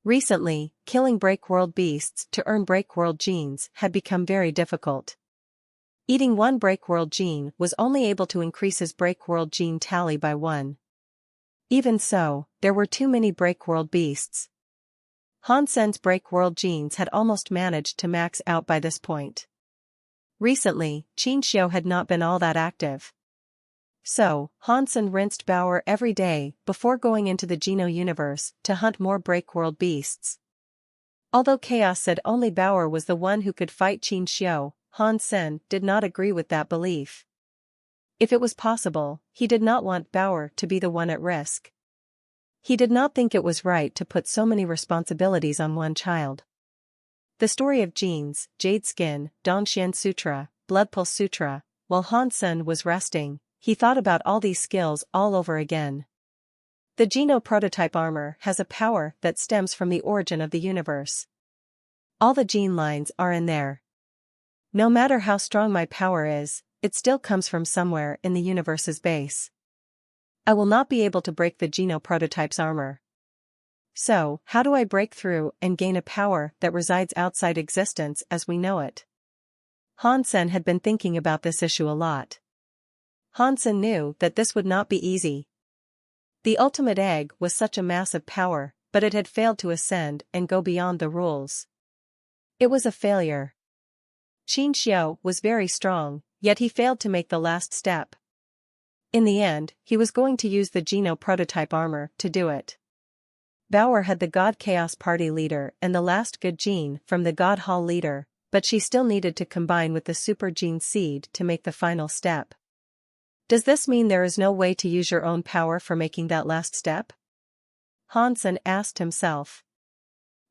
Recently, killing Break World beasts to earn Break World genes had become very difficult. Eating one Break World gene was only able to increase his Break World gene tally by 1. Even so, there were too many Break World beasts. Hansen's Break World genes had almost managed to max out by this point. Recently, Qin Xiu had not been all that active. So, Hansen rinsed Bauer every day before going into the Geno universe to hunt more Break World beasts. Although Chaos said only Bauer was the one who could fight Qin Xiu, Hansen did not agree with that belief. If it was possible, he did not want Bauer to be the one at risk. He did not think it was right to put so many responsibilities on one child. The story of genes, Jade Skin, Dongxian Sutra, Blood Pulse Sutra. While Hansen was resting, he thought about all these skills all over again. The Geno prototype armor has a power that stems from the origin of the universe. All the gene lines are in there. No matter how strong my power is, it still comes from somewhere in the universe's base. I will not be able to break the Geno prototype's armor. So, how do I break through and gain a power that resides outside existence as we know it? Hansen had been thinking about this issue a lot. Hansen knew that this would not be easy. The ultimate egg was such a massive power, but it had failed to ascend and go beyond the rules. It was a failure. Qin Xiu was very strong, yet he failed to make the last step. In the end, he was going to use the Geno prototype armor to do it. Bauer had the God Chaos Party leader and the last good gene from the God Hall leader, but she still needed to combine with the super gene seed to make the final step. Does this mean there is no way to use your own power for making that last step? Hansen asked himself.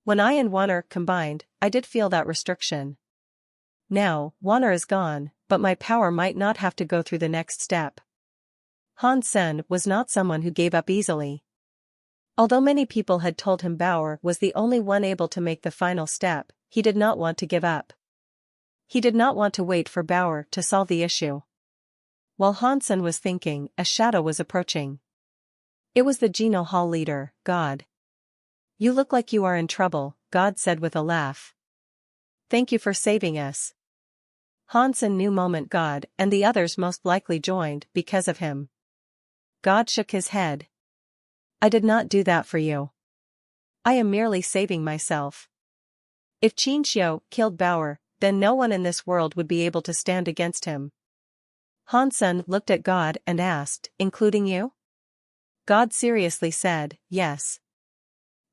When I and Wanner combined, I did feel that restriction. Now, Wanner is gone, but my power might not have to go through the next step. Hansen was not someone who gave up easily. Although many people had told him Bauer was the only one able to make the final step, he did not want to give up. He did not want to wait for Bauer to solve the issue. While Hansen was thinking, a shadow was approaching. It was the Geno Hall leader, God. You look like you are in trouble, God said with a laugh. Thank you for saving us. Hansen knew moment God and the others most likely joined because of him. God shook his head. I did not do that for you. I am merely saving myself. If Qin Xiu killed Bauer, then no one in this world would be able to stand against him. Hansen looked at God and asked, including you? God seriously said, yes.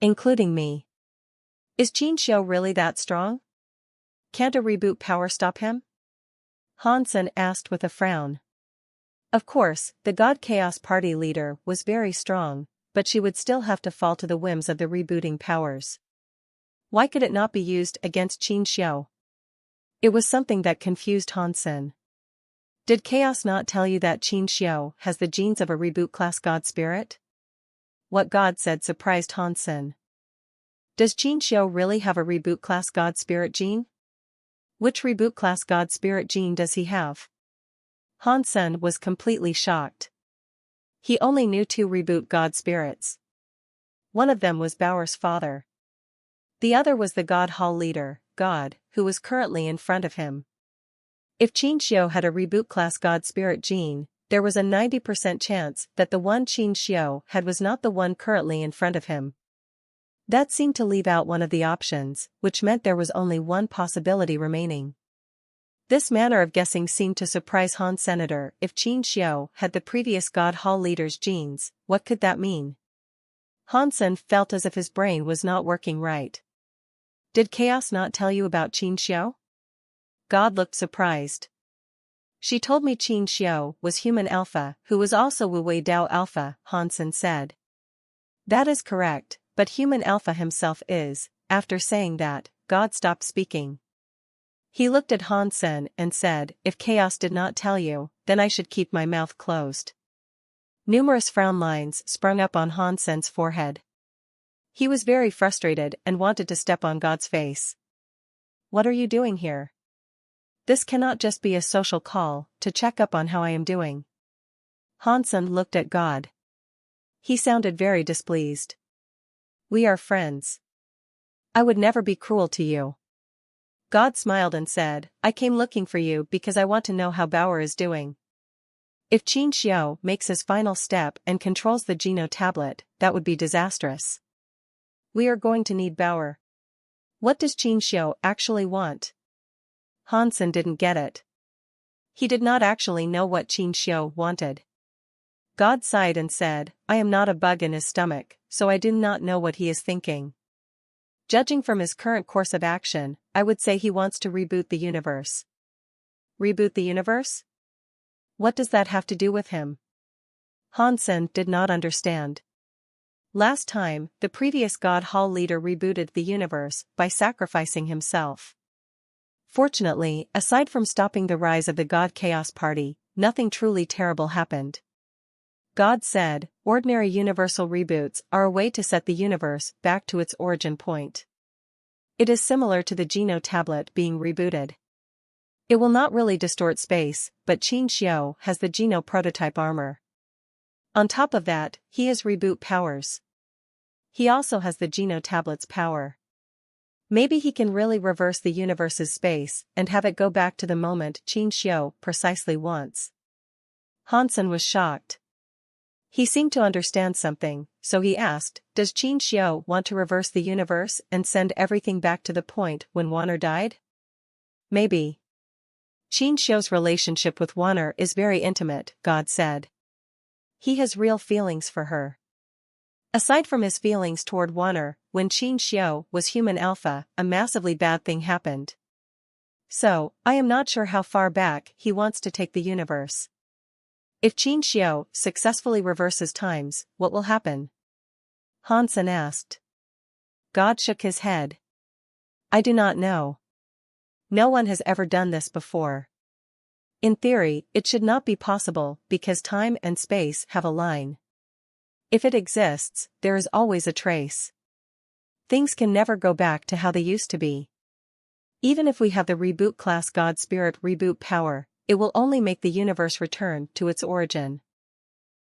Including me. Is Qin Xiu really that strong? Can't a reboot power stop him? Hansen asked with a frown. Of course, the God Chaos Party leader was very strong, but she would still have to fall to the whims of the rebooting powers. Why could it not be used against Qin Xiu? It was something that confused Hansen. Did Chaos not tell you that Qin Xiu has the genes of a reboot class God spirit? What God said surprised Hansen. Does Qin Xiu really have a reboot class God spirit gene? Which reboot class God spirit gene does he have? Hansen was completely shocked. He only knew 2 reboot God spirits. One of them was Bauer's father. The other was the God Hall leader, God, who was currently in front of him. If Qin Xiu had a reboot class God spirit gene, there was a 90% chance that the one Qin Xiu had was not the one currently in front of him. That seemed to leave out one of the options, which meant there was only one possibility remaining. This manner of guessing seemed to surprise Han Senator. If Qin Xiu had the previous God Hall leader's genes, what could that mean? Hansen felt as if his brain was not working right. Did Chaos not tell you about Qin Xiu? God looked surprised. She told me Qin Xiu was Human Alpha, who was also Wu Wei Dao Alpha, Hansen said. That is correct, but Human Alpha himself is. After saying that, God stopped speaking. He looked at Hansen and said, if Chaos did not tell you, then I should keep my mouth closed. Numerous frown lines sprung up on Hansen's forehead. He was very frustrated and wanted to step on God's face. What are you doing here? This cannot just be a social call to check up on how I am doing. Hansen looked at God. He sounded very displeased. We are friends. I would never be cruel to you. God smiled and said, I came looking for you because I want to know how Bauer is doing. If Qin Xiu makes his final step and controls the Geno tablet, that would be disastrous. We are going to need Bauer. What does Qin Xiu actually want? Hansen didn't get it. He did not actually know what Qin Xiu wanted. God sighed and said, I am not a bug in his stomach, so I do not know what he is thinking. Judging from his current course of action, I would say he wants to reboot the universe. Reboot the universe? What does that have to do with him? Hansen did not understand. Last time, the previous God Hall leader rebooted the universe by sacrificing himself. Fortunately, aside from stopping the rise of the God Chaos Party, nothing truly terrible happened. God said, ordinary universal reboots are a way to set the universe back to its origin point. It is similar to the Geno tablet being rebooted. It will not really distort space, but Qin Xiu has the Geno prototype armor. On top of that, he has reboot powers. He also has the Geno tablet's power. Maybe he can really reverse the universe's space and have it go back to the moment Qin Xiu precisely wants. Hansen was shocked. He seemed to understand something, so he asked, does Qin Xiu want to reverse the universe and send everything back to the point when Wanner died? Maybe. Qin Xiu's relationship with Wanner is very intimate, God said. He has real feelings for her. Aside from his feelings toward Wanner, when Qin Xiu was human alpha, a massively bad thing happened. So, I am not sure how far back he wants to take the universe. If Qin Xiu successfully reverses times, what will happen? Hansen asked. God shook his head. I do not know. No one has ever done this before. In theory, it should not be possible because time and space have a line. If it exists, there is always a trace. Things can never go back to how they used to be. Even if we have the reboot class God Spirit reboot power, it will only make the universe return to its origin.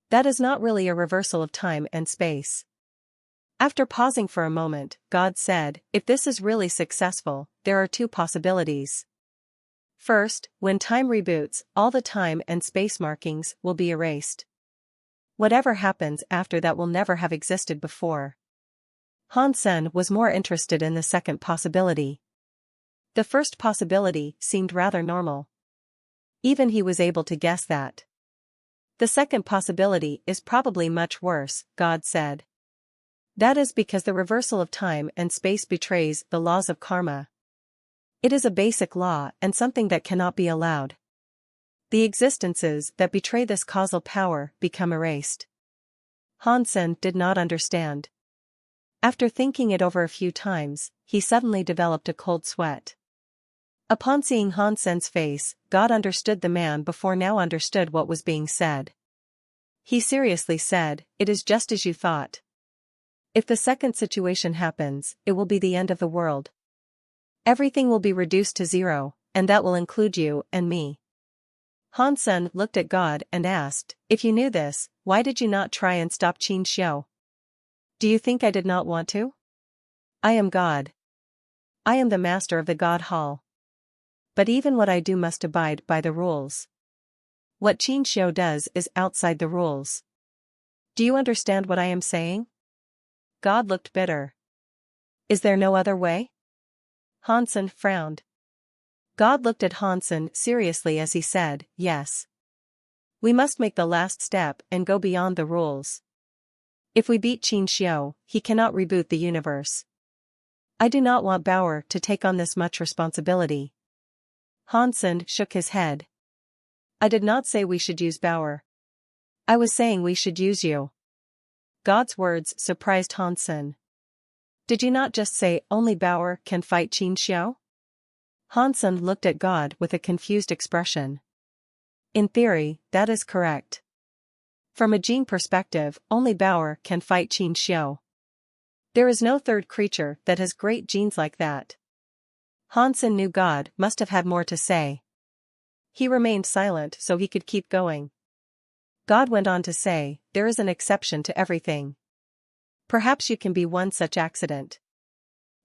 That is not really a reversal of time and space. After pausing for a moment, God said, if this is really successful, there are two possibilities. First, when time reboots, all the time and space markings will be erased. Whatever happens after that will never have existed before. Hansen was more interested in the second possibility. The first possibility seemed rather normal. Even he was able to guess that. The second possibility is probably much worse, God said. That is because the reversal of time and space betrays the laws of karma. It is a basic law and something that cannot be allowed. The existences that betray this causal power become erased. Hansen did not understand. After thinking it over a few times, he suddenly developed a cold sweat. Upon seeing Hansen's face, God understood the man before now understood what was being said. He seriously said, it is just as you thought. If the second situation happens, it will be the end of the world. Everything will be reduced to zero, and that will include you and me. Hansen looked at God and asked, if you knew this, why did you not try and stop Qin Xiu? Do you think I did not want to? I am God. I am the master of the God Hall. But even what I do must abide by the rules. What Qin Xiu does is outside the rules. Do you understand what I am saying? God looked bitter. Is there no other way? Hansen frowned. God looked at Hansen seriously as he said, yes. We must make the last step and go beyond the rules. If we beat Qin Xiu, he cannot reboot the universe. I do not want Bauer to take on this much responsibility. Hansen shook his head. I did not say we should use Bauer. I was saying we should use you. God's words surprised Hansen. Did you not just say only Bauer can fight Qin Xiu? Hansen looked at God with a confused expression. In theory, that is correct. From a gene perspective, only Bauer can fight Qin Xiu. There is no third creature that has great genes like that. Hansen knew God must have had more to say. He remained silent so he could keep going. God went on to say, there is an exception to everything. Perhaps you can be one such accident.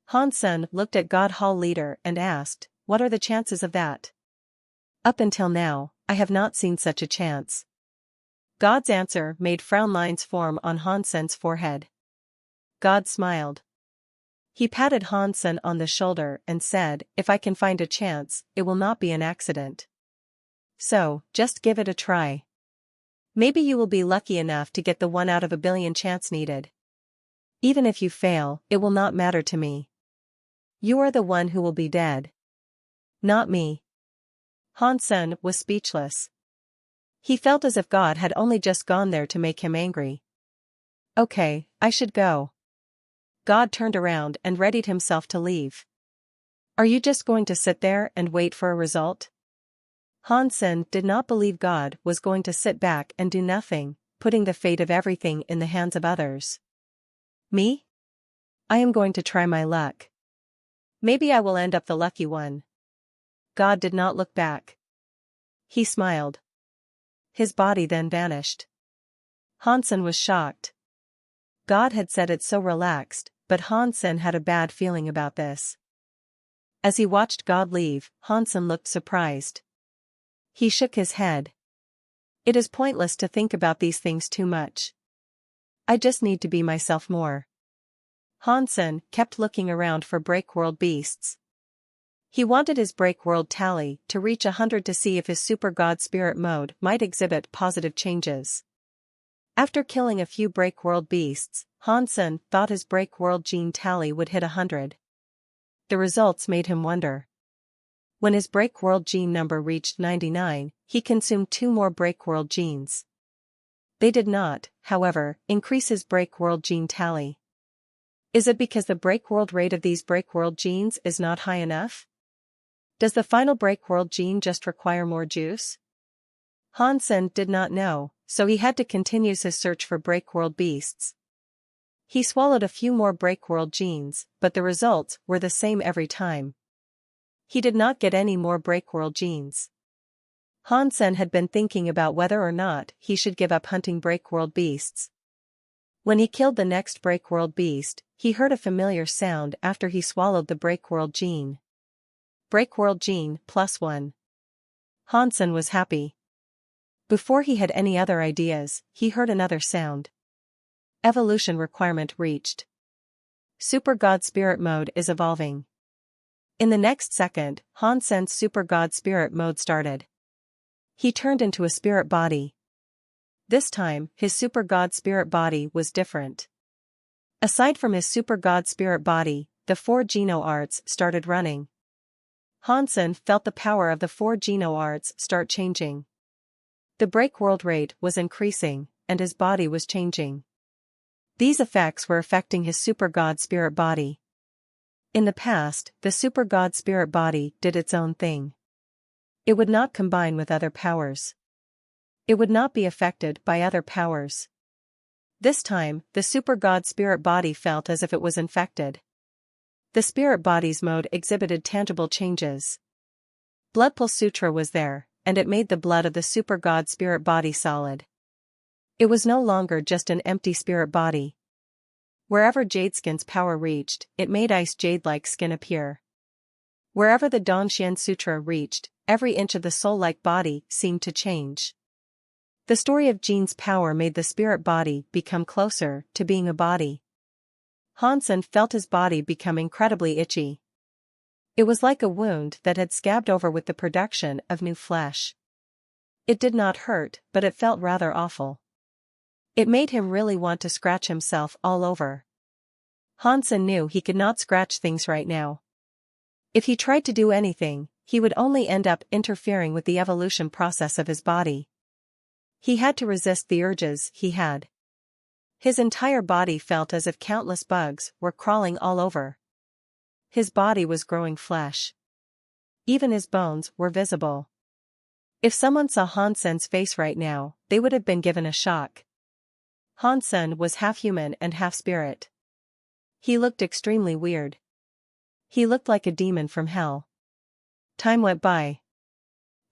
Hansen looked at God Hall leader and asked, what are the chances of that? Up until now, I have not seen such a chance. God's answer made frown lines form on Hansen's forehead. God smiled. He patted Hansen on the shoulder and said, if I can find a chance, it will not be an accident. So, just give it a try. Maybe you will be lucky enough to get the 1 out of a billion chance needed. Even if you fail, it will not matter to me. You are the one who will be dead. Not me. Hansen was speechless. He felt as if God had only just gone there to make him angry. Okay, I should go. God turned around and readied himself to leave. Are you just going to sit there and wait for a result? Hansen did not believe God was going to sit back and do nothing, putting the fate of everything in the hands of others. Me? I am going to try my luck. Maybe I will end up the lucky one. God did not look back. He smiled. His body then vanished. Hansen was shocked. God had said it so relaxed, but Hansen had a bad feeling about this. As he watched God leave, Hansen looked surprised. He shook his head. It is pointless to think about these things too much. I just need to be myself more. Hansen kept looking around for break-world beasts. He wanted his break-world tally to reach 100 to see if his super god spirit mode might exhibit positive changes. After killing a few break-world beasts, Hansen thought his break-world gene tally would hit 100. The results made him wonder. When his break-world gene number reached 99, he consumed 2 more break-world genes. They did not, however, increase his break-world gene tally. Is it because the break-world rate of these break-world genes is not high enough? Does the final break-world gene just require more juice? Hansen did not know, so he had to continue his search for break-world beasts. He swallowed a few more break-world genes, but the results were the same every time. He did not get any more break-world genes. Hansen had been thinking about whether or not he should give up hunting break-world beasts. When he killed the next break-world beast, he heard a familiar sound after he swallowed the break-world gene. Break-world gene +1. Hansen was happy. Before he had any other ideas, he heard another sound. Evolution requirement reached. Super God Spirit mode is evolving. In the next second, Hansen's Super God Spirit mode started. He turned into a spirit body. This time, his Super God Spirit body was different. Aside from his Super God Spirit body, the 4 Geno arts started running. Hansen felt the power of the 4 Geno arts start changing. The break-world rate was increasing, and his body was changing. These effects were affecting his Super God Spirit body. In the past, the Super God Spirit body did its own thing. It would not combine with other powers. It would not be affected by other powers. This time, the Super God Spirit body felt as if it was infected. The Spirit body's mode exhibited tangible changes. Blood Pulse Sutra was there, and it made the blood of the Super God Spirit body solid. It was no longer just an empty spirit body. Wherever Jadeskin's power reached, it made ice jade-like skin appear. Wherever the Donxian Sutra reached, every inch of the soul-like body seemed to change. The story of Gene's power made the spirit body become closer to being a body. Hansen felt his body become incredibly itchy. It was like a wound that had scabbed over with the production of new flesh. It did not hurt, but it felt rather awful. It made him really want to scratch himself all over. Hansen knew he could not scratch things right now. If he tried to do anything, he would only end up interfering with the evolution process of his body. He had to resist the urges he had. His entire body felt as if countless bugs were crawling all over. His body was growing flesh. Even his bones were visible. If someone saw Hansen's face right now, they would have been given a shock. Hansen was half human and half spirit. He looked extremely weird. He looked like a demon from hell. Time went by.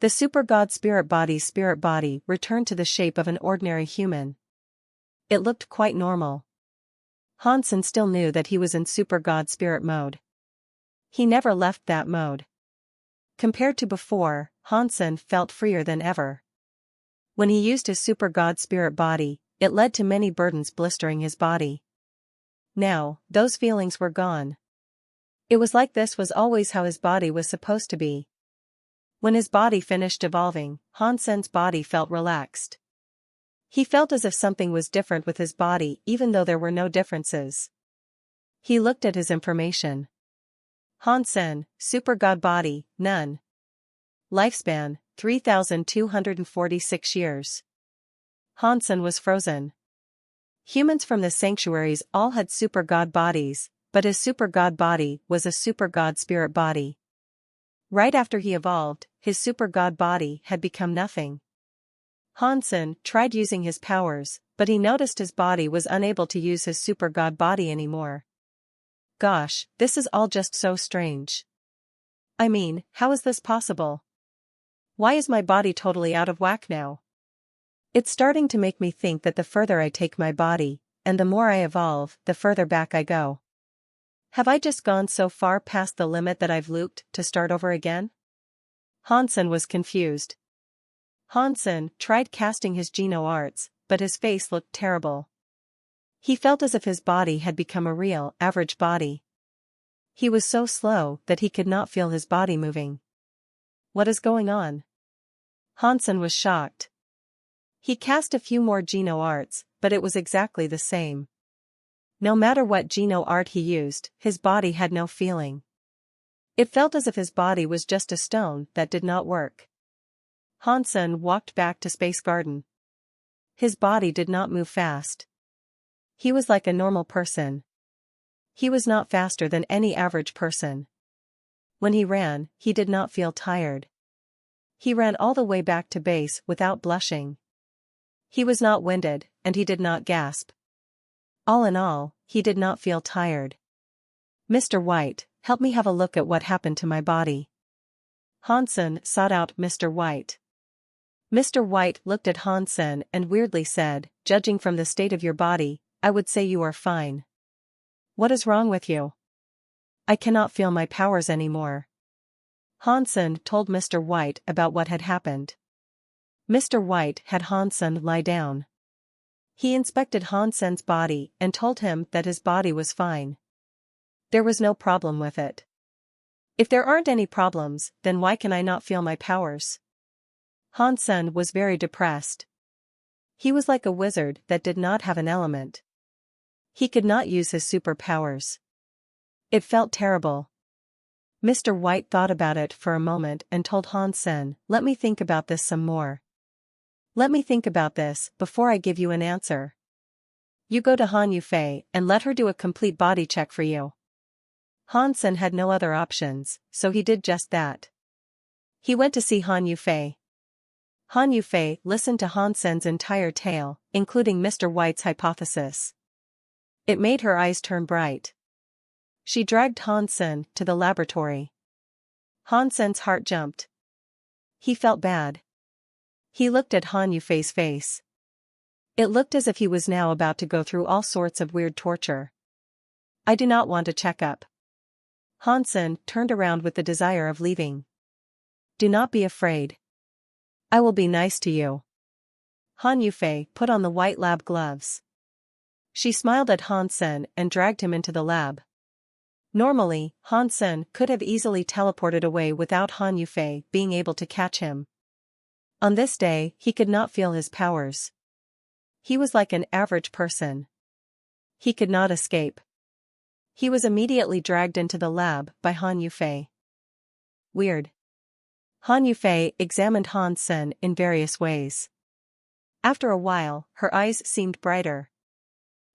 The Super God Spirit body's spirit body returned to the shape of an ordinary human. It looked quite normal. Hansen still knew that he was in Super God Spirit mode. He never left that mode. Compared to before, Hansen felt freer than ever. When he used his Super God Spirit body, it led to many burdens blistering his body. Now, those feelings were gone. It was like this was always how his body was supposed to be. When his body finished evolving, Hansen's body felt relaxed. He felt as if something was different with his body even though there were no differences. He looked at his information. Hansen, Super God body, none. Lifespan, 3,246 years. Hansen was frozen. Humans from the sanctuaries all had Super God bodies, but his Super God body was a Super God Spirit body. Right after he evolved, his Super God body had become nothing. Hansen tried using his powers, but he noticed his body was unable to use his Super God body anymore. Gosh, this is all just so strange. I mean, how is this possible? Why is my body totally out of whack now? It's starting to make me think that the further I take my body, and the more I evolve, the further back I go. Have I just gone so far past the limit that I've looped to start over again? Hansen was confused. Hansen tried casting his Geno arts, but his face looked terrible. He felt as if his body had become a real, average body. He was so slow that he could not feel his body moving. What is going on? Hansen was shocked. He cast a few more Geno arts, but it was exactly the same. No matter what Geno art he used, his body had no feeling. It felt as if his body was just a stone that did not work. Hansen walked back to Space Garden. His body did not move fast. He was like a normal person. He was not faster than any average person. When he ran, he did not feel tired. He ran all the way back to base without blushing. He was not winded, and he did not gasp. All in all, he did not feel tired. "Mr. White, help me have a look at what happened to my body." Hansen sought out Mr. White. Mr. White looked at Hansen and weirdly said, "Judging from the state of your body, I would say you are fine. What is wrong with you?" "I cannot feel my powers anymore." Hansen told Mr. White about what had happened. Mr. White had Hansen lie down. He inspected Hansen's body and told him that his body was fine. There was no problem with it. "If there aren't any problems, then why can I not feel my powers?" Hansen was very depressed. He was like a wizard that did not have an element. He could not use his superpowers. It felt terrible. Mr. White thought about it for a moment and told Hansen, "Let me think about this some more. Let me think about this before I give you an answer. You go to Han Yufei and let her do a complete body check for you." Hansen had no other options, so he did just that. He went to see Han Yufei. Han Yufei listened to Hansen's entire tale, including Mr. White's hypothesis. It made her eyes turn bright. She dragged Hansen to the laboratory. Hansen's heart jumped. He felt bad. He looked at Han Yufei's face. It looked as if he was now about to go through all sorts of weird torture. "I do not want a checkup." Hansen turned around with the desire of leaving. "Do not be afraid. I will be nice to you." Han Yufei put on the white lab gloves. She smiled at Hansen and dragged him into the lab. Normally, Hansen could have easily teleported away without Han Yufei being able to catch him. On this day, he could not feel his powers. He was like an average person. He could not escape. He was immediately dragged into the lab by Han Yufei. Weird. Han Yufei examined Hansen in various ways. After a while, her eyes seemed brighter.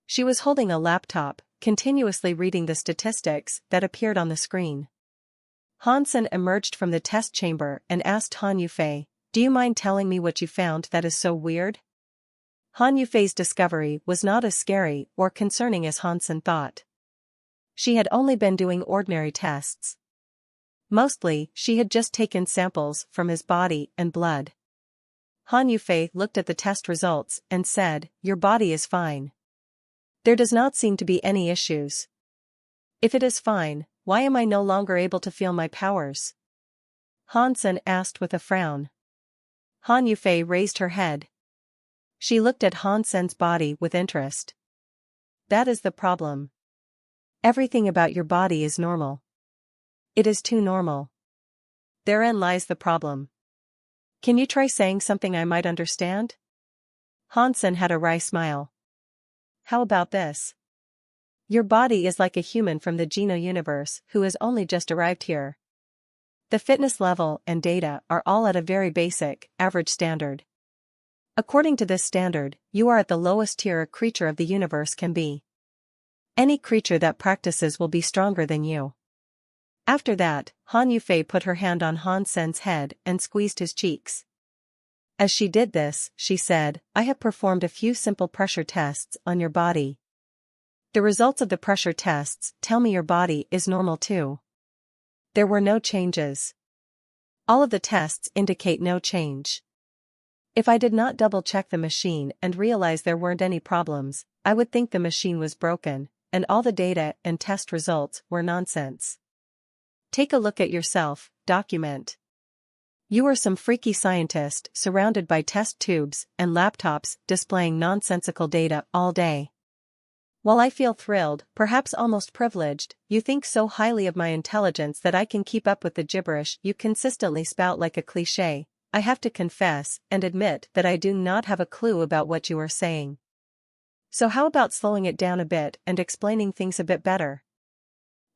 She was holding a laptop, continuously reading the statistics that appeared on the screen. Hansen emerged from the test chamber and asked Han Yufei, "Do you mind telling me what you found that is so weird?" Han Yufei's discovery was not as scary or concerning as Hansen thought. She had only been doing ordinary tests. Mostly, she had just taken samples from his body and blood. Han Yufei looked at the test results and said, "Your body is fine. There does not seem to be any issues. If it is fine, why am I no longer able to feel my powers?" Hansen asked with a frown. Han Yufei raised her head. She looked at Hansen's body with interest. "That is the problem. Everything about your body is normal. It is too normal. Therein lies the problem. Can you try saying something I might understand?" Hansen had a wry smile. "How about this? Your body is like a human from the Geno universe who has only just arrived here. The fitness level and data are all at a very basic, average standard. According to this standard, you are at the lowest tier a creature of the universe can be. Any creature that practices will be stronger than you." After that, Han Yufei put her hand on Hansen's head and squeezed his cheeks. As she did this, she said, "I have performed a few simple pressure tests on your body. The results of the pressure tests tell me your body is normal too. There were no changes. All of the tests indicate no change. If I did not double-check the machine and realize there weren't any problems, I would think the machine was broken, and all the data and test results were nonsense. Take a look at yourself, document. You are some freaky scientist surrounded by test tubes and laptops displaying nonsensical data all day. While I feel thrilled, perhaps almost privileged, you think so highly of my intelligence that I can keep up with the gibberish you consistently spout like a cliché. I have to confess and admit that I do not have a clue about what you are saying. So how about slowing it down a bit and explaining things a bit better?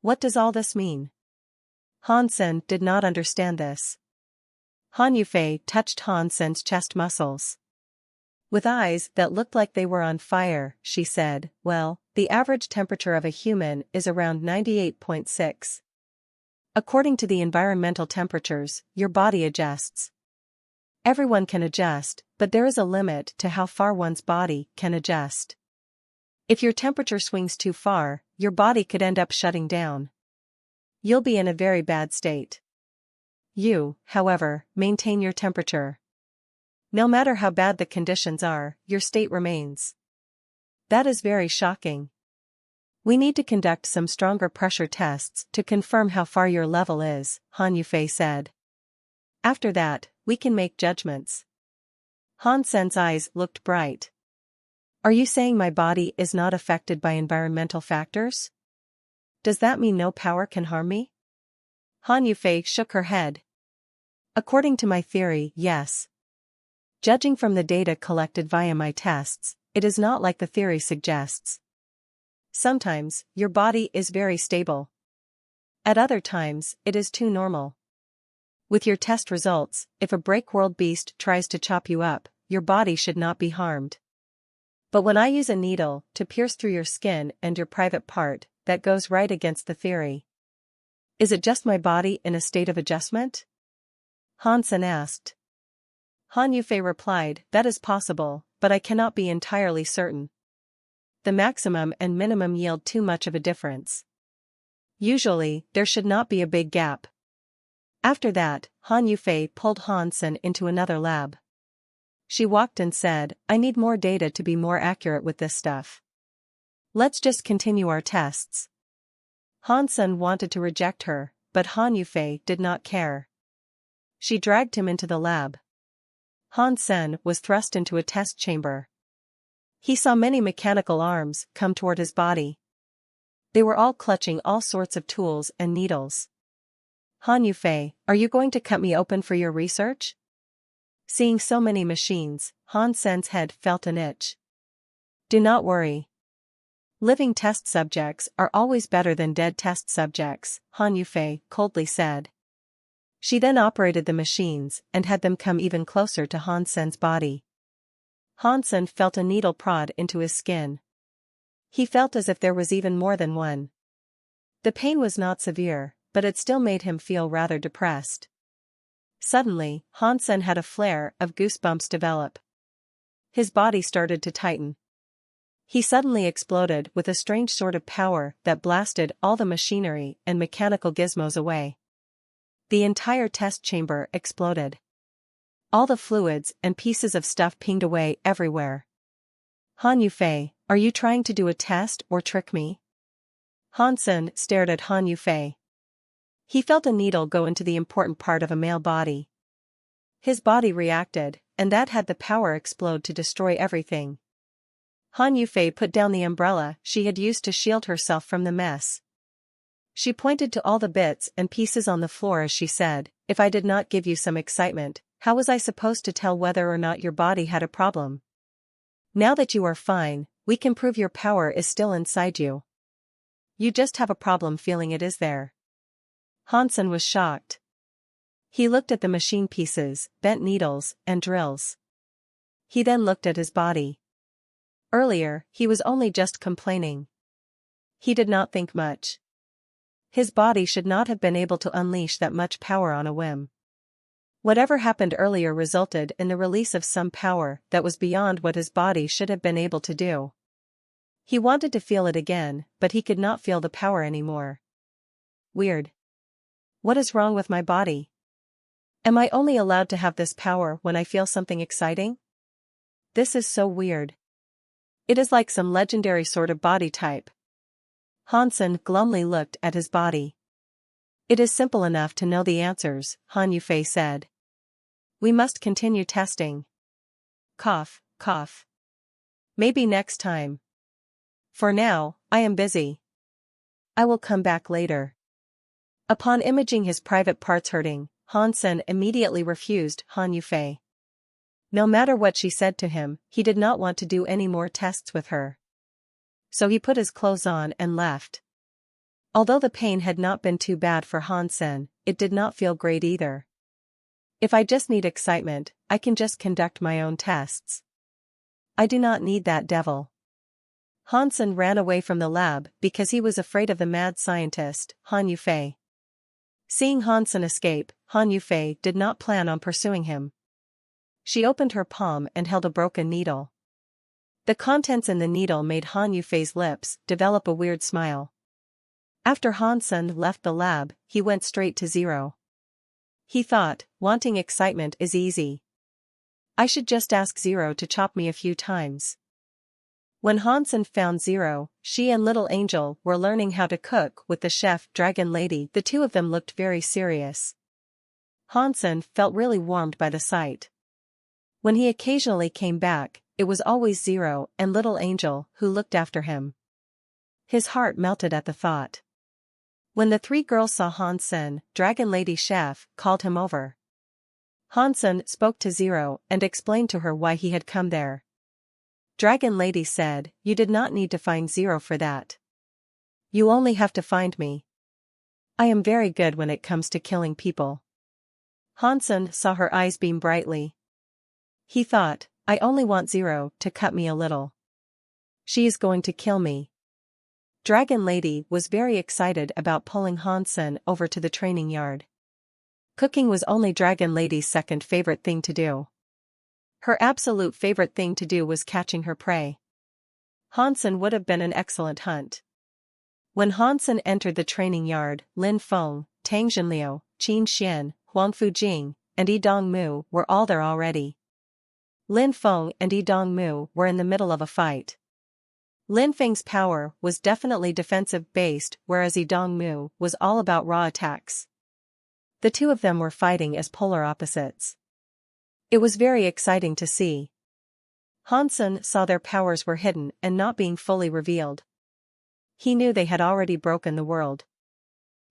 What does all this mean? Han Sen did not understand this. Han Yufei touched Han Sen's chest muscles. With eyes that looked like they were on fire, she said, well, the average temperature of a human is around 98.6. According to the environmental temperatures, your body adjusts. Everyone can adjust, but there is a limit to how far one's body can adjust. If your temperature swings too far, your body could end up shutting down. You'll be in a very bad state. You, however, maintain your temperature. No matter how bad the conditions are, your state remains. That is very shocking. We need to conduct some stronger pressure tests to confirm how far your level is, Han Yufei said. After that, we can make judgments. Han Sen's eyes looked bright. Are you saying my body is not affected by environmental factors? Does that mean no power can harm me? Han Yufei shook her head. According to my theory, yes. Judging from the data collected via my tests, it is not like the theory suggests. Sometimes, your body is very stable. At other times, it is too normal. With your test results, if a break-world beast tries to chop you up, your body should not be harmed. But when I use a needle to pierce through your skin and your private part, that goes right against the theory. Is it just my body in a state of adjustment? Han Sen asked. Han Yufei replied, that is possible, but I cannot be entirely certain. The maximum and minimum yield too much of a difference. Usually, there should not be a big gap. After that, Han Yufei pulled Han Sen into another lab. She walked and said, I need more data to be more accurate with this stuff. Let's just continue our tests. Han Sen wanted to reject her, but Han Yufei did not care. She dragged him into the lab. Han Sen was thrust into a test chamber. He saw many mechanical arms come toward his body. They were all clutching all sorts of tools and needles. Han Yufei, are you going to cut me open for your research? Seeing so many machines, Han Sen's head felt an itch. Do not worry. Living test subjects are always better than dead test subjects, Han Yufei coldly said. She then operated the machines and had them come even closer to Han Sen's body. Han Sen felt a needle prod into his skin. He felt as if there was even more than one. The pain was not severe, but it still made him feel rather depressed. Suddenly, Han Sen had a flare of goosebumps develop. His body started to tighten. He suddenly exploded with a strange sort of power that blasted all the machinery and mechanical gizmos away. The entire test chamber exploded. All the fluids and pieces of stuff pinged away everywhere. Han Yufei, are you trying to do a test or trick me? Han Sen stared at Han Yufei. He felt a needle go into the important part of a male body. His body reacted, and that had the power explode to destroy everything. Han Yufei put down the umbrella she had used to shield herself from the mess. She pointed to all the bits and pieces on the floor as she said, if I did not give you some excitement, how was I supposed to tell whether or not your body had a problem? Now that you are fine, we can prove your power is still inside you. You just have a problem feeling it is there. Han Sen was shocked. He looked at the machine pieces, bent needles, and drills. He then looked at his body. Earlier, he was only just complaining. He did not think much. His body should not have been able to unleash that much power on a whim. Whatever happened earlier resulted in the release of some power that was beyond what his body should have been able to do. He wanted to feel it again, but he could not feel the power anymore. Weird. What is wrong with my body? Am I only allowed to have this power when I feel something exciting? This is so weird. It is like some legendary sort of body type. Han Sen glumly looked at his body. It is simple enough to know the answers, Han Yufei said. We must continue testing. Cough, cough. Maybe next time. For now, I am busy. I will come back later. Upon imaging his private parts hurting, Han Sen immediately refused Han Yufei. No matter what she said to him, he did not want to do any more tests with her. So he put his clothes on and left. Although the pain had not been too bad for Hansen, it did not feel great either. If I just need excitement, I can just conduct my own tests. I do not need that devil. Hansen ran away from the lab because he was afraid of the mad scientist, Han Yufei. Seeing Hansen escape, Han Yufei did not plan on pursuing him. She opened her palm and held a broken needle. The contents in the needle made Han Yufei's lips develop a weird smile. After Hansen left the lab, he went straight to Zero. He thought, wanting excitement is easy. I should just ask Zero to chop me a few times. When Hansen found Zero, she and Little Angel were learning how to cook with the chef Dragon Lady. The two of them looked very serious. Hansen felt really warmed by the sight. When he occasionally came back, it was always Zero and Little Angel who looked after him. His heart melted at the thought. When the three girls saw Hansen, Dragon Lady Chef called him over. Hansen spoke to Zero and explained to her why he had come there. Dragon Lady said, "You did not need to find Zero for that. You only have to find me. I am very good when it comes to killing people." Hansen saw her eyes beam brightly. He thought, I only want Zero to cut me a little. She is going to kill me. Dragon Lady was very excited about pulling Hansen over to the training yard. Cooking was only Dragon Lady's second favorite thing to do. Her absolute favorite thing to do was catching her prey. Hansen would have been an excellent hunt. When Hansen entered the training yard, Lin Feng, Tang Jinliu, Qin Xian, Huang Fujing, and Yi Dongmu were all there already. Lin Feng and Yi Dongmu were in the middle of a fight. Lin Feng's power was definitely defensive-based, whereas Yi Dongmu was all about raw attacks. The two of them were fighting as polar opposites. It was very exciting to see. Hansen saw their powers were hidden and not being fully revealed. He knew they had already broken the world.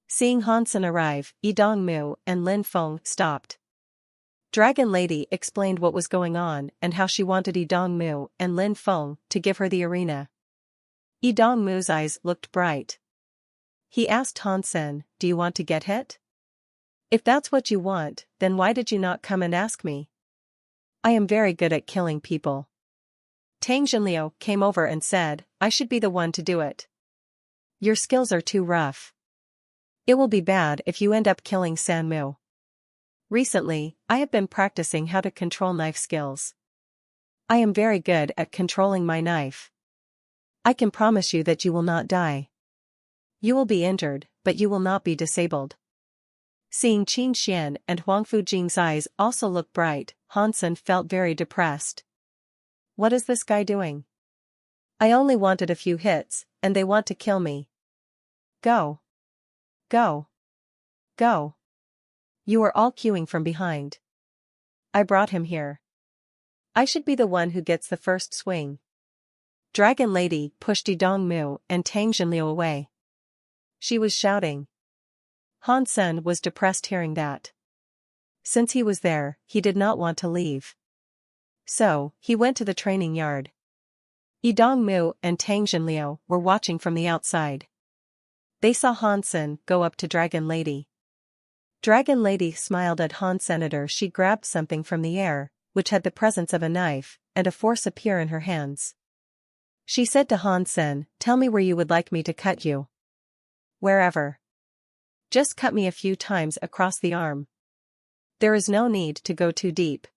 Seeing Hansen arrive, Yi Dongmu and Lin Feng stopped. Dragon Lady explained what was going on and how she wanted Yi Dongmu and Lin Feng to give her the arena. Yi Dongmu's eyes looked bright. He asked Hansen, "Do you want to get hit? If that's what you want, then why did you not come and ask me? I am very good at killing people." Tang Jinliu came over and said, "I should be the one to do it. Your skills are too rough. It will be bad if you end up killing Sanmu. Recently, I have been practicing how to control knife skills. I am very good at controlling my knife. I can promise you that you will not die. You will be injured, but you will not be disabled." Seeing Qin Xian and Huang Fujing's eyes also look bright, Hansen felt very depressed. What is this guy doing? I only wanted a few hits, and they want to kill me. Go. Go. Go. You are all queuing from behind. I brought him here. I should be the one who gets the first swing. Dragon Lady pushed Yi Dongmu and Tang Jinliu away. She was shouting. Hansen was depressed hearing that. Since he was there, he did not want to leave. So, he went to the training yard. Yi Dongmu and Tang Jinliu were watching from the outside. They saw Hansen go up to Dragon Lady. Dragon Lady smiled at Hansen. She grabbed something from the air, which had the presence of a knife, and a force appear in her hands. She said to Hansen, "Tell me where you would like me to cut you." "Wherever. Just cut me a few times across the arm. There is no need to go too deep.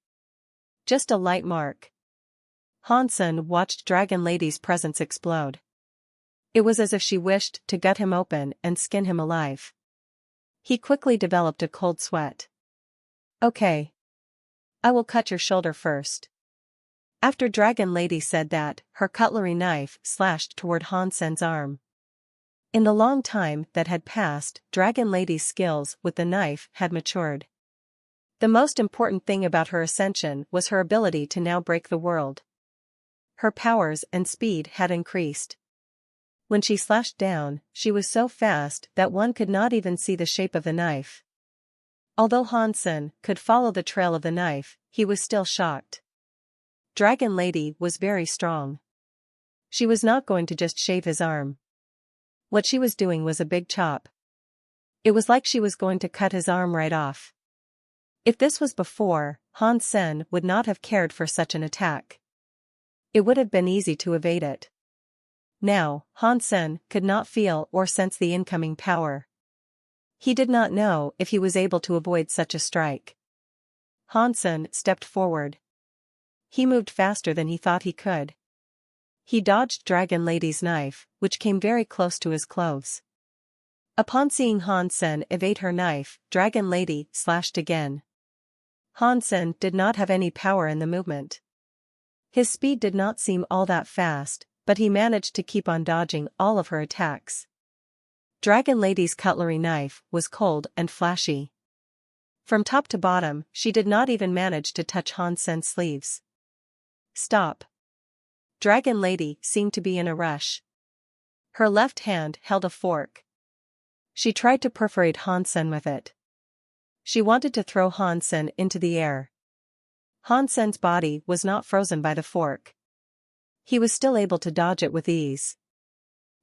Just a light mark." Hansen watched Dragon Lady's presence explode. It was as if she wished to gut him open and skin him alive. He quickly developed a cold sweat. "Okay. I will cut your shoulder first." After Dragon Lady said that, her cutlery knife slashed toward Hansen's arm. In the long time that had passed, Dragon Lady's skills with the knife had matured. The most important thing about her ascension was her ability to now break the world. Her powers and speed had increased. When she slashed down, she was so fast that one could not even see the shape of the knife. Although Hansen could follow the trail of the knife, he was still shocked. Dragon Lady was very strong. She was not going to just shave his arm. What she was doing was a big chop. It was like she was going to cut his arm right off. If this was before, Han Sen would not have cared for such an attack. It would have been easy to evade it. Now, Han Sen could not feel or sense the incoming power. He did not know if he was able to avoid such a strike. Han Sen stepped forward. He moved faster than he thought he could. He dodged Dragon Lady's knife, which came very close to his clothes. Upon seeing Han Sen evade her knife, Dragon Lady slashed again. Han Sen did not have any power in the movement. His speed did not seem all that fast, but he managed to keep on dodging all of her attacks. Dragon Lady's cutlery knife was cold and flashy. From top to bottom, she did not even manage to touch Han Sen's sleeves. Stop. Dragon Lady seemed to be in a rush. Her left hand held a fork. She tried to perforate Han Sen with it. She wanted to throw Han Sen into the air. Han Sen's body was not frozen by the fork. He was still able to dodge it with ease.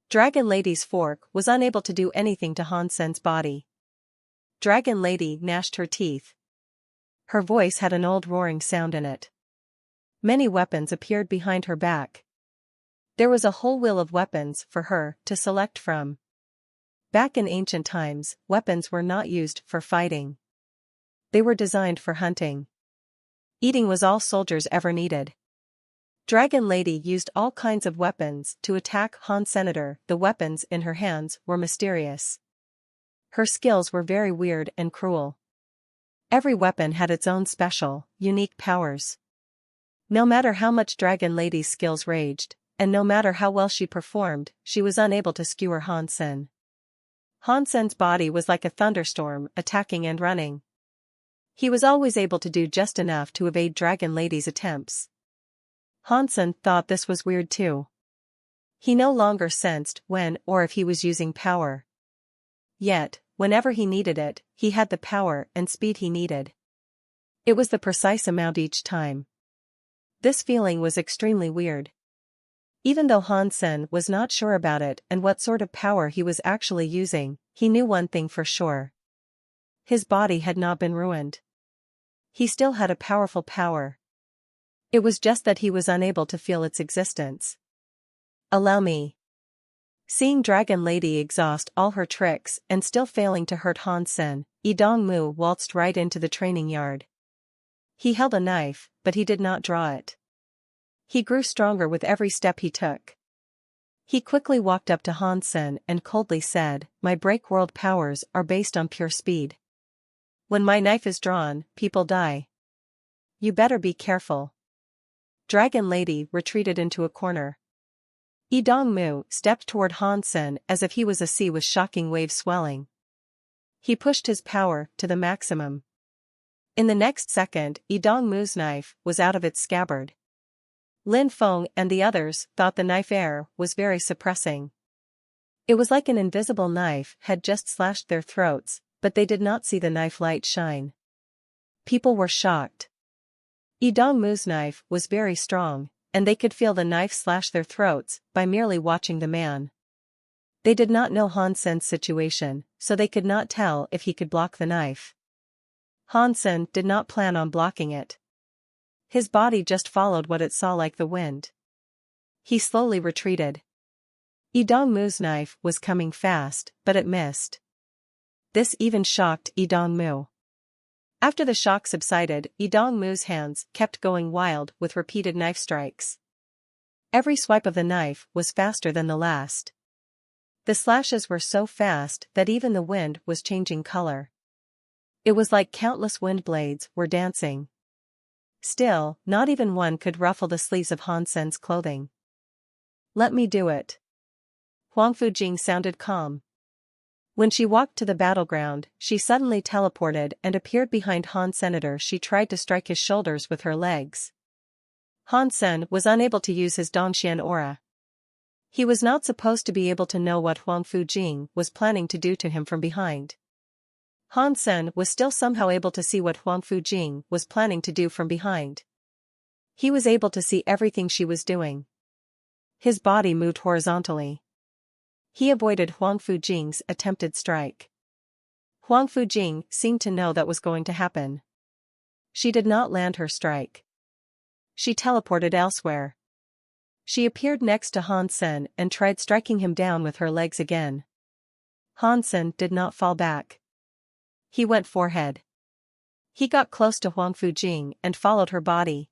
Dragon Lady's fork was unable to do anything to Han Sen's body. Dragon Lady gnashed her teeth. Her voice had an old roaring sound in it. Many weapons appeared behind her back. There was a whole wheel of weapons for her to select from. Back in ancient times, weapons were not used for fighting. They were designed for hunting. Eating was all soldiers ever needed. Dragon Lady used all kinds of weapons to attack Han Senator. The weapons in her hands were mysterious. Her skills were very weird and cruel. Every weapon had its own special, unique powers. No matter how much Dragon Lady's skills raged, and no matter how well she performed, she was unable to skewer Han Sen. Han Sen's body was like a thunderstorm, attacking and running. He was always able to do just enough to evade Dragon Lady's attempts. Han Sen thought this was weird too. He no longer sensed when or if he was using power. Yet, whenever he needed it, he had the power and speed he needed. It was the precise amount each time. This feeling was extremely weird. Even though Han Sen was not sure about it and what sort of power he was actually using, he knew one thing for sure. His body had not been ruined. He still had a powerful power. It was just that he was unable to feel its existence. Allow me. Seeing Dragon Lady exhaust all her tricks and still failing to hurt Han Sen, Yi Dongmu waltzed right into the training yard. He held a knife, but he did not draw it. He grew stronger with every step he took. He quickly walked up to Han Sen and coldly said, "My break world powers are based on pure speed. When my knife is drawn, people die. You better be careful." Dragon Lady retreated into a corner. Yi Dongmu stepped toward Han Sen as if he was a sea with shocking waves swelling. He pushed his power to the maximum. In the next second, Yi Dongmu's knife was out of its scabbard. Lin Feng and the others thought the knife air was very suppressing. It was like an invisible knife had just slashed their throats, but they did not see the knife light shine. People were shocked. Yi Dongmu's knife was very strong, and they could feel the knife slash their throats by merely watching the man. They did not know Han Sen's situation, so they could not tell if he could block the knife. Han Sen did not plan on blocking it. His body just followed what it saw like the wind. He slowly retreated. Yi Dongmu's knife was coming fast, but it missed. This even shocked Yi Dongmu. After the shock subsided, Yi Dongmu's hands kept going wild with repeated knife strikes. Every swipe of the knife was faster than the last. The slashes were so fast that even the wind was changing color. It was like countless wind blades were dancing. Still, not even one could ruffle the sleeves of Han Sen's clothing. "Let me do it." Huang Fujing sounded calm. When she walked to the battleground, she suddenly teleported and appeared behind Han Senator. She tried to strike his shoulders with her legs. Han Sen was unable to use his Dongxian aura. He was not supposed to be able to know what Huang Fujing was planning to do to him from behind. Han Sen was still somehow able to see what Huang Fujing was planning to do from behind. He was able to see everything she was doing. His body moved horizontally. He avoided Huang Fujing's attempted strike. Huang Fujing seemed to know that was going to happen. She did not land her strike. She teleported elsewhere. She appeared next to Han Sen and tried striking him down with her legs again. Han Sen did not fall back. He went forehead. He got close to Huang Fujing and followed her body.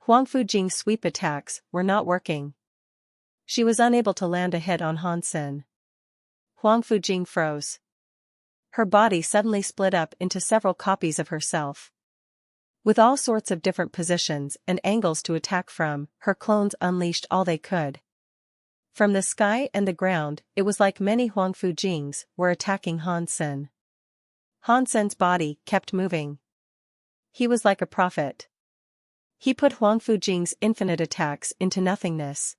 Huang Fujing's sweep attacks were not working. She was unable to land a hit on Han Sen. Huang Fujing froze. Her body suddenly split up into several copies of herself. With all sorts of different positions and angles to attack from, her clones unleashed all they could. From the sky and the ground, it was like many Huang Fujings were attacking Han Sen. Han Sen's body kept moving. He was like a prophet. He put Huang Fujing's infinite attacks into nothingness.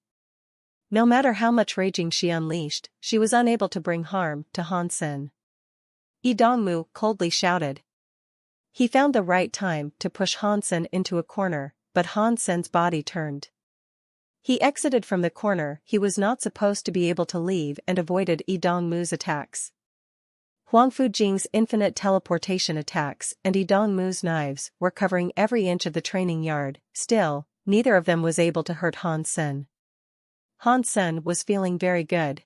No matter how much raging she unleashed, she was unable to bring harm to Han Sen. Yi Dongmu coldly shouted. He found the right time to push Han Sen into a corner, but Han Sen's body turned. He exited from the corner he was not supposed to be able to leave and avoided Yi Dongmu's attacks. Huang Fujing's infinite teleportation attacks and Yi Dongmu's knives were covering every inch of the training yard. Still, neither of them was able to hurt Han Sen. Han Sen was feeling very good.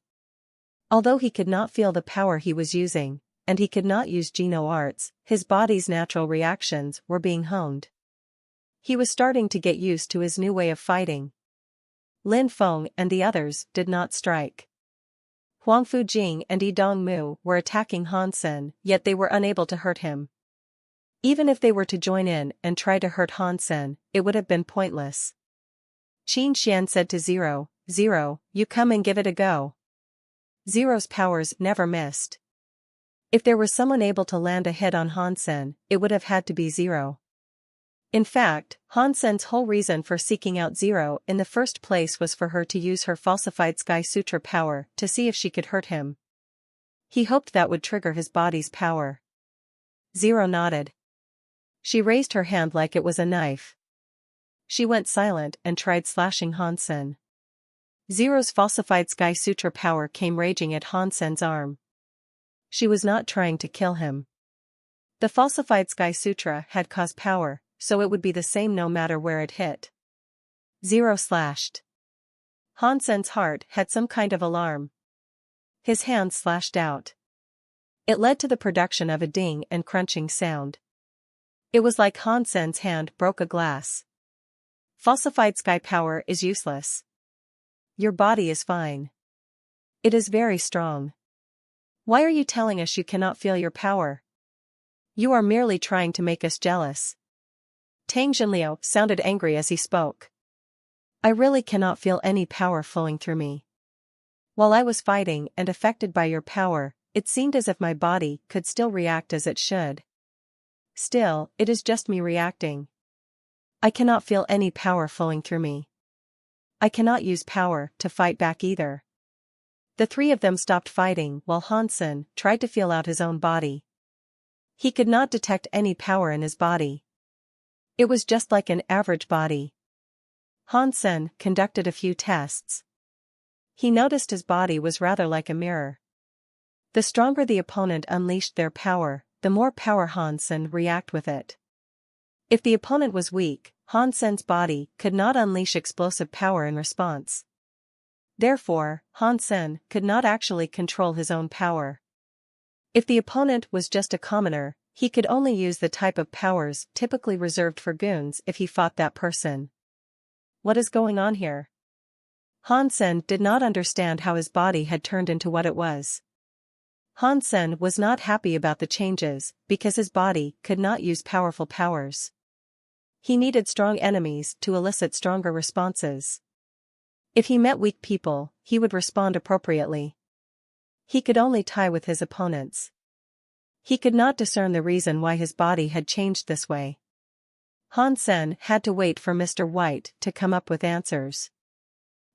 Although he could not feel the power he was using, and he could not use Geno arts, his body's natural reactions were being honed. He was starting to get used to his new way of fighting. Lin Feng and the others did not strike. Huang Fujing and Yi Dongmu were attacking Han Sen, yet they were unable to hurt him. Even if they were to join in and try to hurt Han Sen, it would have been pointless. Qin Xian said to Zero, "Zero, you come and give it a go." Zero's powers never missed. If there was someone able to land a hit on Han Sen, it would have had to be Zero. In fact, Han Sen's whole reason for seeking out Zero in the first place was for her to use her falsified Sky Sutra power to see if she could hurt him. He hoped that would trigger his body's power. Zero nodded. She raised her hand like it was a knife. She went silent and tried slashing Han Sen. Zero's falsified Sky Sutra power came raging at Han Sen's arm. She was not trying to kill him. The falsified Sky Sutra had cause power, so it would be the same no matter where it hit. Zero slashed. Han Sen's heart had some kind of alarm. His hand slashed out. It led to the production of a ding and crunching sound. It was like Han Sen's hand broke a glass. Falsified sky power is useless. Your body is fine. It is very strong. Why are you telling us you cannot feel your power? You are merely trying to make us jealous. Tang Jinliu sounded angry as he spoke. I really cannot feel any power flowing through me. While I was fighting and affected by your power, it seemed as if my body could still react as it should. Still, it is just me reacting. I cannot feel any power flowing through me. I cannot use power to fight back either. The three of them stopped fighting while Han Sen tried to feel out his own body. He could not detect any power in his body. It was just like an average body. Han Sen conducted a few tests. He noticed his body was rather like a mirror. The stronger the opponent unleashed their power, the more power Han Sen react with it. If the opponent was weak, Han Sen's body could not unleash explosive power in response. Therefore, Han Sen could not actually control his own power. If the opponent was just a commoner, he could only use the type of powers typically reserved for goons if he fought that person. What is going on here? Han Sen did not understand how his body had turned into what it was. Han Sen was not happy about the changes because his body could not use powerful powers. He needed strong enemies to elicit stronger responses. If he met weak people, he would respond appropriately. He could only tie with his opponents. He could not discern the reason why his body had changed this way. Han Sen had to wait for Mr. White to come up with answers.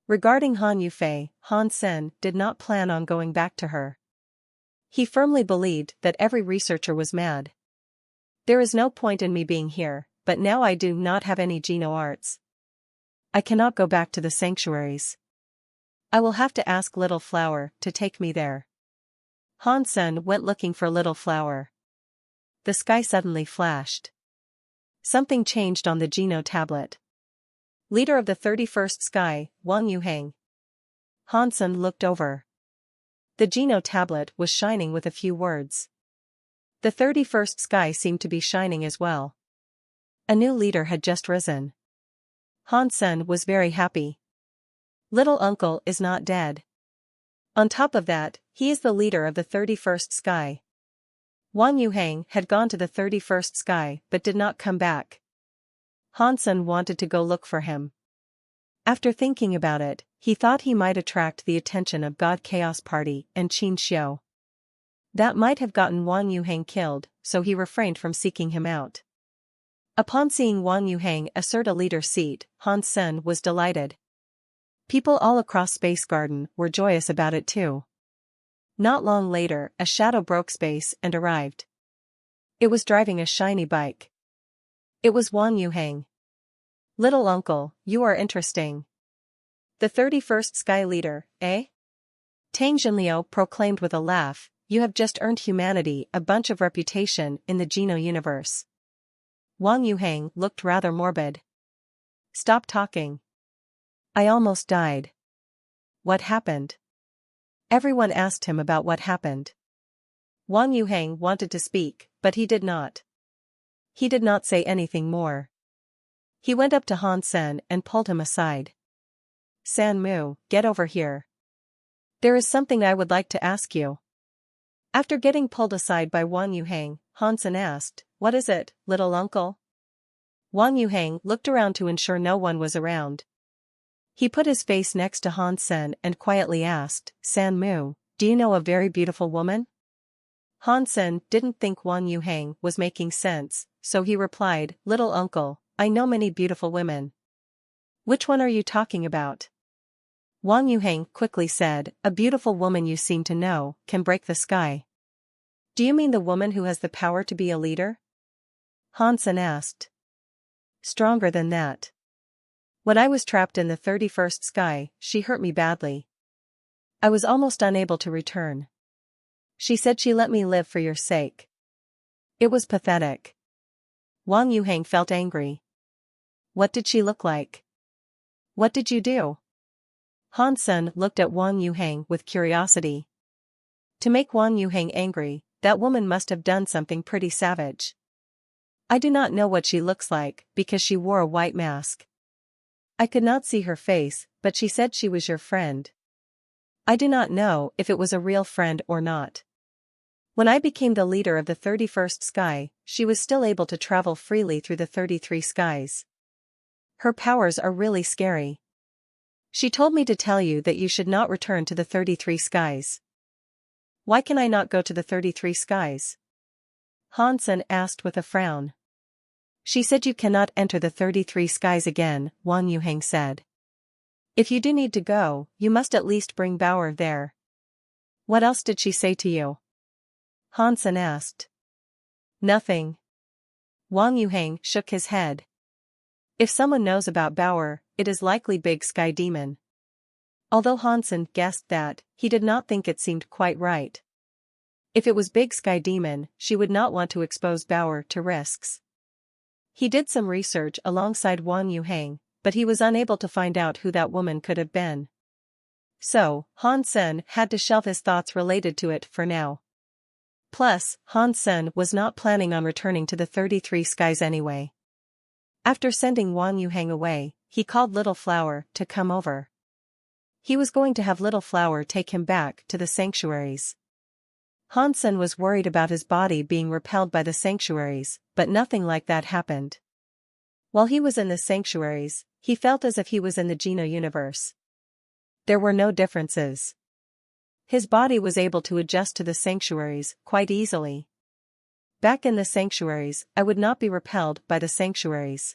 Regarding Han Yufei, Han Sen did not plan on going back to her. He firmly believed that every researcher was mad. There is no point in me being here, but now I do not have any Geno arts. I cannot go back to the sanctuaries. I will have to ask Little Flower to take me there. Hansen went looking for Little Flower. The sky suddenly flashed. Something changed on the Geno tablet. Leader of the 31st Sky, Wang Yuhang. Hansen looked over. The Geno tablet was shining with a few words. The 31st Sky seemed to be shining as well. A new leader had just risen. Hansen was very happy. Little uncle is not dead. On top of that, he is the leader of the 31st Sky. Wang Yuhang had gone to the 31st Sky but did not come back. Hansen wanted to go look for him. After thinking about it, he thought he might attract the attention of God Chaos Party and Qin Xiu. That might have gotten Wang Yuhang killed, so he refrained from seeking him out. Upon seeing Wang Yuhang assert a leader seat, Hansen was delighted. People all across Space Garden were joyous about it too. Not long later, a shadow broke space and arrived. It was driving a shiny bike. It was Wang Yuhang. Little uncle, you are interesting. The 31st Sky Leader, eh? Tang Jinliu proclaimed with a laugh, you have just earned humanity a bunch of reputation in the Geno universe. Wang Yuhang looked rather morbid. Stop talking. I almost died. What happened? Everyone asked him about what happened. Wang Yuhang wanted to speak, but he did not. He did not say anything more. He went up to Hansen and pulled him aside. San Mu, get over here. There is something I would like to ask you. After getting pulled aside by Wang Yuhang, Hansen asked, what is it, little uncle? Wang Yuhang looked around to ensure no one was around. He put his face next to Hansen and quietly asked, San Mu, do you know a very beautiful woman? Hansen didn't think Wang Yuhang was making sense, so he replied, little uncle, I know many beautiful women. Which one are you talking about? Wang Yuhang quickly said, a beautiful woman you seem to know, can break the sky. Do you mean the woman who has the power to be a leader? Hansen asked. Stronger than that. When I was trapped in the 31st Sky, she hurt me badly. I was almost unable to return. She said she let me live for your sake. It was pathetic. Wang Yuhang felt angry. What did she look like? What did you do? Hansen looked at Wang Yuhang with curiosity. To make Wang Yuhang angry, that woman must have done something pretty savage. I do not know what she looks like, because she wore a white mask. I could not see her face, but she said she was your friend. I do not know if it was a real friend or not. When I became the leader of the 31st Sky, she was still able to travel freely through the 33 skies. Her powers are really scary. She told me to tell you that you should not return to the 33 skies. Why can I not go to the 33 skies? Hansen asked with a frown. She said you cannot enter the 33 skies again, Wang Yuhang said. If you do need to go, you must at least bring Bauer there. What else did she say to you? Hansen asked. Nothing. Wang Yuhang shook his head. If someone knows about Bauer, it is likely Big Sky Demon. Although Hansen guessed that, he did not think it seemed quite right. If it was Big Sky Demon, she would not want to expose Bauer to risks. He did some research alongside Wang Yuhang, but he was unable to find out who that woman could have been. So, Hansen had to shelve his thoughts related to it for now. Plus, Hansen was not planning on returning to the 33 skies anyway. After sending Wang Yuhang away, he called Little Flower to come over. He was going to have Little Flower take him back to the sanctuaries. Hansen was worried about his body being repelled by the sanctuaries, but nothing like that happened. While he was in the sanctuaries, he felt as if he was in the Geno universe. There were no differences. His body was able to adjust to the sanctuaries quite easily. Back in the sanctuaries, I would not be repelled by the sanctuaries.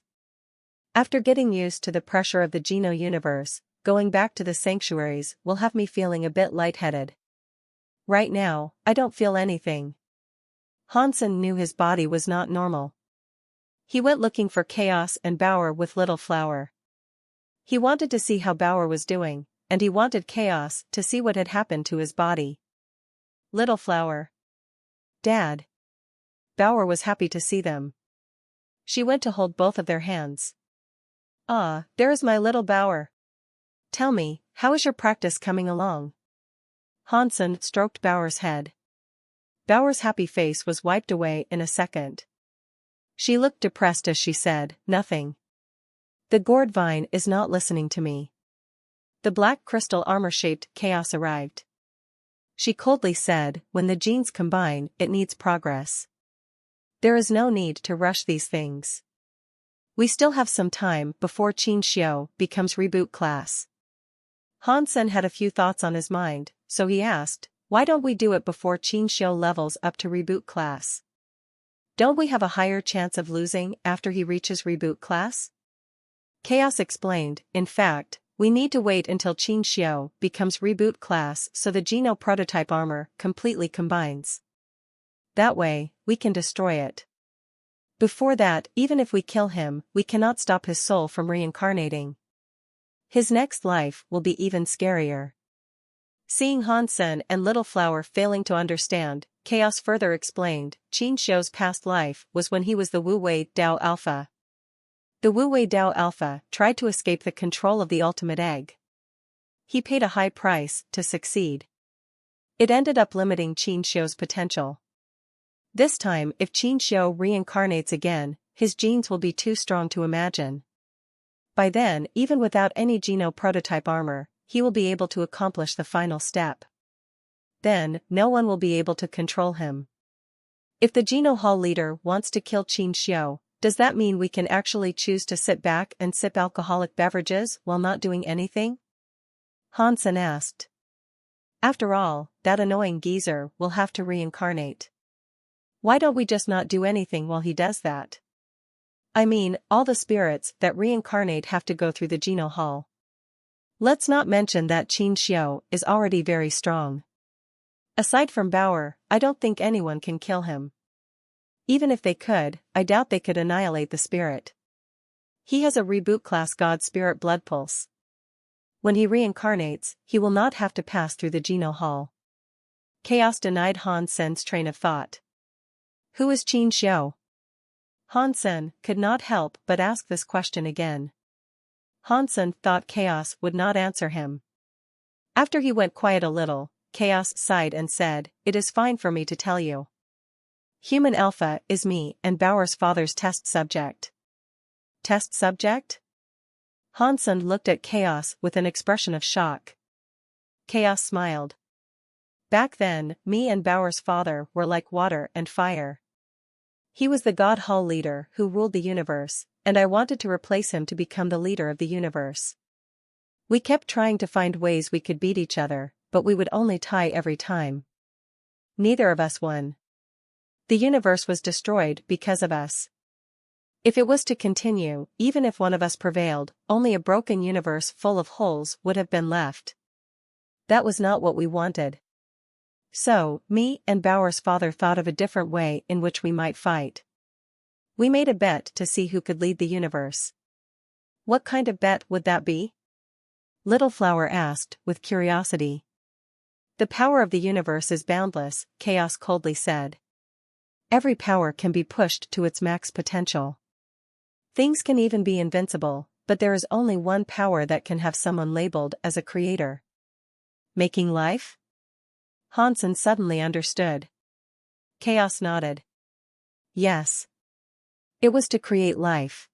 After getting used to the pressure of the Geno universe, going back to the sanctuaries will have me feeling a bit lightheaded. Right now, I don't feel anything. Hansen knew his body was not normal. He went looking for Chaos and Bauer with Little Flower. He wanted to see how Bauer was doing, and he wanted Chaos to see what had happened to his body. Little Flower. Dad. Bower was happy to see them. She went to hold both of their hands. Ah, there is my little Bower. Tell me, how is your practice coming along? Hansen stroked Bower's head. Bower's happy face was wiped away in a second. She looked depressed as she said, nothing. The gourd vine is not listening to me. The black crystal armor-shaped chaos arrived. She coldly said, when the genes combine, it needs progress. There is no need to rush these things. We still have some time before Qin Xiu becomes reboot class. Hansen had a few thoughts on his mind, so he asked, why don't we do it before Qin Xiu levels up to reboot class? Don't we have a higher chance of losing after he reaches reboot class? Chaos explained, in fact, we need to wait until Qin Xiu becomes reboot class so the Geno prototype armor completely combines. That way, we can destroy it. Before that, even if we kill him, we cannot stop his soul from reincarnating. His next life will be even scarier. Seeing Hansen and Little Flower failing to understand, Chaos further explained, Qin Xiu's past life was when he was the Wu Wei Dao Alpha. The Wu Wei Dao Alpha tried to escape the control of the ultimate egg. He paid a high price to succeed. It ended up limiting Qin Xiu's potential. This time, if Qin Xiu reincarnates again, his genes will be too strong to imagine. By then, even without any Geno prototype armor, he will be able to accomplish the final step. Then, no one will be able to control him. If the Geno Hall leader wants to kill Qin Xiu, does that mean we can actually choose to sit back and sip alcoholic beverages while not doing anything? Hansen asked. After all, that annoying geezer will have to reincarnate. Why don't we just not do anything while he does that? I mean, all the spirits that reincarnate have to go through the Geno Hall. Let's not mention that Qin Xiu is already very strong. Aside from Bower, I don't think anyone can kill him. Even if they could, I doubt they could annihilate the spirit. He has a reboot class god spirit blood pulse. When he reincarnates, he will not have to pass through the Geno Hall. Chaos denied Hansen's train of thought. Who is Qin Xiu? Hansen could not help but ask this question again. Hansen thought Chaos would not answer him. After he went quiet a little, Chaos sighed and said, it is fine for me to tell you. Human Alpha is me and Bower's father's test subject. Test subject? Hansen looked at Chaos with an expression of shock. Chaos smiled. Back then, me and Bower's father were like water and fire. He was the God Hall leader who ruled the universe, and I wanted to replace him to become the leader of the universe. We kept trying to find ways we could beat each other, but we would only tie every time. Neither of us won. The universe was destroyed because of us. If it was to continue, even if one of us prevailed, only a broken universe full of holes would have been left. That was not what we wanted. So, me and Bower's father thought of a different way in which we might fight. We made a bet to see who could lead the universe. What kind of bet would that be? Little Flower asked, with curiosity. The power of the universe is boundless, Chaos coldly said. Every power can be pushed to its max potential. Things can even be invincible, but there is only one power that can have someone labeled as a creator. Making life? Hansen suddenly understood. Chaos nodded. Yes. It was to create life.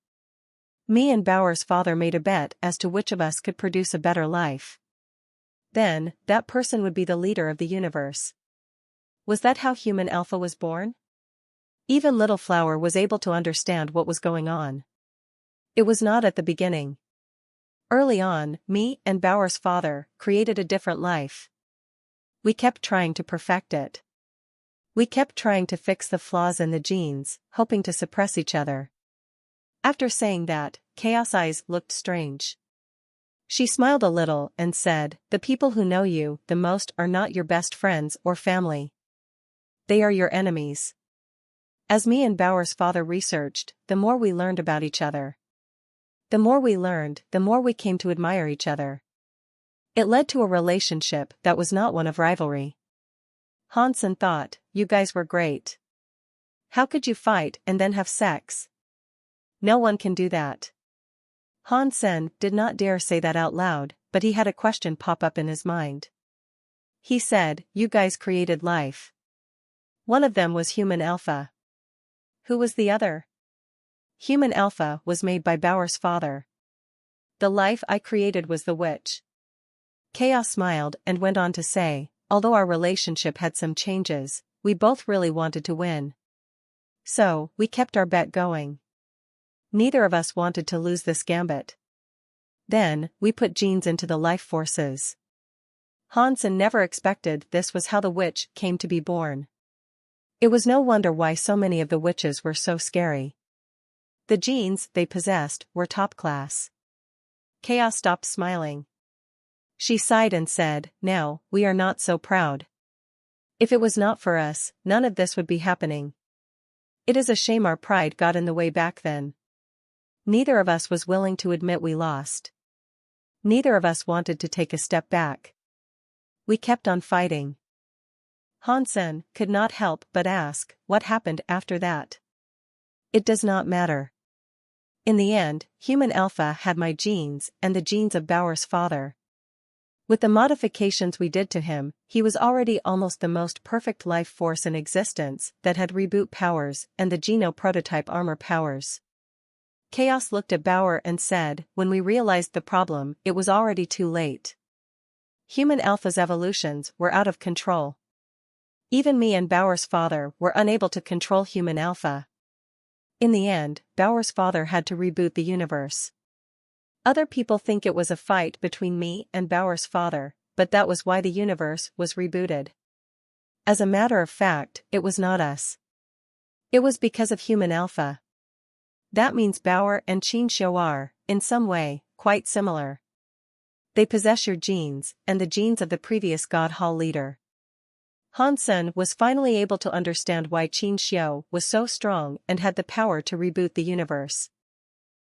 Me and Bower's father made a bet as to which of us could produce a better life. Then, that person would be the leader of the universe. Was that how Human Alpha was born? Even Little Flower was able to understand what was going on. It was not at the beginning. Early on, me and Bower's father created a different life. We kept trying to perfect it. We kept trying to fix the flaws in the genes, hoping to suppress each other. After saying that, Chaos' eyes looked strange. She smiled a little and said, the people who know you the most are not your best friends or family. They are your enemies. As me and Bower's father researched, the more we learned about each other. The more we learned, the more we came to admire each other. It led to a relationship that was not one of rivalry. Hansen thought, you guys were great. How could you fight and then have sex? No one can do that. Hansen did not dare say that out loud, but he had a question pop up in his mind. He said, you guys created life. One of them was Human Alpha. Who was the other? Human Alpha was made by Bauer's father. The life I created was the witch. Chaos smiled and went on to say, although our relationship had some changes, we both really wanted to win. So, we kept our bet going. Neither of us wanted to lose this gambit. Then, we put genes into the life forces. Hansen never expected this was how the witch came to be born. It was no wonder why so many of the witches were so scary. The genes they possessed were top class. Chaos stopped smiling. She sighed and said, now, we are not so proud. If it was not for us, none of this would be happening. It is a shame our pride got in the way back then. Neither of us was willing to admit we lost. Neither of us wanted to take a step back. We kept on fighting. Hansen could not help but ask, what happened after that? It does not matter. In the end, Human Alpha had my genes and the genes of Bauer's father. With the modifications we did to him, he was already almost the most perfect life force in existence that had reboot powers and the Geno prototype armor powers. Chaos looked at Bauer and said, when we realized the problem, it was already too late. Human Alpha's evolutions were out of control. Even me and Bauer's father were unable to control Human Alpha. In the end, Bauer's father had to reboot the universe. Other people think it was a fight between me and Bauer's father, but that was why the universe was rebooted. As a matter of fact, it was not us. It was because of Human Alpha. That means Bauer and Qin Xiu are, in some way, quite similar. They possess your genes, and the genes of the previous God Hall leader. Hansen was finally able to understand why Qin Xiu was so strong and had the power to reboot the universe.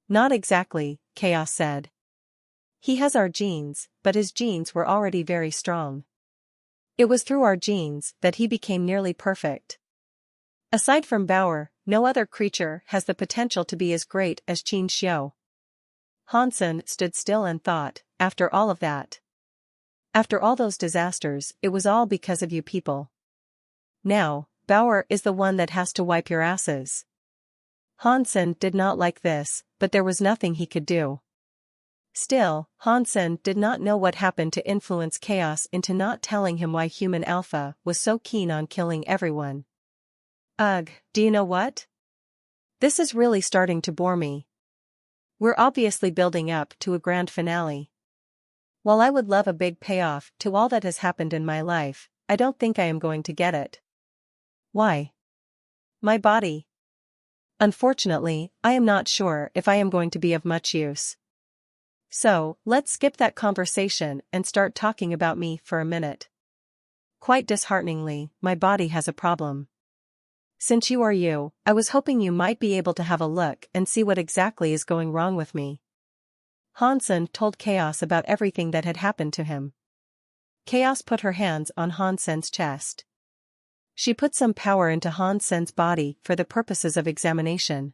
Not exactly, Chaos said. He has our genes, but his genes were already very strong. It was through our genes that he became nearly perfect. Aside from Bauer, no other creature has the potential to be as great as Qin Xiu. Hansen stood still and thought, after all of that. After all those disasters, it was all because of you people. Now, Bauer is the one that has to wipe your asses. Hansen did not like this, but there was nothing he could do. Still, Hansen did not know what happened to influence Chaos into not telling him why Human Alpha was so keen on killing everyone. Ugh, do you know what? This is really starting to bore me. We're obviously building up to a grand finale. While I would love a big payoff to all that has happened in my life, I don't think I am going to get it. Why? My body. Unfortunately, I am not sure if I am going to be of much use. So, let's skip that conversation and start talking about me for a minute. Quite dishearteningly, my body has a problem. Since you are you, I was hoping you might be able to have a look and see what exactly is going wrong with me. Hansen told Chaos about everything that had happened to him. Chaos put her hands on Hansen's chest. She put some power into Hansen's body for the purposes of examination.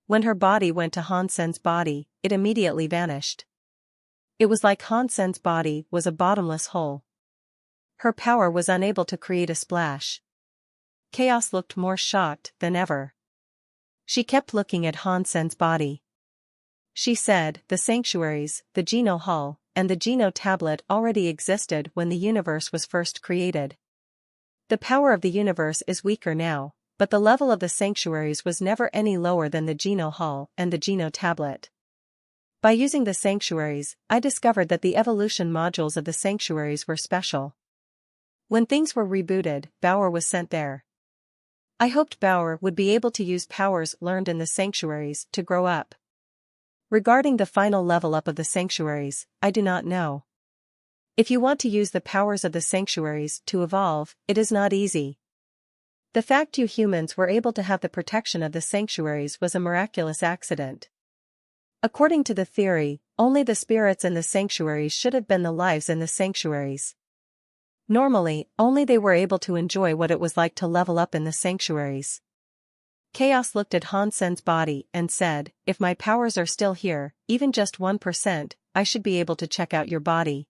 When her body went to Hansen's body, it immediately vanished. It was like Hansen's body was a bottomless hole. Her power was unable to create a splash. Chaos looked more shocked than ever. She kept looking at Hansen's body. She said, the sanctuaries, the Geno Hall, and the Geno tablet already existed when the universe was first created. The power of the universe is weaker now, but the level of the sanctuaries was never any lower than the Geno Hall and the Geno tablet. By using the sanctuaries, I discovered that the evolution modules of the sanctuaries were special. When things were rebooted, Bauer was sent there. I hoped Bauer would be able to use powers learned in the sanctuaries to grow up. Regarding the final level up of the sanctuaries, I do not know. If you want to use the powers of the sanctuaries to evolve, it is not easy. The fact you humans were able to have the protection of the sanctuaries was a miraculous accident. According to the theory, only the spirits in the sanctuaries should have been the lives in the sanctuaries. Normally, only they were able to enjoy what it was like to level up in the sanctuaries. Chaos looked at Hansen's body and said, "If my powers are still here, even just 1%, I should be able to check out your body.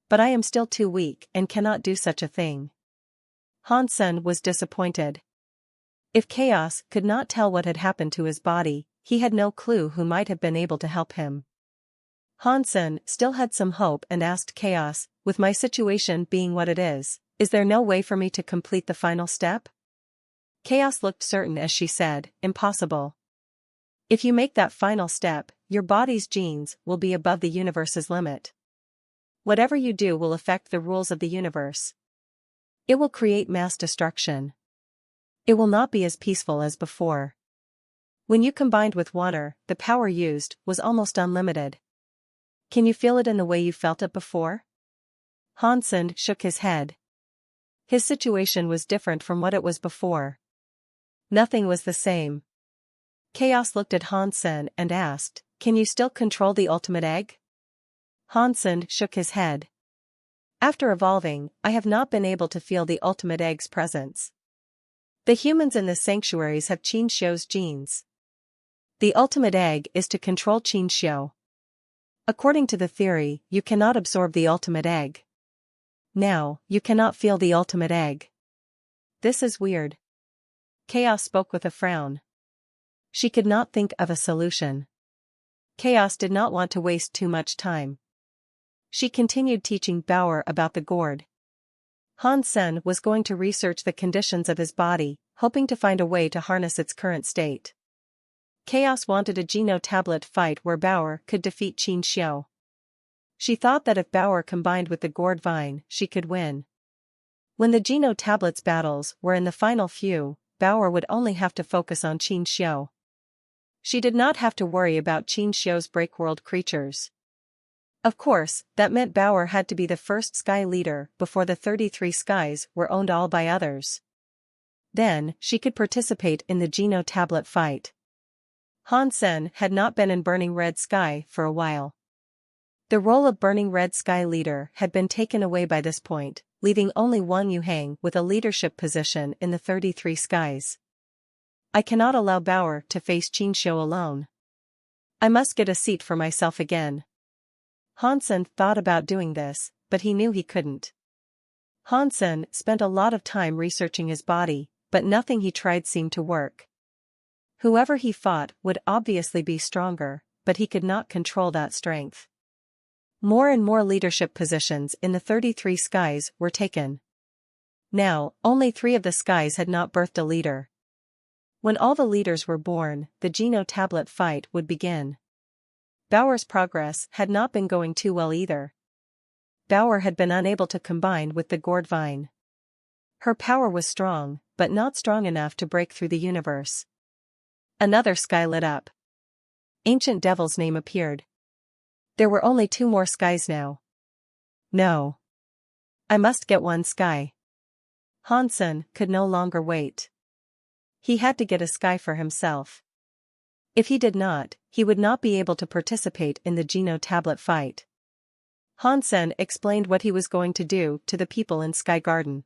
But I am still too weak and cannot do such a thing." Hansen was disappointed. If Chaos could not tell what had happened to his body, he had no clue who might have been able to help him. Hansen still had some hope and asked Chaos, "With my situation being what it is there no way for me to complete the final step?" Chaos looked certain as she said, "Impossible. If you make that final step, your body's genes will be above the universe's limit. Whatever you do will affect the rules of the universe. It will create mass destruction. It will not be as peaceful as before. When you combined with water, the power used was almost unlimited. Can you feel it in the way you felt it before?" Hansen shook his head. His situation was different from what it was before. Nothing was the same. Chaos looked at Hansen and asked, "Can you still control the ultimate egg?" Hansen shook his head. "After evolving, I have not been able to feel the ultimate egg's presence. The humans in the sanctuaries have Qinxiu's genes. The ultimate egg is to control Qinxiu. According to the theory, you cannot absorb the ultimate egg. Now, you cannot feel the ultimate egg. This is weird." Chaos spoke with a frown. She could not think of a solution. Chaos did not want to waste too much time. She continued teaching Bauer about the gourd. Hansen was going to research the conditions of his body, hoping to find a way to harness its current state. Chaos wanted a geno-tablet fight where Bauer could defeat Qinxiu. She thought that if Bauer combined with the gourd vine, she could win. When the geno-tablets battles were in the final few, Bauer would only have to focus on Qinxiu. She did not have to worry about Qinxiu's breakworld creatures. Of course, that meant Bauer had to be the first sky leader before the 33 skies were owned all by others. Then, she could participate in the geno-tablet fight. Hansen had not been in Burning Red Sky for a while. The role of Burning Red Sky leader had been taken away by this point, leaving only Wang Yuhang with a leadership position in the 33 skies. "I cannot allow Bauer to face Qinxiu alone. I must get a seat for myself again." Hansen thought about doing this, but he knew he couldn't. Hansen spent a lot of time researching his body, but nothing he tried seemed to work. Whoever he fought would obviously be stronger, but he could not control that strength. More and more leadership positions in the 33 skies were taken. Now, only 3 of the skies had not birthed a leader. When all the leaders were born, the geno-tablet fight would begin. Bauer's progress had not been going too well either. Bauer had been unable to combine with the gourd vine. Her power was strong, but not strong enough to break through the universe. Another sky lit up. Ancient Devil's name appeared. There were only 2 more skies now. No. I must get one sky. Hansen could no longer wait. He had to get a sky for himself. If he did not, he would not be able to participate in the geno-tablet fight. Hansen explained what he was going to do to the people in Sky Garden.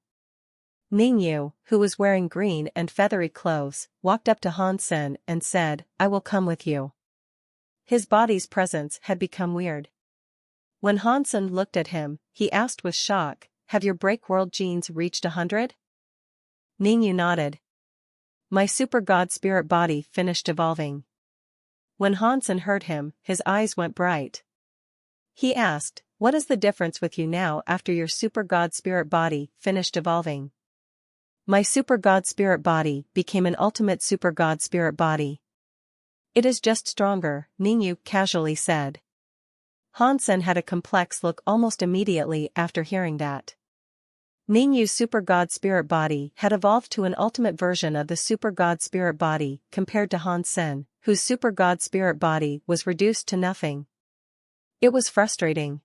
Ningyu, who was wearing green and feathery clothes, walked up to Hansen and said, "I will come with you." His body's presence had become weird. When Hansen looked at him, he asked with shock, "Have your breakworld genes reached 100? Ningyu nodded. "My super god spirit body finished evolving." When Hansen heard him, his eyes went bright. He asked, "What is the difference with you now after your super god spirit body finished evolving?" "My super god spirit body became an ultimate super god spirit body. It is just stronger," Ningyu casually said. Hansen had a complex look almost immediately after hearing that. Ningyu's super god spirit body had evolved to an ultimate version of the super god spirit body compared to Hansen, whose super god spirit body was reduced to nothing. It was frustrating.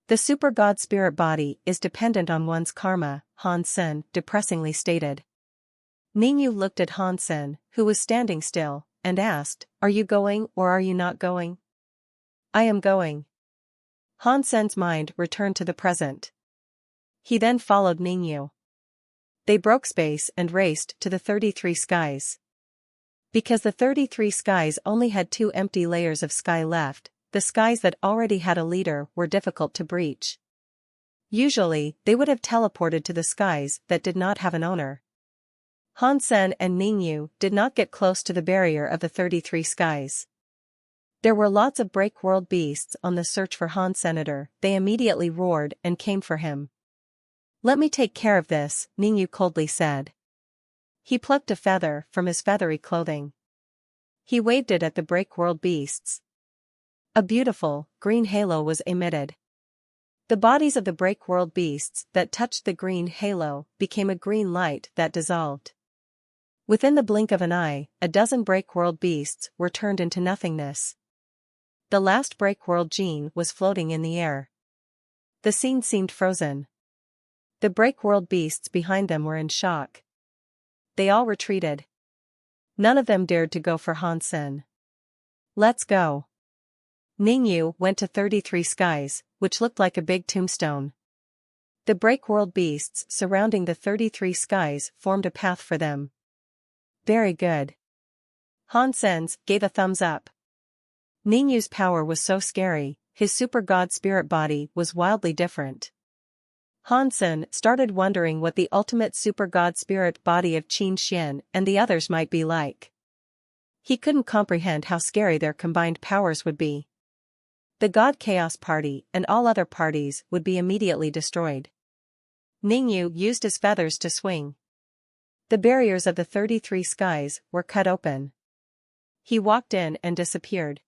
"The super god spirit body is dependent on one's karma," Hansen depressingly stated. Ningyu looked at Hansen, who was standing still, and asked, "Are you going or are you not going?" "I am going." Han Sen's mind returned to the present. He then followed Ningyu. They broke space and raced to the 33 skies. Because the 33 skies only had 2 empty layers of sky left, the skies that already had a leader were difficult to breach. Usually, they would have teleported to the skies that did not have an owner. Han Sen and Ningyu did not get close to the barrier of the 33 skies. There were lots of break-world beasts on the search for Han Senator. They immediately roared and came for him. "Let me take care of this," Ningyu coldly said. He plucked a feather from his feathery clothing. He waved it at the break-world beasts. A beautiful, green halo was emitted. The bodies of the break-world beasts that touched the green halo became a green light that dissolved. Within the blink of an eye, a dozen break-world beasts were turned into nothingness. The last break-world gene was floating in the air. The scene seemed frozen. The break-world beasts behind them were in shock. They all retreated. None of them dared to go for Han Sen. "Let's go." Ningyu went to 33 skies, which looked like a big tombstone. The break-world beasts surrounding the 33 skies formed a path for them. "Very good." Han Sen's gave a thumbs up. Ningyu's power was so scary, his super god spirit body was wildly different. Han Sen started wondering what the ultimate super god spirit body of Qin Xian and the others might be like. He couldn't comprehend how scary their combined powers would be. The God Chaos Party and all other parties would be immediately destroyed. Ningyu used his feathers to swing. The barriers of the 33 skies were cut open. He walked in and disappeared.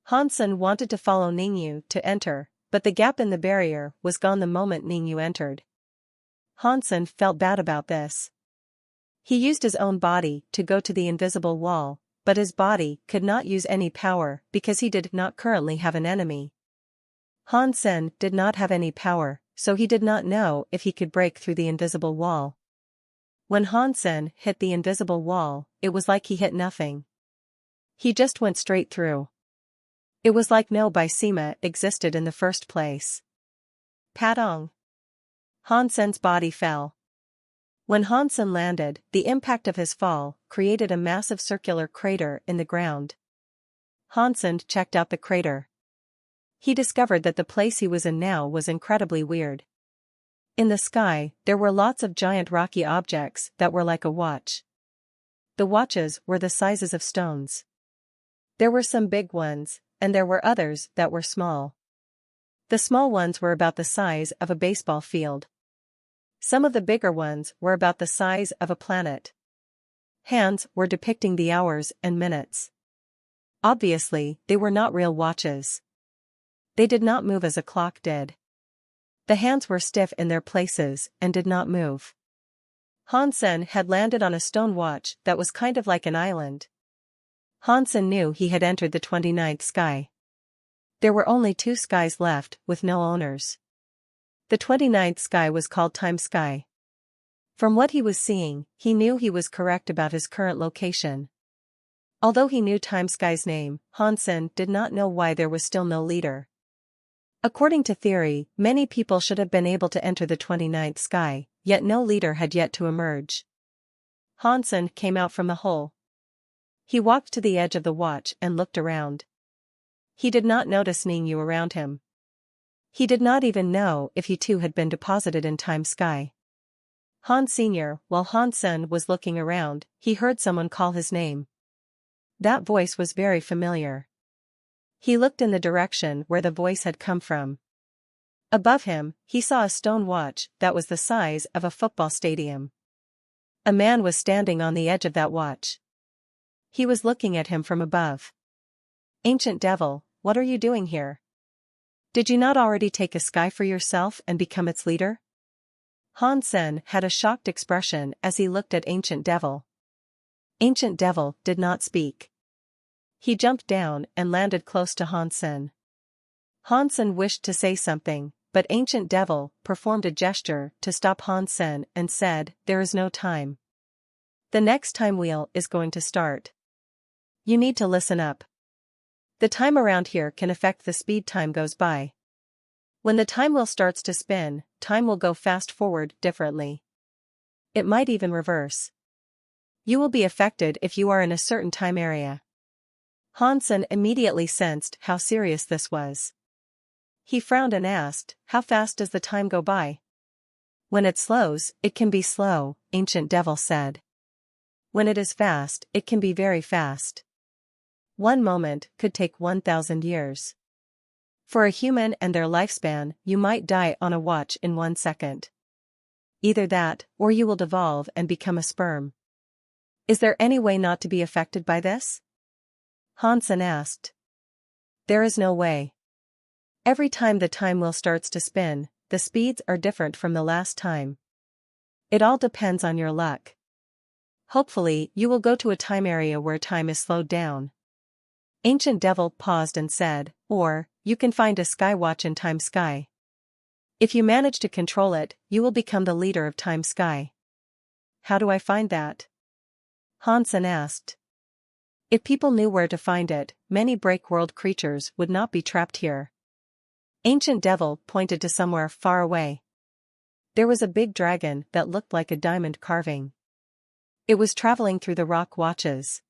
Han Sen wanted to follow Ningyu to enter, but the gap in the barrier was gone the moment Ningyu entered. Han Sen felt bad about this. He used his own body to go to the invisible wall, but his body could not use any power because he did not currently have an enemy. Han Sen did not have any power, so he did not know if he could break through the invisible wall. When Han Sen hit the invisible wall, it was like he hit nothing. He just went straight through. It was like no Bisema existed in the first place. Padong. Han Sen's body fell. When Han Sen landed, the impact of his fall created a massive circular crater in the ground. Han Sen checked out the crater. He discovered that the place he was in now was incredibly weird. In the sky, there were lots of giant rocky objects that were like a watch. The watches were the sizes of stones. There were some big ones, and there were others that were small. The small ones were about the size of a baseball field. Some of the bigger ones were about the size of a planet. Hands were depicting the hours and minutes. Obviously, they were not real watches. They did not move as a clock did. The hands were stiff in their places and did not move. Han Sen had landed on a stone watch that was kind of like an island. Han Sen knew he had entered the 29th sky. There were only 2 skies left, with no owners. The 29th sky was called Time Sky. From what he was seeing, he knew he was correct about his current location. Although he knew Time Sky's name, Han Sen did not know why there was still no leader. According to theory, many people should have been able to enter the 29th sky, yet no leader had yet to emerge. Han Sen came out from the hole. He walked to the edge of the watch and looked around. He did not notice Ningyu around him. He did not even know if he too had been deposited in Time Sky. Han Sr., while Han Sen was looking around, he heard someone call his name. That voice was very familiar. He looked in the direction where the voice had come from. Above him, he saw a stone watch that was the size of a football stadium. A man was standing on the edge of that watch. He was looking at him from above. "Ancient Devil, what are you doing here? Did you not already take a sky for yourself and become its leader?" Han Sen had a shocked expression as he looked at Ancient Devil. Ancient Devil did not speak. He jumped down and landed close to Han Sen. Han Sen wished to say something, but Ancient Devil performed a gesture to stop Han Sen and said, "There is no time. The next time wheel is going to start." You need to listen up. The time around here can affect the speed time goes by. When the time wheel starts to spin, time will go fast forward differently. It might even reverse. You will be affected if you are in a certain time area. Hansen immediately sensed how serious this was. He frowned and asked, how fast does the time go by? When it slows, it can be slow, Ancient Devil said. When it is fast, it can be very fast. 1 moment could take 1,000 years. For a human and their lifespan, you might die on a watch in 1 second. Either that, or you will devolve and become a sperm. Is there any way not to be affected by this? Hansen asked. There is no way. Every time the time wheel starts to spin, the speeds are different from the last time. It all depends on your luck. Hopefully, you will go to a time area where time is slowed down. Ancient Devil paused and said, or, you can find a sky watch in Time Sky. If you manage to control it, you will become the leader of Time Sky. How do I find that? Hansen asked. If people knew where to find it, many break-world creatures would not be trapped here. Ancient Devil pointed to somewhere far away. There was a big dragon that looked like a diamond carving. It was traveling through the rock watches.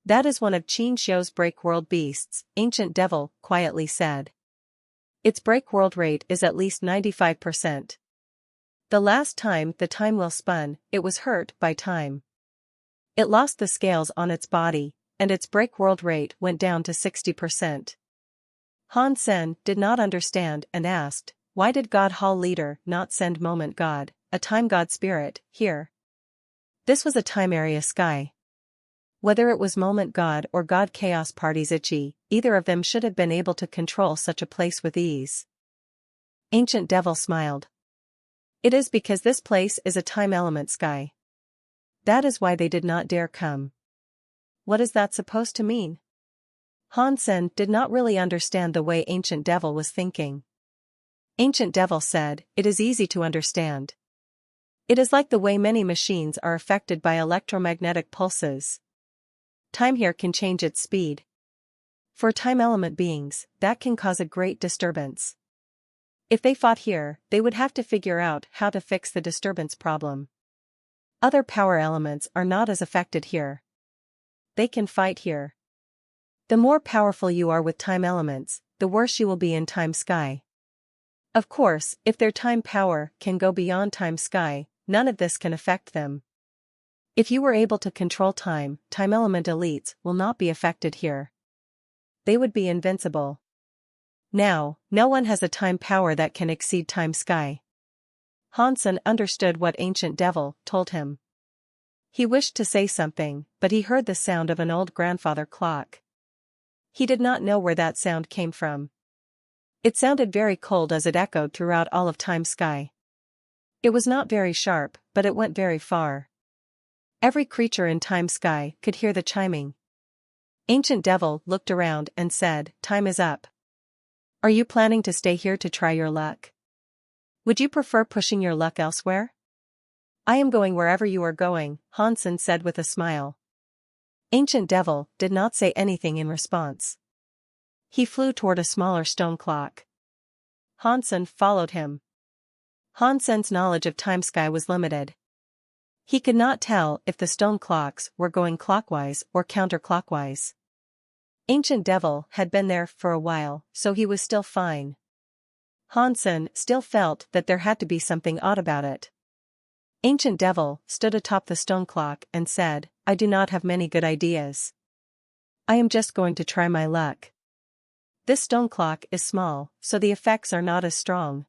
That is one of Qin Xiu's break-world beasts, Ancient Devil quietly said. Its break-world rate is at least 95%. The last time the time wheel spun, it was hurt by time. It lost the scales on its body, and its break-world rate went down to 60%. Han Sen did not understand and asked, why did God Hall Leader not send Moment God, a time god spirit, here? This was a time area sky. Whether it was Moment God or God Chaos Party's Ichi, either of them should have been able to control such a place with ease. Ancient Devil smiled. It is because this place is a time element sky. That is why they did not dare come. What is that supposed to mean? Hansen did not really understand the way Ancient Devil was thinking. Ancient Devil said, it is easy to understand. It is like the way many machines are affected by electromagnetic pulses. Time here can change its speed. For time element beings, that can cause a great disturbance. If they fought here, they would have to figure out how to fix the disturbance problem. Other power elements are not as affected here. They can fight here. The more powerful you are with time elements, the worse you will be in Time Sky. Of course, if their time power can go beyond Time Sky, none of this can affect them. If you were able to control time, time element elites will not be affected here. They would be invincible. Now, no one has a time power that can exceed Time Sky. Hansen understood what Ancient Devil told him. He wished to say something, but he heard the sound of an old grandfather clock. He did not know where that sound came from. It sounded very cold as it echoed throughout all of Time Sky. It was not very sharp, but it went very far. Every creature in Time Sky could hear the chiming. Ancient Devil looked around and said, time is up. Are you planning to stay here to try your luck? Would you prefer pushing your luck elsewhere? I am going wherever you are going, Hansen said with a smile. Ancient Devil did not say anything in response. He flew toward a smaller stone clock. Hansen followed him. Hansen's knowledge of Time Sky was limited. He could not tell if the stone clocks were going clockwise or counterclockwise. Ancient Devil had been there for a while, so he was still fine. Hansen still felt that there had to be something odd about it. Ancient Devil stood atop the stone clock and said, I do not have many good ideas. I am just going to try my luck. This stone clock is small, so the effects are not as strong.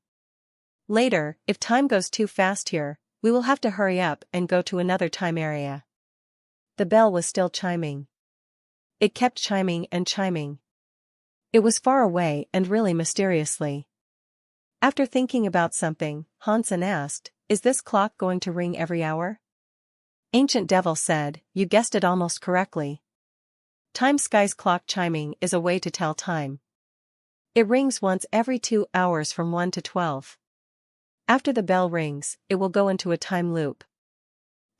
Later, if time goes too fast here, we will have to hurry up and go to another time area. The bell was still chiming. It kept chiming and chiming. It was far away and really mysteriously. After thinking about something, Hansen asked, is this clock going to ring every hour? Ancient Devil said, you guessed it almost correctly. Time Sky's clock chiming is a way to tell time. It rings once every 2 hours from 1 to 12. After the bell rings, it will go into a time loop.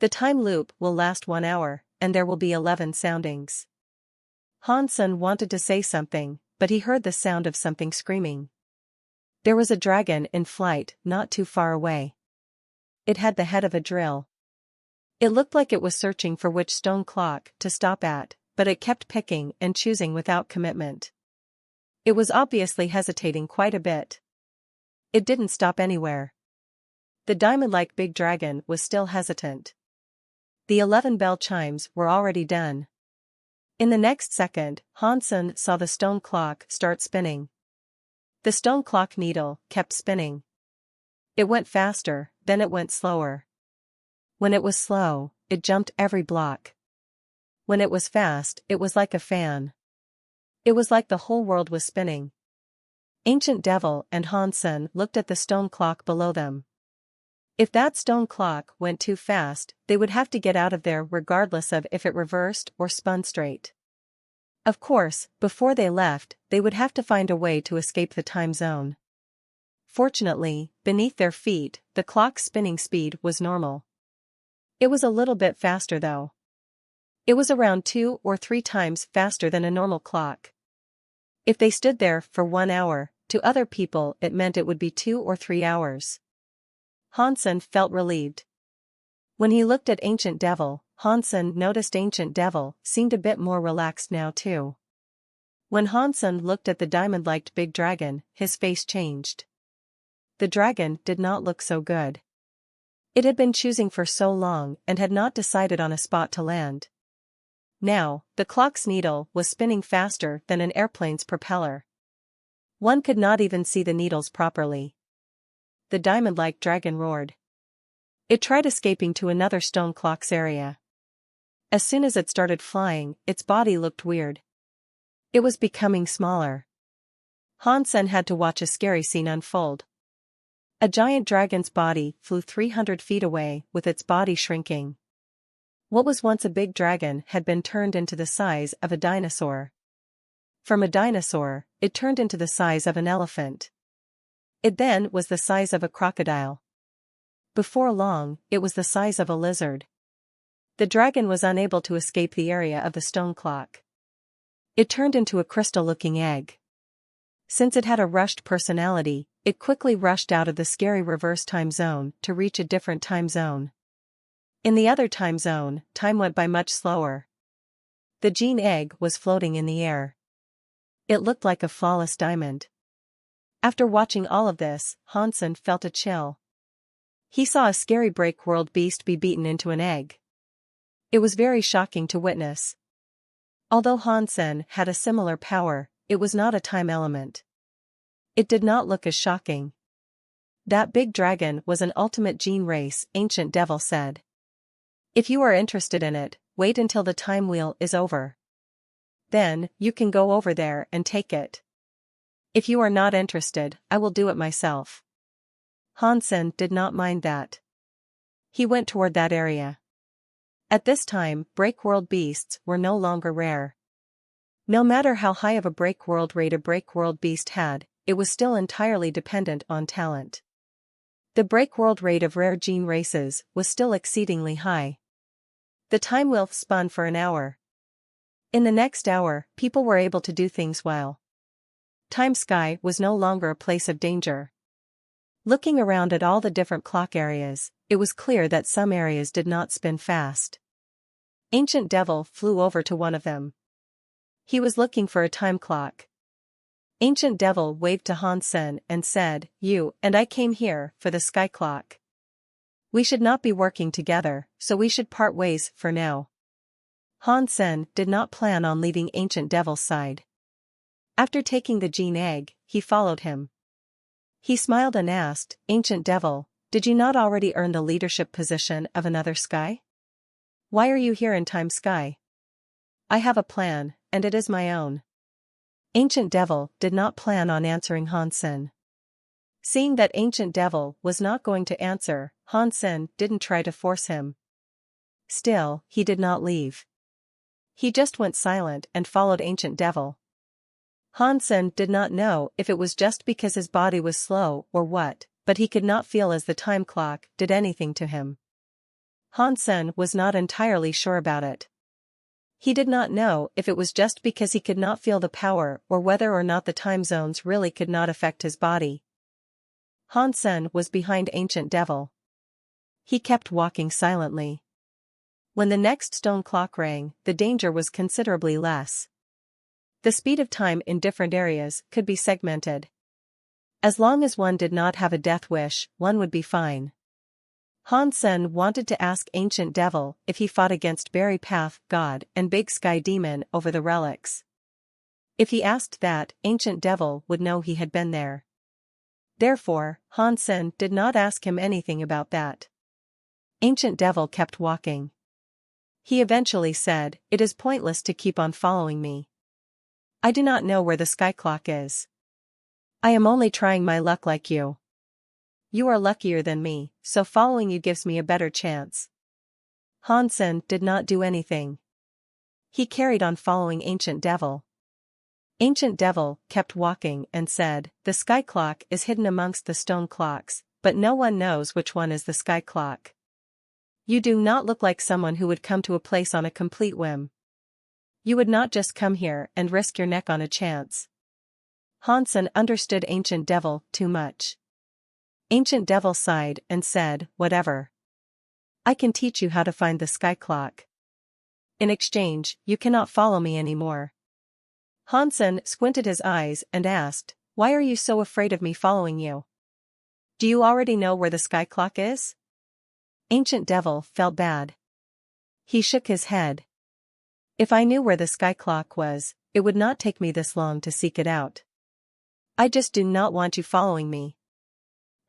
The time loop will last 1 hour, and there will be 11 soundings. Hansen wanted to say something, but he heard the sound of something screaming. There was a dragon in flight not too far away. It had the head of a drill. It looked like it was searching for which stone clock to stop at, but it kept picking and choosing without commitment. It was obviously hesitating quite a bit. It didn't stop anywhere. The diamond-like big dragon was still hesitant. The 11 bell chimes were already done. In the next second, Hansen saw the stone clock start spinning. The stone clock needle kept spinning. It went faster, then it went slower. When it was slow, it jumped every block. When it was fast, it was like a fan. It was like the whole world was spinning. Ancient Devil and Hansen looked at the stone clock below them. If that stone clock went too fast, they would have to get out of there regardless of if it reversed or spun straight. Of course, before they left, they would have to find a way to escape the time zone. Fortunately, beneath their feet, the clock's spinning speed was normal. It was a little bit faster though. It was around 2 or 3 times faster than a normal clock. If they stood there for 1 hour, to other people it meant it would be 2 or 3 hours. Hansen felt relieved. When he looked at Ancient Devil, Hansen noticed Ancient Devil seemed a bit more relaxed now too. When Hansen looked at the diamond-like big dragon, his face changed. The dragon did not look so good. It had been choosing for so long and had not decided on a spot to land. Now, the clock's needle was spinning faster than an airplane's propeller. One could not even see the needles properly. The diamond-like dragon roared. It tried escaping to another stone clock's area. As soon as it started flying, its body looked weird. It was becoming smaller. Hansen had to watch a scary scene unfold. A giant dragon's body flew 300 feet away with its body shrinking. What was once a big dragon had been turned into the size of a dinosaur. From a dinosaur, it turned into the size of an elephant. It then was the size of a crocodile. Before long, it was the size of a lizard. The dragon was unable to escape the area of the stone clock. It turned into a crystal-looking egg. Since it had a rushed personality, it quickly rushed out of the scary reverse time zone to reach a different time zone. In the other time zone, time went by much slower. The gene egg was floating in the air. It looked like a flawless diamond. After watching all of this, Hansen felt a chill. He saw a scary break world beast be beaten into an egg. It was very shocking to witness. Although Hansen had a similar power, it was not a time element. It did not look as shocking. That big dragon was an ultimate gene race, Ancient Devil said. If you are interested in it, wait until the time wheel is over. Then, you can go over there and take it. If you are not interested, I will do it myself. Hansen did not mind that. He went toward that area. At this time, break world beasts were no longer rare. No matter how high of a break world rate a break world beast had, it was still entirely dependent on talent. The break world rate of rare gene races was still exceedingly high. The time wheel spun for an hour. In the next hour, people were able to do things while Time Sky was no longer a place of danger. Looking around at all the different clock areas, it was clear that some areas did not spin fast. Ancient Devil flew over to one of them. He was looking for a time clock. Ancient Devil waved to Hansen and said, "You and I came here for the sky clock. We should not be working together, so we should part ways for now." Hansen did not plan on leaving Ancient Devil's side. After taking the gene egg, he followed him. He smiled and asked, "Ancient Devil, did you not already earn the leadership position of another sky? Why are you here in Time Sky?" "I have a plan, and it is my own." Ancient Devil did not plan on answering Hansen. Seeing that Ancient Devil was not going to answer, Hansen didn't try to force him. Still, he did not leave. He just went silent and followed Ancient Devil. Hansen did not know if it was just because his body was slow or what, but he could not feel as the time clock did anything to him. Hansen was not entirely sure about it. He did not know if it was just because he could not feel the power or whether or not the time zones really could not affect his body. Hansen was behind Ancient Devil. He kept walking silently. When the next stone clock rang, the danger was considerably less. The speed of time in different areas could be segmented. As long as one did not have a death wish, one would be fine. Hansen wanted to ask Ancient Devil if he fought against Berry Path God and Big Sky Demon over the relics. If he asked that, Ancient Devil would know he had been there. Therefore, Hansen did not ask him anything about that. Ancient Devil kept walking. He eventually said, "It is pointless to keep on following me. I do not know where the sky clock is. I am only trying my luck like you. You are luckier than me, so following you gives me a better chance." Hansen did not do anything. He carried on following Ancient Devil. Ancient Devil kept walking and said, "The sky clock is hidden amongst the stone clocks, but no one knows which one is the sky clock. You do not look like someone who would come to a place on a complete whim. You would not just come here and risk your neck on a chance." Hansen understood Ancient Devil too much. Ancient Devil sighed and said, "Whatever. I can teach you how to find the sky clock. In exchange, you cannot follow me anymore." Hansen squinted his eyes and asked, "Why are you so afraid of me following you? Do you already know where the sky clock is?" Ancient Devil felt bad. He shook his head. "If I knew where the sky clock was, it would not take me this long to seek it out. I just do not want you following me.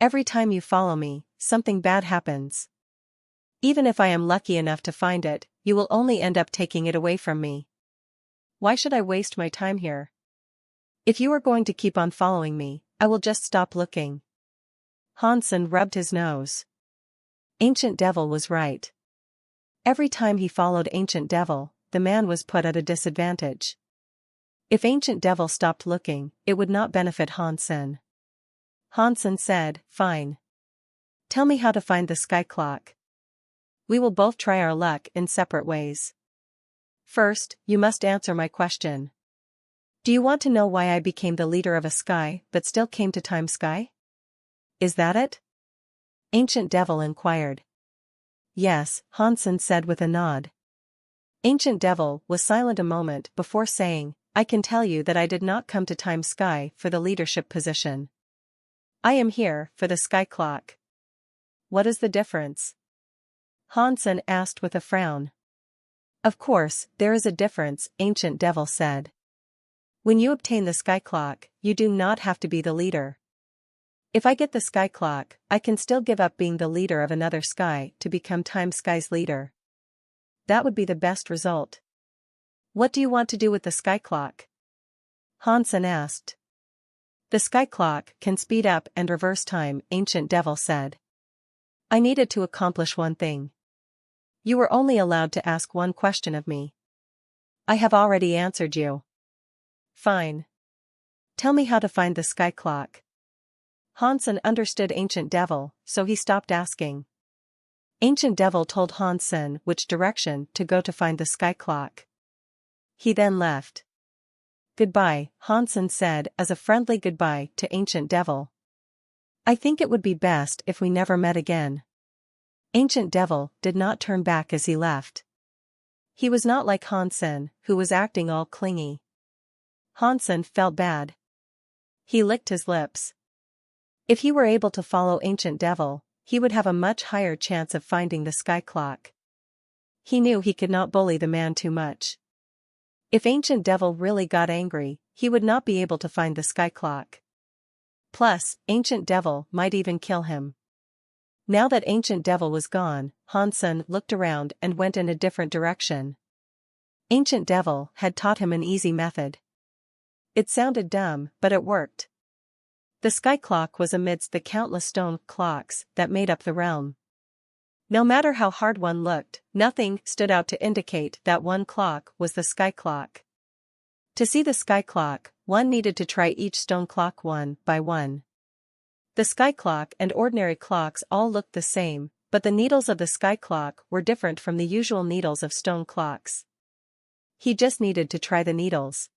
Every time you follow me, something bad happens. Even if I am lucky enough to find it, you will only end up taking it away from me. Why should I waste my time here? If you are going to keep on following me, I will just stop looking." Hansen rubbed his nose. Ancient Devil was right. Every time he followed Ancient Devil, the man was put at a disadvantage. If Ancient Devil stopped looking, it would not benefit Hansen. Hansen said, "Fine. Tell me how to find the sky clock. We will both try our luck in separate ways. First, you must answer my question. Do you want to know why I became the leader of a sky but still came to Time Sky? Is that it?" Ancient Devil inquired. "Yes," Hansen said with a nod. Ancient Devil was silent a moment before saying, "I can tell you that I did not come to Time Sky for the leadership position. I am here for the sky clock." "What is the difference?" Hansen asked with a frown. "Of course, there is a difference," Ancient Devil said. "When you obtain the sky clock, you do not have to be the leader. If I get the sky clock, I can still give up being the leader of another sky to become Time Sky's leader. That would be the best result." "What do you want to do with the sky clock?" Hansen asked. "The sky clock can speed up and reverse time," Ancient Devil said. "I needed to accomplish one thing. You were only allowed to ask one question of me. I have already answered you. Fine. Tell me how to find the sky clock." Hansen understood Ancient Devil, so he stopped asking. Ancient Devil told Hansen which direction to go to find the sky clock. He then left. "Goodbye," Hansen said as a friendly goodbye to Ancient Devil. "I think it would be best if we never met again." Ancient Devil did not turn back as he left. He was not like Hansen, who was acting all clingy. Hansen felt bad. He licked his lips. If he were able to follow Ancient Devil, he would have a much higher chance of finding the sky clock. He knew he could not bully the man too much. If Ancient Devil really got angry, he would not be able to find the sky clock. Plus, Ancient Devil might even kill him. Now that Ancient Devil was gone, Hansen looked around and went in a different direction. Ancient Devil had taught him an easy method. It sounded dumb, but it worked. The sky clock was amidst the countless stone clocks that made up the realm. No matter how hard one looked, nothing stood out to indicate that one clock was the sky clock. To see the sky clock, one needed to try each stone clock one by one. The sky clock and ordinary clocks all looked the same, but the needles of the sky clock were different from the usual needles of stone clocks. He just needed to try the needles.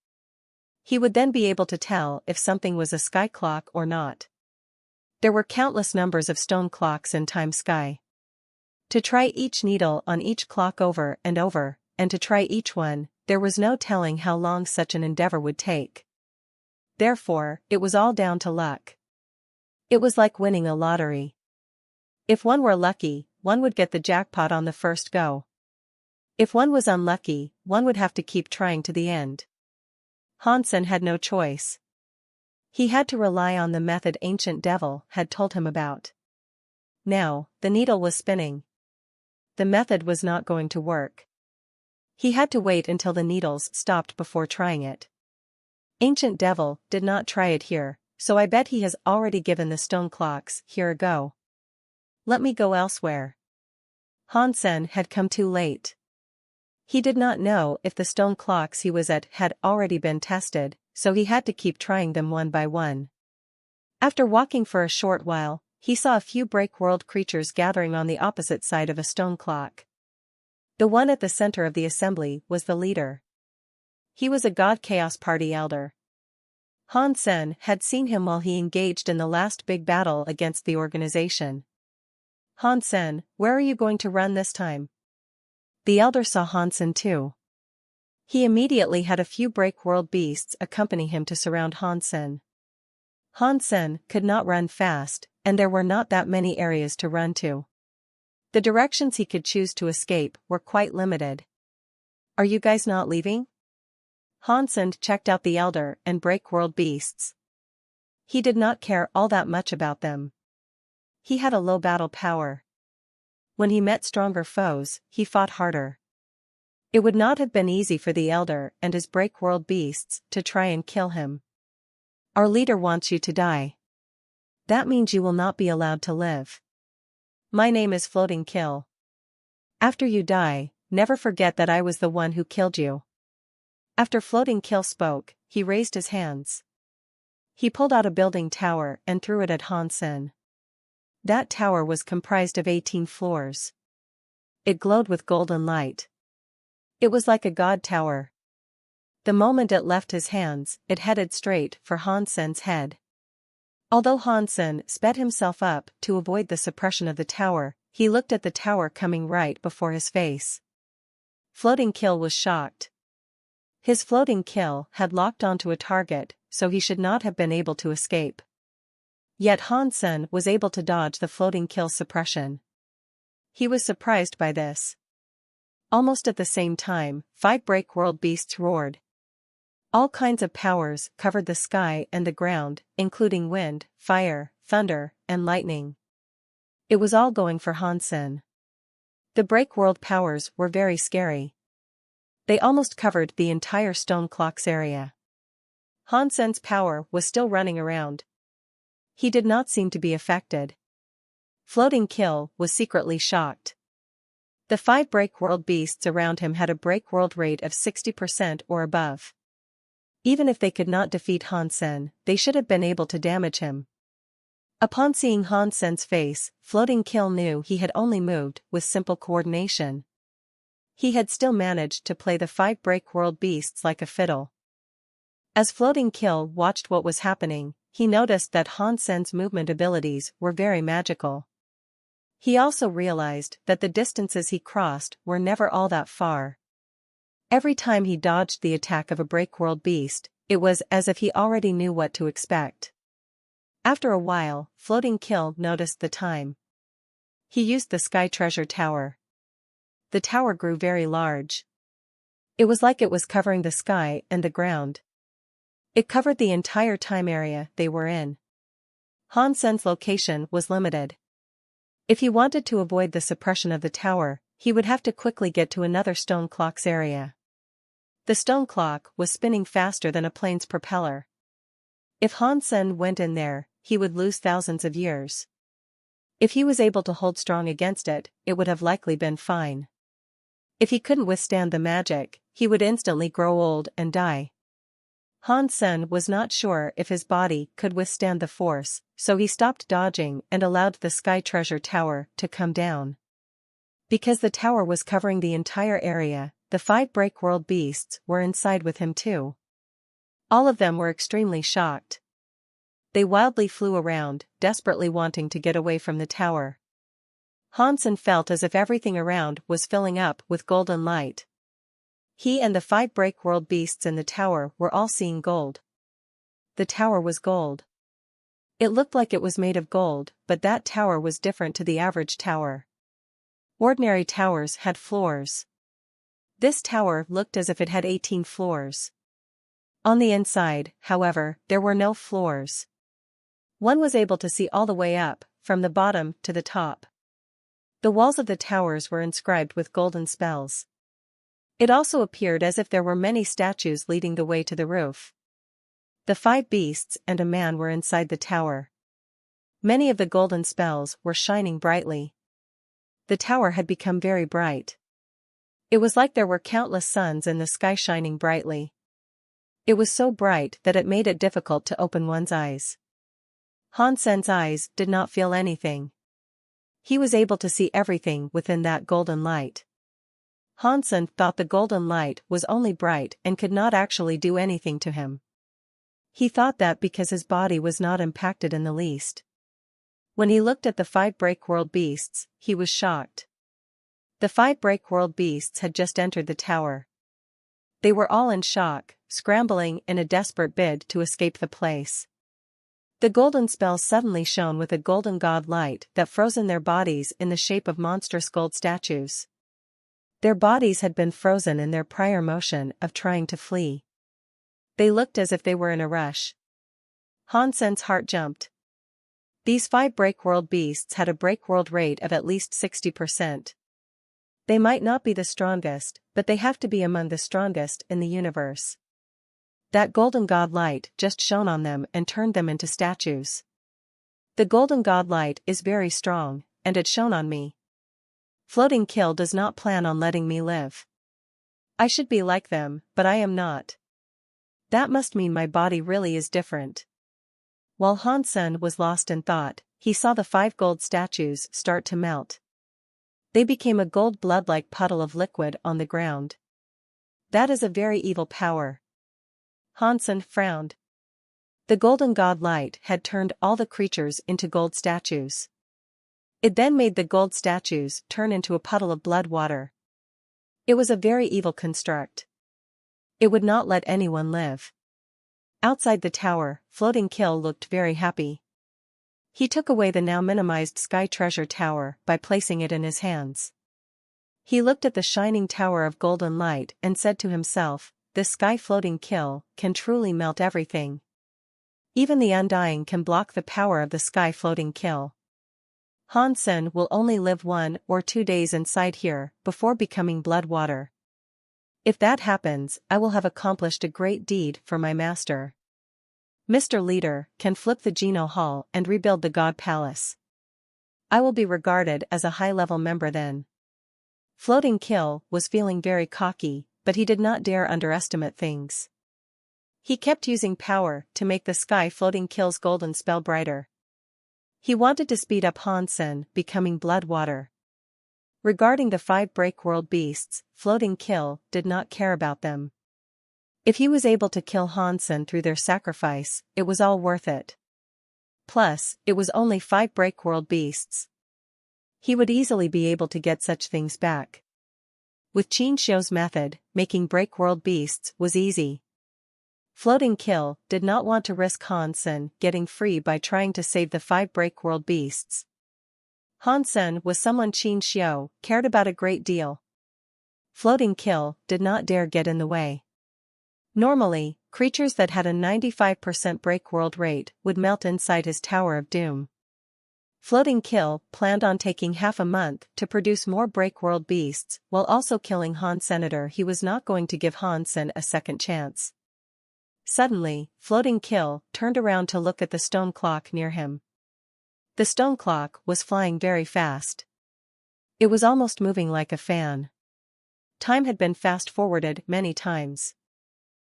He would then be able to tell if something was a sky clock or not. There were countless numbers of stone clocks in Time Sky. To try each needle on each clock over, and to try each one, there was no telling how long such an endeavor would take. Therefore, it was all down to luck. It was like winning a lottery. If one were lucky, one would get the jackpot on the first go. If one was unlucky, one would have to keep trying to the end. Hansen had no choice. He had to rely on the method Ancient Devil had told him about. Now, the needle was spinning. The method was not going to work. He had to wait until the needles stopped before trying it. Ancient Devil did not try it here, so I bet he has already given the stone clocks here a go. Let me go elsewhere. Hansen had come too late. He did not know if the stone clocks he was at had already been tested, so he had to keep trying them one by one. After walking for a short while, he saw a few break-world creatures gathering on the opposite side of a stone clock. The one at the center of the assembly was the leader. He was a God Chaos Party elder. Hansen had seen him while he engaged in the last big battle against the organization. Hansen, where are you going to run this time? The elder saw Hansen too. He immediately had a few break-world beasts accompany him to surround Hansen. Hansen could not run fast, and there were not that many areas to run to. The directions he could choose to escape were quite limited. Are you guys not leaving? Hansen checked out the elder and break-world beasts. He did not care all that much about them. He had a low battle power. When he met stronger foes, he fought harder. It would not have been easy for the elder and his break-world beasts to try and kill him. Our leader wants you to die. That means you will not be allowed to live. My name is Floating Kill. After you die, never forget that I was the one who killed you. After Floating Kill spoke, he raised his hands. He pulled out a building tower and threw it at Hansen. That tower was comprised of 18 floors. It glowed with golden light. It was like a god tower. The moment it left his hands, it headed straight for Hansen's head. Although Hansen sped himself up to avoid the suppression of the tower, he looked at the tower coming right before his face. Floating Kill was shocked. His Floating Kill had locked onto a target, so he should not have been able to escape. Yet Hansen was able to dodge the Floating Kill suppression. He was surprised by this. Almost at the same time, 5 break-world beasts roared. All kinds of powers covered the sky and the ground, including wind, fire, thunder, and lightning. It was all going for Hansen. The break-world powers were very scary. They almost covered the entire stone clock's area. Hansen's power was still running around. He did not seem to be affected. Floating Kill was secretly shocked. The 5 break-world beasts around him had a break-world rate of 60% or above. Even if they could not defeat Hansen, they should have been able to damage him. Upon seeing Hansen's face, Floating Kill knew he had only moved with simple coordination. He had still managed to play the 5 break-world beasts like a fiddle. As Floating Kill watched what was happening, he noticed that Hansen's movement abilities were very magical. He also realized that the distances he crossed were never all that far. Every time he dodged the attack of a break-world beast, it was as if he already knew what to expect. After a while, Floating Kill noticed the time. He used the Sky Treasure Tower. The tower grew very large. It was like it was covering the sky and the ground. It covered the entire time area they were in. Hansen's location was limited. If he wanted to avoid the suppression of the tower, he would have to quickly get to another stone clock's area. The stone clock was spinning faster than a plane's propeller. If Hansen went in there, he would lose thousands of years. If he was able to hold strong against it, it would have likely been fine. If he couldn't withstand the magic, he would instantly grow old and die. Hansen was not sure if his body could withstand the force, so he stopped dodging and allowed the Sky Treasure Tower to come down. Because the tower was covering the entire area, the 5 break-world beasts were inside with him too. All of them were extremely shocked. They wildly flew around, desperately wanting to get away from the tower. Hansen felt as if everything around was filling up with golden light. He and the 5 break-world beasts in the tower were all seeing gold. The tower was gold. It looked like it was made of gold, but that tower was different to the average tower. Ordinary towers had floors. This tower looked as if it had 18 floors. On the inside, however, there were no floors. One was able to see all the way up, from the bottom to the top. The walls of the towers were inscribed with golden spells. It also appeared as if there were many statues leading the way to the roof. The 5 beasts and a man were inside the tower. Many of the golden spells were shining brightly. The tower had become very bright. It was like there were countless suns in the sky shining brightly. It was so bright that it made it difficult to open one's eyes. Hansen's eyes did not feel anything. He was able to see everything within that golden light. Hansen thought the golden light was only bright and could not actually do anything to him. He thought that because his body was not impacted in the least. When he looked at the 5 break-world beasts, he was shocked. The 5 break-world beasts had just entered the tower. They were all in shock, scrambling in a desperate bid to escape the place. The golden spells suddenly shone with a golden god light that frozen their bodies in the shape of monstrous gold statues. Their bodies had been frozen in their prior motion of trying to flee. They looked as if they were in a rush. Hansen's heart jumped. These 5 break-world beasts had a break-world rate of at least 60%. They might not be the strongest, but they have to be among the strongest in the universe. That golden god light just shone on them and turned them into statues. The golden god light is very strong, and it shone on me. Floating Kill does not plan on letting me live. I should be like them, but I am not. That must mean my body really is different. While Hansen was lost in thought, he saw the 5 gold statues start to melt. They became a gold blood-like puddle of liquid on the ground. That is a very evil power. Hansen frowned. The golden god light had turned all the creatures into gold statues. It then made the gold statues turn into a puddle of blood water. It was a very evil construct. It would not let anyone live. Outside the tower, Floating Kill looked very happy. He took away the now minimized Sky Treasure Tower by placing it in his hands. He looked at the shining tower of golden light and said to himself, "This Sky Floating Kill can truly melt everything. Even the Undying can block the power of the Sky Floating Kill. Hansen will only live 1 or 2 days inside here before becoming blood water. If that happens, I will have accomplished a great deed for my master. Mr. Leader can flip the Geno Hall and rebuild the God Palace. I will be regarded as a high-level member then." Floating Kill was feeling very cocky, but he did not dare underestimate things. He kept using power to make the Sky Floating Kill's golden spell brighter. He wanted to speed up Hansen becoming blood water. Regarding the 5 break-world beasts, Floating Kill did not care about them. If he was able to kill Hansen through their sacrifice, it was all worth it. Plus, it was only 5 break-world beasts. He would easily be able to get such things back. With Qin Xiu's method, making break-world beasts was easy. Floating Kill did not want to risk Hansen getting free by trying to save the 5 break-world beasts. Hansen was someone Qin Xiu cared about a great deal. Floating Kill did not dare get in the way. Normally, creatures that had a 95% break-world rate would melt inside his Tower of Doom. Floating Kill planned on taking half a month to produce more break-world beasts while also killing Han Senator. He was not going to give Hansen a second chance. Suddenly, Floating Kill turned around to look at the stone clock near him. The stone clock was flying very fast. It was almost moving like a fan. Time had been fast-forwarded many times.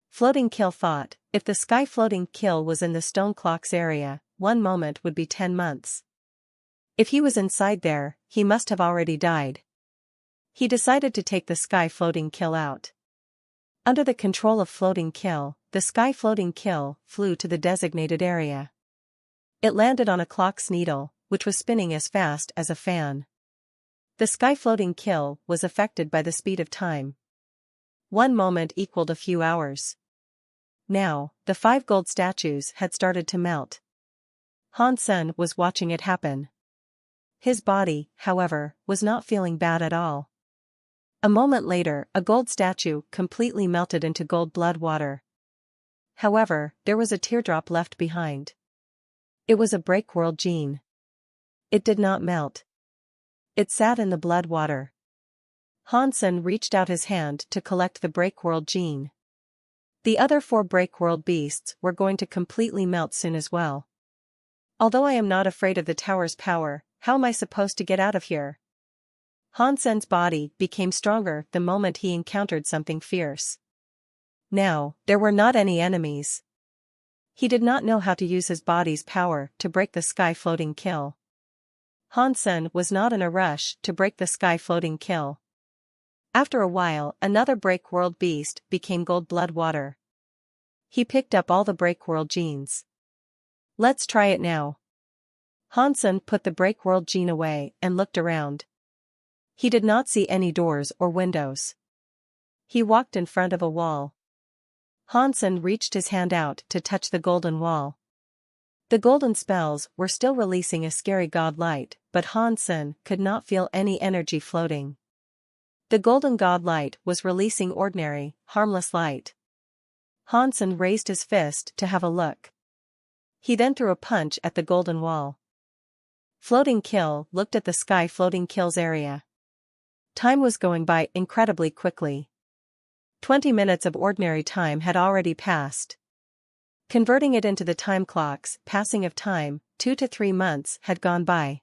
Floating Kill thought, if the Sky Floating Kill was in the stone clock's area, 1 moment would be 10 months. If he was inside there, he must have already died. He decided to take the Sky Floating Kill out. Under the control of Floating Kill, the Sky Floating Kill flew to the designated area. It landed on a clock's needle, which was spinning as fast as a fan. The Sky Floating Kill was affected by the speed of time. 1 moment equaled a few hours. Now, the 5 gold statues had started to melt. Hansen was watching it happen. His body, however, was not feeling bad at all. A moment later, a gold statue completely melted into gold blood water. However, there was a teardrop left behind. It was a Breakworld gene. It did not melt. It sat in the blood water. Hansen reached out his hand to collect the Breakworld gene. The other 4 Breakworld beasts were going to completely melt soon as well. Although I am not afraid of the tower's power, how am I supposed to get out of here? Hansen's body became stronger the moment he encountered something fierce. Now, there were not any enemies. He did not know how to use his body's power to break the Sky Floating Kill. Hansen was not in a rush to break the Sky Floating Kill. After a while, another Breakworld beast became gold blood water. He picked up all the Breakworld genes. Let's try it now. Hansen put the Breakworld gene away and looked around. He did not see any doors or windows. He walked in front of a wall. Hansen reached his hand out to touch the golden wall. The golden spells were still releasing a scary god light, but Hansen could not feel any energy floating. The golden god light was releasing ordinary, harmless light. Hansen raised his fist to have a look. He then threw a punch at the golden wall. Floating Kill looked at the Sky Floating Kill's area. Time was going by incredibly quickly. 20 minutes of ordinary time had already passed. Converting it into the time clock's passing of time, 2 to 3 months had gone by.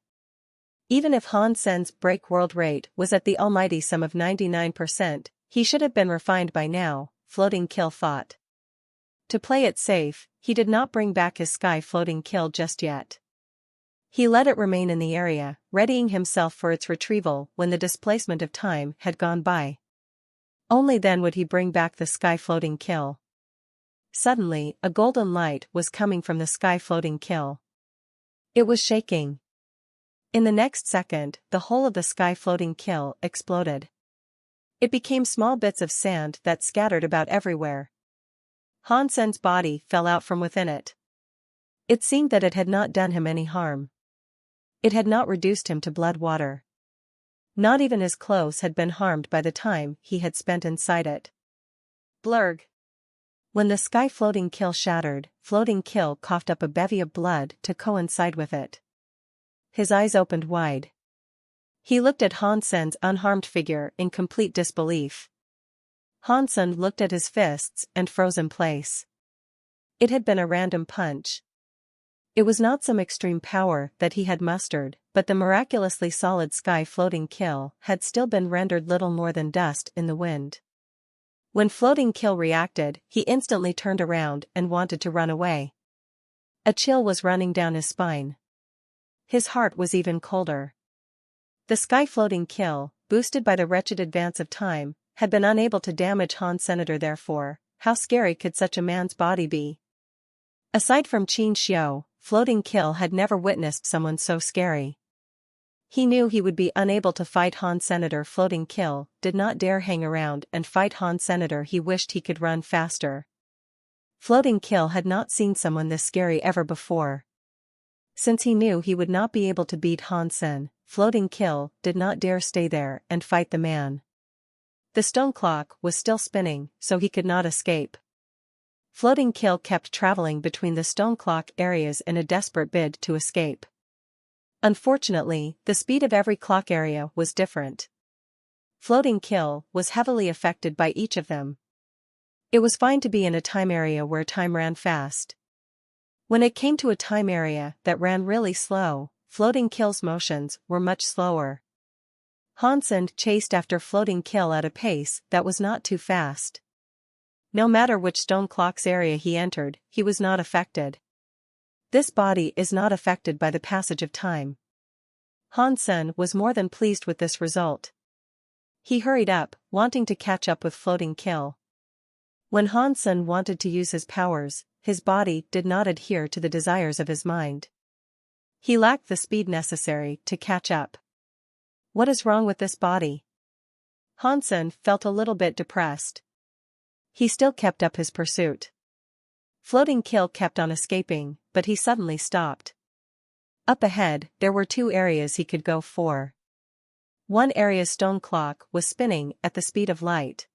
Even if Hansen's Breakworld rate was at the almighty sum of 99%, he should have been refined by now, Floating Kill thought. To play it safe, he did not bring back his Sky Floating Kill just yet. He let it remain in the area, readying himself for its retrieval when the displacement of time had gone by. Only then would he bring back the Sky Floating Kill. Suddenly, a golden light was coming from the Sky Floating Kill. It was shaking. In the next second, the whole of the Sky Floating Kill exploded. It became small bits of sand that scattered about everywhere. Hansen's body fell out from within it. It seemed that it had not done him any harm. It had not reduced him to blood water. Not even his clothes had been harmed by the time he had spent inside it. Blurg. When the Sky Floating Kill shattered, Floating Kill coughed up a bevy of blood to coincide with it. His eyes opened wide. He looked at Hansen's unharmed figure in complete disbelief. Hansen looked at his fists and froze in place. It had been a random punch. It was not some extreme power that he had mustered, but the miraculously solid Sky Floating Kill had still been rendered little more than dust in the wind. When Floating Kill reacted, he instantly turned around and wanted to run away. A chill was running down his spine. His heart was even colder. The Sky Floating Kill, boosted by the wretched advance of time, had been unable to damage Hansen. Therefore, how scary could such a man's body be? Aside from Qin Xiao, Floating Kill had never witnessed someone so scary. He knew he would be unable to fight Hansen. Floating Kill did not dare hang around and fight Hansen. He wished he could run faster. Floating Kill had not seen someone this scary ever before. Since he knew he would not be able to beat Hansen, Floating Kill did not dare stay there and fight the man. The stone clock was still spinning, so he could not escape. Floating Kill kept traveling between the stone clock areas in a desperate bid to escape. Unfortunately, the speed of every clock area was different. Floating Kill was heavily affected by each of them. It was fine to be in a time area where time ran fast. When it came to a time area that ran really slow, Floating Kill's motions were much slower. Hansen chased after Floating Kill at a pace that was not too fast. No matter which stone clock's area he entered, he was not affected. This body is not affected by the passage of time. Hansen was more than pleased with this result. He hurried up, wanting to catch up with Floating Kill. When Hansen wanted to use his powers, his body did not adhere to the desires of his mind. He lacked the speed necessary to catch up. What is wrong with this body? Hansen felt a little bit depressed. He still kept up his pursuit. Floating Kill kept on escaping, but he suddenly stopped. Up ahead, there were two areas he could go for. One area's stone clock was spinning at the speed of light.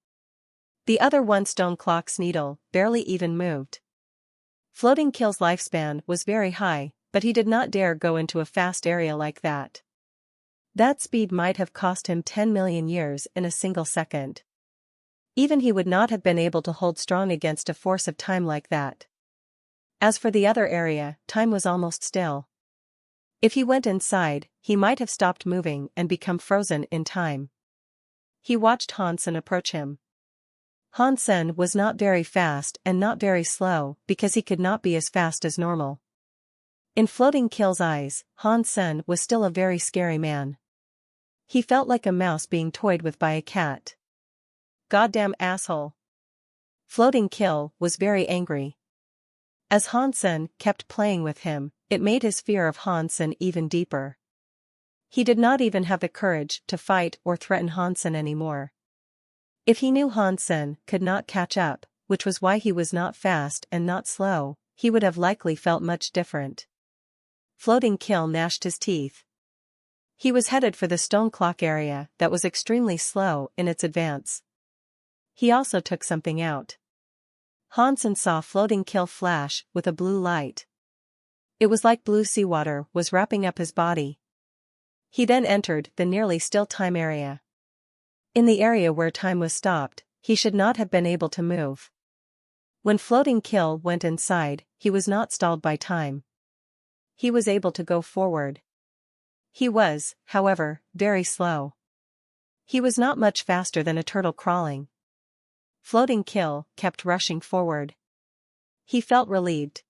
The other one stone clock's needle barely even moved. Floating Kill's lifespan was very high, but he did not dare go into a fast area like that. That speed might have cost him 10 million years in a single second. Even he would not have been able to hold strong against a force of time like that. As for the other area, time was almost still. If he went inside, he might have stopped moving and become frozen in time. He watched Hansen approach him. Hansen was not very fast and not very slow because he could not be as fast as normal. In Floating Kill's eyes, Hansen was still a very scary man. He felt like a mouse being toyed with by a cat. Goddamn asshole. Floating Kill was very angry. As Hansen kept playing with him, it made his fear of Hansen even deeper. He did not even have the courage to fight or threaten Hansen anymore. If he knew Hansen could not catch up, which was why he was not fast and not slow, he would have likely felt much different. Floating Kill gnashed his teeth. He was headed for the stone clock area that was extremely slow in its advance. He also took something out. Hansen saw Floating Kill flash with a blue light. It was like blue seawater was wrapping up his body. He then entered the nearly still time area. In the area where time was stopped, he should not have been able to move. When Floating Kill went inside, he was not stalled by time. He was able to go forward. He was, however, very slow. He was not much faster than a turtle crawling. Floating Kill kept rushing forward. He felt relieved.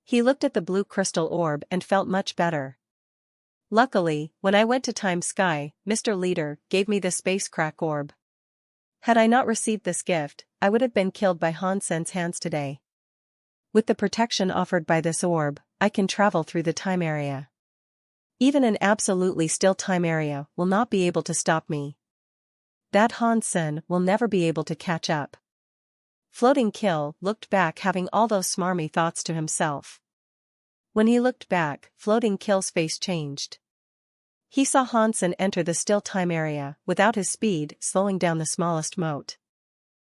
He looked at the blue crystal orb and felt much better. Luckily, when I went to Time Sky, Mr. Leader gave me the space crack orb. Had I not received this gift, I would have been killed by Hansen's hands today. With the protection offered by this orb, I can travel through the time area. Even an absolutely still time area will not be able to stop me. That Hansen will never be able to catch up. Floating Kill looked back, having all those smarmy thoughts to himself. When he looked back, Floating Kill's face changed. He saw Hansen enter the still time area without his speed slowing down the smallest mote.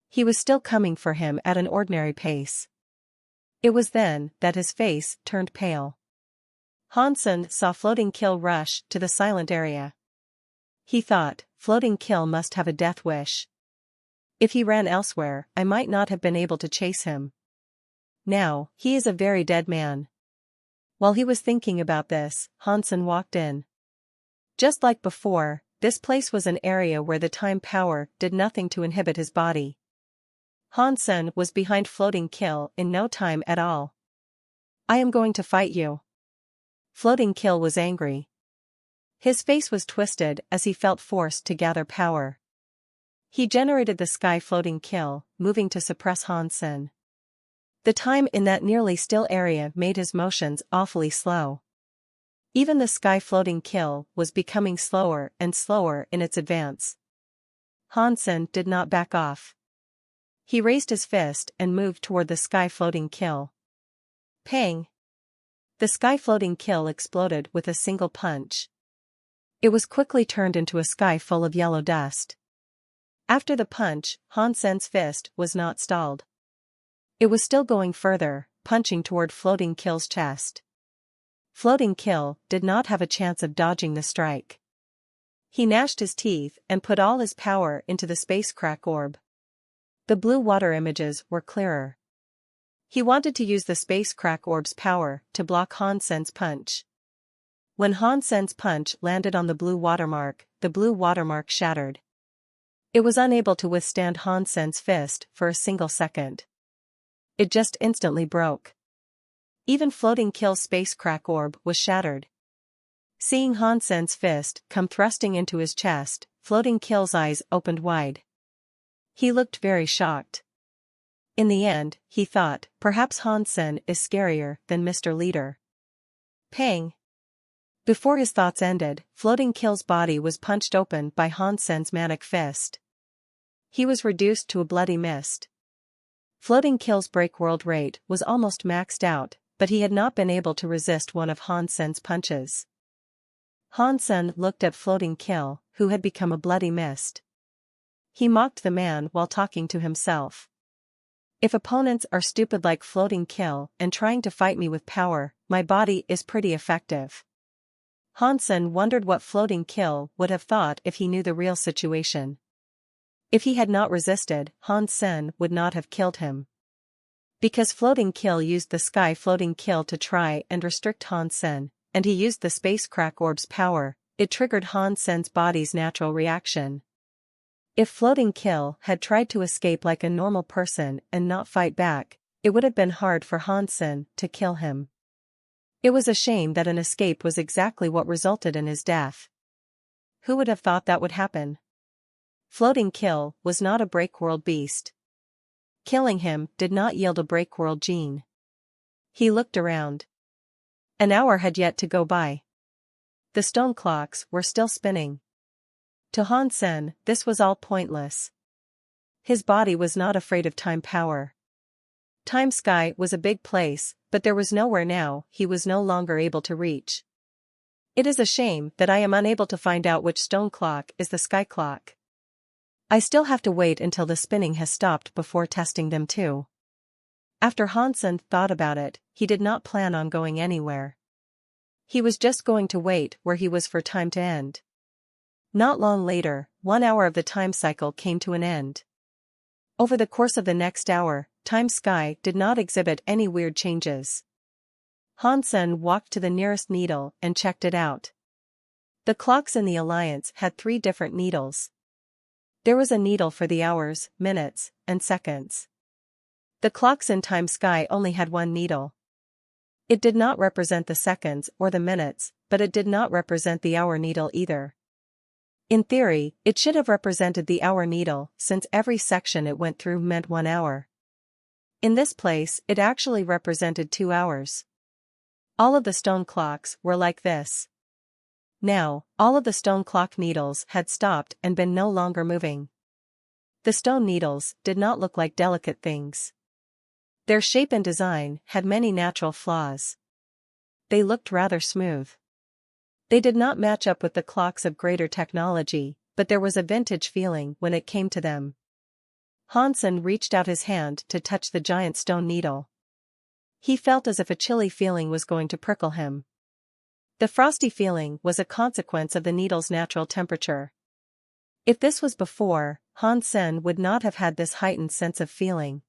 He was still coming for him at an ordinary pace. It was then that his face turned pale. Hansen saw Floating Kill rush to the silent area. He thought, Floating Kill must have a death wish. If he ran elsewhere, I might not have been able to chase him. Now, he is a very dead man. While he was thinking about this, Hansen walked in. Just like before, this place was an area where the time power did nothing to inhibit his body. Hansen was behind Floating Kill in no time at all. I am going to fight you. Floating Kill was angry. His face was twisted as he felt forced to gather power. He generated the Sky Floating Kill, moving to suppress Hansen. The time in that nearly still area made his motions awfully slow. Even the Sky Floating Kill was becoming slower and slower in its advance. Hansen did not back off. He raised his fist and moved toward the Sky Floating Kill. Pang! The Sky Floating Kill exploded with a single punch. It was quickly turned into a sky full of yellow dust. After the punch, Hansen's fist was not stalled. It was still going further, punching toward Floating Kill's chest. Floating Kill did not have a chance of dodging the strike. He gnashed his teeth and put all his power into the space crack orb. The blue water images were clearer. He wanted to use the space crack orb's power to block Hansen's punch. When Hansen's punch landed on the blue watermark shattered. It was unable to withstand Hansen's fist for a single second. It just instantly broke. Even Floating Kill's space crack orb was shattered. Seeing Hansen's fist come thrusting into his chest, Floating Kill's eyes opened wide. He looked very shocked. In the end, he thought, perhaps Hansen is scarier than Mr. Leader. Pang! Before his thoughts ended, Floating Kill's body was punched open by Hansen's manic fist. He was reduced to a bloody mist. Floating Kill's break world rate was almost maxed out, but he had not been able to resist one of Hansen's punches. Hansen looked at Floating Kill, who had become a bloody mist. He mocked the man while talking to himself. If opponents are stupid like Floating Kill and trying to fight me with power, my body is pretty effective. Hansen wondered what Floating Kill would have thought if he knew the real situation. If he had not resisted, Hansen would not have killed him. Because Floating Kill used the Sky Floating Kill to try and restrict Hansen, and he used the Space Crack Orb's power, it triggered Hansen's body's natural reaction. If Floating Kill had tried to escape like a normal person and not fight back, it would have been hard for Hansen to kill him. It was a shame that an escape was exactly what resulted in his death. Who would have thought that would happen? Floating Kill was not a break-world beast. Killing him did not yield a break-world gene. He looked around. An hour had yet to go by. The stone clocks were still spinning. To Hansen, this was all pointless. His body was not afraid of time power. Time Sky was a big place, but there was nowhere now he was no longer able to reach. It is a shame that I am unable to find out which stone clock is the sky clock. I still have to wait until the spinning has stopped before testing them too. After Hansen thought about it, he did not plan on going anywhere. He was just going to wait where he was for time to end. Not long later, 1 hour of the time cycle came to an end. Over the course of the next hour, Time Sky did not exhibit any weird changes. Hansen walked to the nearest needle and checked it out. The clocks in the Alliance had 3 different needles. There was a needle for the hours, minutes, and seconds. The clocks in Time Sky only had 1 needle. It did not represent the seconds or the minutes, but it did not represent the hour needle either. In theory, it should have represented the hour needle, since every section it went through meant 1 hour. In this place, it actually represented 2 hours. All of the stone clocks were like this. Now, all of the stone clock needles had stopped and been no longer moving. The stone needles did not look like delicate things. Their shape and design had many natural flaws. They looked rather smooth. They did not match up with the clocks of greater technology, but there was a vintage feeling when it came to them. Hansen reached out his hand to touch the giant stone needle. He felt as if a chilly feeling was going to prickle him. The frosty feeling was a consequence of the needle's natural temperature. If this was before, Hansen would not have had this heightened sense of feeling.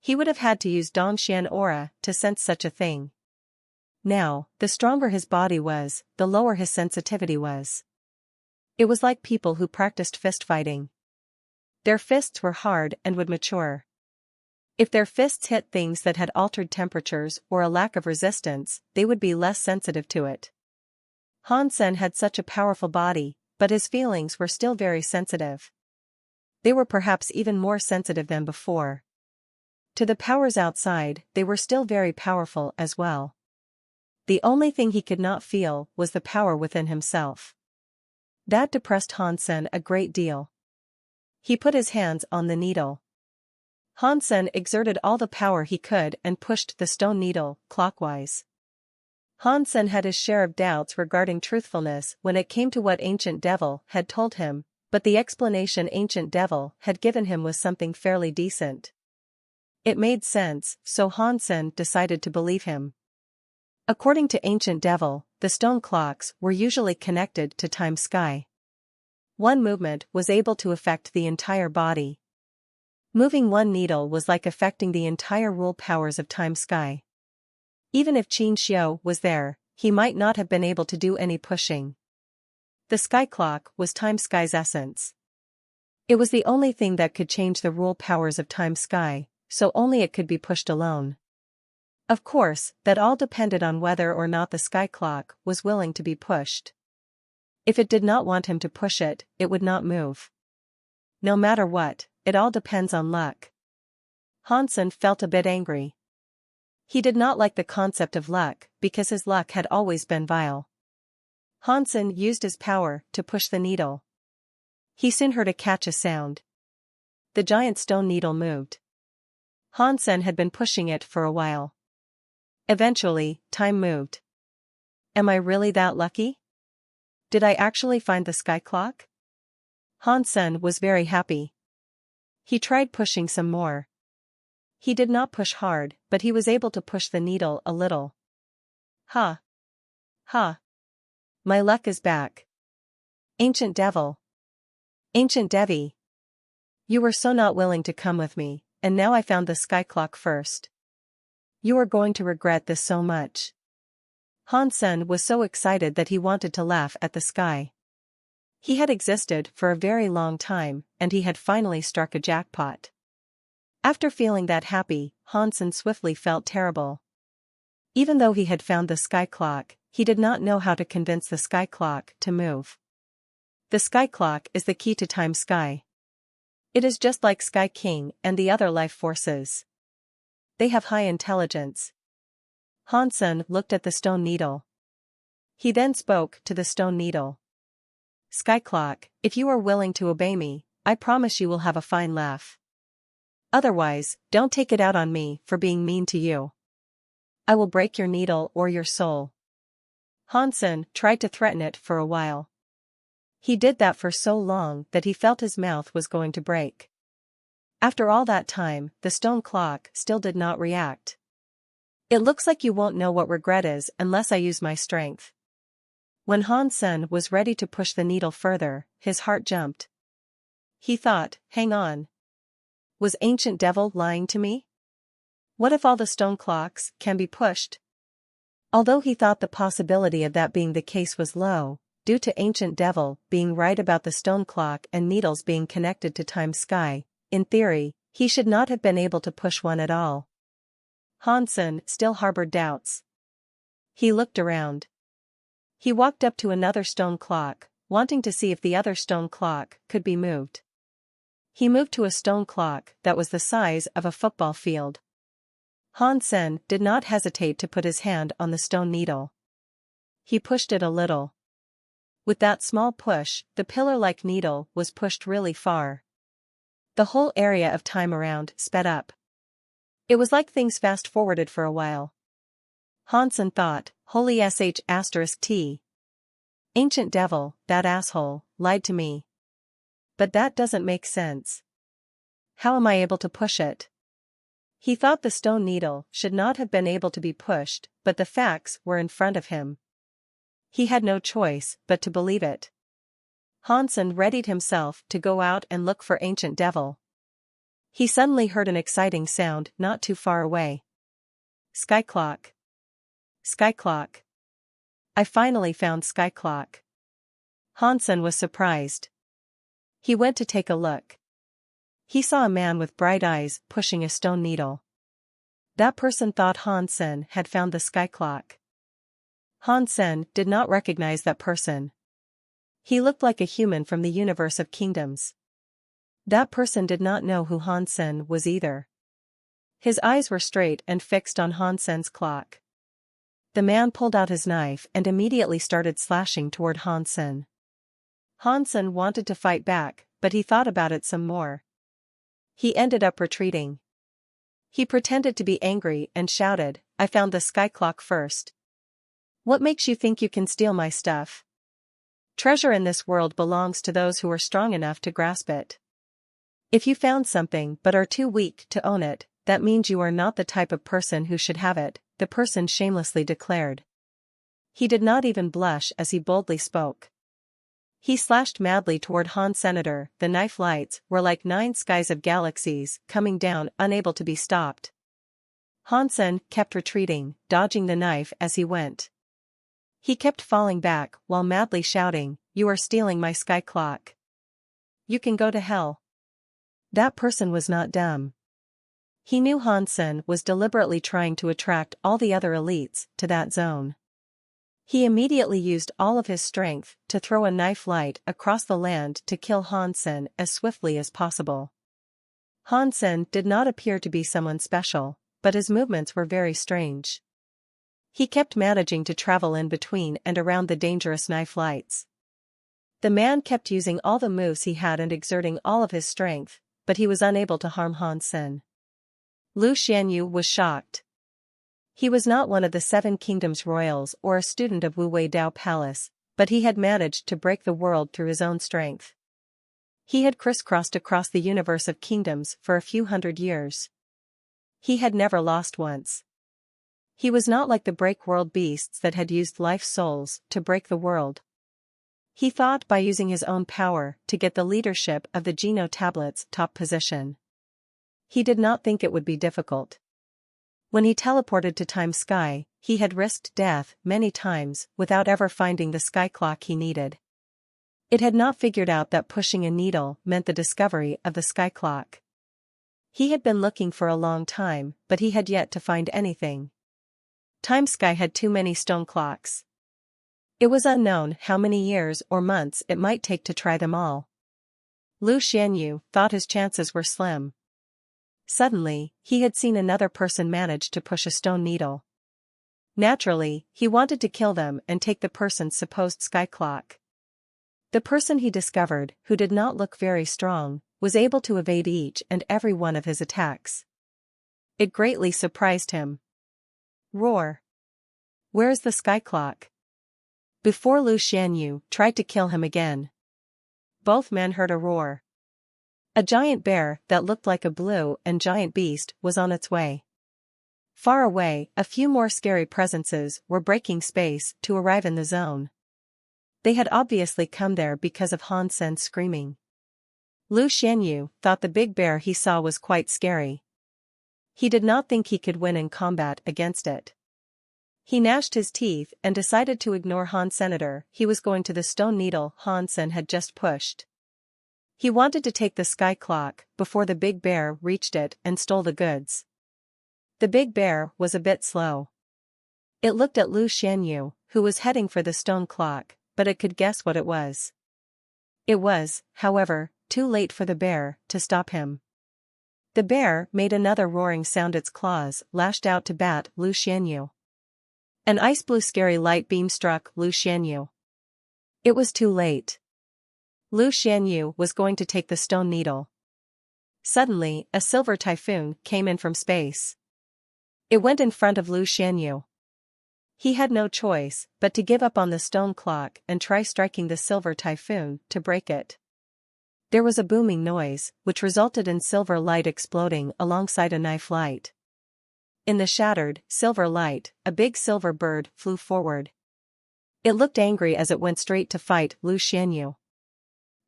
He would have had to use Dongxian aura to sense such a thing. Now, the stronger his body was, the lower his sensitivity was. It was like people who practiced fist fighting. Their fists were hard and would mature. If their fists hit things that had altered temperatures or a lack of resistance, they would be less sensitive to it. Hansen had such a powerful body, but his feelings were still very sensitive. They were perhaps even more sensitive than before. To the powers outside, they were still very powerful as well. The only thing he could not feel was the power within himself. That depressed Hansen a great deal. He put his hands on the needle. Hansen exerted all the power he could and pushed the stone needle clockwise. Hansen had his share of doubts regarding truthfulness when it came to what Ancient Devil had told him, but the explanation Ancient Devil had given him was something fairly decent. It made sense, so Hansen decided to believe him. According to Ancient Devil, the stone clocks were usually connected to Time Sky. One movement was able to affect the entire body. Moving one needle was like affecting the entire rule powers of Time Sky. Even if Qin Xiu was there, he might not have been able to do any pushing. The sky clock was Time Sky's essence. It was the only thing that could change the rule powers of Time Sky, so only it could be pushed alone. Of course, that all depended on whether or not the sky clock was willing to be pushed. If it did not want him to push it, it would not move. No matter what, it all depends on luck. Hansen felt a bit angry. He did not like the concept of luck because his luck had always been vile. Hansen used his power to push the needle. He soon heard a catch a sound. The giant stone needle moved. Hansen had been pushing it for a while. Eventually, time moved. Am I really that lucky? Did I actually find the sky clock? Hansen was very happy. He tried pushing some more. He did not push hard, but he was able to push the needle a little. Ha! Ha! My luck is back. Ancient devil. Ancient Devi. You were so not willing to come with me, and now I found the sky clock first. You are going to regret this so much. Hansen was so excited that he wanted to laugh at the sky. He had existed for a very long time, and he had finally struck a jackpot. After feeling that happy, Hansen swiftly felt terrible. Even though he had found the sky clock, he did not know how to convince the sky clock to move. The sky clock is the key to time sky. It is just like Sky King and the other life forces. They have high intelligence. Hansen looked at the stone needle. He then spoke to the stone needle. Sky clock, if you are willing to obey me, I promise you will have a fine laugh. Otherwise, don't take it out on me for being mean to you. I will break your needle or your soul. Hansen tried to threaten it for a while. He did that for so long that he felt his mouth was going to break. After all that time, the stone clock still did not react. It looks like you won't know what regret is unless I use my strength. When Hansen was ready to push the needle further, his heart jumped. He thought, hang on. Was Ancient Devil lying to me? What if all the stone clocks can be pushed? Although he thought the possibility of that being the case was low, due to Ancient Devil being right about the stone clock and needles being connected to time sky, in theory, he should not have been able to push one at all. Hansen still harbored doubts. He looked around. He walked up to another stone clock, wanting to see if the other stone clock could be moved. He moved to a stone clock that was the size of a football field. Hansen did not hesitate to put his hand on the stone needle. He pushed it a little. With that small push, the pillar-like needle was pushed really far. The whole area of time around sped up. It was like things fast-forwarded for a while. Hansen thought, holy sh*t. Ancient Devil, that asshole, lied to me. But that doesn't make sense. How am I able to push it? He thought the stone needle should not have been able to be pushed, but the facts were in front of him. He had no choice but to believe it. Hansen readied himself to go out and look for Ancient Devil. He suddenly heard an exciting sound not too far away. Sky clock. Sky clock. I finally found sky clock. Hansen was surprised. He went to take a look. He saw a man with bright eyes pushing a stone needle. That person thought Hansen had found the sky clock. Hansen did not recognize that person. He looked like a human from the universe of kingdoms. That person did not know who Hansen was either. His eyes were straight and fixed on Hansen's clock. The man pulled out his knife and immediately started slashing toward Hansen. Hansen wanted to fight back, but he thought about it some more. He ended up retreating. He pretended to be angry and shouted, I found the sky clock first. What makes you think you can steal my stuff? Treasure in this world belongs to those who are strong enough to grasp it. If you found something but are too weak to own it, that means you are not the type of person who should have it, the person shamelessly declared. He did not even blush as he boldly spoke. He slashed madly toward Han Senator. The knife lights were like 9 skies of galaxies coming down, unable to be stopped. Hansen kept retreating, dodging the knife as he went. He kept falling back while madly shouting, "You are stealing my sky clock. You can go to hell." That person was not dumb. He knew Hansen was deliberately trying to attract all the other elites to that zone. He immediately used all of his strength to throw a knife light across the land to kill Hansen as swiftly as possible. Hansen did not appear to be someone special, but his movements were very strange. He kept managing to travel in between and around the dangerous knife lights. The man kept using all the moves he had and exerting all of his strength, but he was unable to harm Hansen. Lu Xianyu was shocked. He was not one of the 7 Kingdoms royals or a student of Wu Wei Dao Palace, but he had managed to break the world through his own strength. He had crisscrossed across the universe of kingdoms for a few hundred years. He had never lost once. He was not like the break-world beasts that had used life souls to break the world. He thought by using his own power to get the leadership of the Geno Tablet's top position. He did not think it would be difficult. When he teleported to Time Sky, he had risked death many times without ever finding the sky clock he needed. It had not figured out that pushing a needle meant the discovery of the sky clock. He had been looking for a long time, but he had yet to find anything. Time Sky had too many stone clocks. It was unknown how many years or months it might take to try them all. Lu Xianyu thought his chances were slim. Suddenly, he had seen another person manage to push a stone needle. Naturally, he wanted to kill them and take the person's supposed sky clock. The person he discovered, who did not look very strong, was able to evade each and every one of his attacks. It greatly surprised him. Roar! Where's the sky clock? Before Lu Xianyu tried to kill him again. Both men heard a roar. A giant bear that looked like a blue and giant beast was on its way. Far away, a few more scary presences were breaking space to arrive in the zone. They had obviously come there because of Hansen's screaming. Lu Xianyu thought the big bear he saw was quite scary. He did not think he could win in combat against it. He gnashed his teeth and decided to ignore Senator. He was going to the stone needle Hansen had just pushed. He wanted to take the sky clock before the big bear reached it and stole the goods. The big bear was a bit slow. It looked at Lu Xianyu, who was heading for the stone clock, but it could guess what it was. It was, however, too late for the bear to stop him. The bear made another roaring sound. Its claws lashed out to bat Lu Xianyu. An ice-blue scary light beam struck Lu Xianyu. It was too late. Lu Xianyu was going to take the stone needle. Suddenly, a silver typhoon came in from space. It went in front of Lu Xianyu. He had no choice but to give up on the stone clock and try striking the silver typhoon to break it. There was a booming noise, which resulted in silver light exploding alongside a knife light. In the shattered, silver light, a big silver bird flew forward. It looked angry as it went straight to fight Lu Xianyu.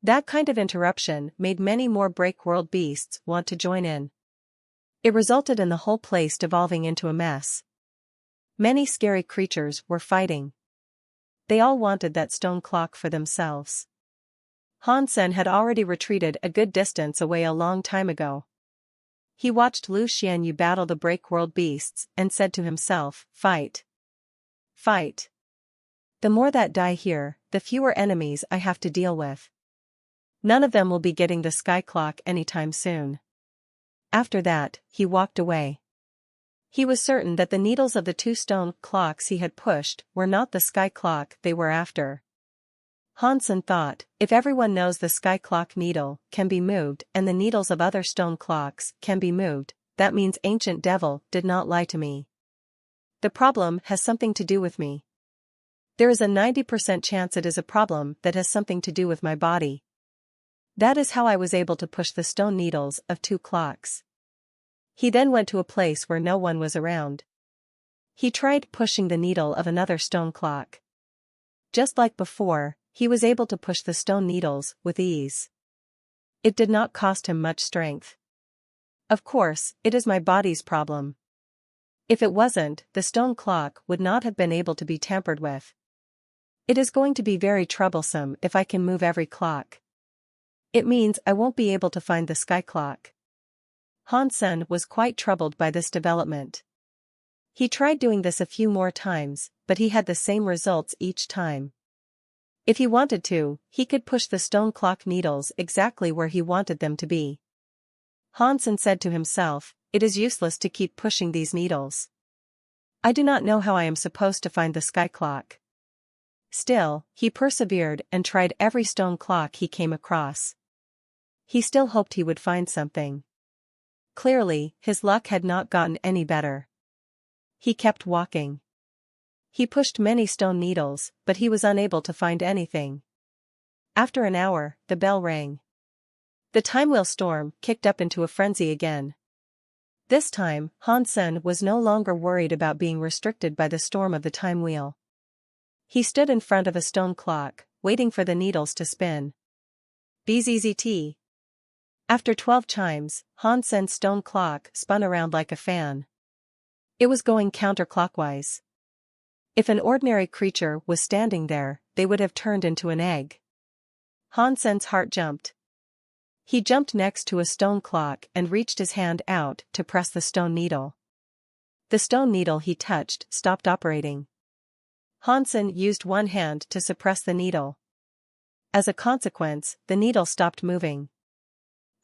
That kind of interruption made many more break-world beasts want to join in. It resulted in the whole place devolving into a mess. Many scary creatures were fighting. They all wanted that stone clock for themselves. Hansen had already retreated a good distance away a long time ago. He watched Lu Xianyu battle the break-world beasts and said to himself, "Fight. Fight. The more that die here, the fewer enemies I have to deal with. None of them will be getting the sky clock anytime soon." After that, he walked away. He was certain that the needles of the 2 stone clocks he had pushed were not the sky clock they were after. Hansen thought, if everyone knows the sky clock needle can be moved and the needles of other stone clocks can be moved, that means Ancient Devil did not lie to me. The problem has something to do with me. There is a 90% chance it is a problem that has something to do with my body. That is how I was able to push the stone needles of 2 clocks. He then went to a place where no one was around. He tried pushing the needle of another stone clock. Just like before, he was able to push the stone needles with ease. It did not cost him much strength. Of course, it is my body's problem. If it wasn't, the stone clock would not have been able to be tampered with. It is going to be very troublesome if I can move every clock. It means I won't be able to find the sky clock. Hansen was quite troubled by this development. He tried doing this a few more times, but he had the same results each time. If he wanted to, he could push the stone clock needles exactly where he wanted them to be. Hansen said to himself, "It is useless to keep pushing these needles. I do not know how I am supposed to find the sky clock." Still, he persevered and tried every stone clock he came across. He still hoped he would find something. Clearly, his luck had not gotten any better. He kept walking. He pushed many stone needles, but he was unable to find anything. After an hour, the bell rang. The time wheel storm kicked up into a frenzy again. This time, Hansen was no longer worried about being restricted by the storm of the time wheel. He stood in front of a stone clock, waiting for the needles to spin. Bzzzt. After 12 chimes, Hansen's stone clock spun around like a fan. It was going counterclockwise. If an ordinary creature was standing there, they would have turned into an egg. Hansen's heart jumped. He jumped next to a stone clock and reached his hand out to press the stone needle. The stone needle he touched stopped operating. Hansen used one hand to suppress the needle. As a consequence, the needle stopped moving.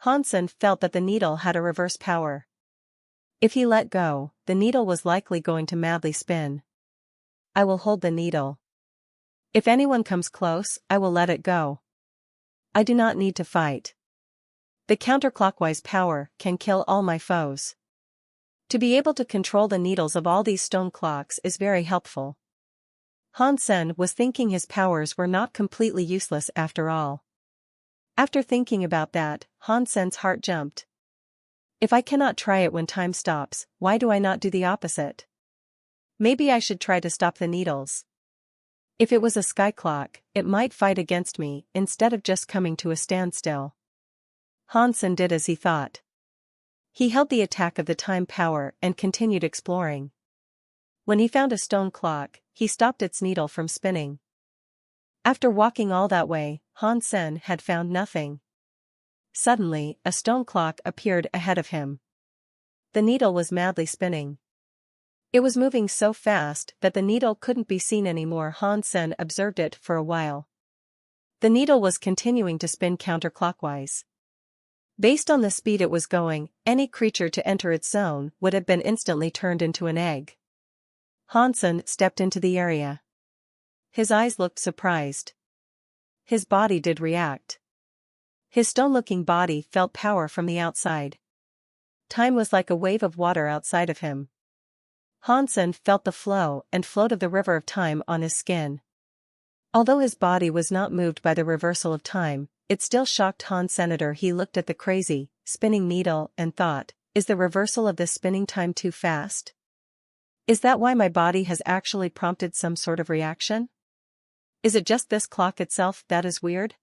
Hansen felt that the needle had a reverse power. If he let go, the needle was likely going to madly spin. "I will hold the needle. If anyone comes close, I will let it go. I do not need to fight. The counterclockwise power can kill all my foes. To be able to control the needles of all these stone clocks is very helpful." Hansen was thinking his powers were not completely useless after all. After thinking about that, Hansen's heart jumped. If I cannot try it when time stops, why do I not do the opposite? Maybe I should try to stop the needles. If it was a sky clock, it might fight against me instead of just coming to a standstill. Hansen did as he thought. He held the attack of the time power and continued exploring. When he found a stone clock, he stopped its needle from spinning. After walking all that way, Hansen had found nothing. Suddenly, a stone clock appeared ahead of him. The needle was madly spinning. It was moving so fast that the needle couldn't be seen anymore. Hansen observed it for a while. The needle was continuing to spin counterclockwise. Based on the speed it was going, any creature to enter its zone would have been instantly turned into an egg. Hansen stepped into the area. His eyes looked surprised. His body did react. His stone-looking body felt power from the outside. Time was like a wave of water outside of him. Hansen felt the flow and float of the river of time on his skin. Although his body was not moved by the reversal of time, it still shocked Hansen. He looked at the crazy, spinning needle and thought, is the reversal of this spinning time too fast? Is that why my body has actually prompted some sort of reaction? Is it just this clock itself that is weird?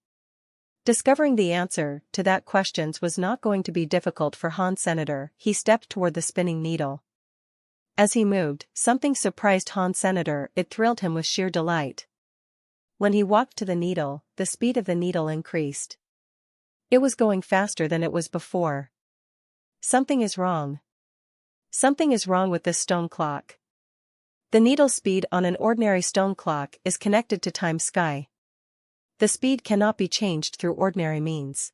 Discovering the answer to that questions was not going to be difficult for Hansen. He stepped toward the spinning needle. As he moved, something surprised Hansen. It thrilled him with sheer delight. When he walked to the needle, the speed of the needle increased. It was going faster than it was before. Something is wrong. Something is wrong with this stone clock. The needle speed on an ordinary stone clock is connected to time sky. The speed cannot be changed through ordinary means.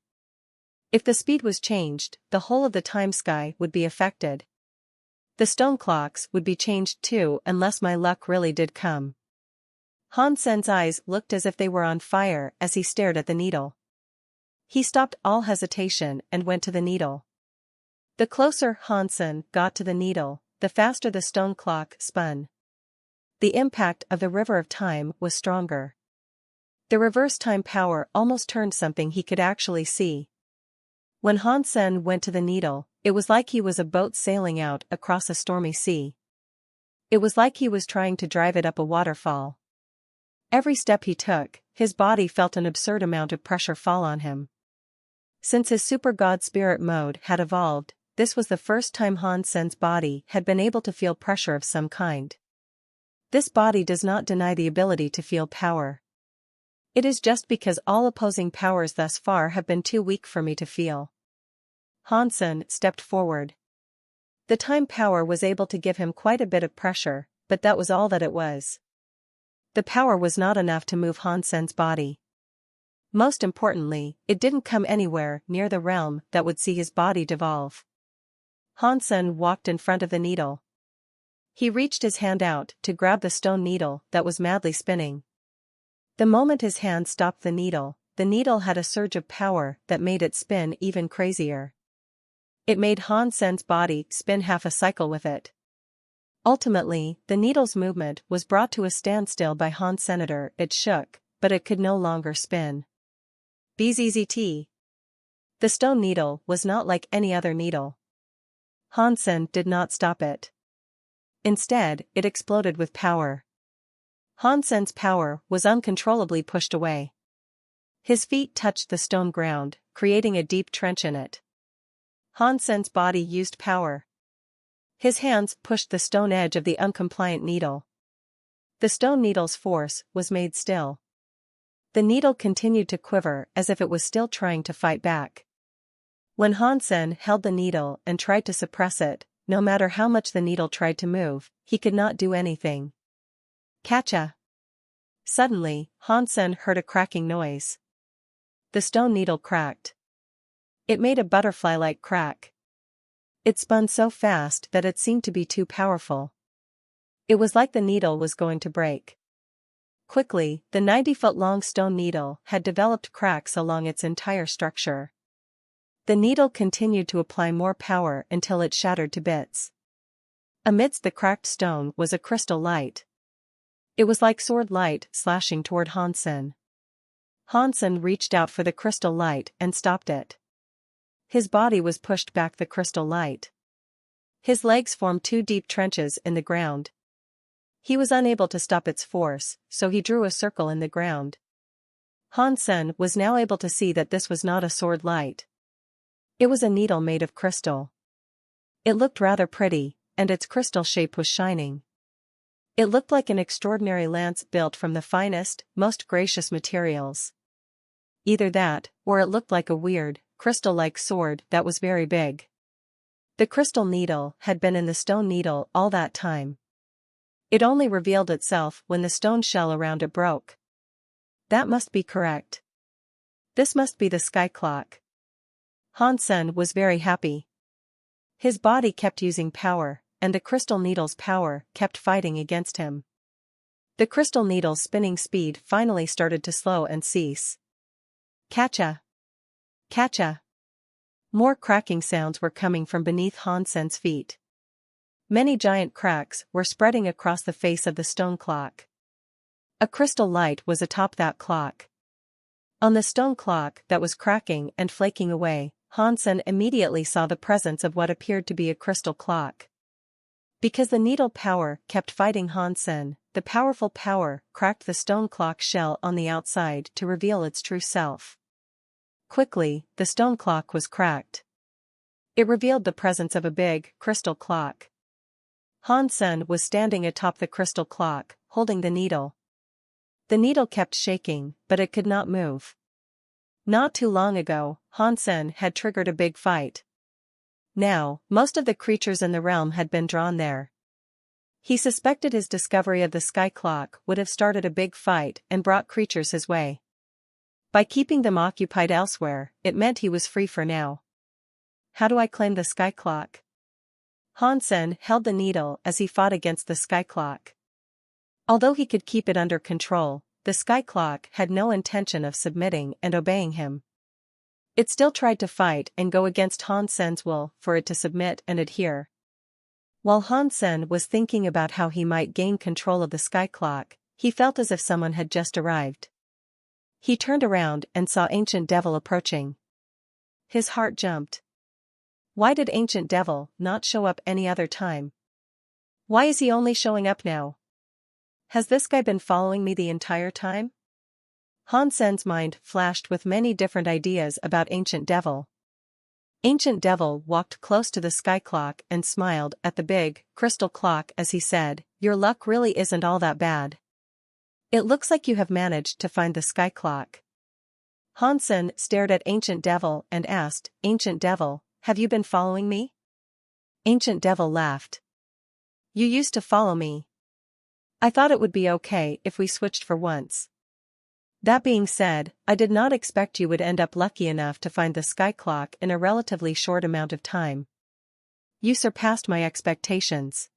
If the speed was changed, the whole of the time sky would be affected. The stone clocks would be changed too unless my luck really did come. Hansen's eyes looked as if they were on fire as he stared at the needle. He stopped all hesitation and went to the needle. The closer Hansen got to the needle, the faster the stone clock spun. The impact of the river of time was stronger. The reverse time power almost turned something he could actually see. When Hansen went to the needle, it was like he was a boat sailing out across a stormy sea. It was like he was trying to drive it up a waterfall. Every step he took, his body felt an absurd amount of pressure fall on him. Since his super god spirit mode had evolved, this was the first time Hansen's body had been able to feel pressure of some kind. This body does not deny the ability to feel power. It is just because all opposing powers thus far have been too weak for me to feel. Hansen stepped forward. The time power was able to give him quite a bit of pressure, but that was all that it was. The power was not enough to move Hansen's body. Most importantly, it didn't come anywhere near the realm that would see his body devolve. Hansen walked in front of the needle. He reached his hand out to grab the stone needle that was madly spinning. The moment his hand stopped the needle had a surge of power that made it spin even crazier. It made Hansen's body spin half a cycle with it. Ultimately, the needle's movement was brought to a standstill by Hansen. It shook, but it could no longer spin. Bzzzt. The stone needle was not like any other needle. Hansen did not stop it. Instead, it exploded with power. Hansen's power was uncontrollably pushed away. His feet touched the stone ground, creating a deep trench in it. Hansen's body used power. His hands pushed the stone edge of the uncompliant needle. The stone needle's force was made still. The needle continued to quiver as if it was still trying to fight back. When Hansen held the needle and tried to suppress it, no matter how much the needle tried to move, he could not do anything. Catcha! Suddenly, Hansen heard a cracking noise. The stone needle cracked. It made a butterfly-like crack. It spun so fast that it seemed to be too powerful. It was like the needle was going to break. Quickly, the 90-foot-long stone needle had developed cracks along its entire structure. The needle continued to apply more power until it shattered to bits. Amidst the cracked stone was a crystal light. It was like sword light slashing toward Hansen. Hansen reached out for the crystal light and stopped it. His body was pushed back the crystal light. His legs formed two deep trenches in the ground. He was unable to stop its force, so he drew a circle in the ground. Hansen was now able to see that this was not a sword light. It was a needle made of crystal. It looked rather pretty, and its crystal shape was shining. It looked like an extraordinary lance built from the finest, most gracious materials. Either that, or it looked like a weird, crystal-like sword that was very big. The crystal needle had been in the stone needle all that time. It only revealed itself when the stone shell around it broke. That must be correct. This must be the sky clock. Hansen was very happy. His body kept using power, and the crystal needle's power kept fighting against him. The crystal needle's spinning speed finally started to slow and cease. Catcha! Catcha! More cracking sounds were coming from beneath Hansen's feet. Many giant cracks were spreading across the face of the stone clock. A crystal light was atop that clock. On the stone clock that was cracking and flaking away, Hansen immediately saw the presence of what appeared to be a crystal clock. Because the needle power kept fighting Hansen, the powerful power cracked the stone clock shell on the outside to reveal its true self. Quickly, the stone clock was cracked. It revealed the presence of a big, crystal clock. Hansen was standing atop the crystal clock, holding the needle. The needle kept shaking, but it could not move. Not too long ago, Hansen had triggered a big fight. Now, most of the creatures in the realm had been drawn there. He suspected his discovery of the sky clock would have started a big fight and brought creatures his way. By keeping them occupied elsewhere, it meant he was free for now. How do I claim the sky clock? Hansen held the needle as he fought against the sky clock. Although he could keep it under control, the sky clock had no intention of submitting and obeying him. It still tried to fight and go against Hansen's will for it to submit and adhere. While Hansen was thinking about how he might gain control of the sky clock, he felt as if someone had just arrived. He turned around and saw Ancient Devil approaching. His heart jumped. Why did Ancient Devil not show up any other time? Why is he only showing up now? Has this guy been following me the entire time? Hansen's mind flashed with many different ideas about Ancient Devil. Ancient Devil walked close to the sky clock and smiled at the big, crystal clock as he said, "Your luck really isn't all that bad. It looks like you have managed to find the sky clock." Hansen stared at Ancient Devil and asked, "Ancient Devil, have you been following me?" Ancient Devil laughed. You used to follow me. I thought it would be okay if we switched for once. That being said, I did not expect you would end up lucky enough to find the sky clock in a relatively short amount of time. You surpassed my expectations.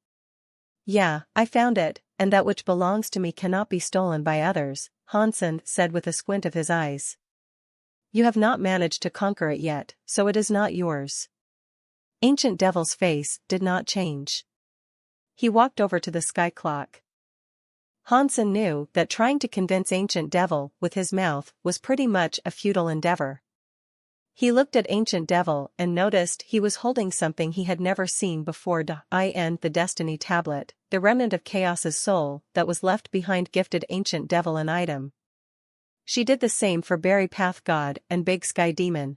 Yeah, I found it, and that which belongs to me cannot be stolen by others, Hansen said with a squint of his eyes. You have not managed to conquer it yet, so it is not yours. Ancient Devil's face did not change. He walked over to the sky clock. Hansen knew that trying to convince Ancient Devil with his mouth was pretty much a futile endeavor. He looked at Ancient Devil and noticed he was holding something he had never seen before. The Destiny Tablet, the remnant of Chaos's soul that was left behind, gifted Ancient Devil an item. She did the same for Berry Path God and Big Sky Demon.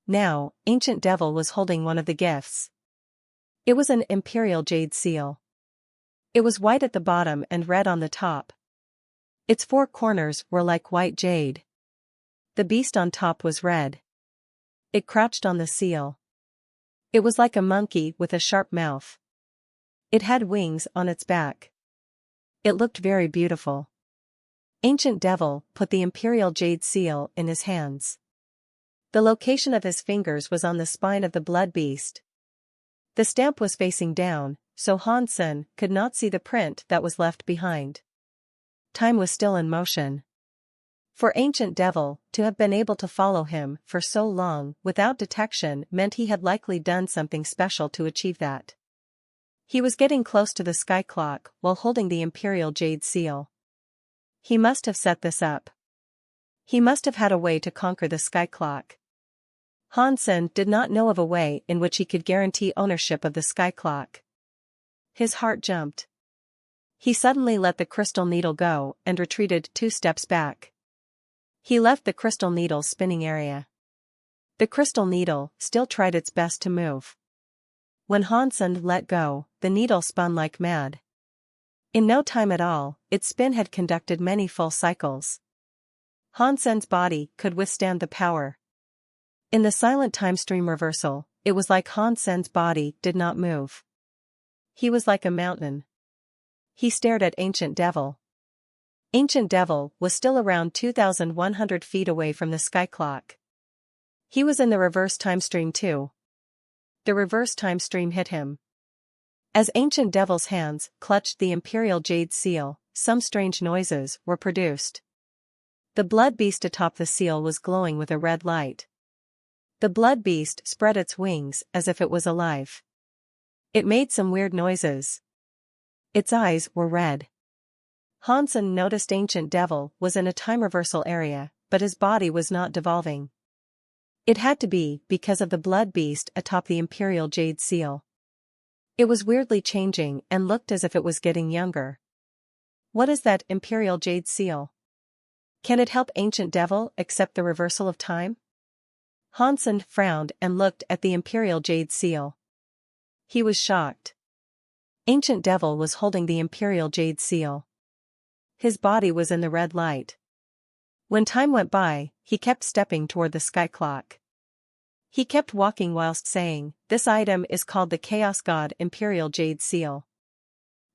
Now, Ancient Devil was holding one of the gifts. It was an Imperial Jade Seal. It was white at the bottom and red on the top. Its four corners were like white jade. The beast on top was red. It crouched on the seal. It was like a monkey with a sharp mouth. It had wings on its back. It looked very beautiful. Ancient Devil put the Imperial Jade Seal in his hands. The location of his fingers was on the spine of the blood beast. The stamp was facing down, so Hansen could not see the print that was left behind. Time was still in motion. For Ancient Devil to have been able to follow him for so long without detection meant he had likely done something special to achieve that. He was getting close to the sky clock while holding the Imperial Jade Seal. He must have set this up. He must have had a way to conquer the sky clock. Hansen did not know of a way in which he could guarantee ownership of the sky clock. His heart jumped. He suddenly let the crystal needle go and retreated 2 steps back. He left the crystal needle's spinning area. The crystal needle still tried its best to move. When Hansen let go, the needle spun like mad. In no time at all, its spin had conducted many full cycles. Hansen's body could withstand the power. In the silent time stream reversal, it was like Hansen's body did not move. He was like a mountain. He stared at Ancient Devil. Ancient Devil was still around 2,100 feet away from the sky clock. He was in the reverse time stream too. The reverse time stream hit him. As Ancient Devil's hands clutched the Imperial Jade Seal, some strange noises were produced. The blood beast atop the seal was glowing with a red light. The blood beast spread its wings as if it was alive. It made some weird noises. Its eyes were red. Hansen noticed Ancient Devil was in a time reversal area, but his body was not devolving. It had to be because of the blood beast atop the Imperial Jade Seal. It was weirdly changing and looked as if it was getting younger. What is that Imperial Jade Seal? Can it help Ancient Devil accept the reversal of time? Hansen frowned and looked at the Imperial Jade Seal. He was shocked. Ancient Devil was holding the Imperial Jade Seal. His body was in the red light. When time went by, he kept stepping toward the sky clock. He kept walking whilst saying, "This item is called the Chaos God Imperial Jade Seal.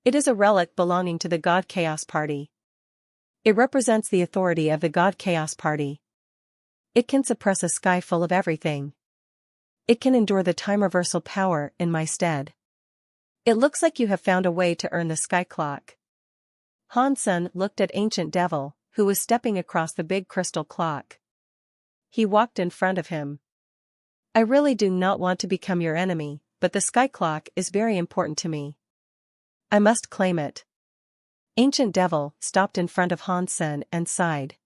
It is a relic belonging to the God Chaos Party. It represents the authority of the God Chaos Party. It can suppress a sky full of everything. It can endure the time reversal power in my stead. It looks like you have found a way to earn the sky clock." Hansen looked at Ancient Devil, who was stepping across the big crystal clock. He walked in front of him. "I really do not want to become your enemy, but the sky clock is very important to me. I must claim it." Ancient Devil stopped in front of Hansen and sighed.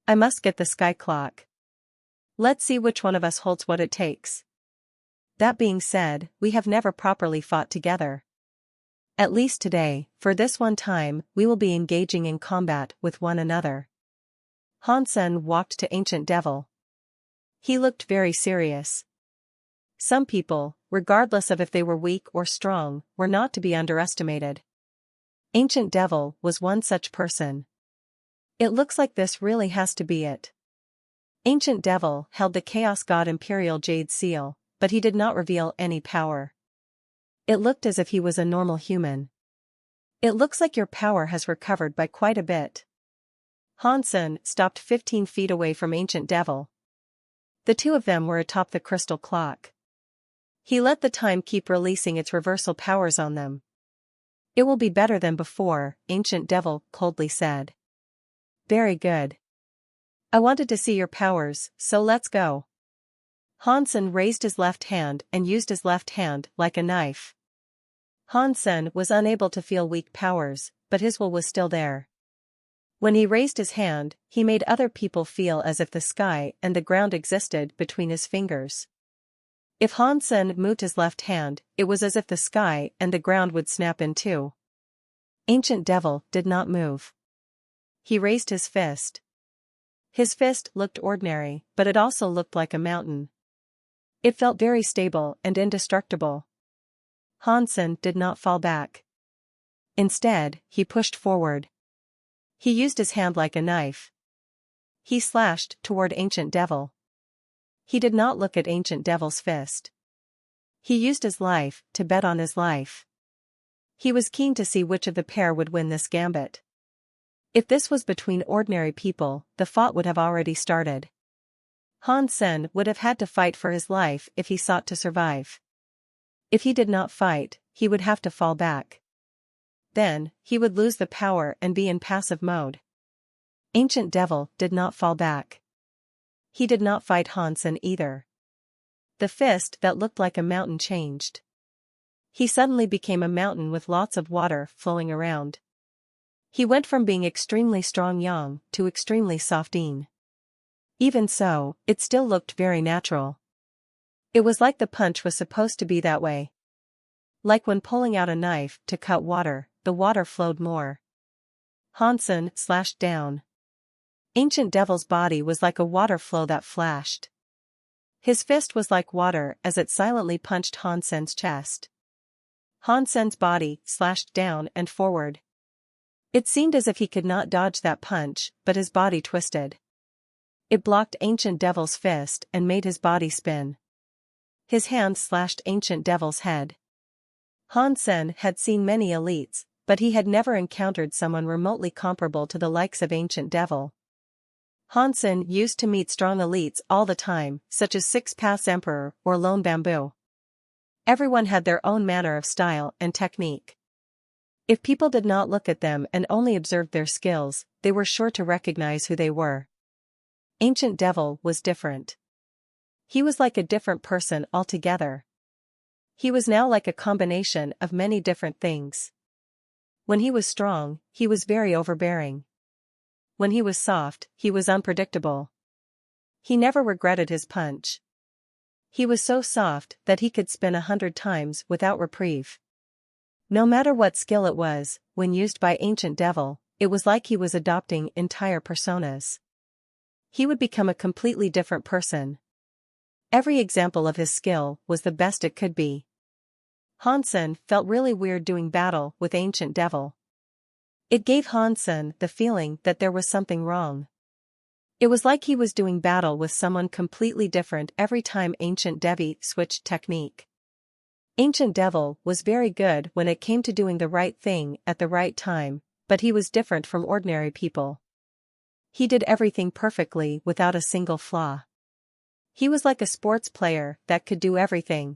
"I must get the sky clock. Let's see which one of us holds what it takes. That being said, we have never properly fought together. At least today, for this one time, we will be engaging in combat with one another." Hansen walked to Ancient Devil. He looked very serious. Some people, regardless of if they were weak or strong, were not to be underestimated. Ancient Devil was one such person. "It looks like this really has to be it." Ancient Devil held the Chaos God Imperial Jade Seal, but he did not reveal any power. It looked as if he was a normal human. It looks like your power has recovered by quite a bit. Hansen stopped 15 feet away from Ancient Devil. The two of them were atop the crystal clock. He let the time keep releasing its reversal powers on them. It will be better than before, Ancient Devil coldly said. Very good. I wanted to see your powers, so let's go. Hansen raised his left hand and used his left hand like a knife. Hansen was unable to feel weak powers, but his will was still there. When he raised his hand, he made other people feel as if the sky and the ground existed between his fingers. If Hansen moved his left hand, it was as if the sky and the ground would snap in two. Ancient Devil did not move. He raised his fist. His fist looked ordinary, but it also looked like a mountain. It felt very stable and indestructible. Hansen did not fall back. Instead, he pushed forward. He used his hand like a knife. He slashed toward Ancient Devil. He did not look at Ancient Devil's fist. He used his life to bet on his life. He was keen to see which of the pair would win this gambit. If this was between ordinary people, the fight would have already started. Hansen would have had to fight for his life if he sought to survive. If he did not fight, he would have to fall back. Then, he would lose the power and be in passive mode. Ancient Devil did not fall back. He did not fight Hansen either. The fist that looked like a mountain changed. He suddenly became a mountain with lots of water flowing around. He went from being extremely strong yang to extremely soft yin. Even so, it still looked very natural. It was like the punch was supposed to be that way. Like when pulling out a knife to cut water, the water flowed more. Hansen slashed down. Ancient Devil's body was like a water flow that flashed. His fist was like water as it silently punched Hansen's chest. Hansen's body slashed down and forward. It seemed as if he could not dodge that punch, but his body twisted. It blocked Ancient Devil's fist and made his body spin. His hand slashed Ancient Devil's head. Hansen had seen many elites, but he had never encountered someone remotely comparable to the likes of Ancient Devil. Hansen used to meet strong elites all the time, such as Six Paths Emperor or Lone Bamboo. Everyone had their own manner of style and technique. If people did not look at them and only observed their skills, they were sure to recognize who they were. Ancient Devil was different. He was like a different person altogether. He was now like a combination of many different things. When he was strong, he was very overbearing. When he was soft, he was unpredictable. He never regretted his punch. He was so soft that he could spin 100 times without reprieve. No matter what skill it was, when used by Ancient Devil, it was like he was adopting entire personas. He would become a completely different person. Every example of his skill was the best it could be. Hansen felt really weird doing battle with Ancient Devil. It gave Hansen the feeling that there was something wrong. It was like he was doing battle with someone completely different every time Ancient Devi switched technique. Ancient Devil was very good when it came to doing the right thing at the right time, but he was different from ordinary people. He did everything perfectly without a single flaw. He was like a sports player that could do everything.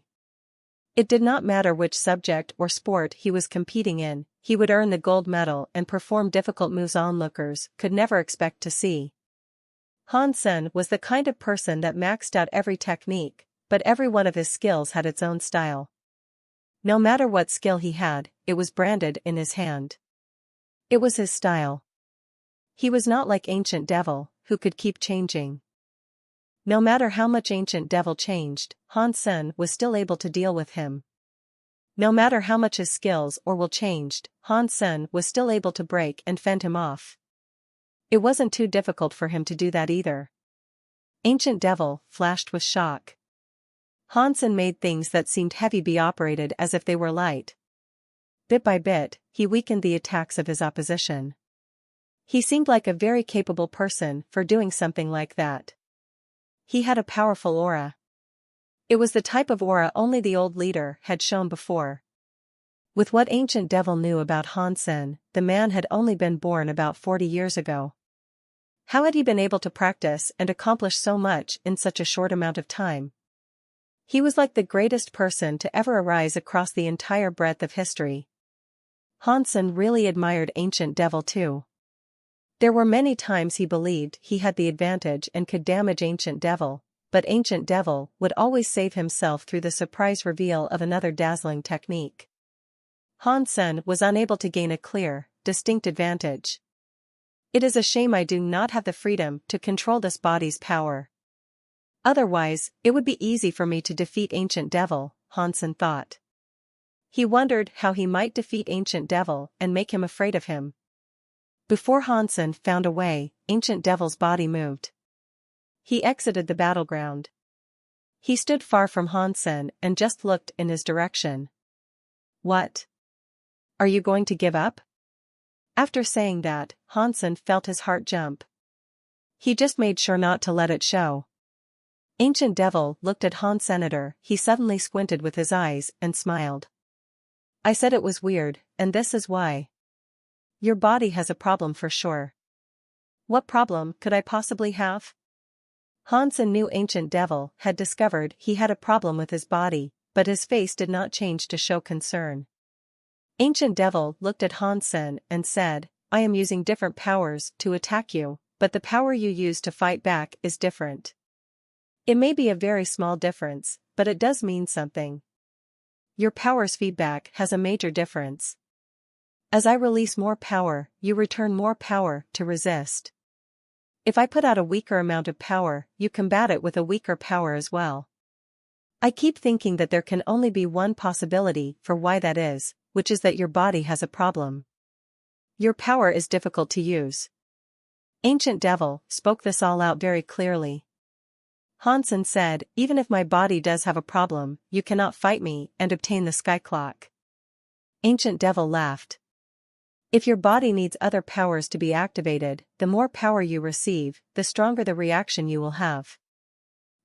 It did not matter which subject or sport he was competing in, he would earn the gold medal and perform difficult moves onlookers could never expect to see. Hansen was the kind of person that maxed out every technique, but every one of his skills had its own style. No matter what skill he had, it was branded in his hand. It was his style. He was not like Ancient Devil, who could keep changing. No matter how much Ancient Devil changed, Hansen was still able to deal with him. No matter how much his skills or will changed, Hansen was still able to break and fend him off. It wasn't too difficult for him to do that either. Ancient Devil flashed with shock. Hansen made things that seemed heavy be operated as if they were light. Bit by bit, he weakened the attacks of his opposition. He seemed like a very capable person for doing something like that. He had a powerful aura. It was the type of aura only the old leader had shown before. With what Ancient Devil knew about Hansen, the man had only been born about 40 years ago. How had he been able to practice and accomplish so much in such a short amount of time? He was like the greatest person to ever arise across the entire breadth of history. Hansen really admired Ancient Devil too. There were many times he believed he had the advantage and could damage Ancient Devil, but Ancient Devil would always save himself through the surprise reveal of another dazzling technique. Hansen was unable to gain a clear, distinct advantage. It is a shame I do not have the freedom to control this body's power. Otherwise, it would be easy for me to defeat Ancient Devil, Hansen thought. He wondered how he might defeat Ancient Devil and make him afraid of him. Before Hansen found a way, Ancient Devil's body moved. He exited the battleground. He stood far from Hansen and just looked in his direction. What? Are you going to give up? After saying that, Hansen felt his heart jump. He just made sure not to let it show. Ancient Devil looked at Hansenator. He suddenly squinted with his eyes and smiled. I said it was weird, and this is why. Your body has a problem for sure. What problem could I possibly have? Hansen knew Ancient Devil had discovered he had a problem with his body, but his face did not change to show concern. Ancient Devil looked at Hansen and said, I am using different powers to attack you, but the power you use to fight back is different. It may be a very small difference, but it does mean something. Your power's feedback has a major difference. As I release more power, you return more power to resist. If I put out a weaker amount of power, you combat it with a weaker power as well. I keep thinking that there can only be one possibility for why that is, which is that your body has a problem. Your power is difficult to use. Ancient Devil spoke this all out very clearly. Hansen said, even if my body does have a problem, you cannot fight me and obtain the Sky Clock. Ancient Devil laughed. If your body needs other powers to be activated, the more power you receive, the stronger the reaction you will have.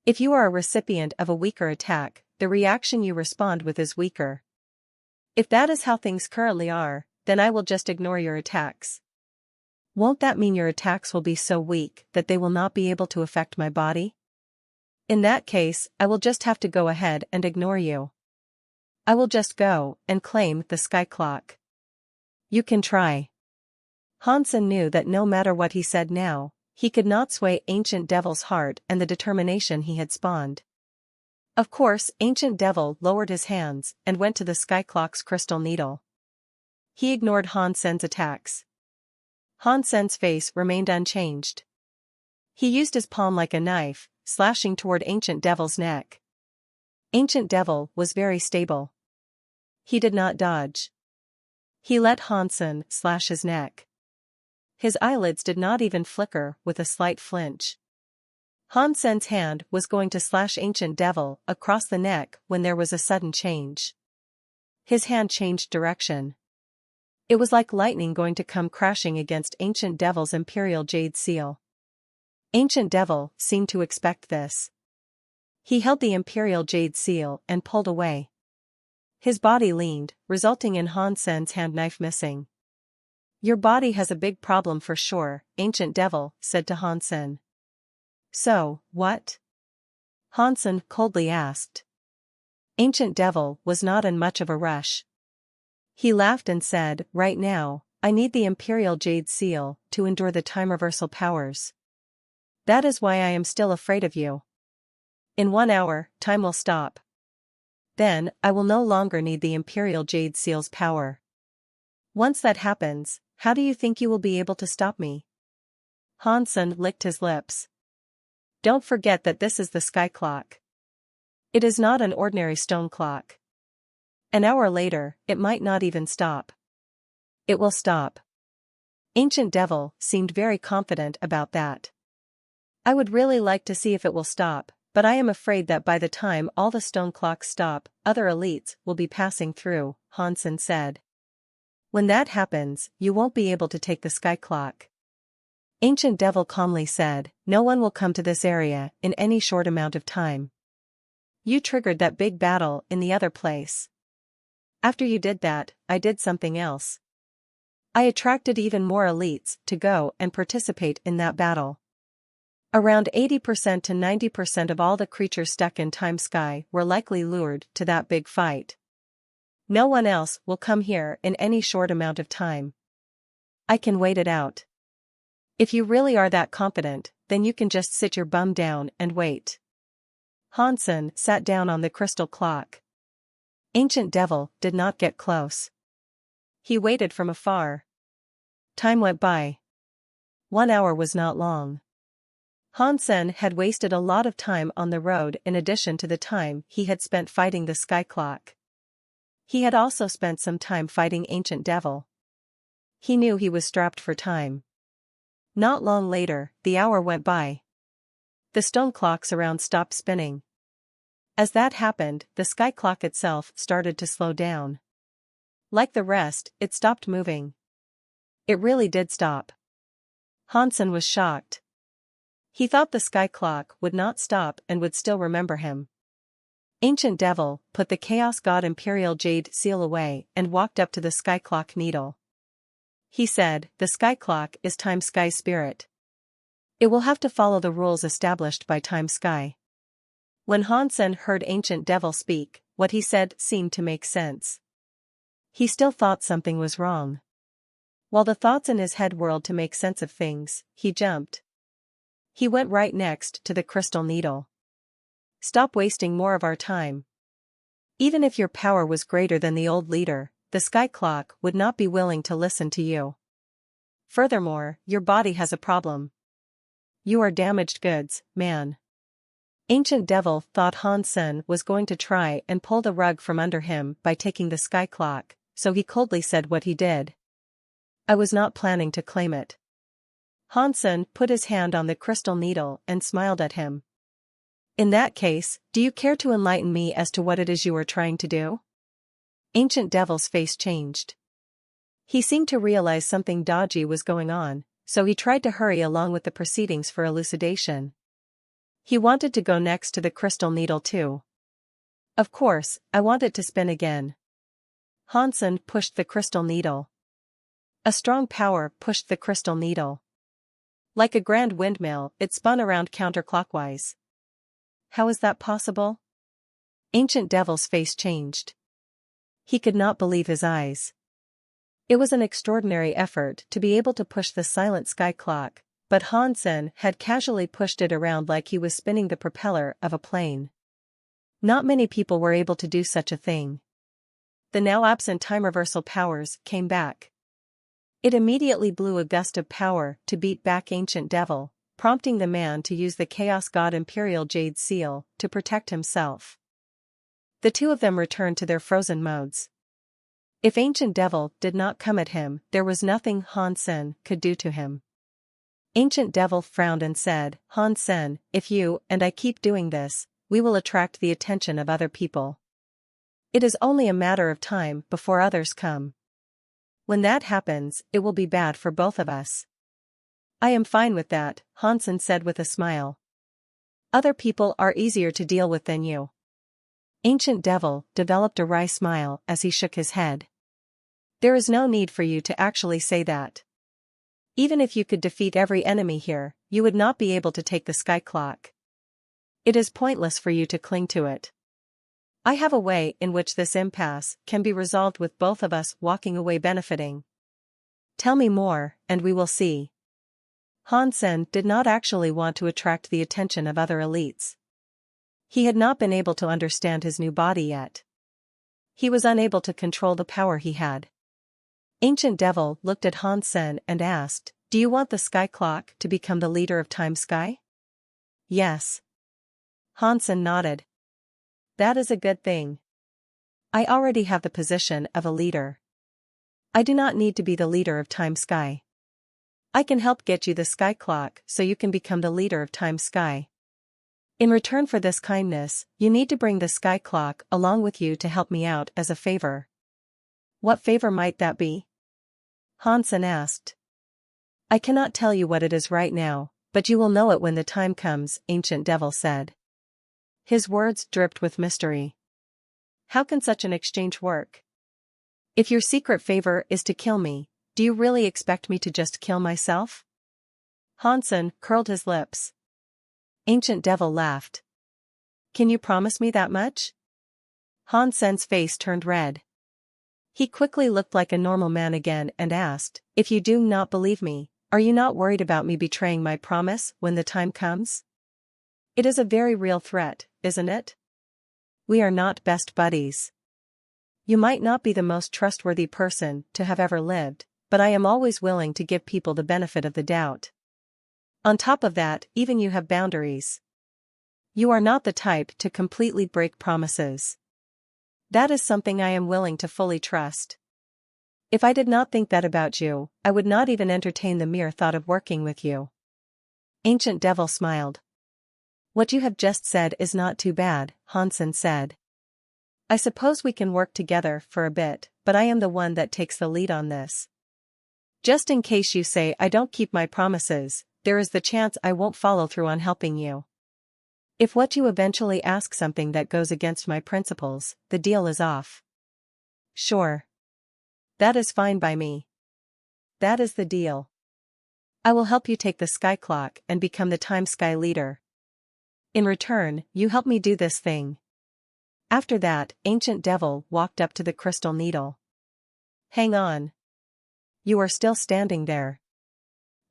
If you are a recipient of a weaker attack, the reaction you respond with is weaker. If that is how things currently are, then I will just ignore your attacks. Won't that mean your attacks will be so weak that they will not be able to affect my body? In that case, I will just have to go ahead and ignore you. I will just go and claim the Sky Clock. You can try. Hansen knew that no matter what he said now, he could not sway Ancient Devil's heart and the determination he had spawned. Of course, Ancient Devil lowered his hands and went to the Sky Clock's crystal needle. He ignored Hansen's attacks. Hansen's face remained unchanged. He used his palm like a knife, slashing toward Ancient Devil's neck. Ancient Devil was very stable. He did not dodge. He let Hansen slash his neck. His eyelids did not even flicker with a slight flinch. Hansen's hand was going to slash Ancient Devil across the neck when there was a sudden change. His hand changed direction. It was like lightning going to come crashing against Ancient Devil's Imperial Jade Seal. Ancient Devil seemed to expect this. He held the Imperial Jade Seal and pulled away. His body leaned, resulting in Hansen's hand knife missing. Your body has a big problem for sure, Ancient Devil said to Hansen. So, what? Hansen coldly asked. Ancient Devil was not in much of a rush. He laughed and said, right now, I need the Imperial Jade Seal to endure the time reversal powers. That is why I am still afraid of you. In 1 hour, time will stop. Then, I will no longer need the Imperial Jade Seal's power. Once that happens, how do you think you will be able to stop me? Hansen licked his lips. Don't forget that this is the Sky Clock. It is not an ordinary stone clock. An hour later, it might not even stop. It will stop. Ancient Devil seemed very confident about that. I would really like to see if it will stop, but I am afraid that by the time all the stone clocks stop, other elites will be passing through, Hansen said. When that happens, you won't be able to take the Sky Clock. Ancient Devil calmly said, no one will come to this area in any short amount of time. You triggered that big battle in the other place. After you did that, I did something else. I attracted even more elites to go and participate in that battle. Around 80% to 90% of all the creatures stuck in Time Sky were likely lured to that big fight. No one else will come here in any short amount of time. I can wait it out. If you really are that confident, then you can just sit your bum down and wait. Hansen sat down on the crystal clock. Ancient Devil did not get close. He waited from afar. Time went by. 1 hour was not long. Hansen had wasted a lot of time on the road in addition to the time he had spent fighting the sky clock. He had also spent some time fighting Ancient Devil. He knew he was strapped for time. Not long later, the hour went by. The stone clocks around stopped spinning. As that happened, the sky clock itself started to slow down. Like the rest, it stopped moving. It really did stop. Hansen was shocked. He thought the sky clock would not stop and would still remember him. Ancient Devil put the Chaos God Imperial Jade seal away and walked up to the sky clock needle. He said, "The sky clock is Time Sky spirit. It will have to follow the rules established by Time Sky." When Hansen heard Ancient Devil speak, what he said seemed to make sense. He still thought something was wrong. While the thoughts in his head whirled to make sense of things, he jumped. He went right next to the crystal needle. "Stop wasting more of our time. Even if your power was greater than the old leader, the sky clock would not be willing to listen to you. Furthermore, your body has a problem. You are damaged goods, man." Ancient Devil thought Hansen was going to try and pull the rug from under him by taking the sky clock, so he coldly said what he did. "I was not planning to claim it." Hansen put his hand on the crystal needle and smiled at him. "In that case, do you care to enlighten me as to what it is you are trying to do?" Ancient Devil's face changed. He seemed to realize something dodgy was going on, so he tried to hurry along with the proceedings for elucidation. He wanted to go next to the crystal needle too. "Of course, I want it to spin again." Hansen pushed the crystal needle. A strong power pushed the crystal needle. Like a grand windmill, it spun around counterclockwise. How is that possible? Ancient Devil's face changed. He could not believe his eyes. It was an extraordinary effort to be able to push the silent sky clock, but Hansen had casually pushed it around like he was spinning the propeller of a plane. Not many people were able to do such a thing. The now absent time reversal powers came back. It immediately blew a gust of power to beat back Ancient Devil, prompting the man to use the Chaos God Imperial Jade Seal to protect himself. The two of them returned to their frozen modes. If Ancient Devil did not come at him, there was nothing Hansen could do to him. Ancient Devil frowned and said, "Hansen, if you and I keep doing this, we will attract the attention of other people. It is only a matter of time before others come. When that happens, it will be bad for both of us." "I am fine with that," Hansen said with a smile. "Other people are easier to deal with than you." Ancient Devil developed a wry smile as he shook his head. "There is no need for you to actually say that. Even if you could defeat every enemy here, you would not be able to take the sky clock. It is pointless for you to cling to it. I have a way in which this impasse can be resolved with both of us walking away benefiting. Tell me more, and we will see." Hansen did not actually want to attract the attention of other elites. He had not been able to understand his new body yet. He was unable to control the power he had. Ancient Devil looked at Hansen and asked, "Do you want the sky clock to become the leader of Time Sky?" "Yes." Hansen nodded. "That is a good thing. I already have the position of a leader. I do not need to be the leader of Time Sky. I can help get you the sky clock so you can become the leader of Time Sky. In return for this kindness, you need to bring the sky clock along with you to help me out as a favor." "What favor might that be?" Hansen asked. "I cannot tell you what it is right now, but you will know it when the time comes," Ancient Devil said. His words dripped with mystery. "How can such an exchange work?" If your secret favor is to kill me, do you really expect me to just kill myself? Hansen curled his lips. Ancient Devil laughed. Can you promise me that much? Hansen's face turned red. He quickly looked like a normal man again and asked, if you do not believe me, are you not worried about me betraying my promise when the time comes? It is a very real threat, isn't it? We are not best buddies. You might not be the most trustworthy person to have ever lived, but I am always willing to give people the benefit of the doubt. On top of that, even you have boundaries. You are not the type to completely break promises. That is something I am willing to fully trust. If I did not think that about you, I would not even entertain the mere thought of working with you. Ancient Devil smiled. What you have just said is not too bad, Hansen said. I suppose we can work together for a bit, but I am the one that takes the lead on this. Just in case you say I don't keep my promises, there is the chance I won't follow through on helping you. If what you eventually ask something that goes against my principles, the deal is off. Sure. That is fine by me. That is the deal. I will help you take the sky clock and become the time sky leader. In return, you help me do this thing. After that, Ancient Devil walked up to the crystal needle. Hang on. You are still standing there.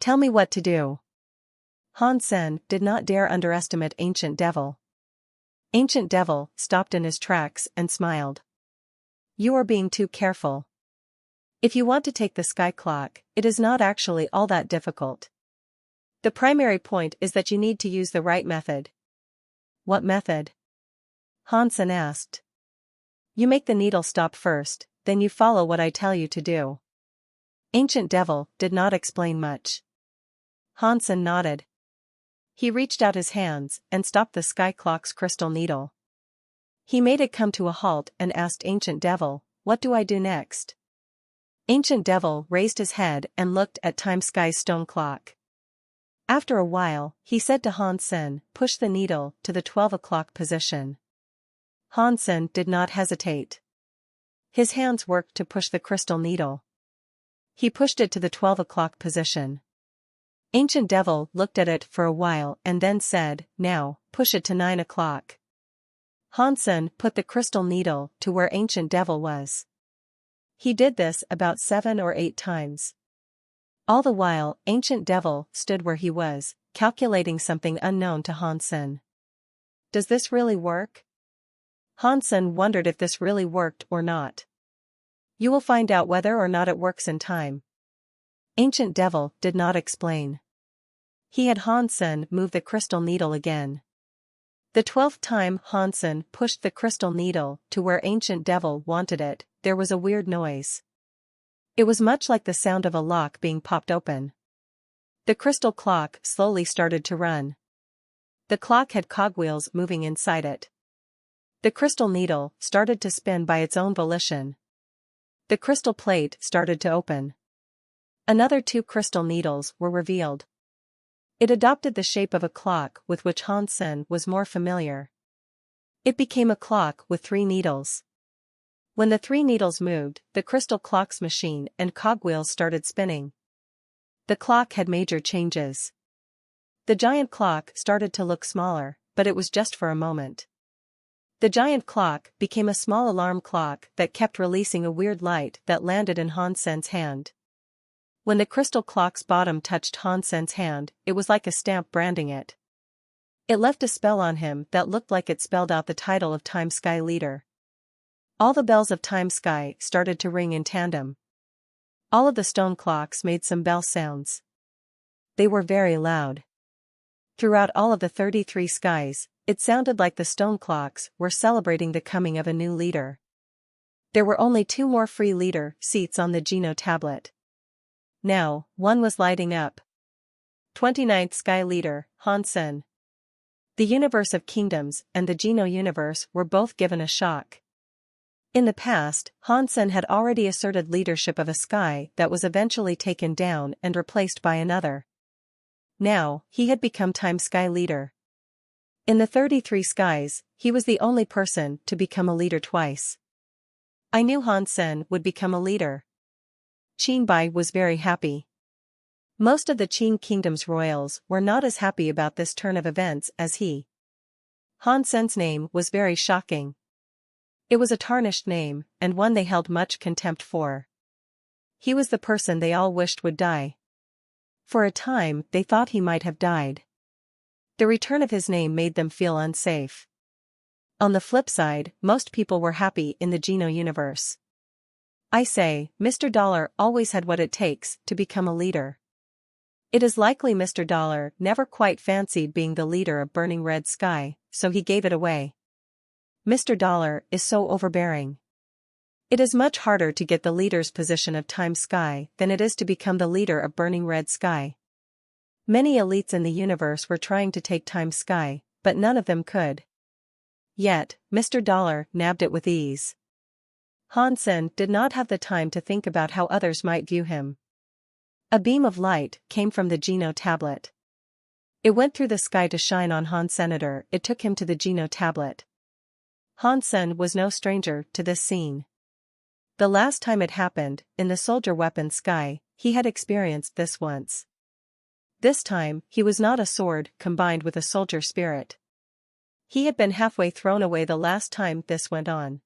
Tell me what to do. Hansen did not dare underestimate Ancient Devil. Ancient Devil stopped in his tracks and smiled. You are being too careful. If you want to take the sky clock, it is not actually all that difficult. The primary point is that you need to use the right method. What method? Hansen asked. You make the needle stop first, then you follow what I tell you to do. Ancient Devil did not explain much. Hansen nodded. He reached out his hands and stopped the sky clock's crystal needle. He made it come to a halt and asked Ancient Devil, what do I do next? Ancient Devil raised his head and looked at Time Sky's stone clock. After a while, he said to Hansen, push the needle to the 12 o'clock position. Hansen did not hesitate. His hands worked to push the crystal needle. He pushed it to the 12 o'clock position. Ancient Devil looked at it for a while and then said, now, push it to 9 o'clock. Hansen put the crystal needle to where Ancient Devil was. He did this about 7 or 8 times. All the while, Ancient Devil stood where he was, calculating something unknown to Hansen. Does this really work? Hansen wondered if this really worked or not. You will find out whether or not it works in time. Ancient Devil did not explain. He had Hansen move the crystal needle again. The 12th time Hansen pushed the crystal needle to where Ancient Devil wanted it, there was a weird noise. It was much like the sound of a lock being popped open. The crystal clock slowly started to run. The clock had cogwheels moving inside it. The crystal needle started to spin by its own volition. The crystal plate started to open. Another 2 crystal needles were revealed. It adopted the shape of a clock with which Hansen was more familiar. It became a clock with 3 needles. When the 3 needles moved, the crystal clock's machine and cogwheels started spinning. The clock had major changes. The giant clock started to look smaller, but it was just for a moment. The giant clock became a small alarm clock that kept releasing a weird light that landed in Hansen's hand. When the crystal clock's bottom touched Hansen's hand, it was like a stamp branding it. It left a spell on him that looked like it spelled out the title of Time Sky Leader. All the bells of Time Sky started to ring in tandem. All of the stone clocks made some bell sounds. They were very loud. Throughout all of the 33 skies, it sounded like the stone clocks were celebrating the coming of a new leader. There were only 2 more free leader seats on the Geno tablet. Now, one was lighting up. 29th Sky Leader, Hansen. The Universe of Kingdoms and the Geno universe were both given a shock. In the past, Hansen had already asserted leadership of a sky that was eventually taken down and replaced by another. Now, he had become Time Sky Leader. In the 33 skies, he was the only person to become a leader twice. I knew Han Sen would become a leader. Qin Bai was very happy. Most of the Qin Kingdom's royals were not as happy about this turn of events as he. Han Sen's name was very shocking. It was a tarnished name, and one they held much contempt for. He was the person they all wished would die. For a time, they thought he might have died. The return of his name made them feel unsafe. On the flip side, most people were happy in the Geno universe. I say, Mr. Dollar always had what it takes to become a leader. It is likely Mr. Dollar never quite fancied being the leader of Burning Red Sky, so he gave it away. Mr. Dollar is so overbearing. It is much harder to get the leader's position of Time Sky than it is to become the leader of Burning Red Sky. Many elites in the universe were trying to take Time Sky, but none of them could. Yet, Mr. Dollar nabbed it with ease. Han Sen did not have the time to think about how others might view him. A beam of light came from the Geno tablet. It went through the sky to shine on Han Senator. It took him to the Geno tablet. Han Sen was no stranger to this scene. The last time it happened, in the soldier weapon sky, he had experienced this once. This time, he was not a sword combined with a soldier spirit. He had been halfway thrown away the last time this went on.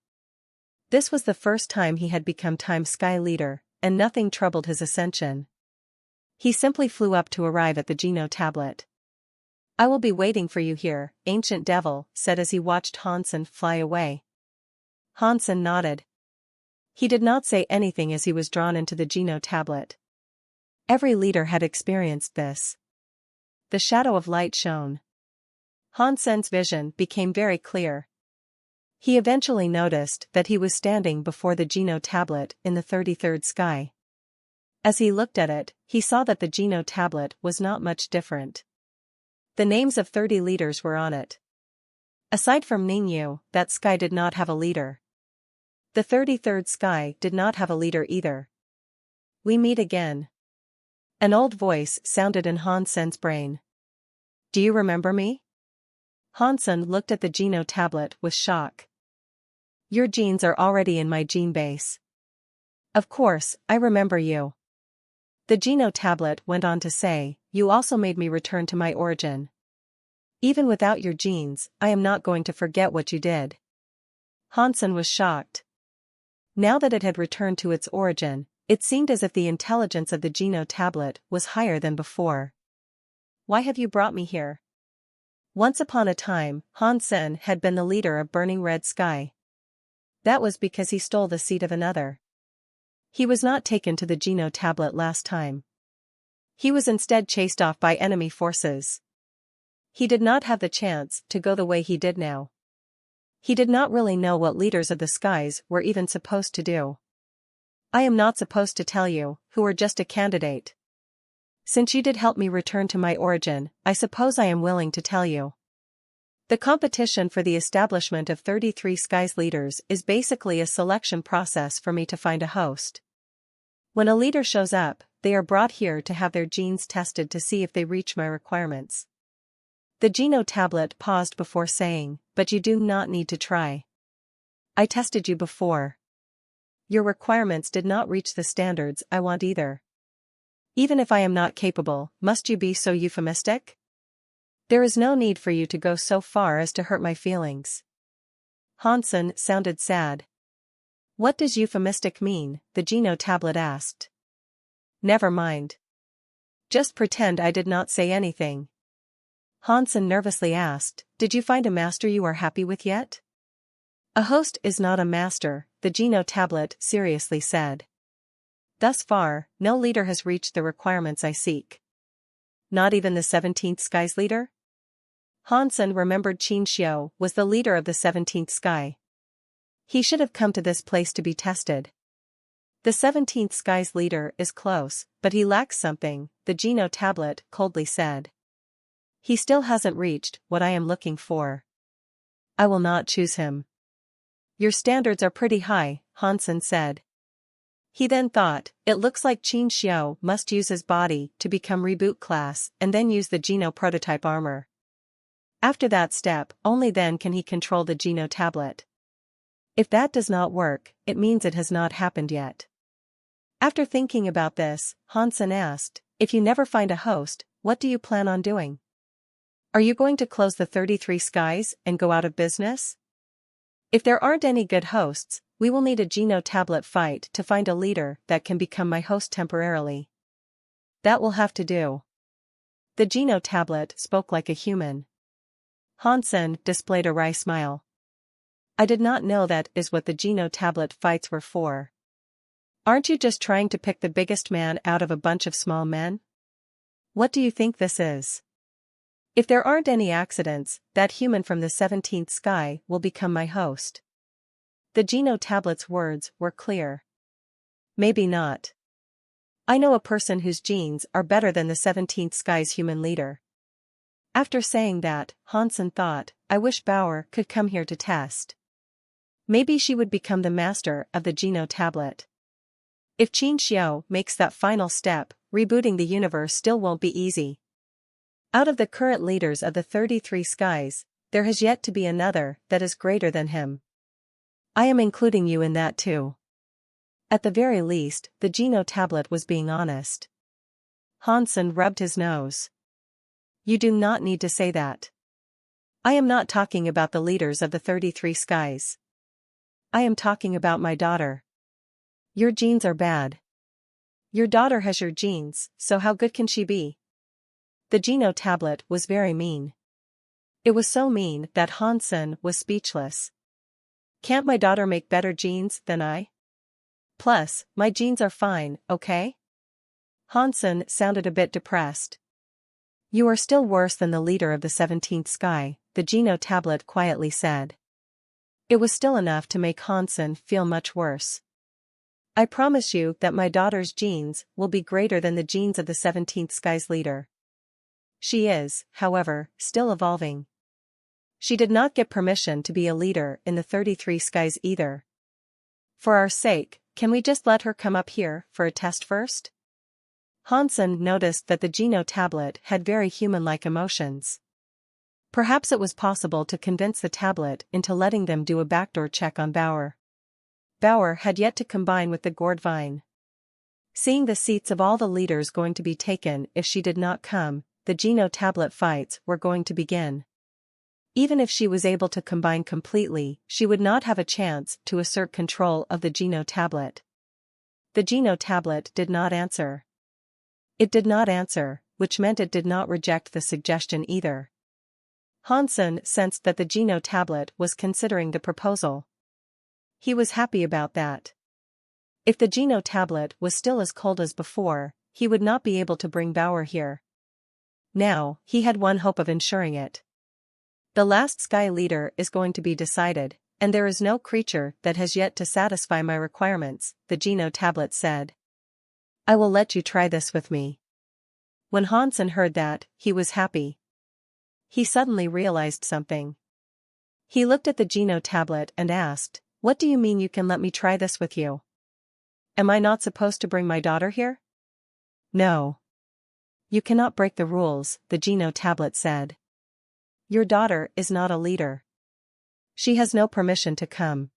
This was the first time he had become Time Sky leader, and nothing troubled his ascension. He simply flew up to arrive at the Geno tablet. I will be waiting for you here, Ancient Devil said as he watched Han Sen fly away. Han Sen nodded. He did not say anything as he was drawn into the Geno tablet. Every leader had experienced this. The shadow of light shone. Han Sen's vision became very clear. He eventually noticed that he was standing before the Geno tablet in the 33rd sky. As he looked at it, he saw that the Geno tablet was not much different. The names of 30 leaders were on it. Aside from Ningyu, that sky did not have a leader. The 33rd sky did not have a leader either. We meet again. An old voice sounded in Han Sen's brain. Do you remember me? Han Sen looked at the Geno tablet with shock. Your genes are already in my gene base. Of course, I remember you. The Geno tablet went on to say, you also made me return to my origin. Even without your genes, I am not going to forget what you did. Han Sen was shocked. Now that it had returned to its origin, it seemed as if the intelligence of the Geno tablet was higher than before. Why have you brought me here? Once upon a time, Han Sen had been the leader of Burning Red Sky. That was because he stole the seat of another. He was not taken to the Geno tablet last time. He was instead chased off by enemy forces. He did not have the chance to go the way he did now. He did not really know what leaders of the skies were even supposed to do. I am not supposed to tell you, who are just a candidate. Since you did help me return to my origin, I suppose I am willing to tell you. The competition for the establishment of 33 skies leaders is basically a selection process for me to find a host. When a leader shows up, they are brought here to have their genes tested to see if they reach my requirements. The Geno tablet paused before saying, but you do not need to try. I tested you before. Your requirements did not reach the standards I want either. Even if I am not capable, must you be so euphemistic? There is no need for you to go so far as to hurt my feelings. Han Sen sounded sad. What does euphemistic mean? The Geno tablet asked. Never mind. Just pretend I did not say anything. Han Sen nervously asked, did you find a master you are happy with yet? A host is not a master, the Geno tablet seriously said. Thus far, no leader has reached the requirements I seek. Not even the 17th sky's leader? Han Sen remembered Qin Xiu was the leader of the 17th sky. He should have come to this place to be tested. The 17th sky's leader is close, but he lacks something, the Geno tablet coldly said. He still hasn't reached what I am looking for. I will not choose him. Your standards are pretty high, Han Sen said. He then thought, it looks like Qin Xiu must use his body to become reboot class and then use the Geno prototype armor. After that step, only then can he control the Geno tablet. If that does not work, it means it has not happened yet. After thinking about this, Hansen asked, if you never find a host, what do you plan on doing? Are you going to close the 33 skies and go out of business? If there aren't any good hosts, we will need a Geno tablet fight to find a leader that can become my host temporarily. That will have to do. The Geno tablet spoke like a human. Hansen displayed a wry smile. I did not know that is what the Geno tablet fights were for. Aren't you just trying to pick the biggest man out of a bunch of small men? What do you think this is? If there aren't any accidents, that human from the 17th sky will become my host. The Geno tablet's words were clear. Maybe not. I know a person whose genes are better than the 17th sky's human leader. After saying that, Hansen thought, I wish Bauer could come here to test. Maybe she would become the master of the Geno tablet. If Qin Xiao makes that final step, rebooting the universe still won't be easy. Out of the current leaders of the 33 skies, there has yet to be another that is greater than him. I am including you in that too. At the very least, the Geno tablet was being honest. Hansen rubbed his nose. You do not need to say that. I am not talking about the leaders of the 33 skies. I am talking about my daughter. Your genes are bad. Your daughter has your genes, so how good can she be? The Geno tablet was very mean. It was so mean that Hansen was speechless. Can't my daughter make better genes than I? Plus, my genes are fine, okay? Hansen sounded a bit depressed. You are still worse than the leader of the 17th sky, the Geno tablet quietly said. It was still enough to make Hansen feel much worse. I promise you that my daughter's genes will be greater than the genes of the 17th sky's leader. She is, however, still evolving. She did not get permission to be a leader in the 33 skies either. For our sake, can we just let her come up here for a test first? Hansen noticed that the Geno tablet had very human-like emotions. Perhaps it was possible to convince the tablet into letting them do a backdoor check on Bauer. Bauer had yet to combine with the gourd vine. Seeing the seats of all the leaders going to be taken if she did not come, the Geno tablet fights were going to begin. Even if she was able to combine completely, she would not have a chance to assert control of the Geno tablet. The Geno tablet did not answer. It did not answer, which meant it did not reject the suggestion either. Hansen sensed that the Geno tablet was considering the proposal. He was happy about that. If the Geno tablet was still as cold as before, he would not be able to bring Bauer here. Now, he had one hope of ensuring it. The last sky leader is going to be decided, and there is no creature that has yet to satisfy my requirements, the Geno tablet said. I will let you try this with me. When Hansen heard that, he was happy. He suddenly realized something. He looked at the Geno tablet and asked, what do you mean you can let me try this with you? Am I not supposed to bring my daughter here? No. You cannot break the rules, the Geno tablet said. Your daughter is not a leader. She has no permission to come.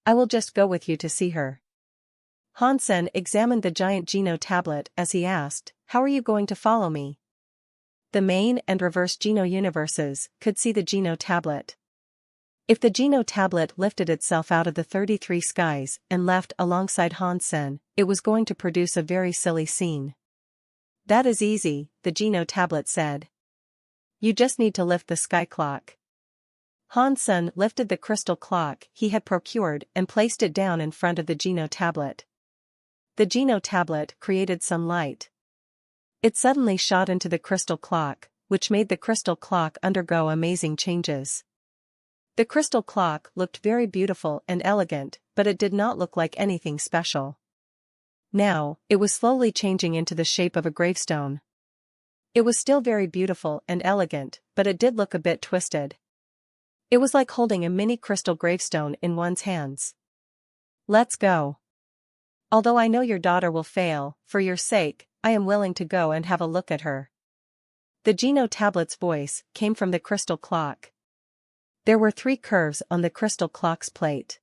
I will just go with you to see her. Hansen examined the giant Geno tablet as he asked, how are you going to follow me? The main and reverse Geno universes could see the Geno tablet. If the Geno tablet lifted itself out of the 33 skies and left alongside Hansen, it was going to produce a very silly scene. That is easy, the Geno tablet said. You just need to lift the sky clock. Hansen lifted the crystal clock he had procured and placed it down in front of the Geno tablet. The Geno tablet created some light. It suddenly shot into the crystal clock, which made the crystal clock undergo amazing changes. The crystal clock looked very beautiful and elegant, but it did not look like anything special. Now, it was slowly changing into the shape of a gravestone. It was still very beautiful and elegant, but it did look a bit twisted. It was like holding a mini crystal gravestone in one's hands. Let's go. Although I know your daughter will fail, for your sake, I am willing to go and have a look at her. The Geno tablet's voice came from the crystal clock. There were 3 curves on the crystal clock's plate.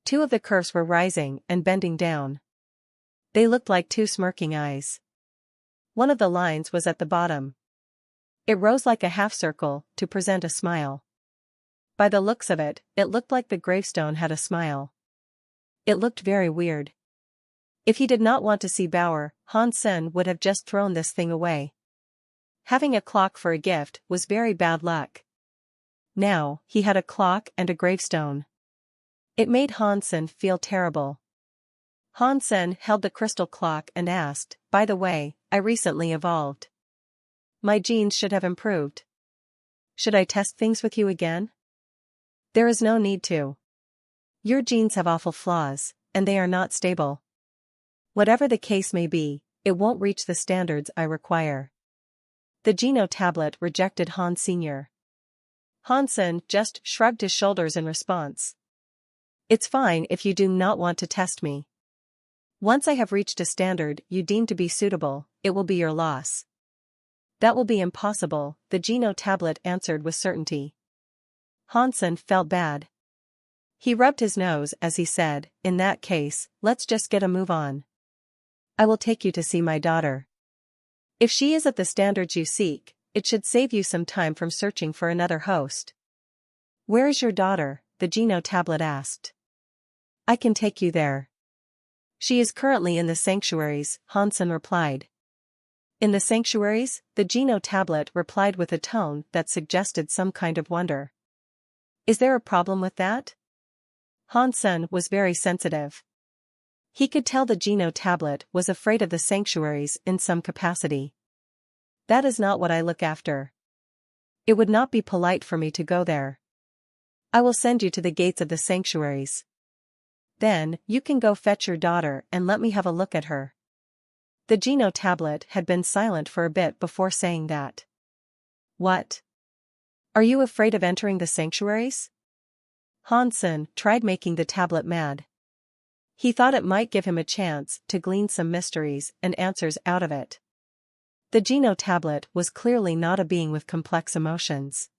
Two of the curves were rising and bending down. They looked like two smirking eyes. One of the lines was at the bottom. It rose like a half circle to present a smile. By the looks of it, it looked like the gravestone had a smile. It looked very weird. If he did not want to see Bauer, Han Sen would have just thrown this thing away. Having a clock for a gift was very bad luck. Now, he had a clock and a gravestone. It made Han Sen feel terrible. Han Sen held the crystal clock and asked, "By the way, I recently evolved. My genes should have improved. Should I test things with you again?" "There is no need to. Your genes have awful flaws, and they are not stable. Whatever the case may be, it won't reach the standards I require." The Geno tablet rejected Han Sr. Han Sen just shrugged his shoulders in response. "It's fine if you do not want to test me. Once I have reached a standard you deem to be suitable, it will be your loss." "That will be impossible," the Geno tablet answered with certainty. Han Sen felt bad. He rubbed his nose as he said, "In that case, let's just get a move on. I will take you to see my daughter. If she is at the standards you seek, it should save you some time from searching for another host." "Where is your daughter?" the Geno tablet asked. "I can take you there." "She is currently in the sanctuaries," Han Sen replied. "In the sanctuaries?" the Geno tablet replied with a tone that suggested some kind of wonder. "Is there a problem with that?" Han Sen was very sensitive. He could tell the Geno tablet was afraid of the sanctuaries in some capacity. "That is not what I look after. It would not be polite for me to go there. I will send you to the gates of the sanctuaries. Then, you can go fetch your daughter and let me have a look at her." The Geno tablet had been silent for a bit before saying that. "What? Are you afraid of entering the sanctuaries?" Han Sen tried making the tablet mad. He thought it might give him a chance to glean some mysteries and answers out of it. The Geno tablet was clearly not a being with complex emotions.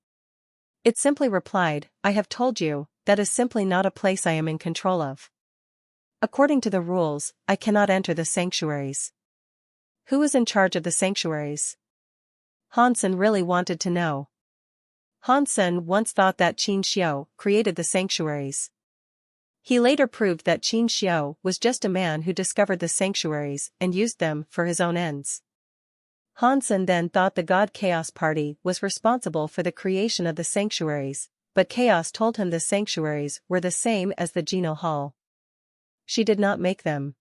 It simply replied, "I have told you, that is simply not a place I am in control of. According to the rules, I cannot enter the sanctuaries." "Who is in charge of the sanctuaries?" Han Sen really wanted to know. Han Sen once thought that Qin Xiu created the sanctuaries. He later proved that Qin Xiu was just a man who discovered the sanctuaries and used them for his own ends. Han Sen then thought the god Chaos Party was responsible for the creation of the sanctuaries, but Chaos told him the sanctuaries were the same as the Geno Hall. She did not make them.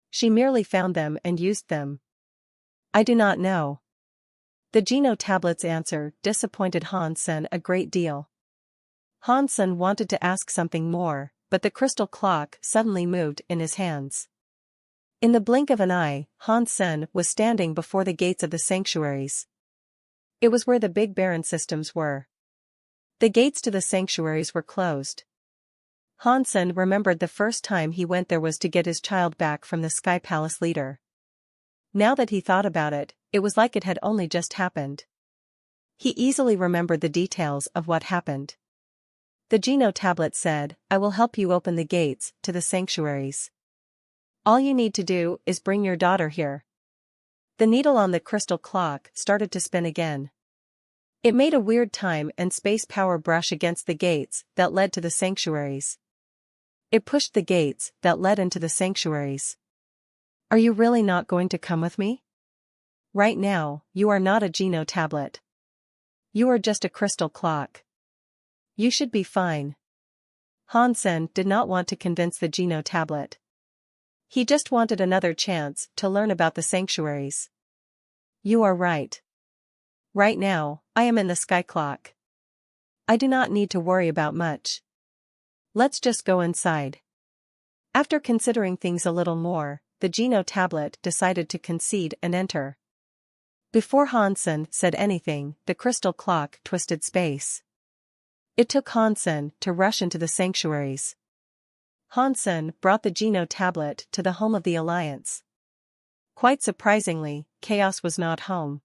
She merely found them and used them. "I do not know." The Geno tablet's answer disappointed Han Sen a great deal. Han Sen wanted to ask something more, but the crystal clock suddenly moved in his hands. In the blink of an eye, Han Sen was standing before the gates of the sanctuaries. It was where the Big Baron systems were. The gates to the sanctuaries were closed. Han Sen remembered the first time he went there was to get his child back from the Sky Palace leader. Now that he thought about it, it was like it had only just happened. He easily remembered the details of what happened. The Geno tablet said, "I will help you open the gates to the sanctuaries. All you need to do is bring your daughter here." The needle on the crystal clock started to spin again. It made a weird time and space power brush against the gates that led to the sanctuaries. It pushed the gates that led into the sanctuaries. "Are you really not going to come with me? Right now, you are not a Geno tablet. You are just a crystal clock. You should be fine." Han Sen did not want to convince the Geno tablet. He just wanted another chance to learn about the sanctuaries. "You are right. Right now, I am in the sky clock. I do not need to worry about much. Let's just go inside." After considering things a little more, the Geno tablet decided to concede and enter. Before Han Sen said anything, the crystal clock twisted space. It took Han Sen to rush into the sanctuaries. Han Sen brought the Geno tablet to the home of the Alliance. Quite surprisingly, Chaos was not home.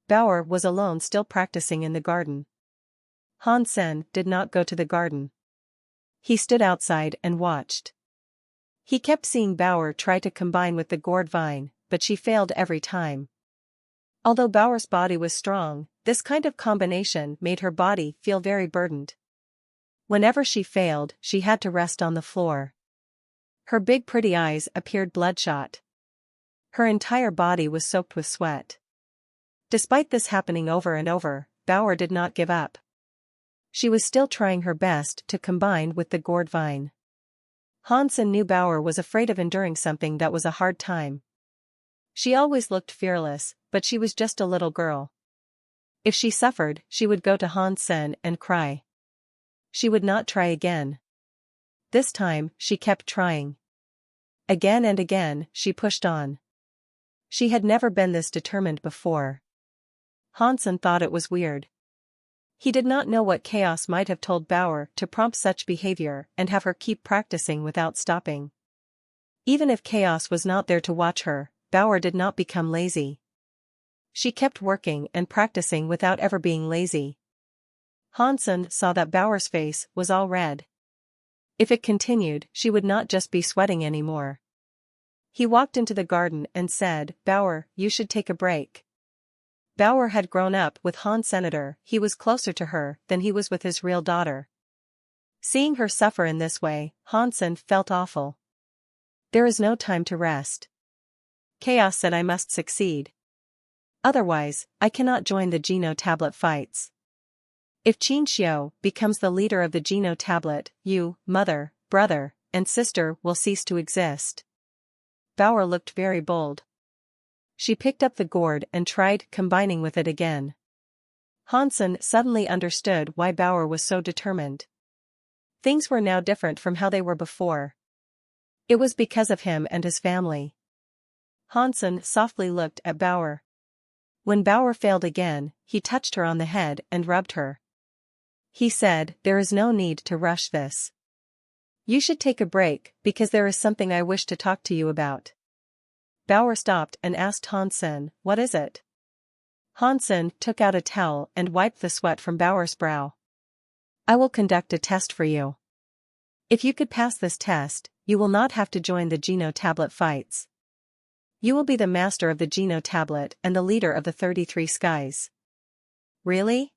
Bauer was alone, still practicing in the garden. Han Sen did not go to the garden. He stood outside and watched. He kept seeing Bauer try to combine with the gourd vine, but she failed every time. Although Bauer's body was strong, this kind of combination made her body feel very burdened. Whenever she failed, she had to rest on the floor. Her big pretty eyes appeared bloodshot. Her entire body was soaked with sweat. Despite this happening over and over, Bauer did not give up. She was still trying her best to combine with the gourd vine. Hansen knew Bauer was afraid of enduring something that was a hard time. She always looked fearless, but she was just a little girl. If she suffered, she would go to Hansen and cry. She would not try again. This time, she kept trying. Again and again, she pushed on. She had never been this determined before. Hansen thought it was weird. He did not know what Chaos might have told Bauer to prompt such behavior and have her keep practicing without stopping. Even if Chaos was not there to watch her, Bauer did not become lazy. She kept working and practicing without ever being lazy. Hansen saw that Bauer's face was all red. If it continued, she would not just be sweating anymore. He walked into the garden and said, "Bauer, you should take a break." Bauer had grown up with Hans Senator. He was closer to her than he was with his real daughter. Seeing her suffer in this way, Hansen felt awful. There is no time to rest. Chaos said I must succeed. Otherwise, I cannot join the Geno Tablet fights. If Qin Xiu becomes the leader of the Geno Tablet, you, mother, brother, and sister will cease to exist. Bauer looked very bold. She picked up the gourd and tried combining with it again. Hansen suddenly understood why Bauer was so determined. Things were now different from how they were before. It was because of him and his family. Hansen softly looked at Bauer. When Bauer failed again, he touched her on the head and rubbed her. He said, "There is no need to rush this. You should take a break, because there is something I wish to talk to you about." Bauer stopped and asked Hansen, "What is it?" Hansen took out a towel and wiped the sweat from Bauer's brow. "I will conduct a test for you. If you could pass this test, you will not have to join the Geno Tablet fights. You will be the master of the Geno Tablet and the leader of the 33 skies." "Really?"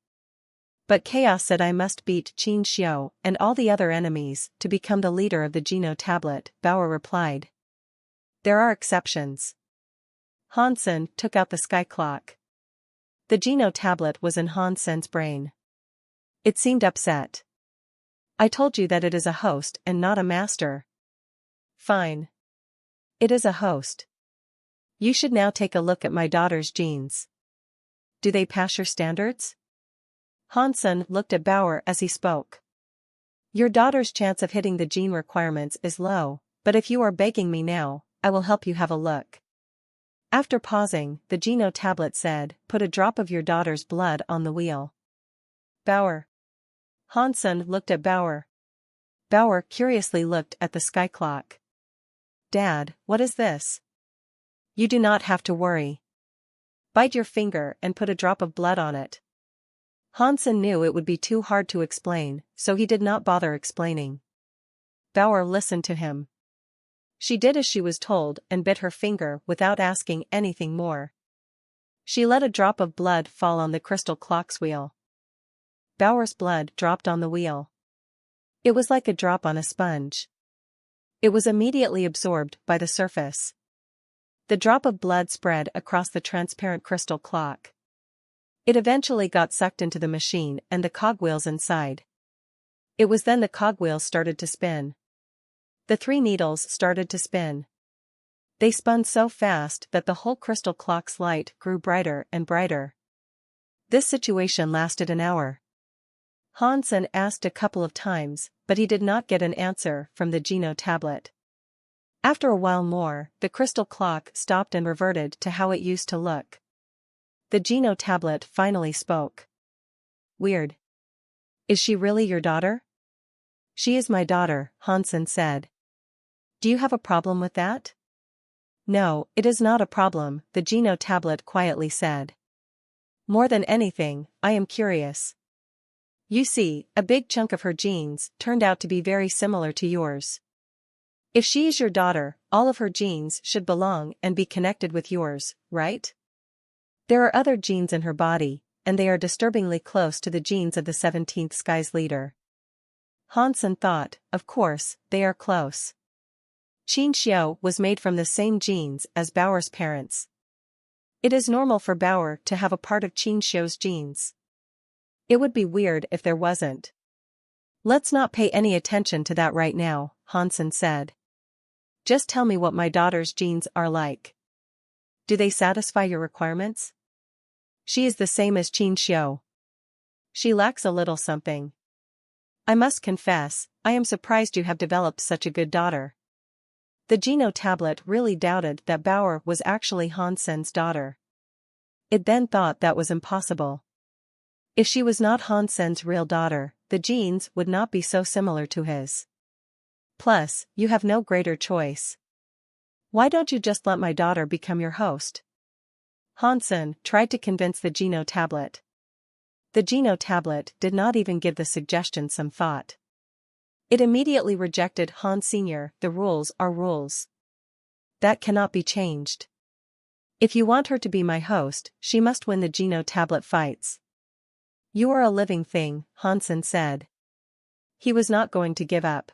"But Chaos said I must beat Qin Xiu and all the other enemies to become the leader of the Geno Tablet," Bauer replied. "There are exceptions." Hansen took out the sky clock. The Geno Tablet was in Hansen's brain. It seemed upset. "I told you that it is a host and not a master." "Fine. It is a host. You should now take a look at my daughter's genes. Do they pass your standards?" Hansen looked at Bauer as he spoke. "Your daughter's chance of hitting the gene requirements is low, but if you are begging me now, I will help you have a look." After pausing, the Geno Tablet said, "Put a drop of your daughter's blood on the wheel." "Bauer." Hansen looked at Bauer. Bauer curiously looked at the sky clock. "Dad, what is this?" "You do not have to worry. Bite your finger and put a drop of blood on it." Hansen knew it would be too hard to explain, so he did not bother explaining. Bauer listened to him. She did as she was told and bit her finger without asking anything more. She let a drop of blood fall on the crystal clock's wheel. Bauer's blood dropped on the wheel. It was like a drop on a sponge. It was immediately absorbed by the surface. The drop of blood spread across the transparent crystal clock. It eventually got sucked into the machine and the cogwheels inside. It was then the cogwheels started to spin. The 3 needles started to spin. They spun so fast that the whole crystal clock's light grew brighter and brighter. This situation lasted an hour. Hansen asked a couple of times, but he did not get an answer from the Geno Tablet. After a while more, the crystal clock stopped and reverted to how it used to look. The Geno Tablet finally spoke. "Weird. Is she really your daughter?" "She is my daughter," Hansen said. "Do you have a problem with that?" "No, it is not a problem," the Geno Tablet quietly said. "More than anything, I am curious. You see, a big chunk of her genes turned out to be very similar to yours. If she is your daughter, all of her genes should belong and be connected with yours, right? There are other genes in her body, and they are disturbingly close to the genes of the 17th Sky's leader. Hansen thought, of course, they are close. Qin Xiao was made from the same genes as Baoer's parents. It is normal for Baoer to have a part of Qin Xiao's genes. It would be weird if there wasn't. Let's not pay any attention to that right now, Hansen said. Just tell me what my daughter's genes are like. Do they satisfy your requirements? She is the same as Qin Xiao. She lacks a little something. I must confess, I am surprised you have developed such a good daughter. The Geno tablet really doubted that Baoer was actually Hansen's daughter. It then thought that was impossible. If she was not Hansen's real daughter, the genes would not be so similar to his. Plus, you have no greater choice. Why don't you just let my daughter become your host? Hansen tried to convince the Geno tablet. The Geno tablet did not even give the suggestion some thought. It immediately rejected Han Sr. The rules are rules. That cannot be changed. If you want her to be my host, she must win the Geno tablet fights. You are a living thing, Hansen said. He was not going to give up.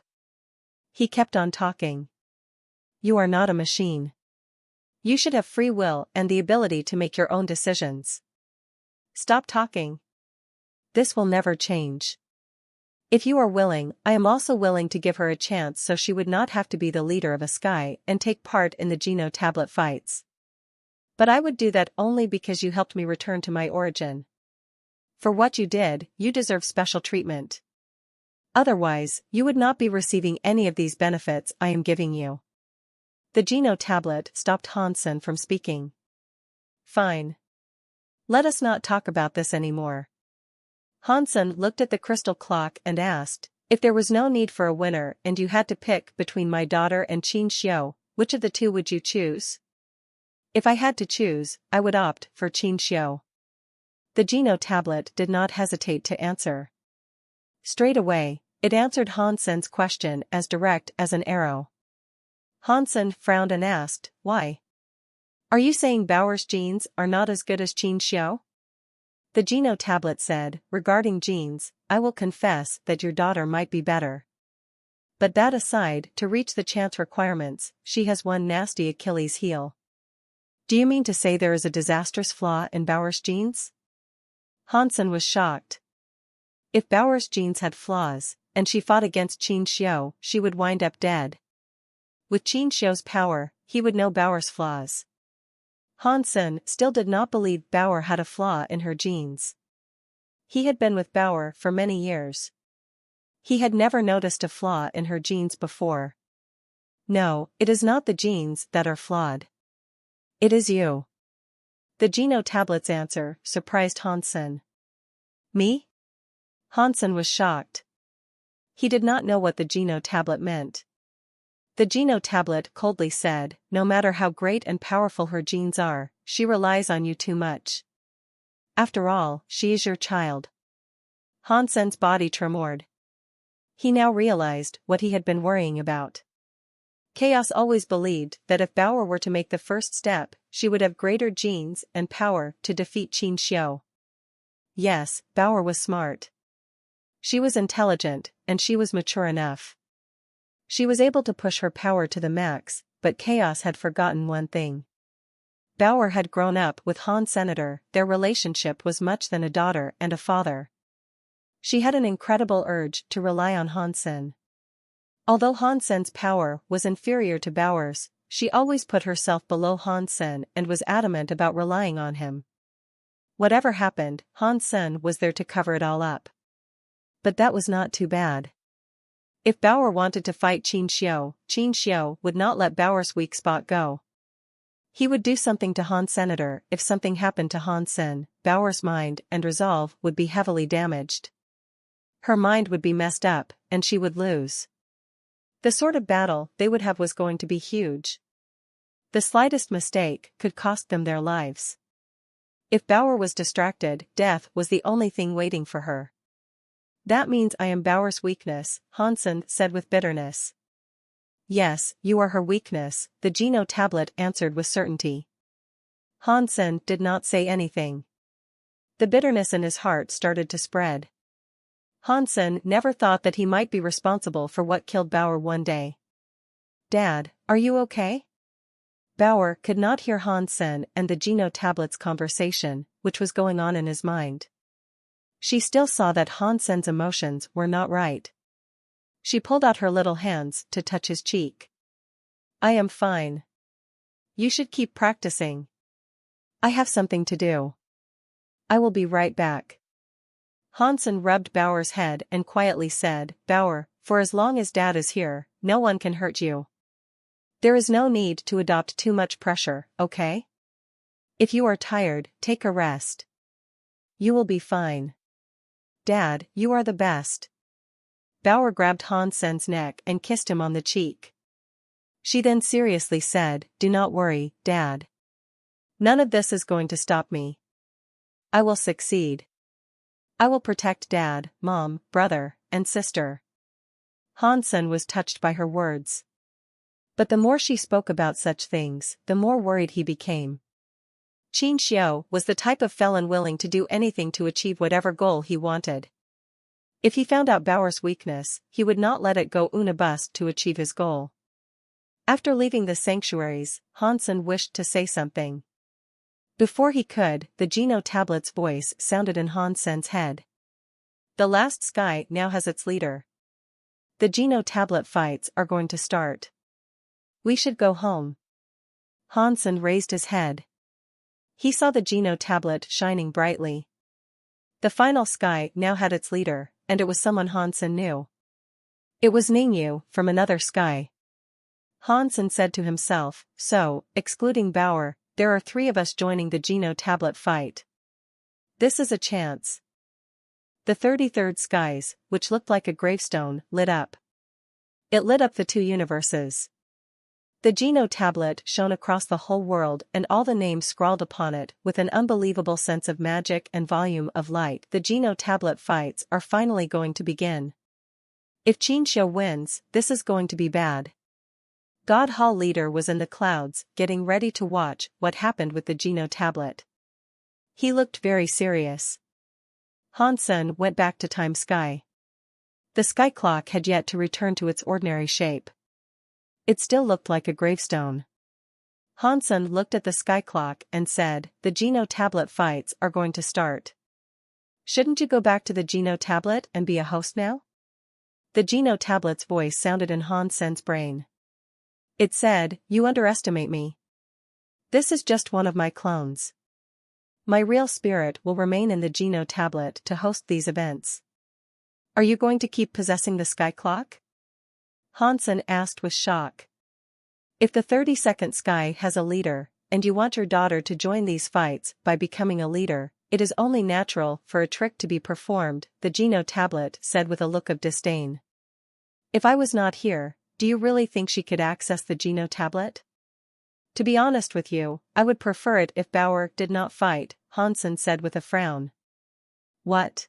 He kept on talking. You are not a machine. You should have free will and the ability to make your own decisions. Stop talking. This will never change. If you are willing, I am also willing to give her a chance so she would not have to be the leader of a sky and take part in the Geno tablet fights. But I would do that only because you helped me return to my origin. For what you did, you deserve special treatment. Otherwise, you would not be receiving any of these benefits I am giving you. The Geno tablet stopped Hansen from speaking. Fine. Let us not talk about this anymore. Hansen looked at the crystal clock and asked, if there was no need for a winner and you had to pick between my daughter and Qin Xiao, which of the two would you choose? If I had to choose, I would opt for Qin Xiao. The Geno tablet did not hesitate to answer. Straight away, it answered Hansen's question as direct as an arrow. Hansen frowned and asked, why? Are you saying Baoer's genes are not as good as Qin Xiao? The Geno tablet said, regarding genes, I will confess that your daughter might be better. But that aside, to reach the chance requirements, she has one nasty Achilles heel. Do you mean to say there is a disastrous flaw in Baoer's genes? Hansen was shocked. If Baoer's genes had flaws, and she fought against Qin Xiao, she would wind up dead. With Qin Xiao's power, he would know Baoer's flaws. Hansen still did not believe Baoer had a flaw in her genes. He had been with Baoer for many years. He had never noticed a flaw in her genes before. No, it is not the genes that are flawed. It is you. The Geno tablet's answer surprised Hansen. Me? Hansen was shocked. He did not know what the Geno tablet meant. The Geno tablet coldly said, no matter how great and powerful her genes are, she relies on you too much. After all, she is your child. Hansen's body tremored. He now realized what he had been worrying about. Chaos always believed that if Baoer were to make the first step, she would have greater genes and power to defeat Qin Xiao. Yes, Baoer was smart. She was intelligent, and she was mature enough. She was able to push her power to the max, but Chaos had forgotten one thing. Baoer had grown up with Han Senator, their relationship was much than a daughter and a father. She had an incredible urge to rely on Hansen. Although Hansen's power was inferior to Baoer's, she always put herself below Hansen and was adamant about relying on him. Whatever happened, Hansen was there to cover it all up. But that was not too bad. If Baoer wanted to fight Qin Xiao would not let Baoer's weak spot go. He would do something to Han Senator. If something happened to Hansen, Baoer's mind and resolve would be heavily damaged. Her mind would be messed up, and she would lose. The sort of battle they would have was going to be huge. The slightest mistake could cost them their lives. If Baoer was distracted, death was the only thing waiting for her. That means I am Bauer's weakness, Hansen said with bitterness. Yes, you are her weakness, the Geno tablet answered with certainty. Hansen did not say anything. The bitterness in his heart started to spread. Hansen never thought that he might be responsible for what killed Bauer one day. Dad, are you okay? Bauer could not hear Hansen and the Geno tablet's conversation, which was going on in his mind. She still saw that Hansen's emotions were not right. She pulled out her little hands to touch his cheek. I am fine. You should keep practicing. I have something to do. I will be right back. Hansen rubbed Bauer's head and quietly said, Bauer, for as long as Dad is here, no one can hurt you. There is no need to adopt too much pressure, okay? If you are tired, take a rest. You will be fine. Dad, you are the best. Bauer grabbed Hansen's neck and kissed him on the cheek. She then seriously said, Do not worry, Dad. None of this is going to stop me. I will succeed. I will protect Dad, Mom, brother, and sister. Hansen was touched by her words. But the more she spoke about such things, the more worried he became. Qin Xiu was the type of felon willing to do anything to achieve whatever goal he wanted. If he found out Bauer's weakness, he would not let it go unabused to achieve his goal. After leaving the sanctuaries, Hansen wished to say something. Before he could, the Geno tablet's voice sounded in Hansen's head. The last sky now has its leader. The Geno tablet fights are going to start. We should go home. Hansen raised his head. He saw the Geno tablet shining brightly. The final sky now had its leader, and it was someone Hansen knew. It was Ningyu, from another sky. Hansen said to himself, so, excluding Bauer, there are 3 of us joining the Geno tablet fight. This is a chance. The 33rd skies, which looked like a gravestone, lit up. It lit up the 2 universes. The Geno tablet shone across the whole world and all the names scrawled upon it with an unbelievable sense of magic and volume of light. The Geno tablet fights are finally going to begin. If Qin Xiu wins, this is going to be bad. God Hall leader was in the clouds, getting ready to watch what happened with the Geno tablet. He looked very serious. Hansen went back to Time Sky. The sky clock had yet to return to its ordinary shape. It still looked like a gravestone. Hansen looked at the sky clock and said, the Geno tablet fights are going to start. Shouldn't you go back to the Geno tablet and be a host now? The Geno tablet's voice sounded in Hansen's brain. It said, you underestimate me. This is just one of my clones. My real spirit will remain in the Geno tablet to host these events. Are you going to keep possessing the sky clock? Hansen asked with shock. If the 32nd sky has a leader, and you want your daughter to join these fights by becoming a leader, it is only natural for a trick to be performed, the Geno tablet said with a look of disdain. If I was not here, do you really think she could access the Geno tablet? To be honest with you, I would prefer it if Bauer did not fight, Hansen said with a frown. What?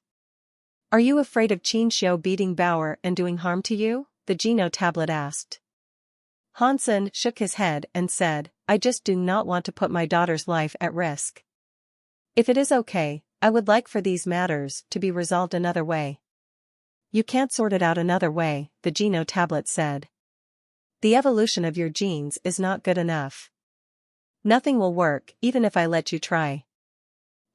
Are you afraid of Qin Xiu beating Bauer and doing harm to you? The Geno tablet asked. Hansen shook his head and said, I just do not want to put my daughter's life at risk. If it is okay, I would like for these matters to be resolved another way. You can't sort it out another way, the Geno tablet said. The evolution of your genes is not good enough. Nothing will work even if I let you try.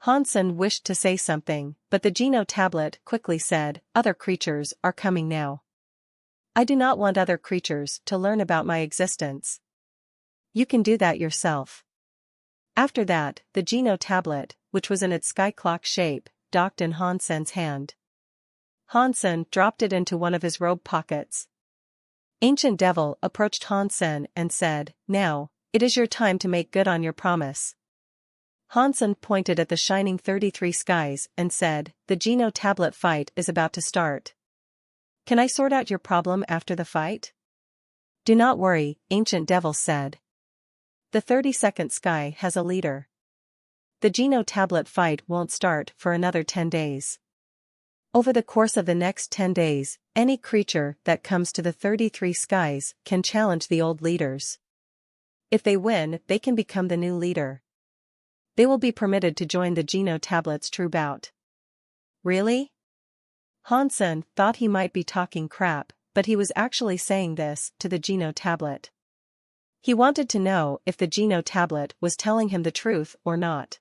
Hansen wished to say something, but the Geno tablet quickly said, other creatures are coming now. I do not want other creatures to learn about my existence. You can do that yourself. After that, the Geno tablet, which was in its sky clock shape, docked in Hansen's hand. Hansen dropped it into one of his robe pockets. Ancient Devil approached Hansen and said, now, it is your time to make good on your promise. Hansen pointed at the shining 33 skies and said, the Geno tablet fight is about to start. Can I sort out your problem after the fight? Do not worry, Ancient Devil said. The 32nd sky has a leader. The Geno tablet fight won't start for another 10 days. Over the course of the next 10 days, any creature that comes to the 33 skies can challenge the old leaders. If they win, they can become the new leader. They will be permitted to join the Geno Tablet's true bout. Really? Hansen thought he might be talking crap, but he was actually saying this to the Geno Tablet. He wanted to know if the Geno Tablet was telling him the truth or not.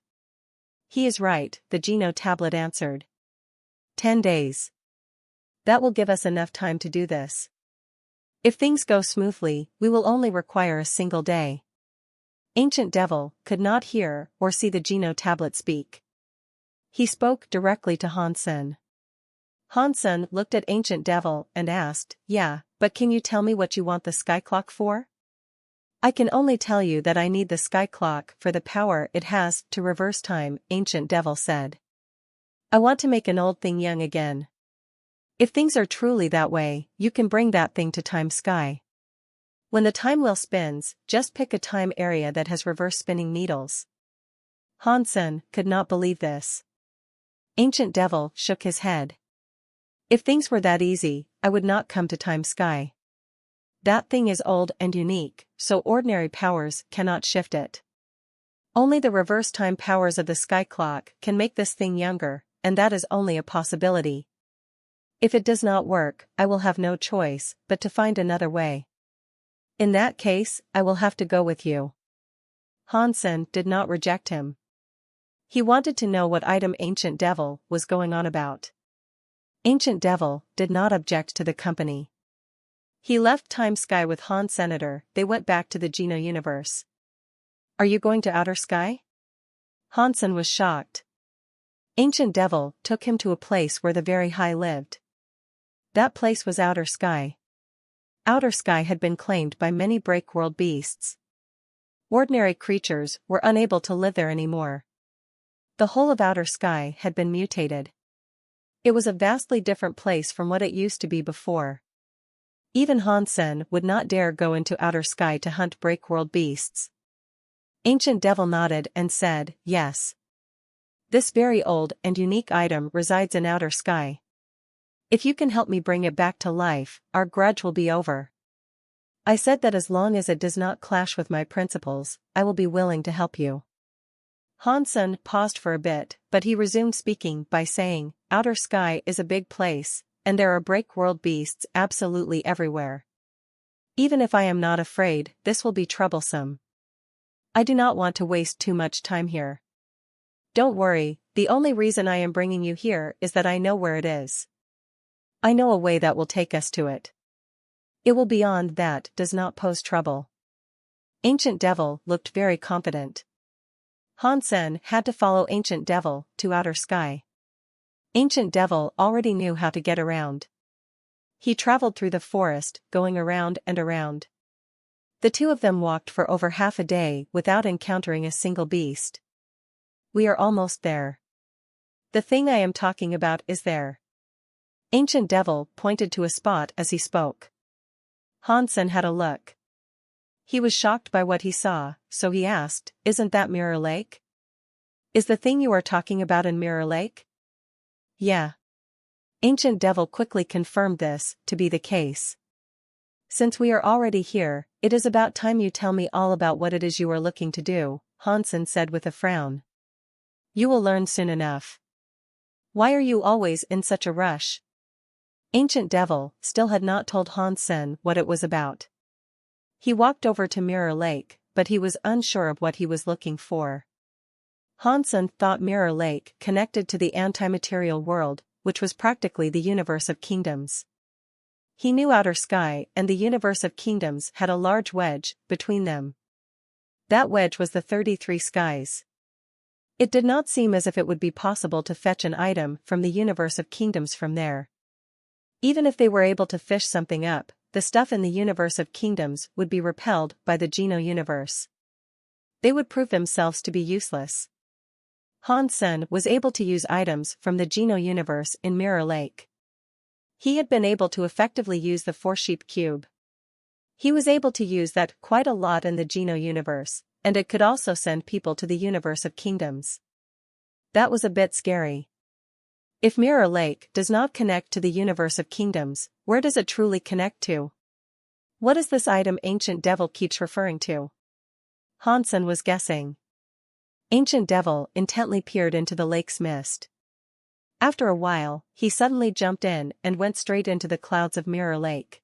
He is right, the Geno Tablet answered. 10 days. That will give us enough time to do this. If things go smoothly, we will only require a single day. Ancient Devil could not hear or see the Geno Tablet speak. He spoke directly to Hansen. Hansen looked at Ancient Devil and asked, "Yeah, but can you tell me what you want the sky clock for?" "I can only tell you that I need the sky clock for the power it has to reverse time," Ancient Devil said. "I want to make an old thing young again. If things are truly that way, you can bring that thing to time sky. When the time wheel spins, just pick a time area that has reverse spinning needles." Hansen could not believe this. Ancient Devil shook his head. "If things were that easy, I would not come to time sky. That thing is old and unique, so ordinary powers cannot shift it. Only the reverse time powers of the sky clock can make this thing younger, and that is only a possibility. If it does not work, I will have no choice but to find another way. In that case, I will have to go with you." Hansen did not reject him. He wanted to know what item Ancient Devil was going on about. Ancient Devil did not object to the company. He left Time Sky with Han Senator. They went back to the Geno universe. "Are you going to Outer Sky?" Hansen was shocked. Ancient Devil took him to a place where the Very High lived. That place was Outer Sky. Outer Sky had been claimed by many break-world beasts. Ordinary creatures were unable to live there anymore. The whole of Outer Sky had been mutated. It was a vastly different place from what it used to be before. Even Hansen would not dare go into Outer Sky to hunt break-world beasts. Ancient Devil nodded and said, "Yes. This very old and unique item resides in Outer Sky. If you can help me bring it back to life, our grudge will be over. I said that as long as it does not clash with my principles, I will be willing to help you." Hansen paused for a bit, but he resumed speaking by saying, "Outer Sky is a big place, and there are break-world beasts absolutely everywhere. Even if I am not afraid, this will be troublesome. I do not want to waste too much time here. Don't worry, the only reason I am bringing you here is that I know where it is. I know a way that will take us to it. It will beyond that does not pose trouble." Ancient Devil looked very confident. Hansen had to follow Ancient Devil to Outer Sky. Ancient Devil already knew how to get around. He traveled through the forest, going around and around. The two of them walked for over half a day without encountering a single beast. "We are almost there. The thing I am talking about is there." Ancient Devil pointed to a spot as he spoke. Hansen had a look. He was shocked by what he saw, so he asked, "Isn't that Mirror Lake? Is the thing you are talking about in Mirror Lake?" "Yeah." Ancient Devil quickly confirmed this to be the case. "Since we are already here, it is about time you tell me all about what it is you are looking to do," Hansen said with a frown. "You will learn soon enough. Why are you always in such a rush?" Ancient Devil still had not told Hansen what it was about. He walked over to Mirror Lake, but he was unsure of what he was looking for. Hansen thought Mirror Lake connected to the anti-material world, which was practically the universe of kingdoms. He knew Outer Sky and the universe of kingdoms had a large wedge between them. That wedge was the 33 skies. It did not seem as if it would be possible to fetch an item from the universe of kingdoms from there. Even if they were able to fish something up, the stuff in the universe of kingdoms would be repelled by the Geno universe. They would prove themselves to be useless. Hansen was able to use items from the Geno universe in Mirror Lake. He had been able to effectively use the Four-Sheep Cube. He was able to use that quite a lot in the Geno universe, and it could also send people to the universe of kingdoms. That was a bit scary. If Mirror Lake does not connect to the universe of kingdoms, where does it truly connect to? What is this item Ancient Devil keeps referring to? Hansen was guessing. Ancient Devil intently peered into the lake's mist. After a while, he suddenly jumped in and went straight into the clouds of Mirror Lake.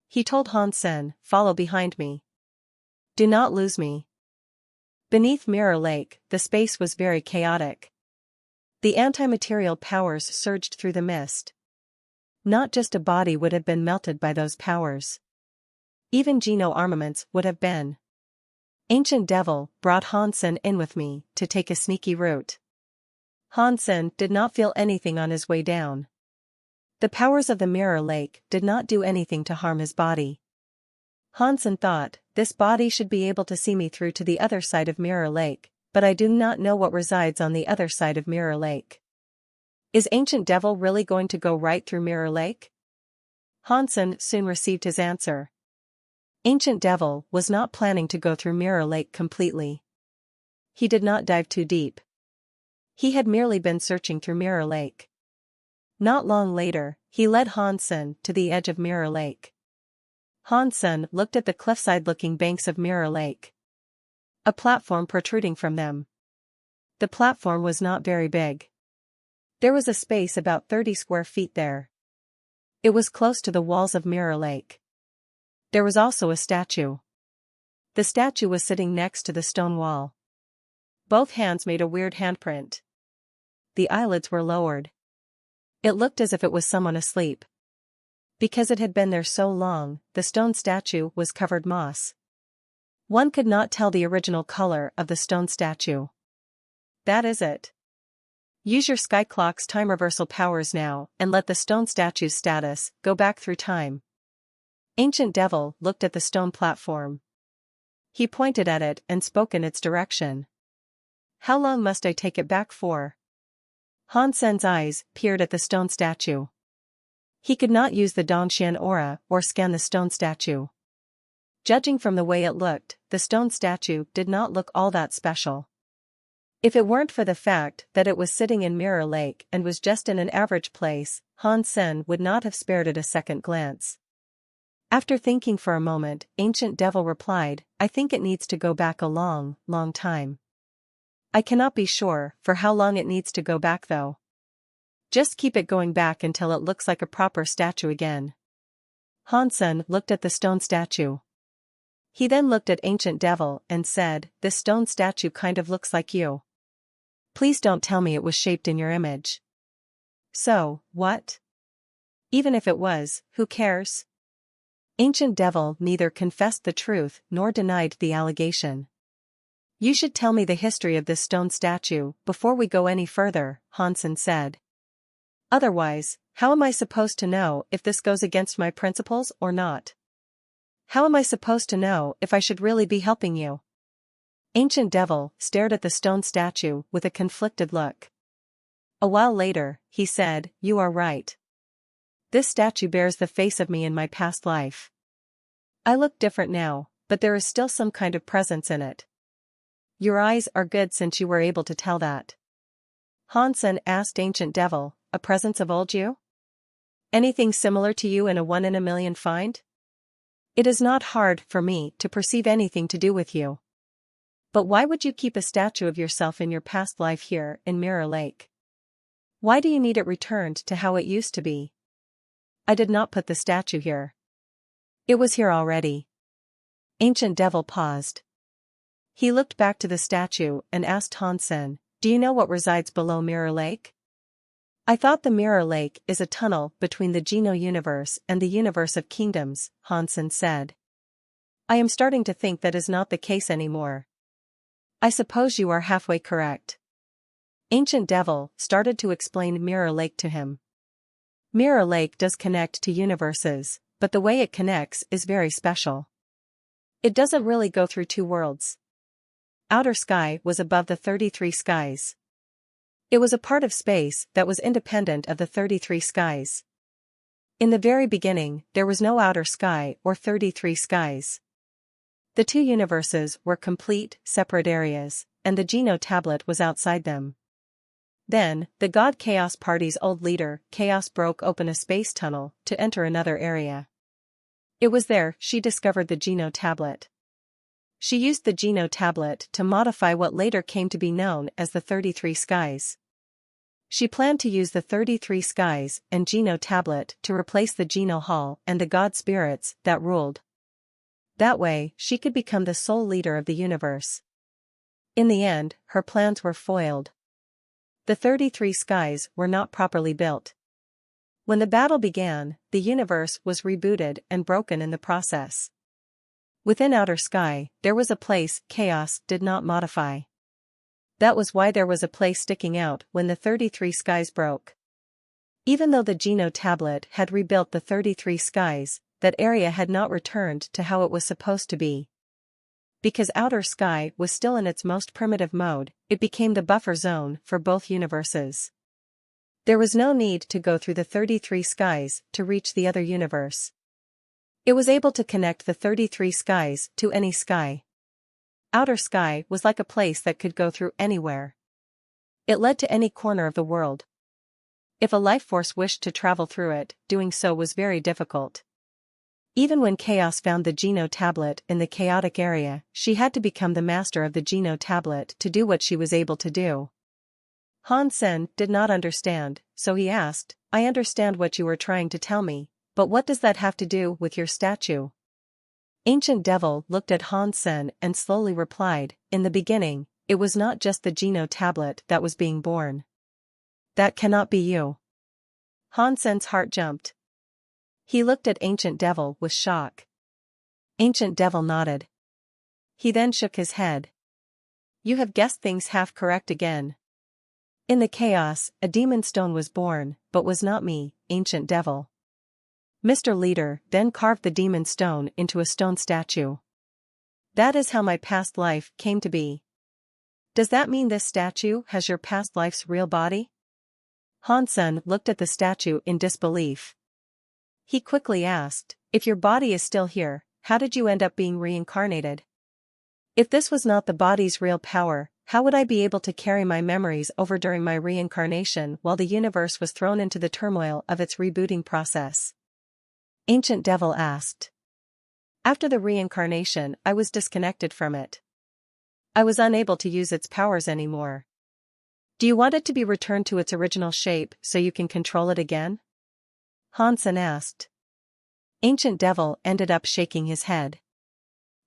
He told Hansen, "Follow behind me. Do not lose me." Beneath Mirror Lake, the space was very chaotic. The anti-material powers surged through the mist. Not just a body would have been melted by those powers. Even Geno armaments would have been. Ancient Devil brought Hansen in with me to take a sneaky route. Hansen did not feel anything on his way down. The powers of the Mirror Lake did not do anything to harm his body. Hansen thought, this body should be able to see me through to the other side of Mirror Lake, but I do not know what resides on the other side of Mirror Lake. Is Ancient Devil really going to go right through Mirror Lake? Hansen soon received his answer. Ancient Devil was not planning to go through Mirror Lake completely. He did not dive too deep. He had merely been searching through Mirror Lake. Not long later, he led Hansen to the edge of Mirror Lake. Hansen looked at the cliffside-looking banks of Mirror Lake. A platform protruding from them. The platform was not very big. There was a space about 30 square feet there. It was close to the walls of Mirror Lake. There was also a statue. The statue was sitting next to the stone wall. Both hands made a weird handprint. The eyelids were lowered. It looked as if it was someone asleep. Because it had been there so long, the stone statue was covered moss. One could not tell the original color of the stone statue. That is it. Use your Sky Clock's time reversal powers now and let the stone statue's status go back through time. Ancient Devil looked at the stone platform. He pointed at it and spoke in its direction. How long must I take it back for? Hansen's eyes peered at the stone statue. He could not use the Dongxian aura or scan the stone statue. Judging from the way it looked, the stone statue did not look all that special. If it weren't for the fact that it was sitting in Mirror Lake and was just in an average place, Hansen would not have spared it a second glance. After thinking for a moment, Ancient Devil replied, I think it needs to go back a long, long time. I cannot be sure for how long it needs to go back though. Just keep it going back until it looks like a proper statue again. Hansen looked at the stone statue. He then looked at Ancient Devil and said, this stone statue kind of looks like you. Please don't tell me it was shaped in your image. So, what? Even if it was, who cares? Ancient Devil neither confessed the truth nor denied the allegation. You should tell me the history of this stone statue before we go any further, Hansen said. Otherwise, how am I supposed to know if this goes against my principles or not? How am I supposed to know if I should really be helping you? Ancient Devil stared at the stone statue with a conflicted look. A while later, he said, you are right. This statue bears the face of me in my past life. I look different now, but there is still some kind of presence in it. Your eyes are good since you were able to tell that. Hansen asked Ancient Devil, a presence of old you? Anything similar to you in a 1 in a million find? It is not hard for me to perceive anything to do with you. But why would you keep a statue of yourself in your past life here in Mirror Lake? Why do you need it returned to how it used to be? I did not put the statue here. It was here already. Ancient Devil paused. He looked back to the statue and asked Hansen, do you know what resides below Mirror Lake? I thought the Mirror Lake is a tunnel between the Geno universe and the universe of kingdoms, Hansen said. I am starting to think that is not the case anymore. I suppose you are halfway correct. Ancient Devil started to explain Mirror Lake to him. Mirror Lake does connect to universes, but the way it connects is very special. It doesn't really go through two worlds. Outer Sky was above the 33 skies. It was a part of space that was independent of the 33 skies. In the very beginning, there was no outer sky or 33 skies. The two universes were complete, separate areas, and the Geno tablet was outside them. Then, the God Chaos Party's old leader, Chaos, broke open a space tunnel to enter another area. It was there she discovered the Geno tablet. She used the Geno tablet to modify what later came to be known as the 33 Skies. She planned to use the 33 Skies and Geno tablet to replace the Geno Hall and the god spirits that ruled. That way, she could become the sole leader of the universe. In the end, her plans were foiled. The 33 Skies were not properly built. When the battle began, the universe was rebooted and broken in the process. Within Outer Sky, there was a place Chaos did not modify. That was why there was a place sticking out when the 33 Skies broke. Even though the Geno tablet had rebuilt the 33 Skies, that area had not returned to how it was supposed to be. Because Outer Sky was still in its most primitive mode, it became the buffer zone for both universes. There was no need to go through the 33 Skies to reach the other universe. It was able to connect the 33 Skies to any sky. Outer Sky was like a place that could go through anywhere. It led to any corner of the world. If a life force wished to travel through it, doing so was very difficult. Even when Chaos found the Geno tablet in the chaotic area, she had to become the master of the Geno tablet to do what she was able to do. Han Sen did not understand, so he asked, "I understand what you were trying to tell me, but what does that have to do with your statue?" Ancient Devil looked at Han Sen and slowly replied, "In the beginning, it was not just the Geno tablet that was being born. That cannot be you." Han Sen's heart jumped. He looked at Ancient Devil with shock. Ancient Devil nodded. He then shook his head. "You have guessed things half correct again. In the chaos, a demon stone was born, but was not me, Ancient Devil." Mr. Leader then carved the demon stone into a stone statue. "That is how my past life came to be. Does that mean this statue has your past life's real body?" Han Sen looked at the statue in disbelief. He quickly asked, "If your body is still here, how did you end up being reincarnated? If this was not the body's real power, how would I be able to carry my memories over during my reincarnation while the universe was thrown into the turmoil of its rebooting process?" Ancient Devil asked. "After the reincarnation, I was disconnected from it. I was unable to use its powers anymore. Do you want it to be returned to its original shape so you can control it again?" Han Sen asked. Ancient Devil ended up shaking his head.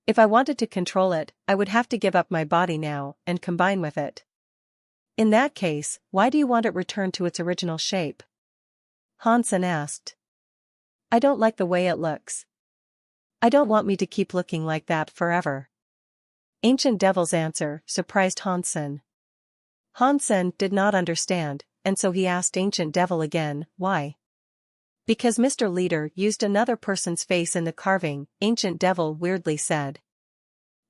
"If I wanted to control it, I would have to give up my body now and combine with it. In that case, why do you want it returned to its original shape?" Han Sen asked. "I don't like the way it looks. I don't want me to keep looking like that forever." Ancient Devil's answer surprised Han Sen. Han Sen did not understand, and so he asked Ancient Devil again, "Why?" "Because Mr. Leader used another person's face in the carving," Ancient Devil weirdly said.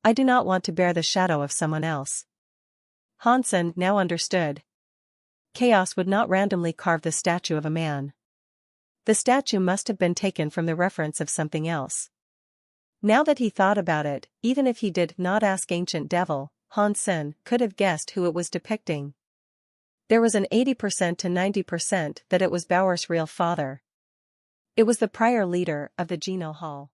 "I do not want to bear the shadow of someone else." Han Sen now understood. Chaos would not randomly carve the statue of a man. The statue must have been taken from the reference of something else. Now that he thought about it, even if he did not ask Ancient Devil, Han Sen could have guessed who it was depicting. There was an 80% to 90% that it was Bauer's real father. It was the prior leader of the Geno Hall.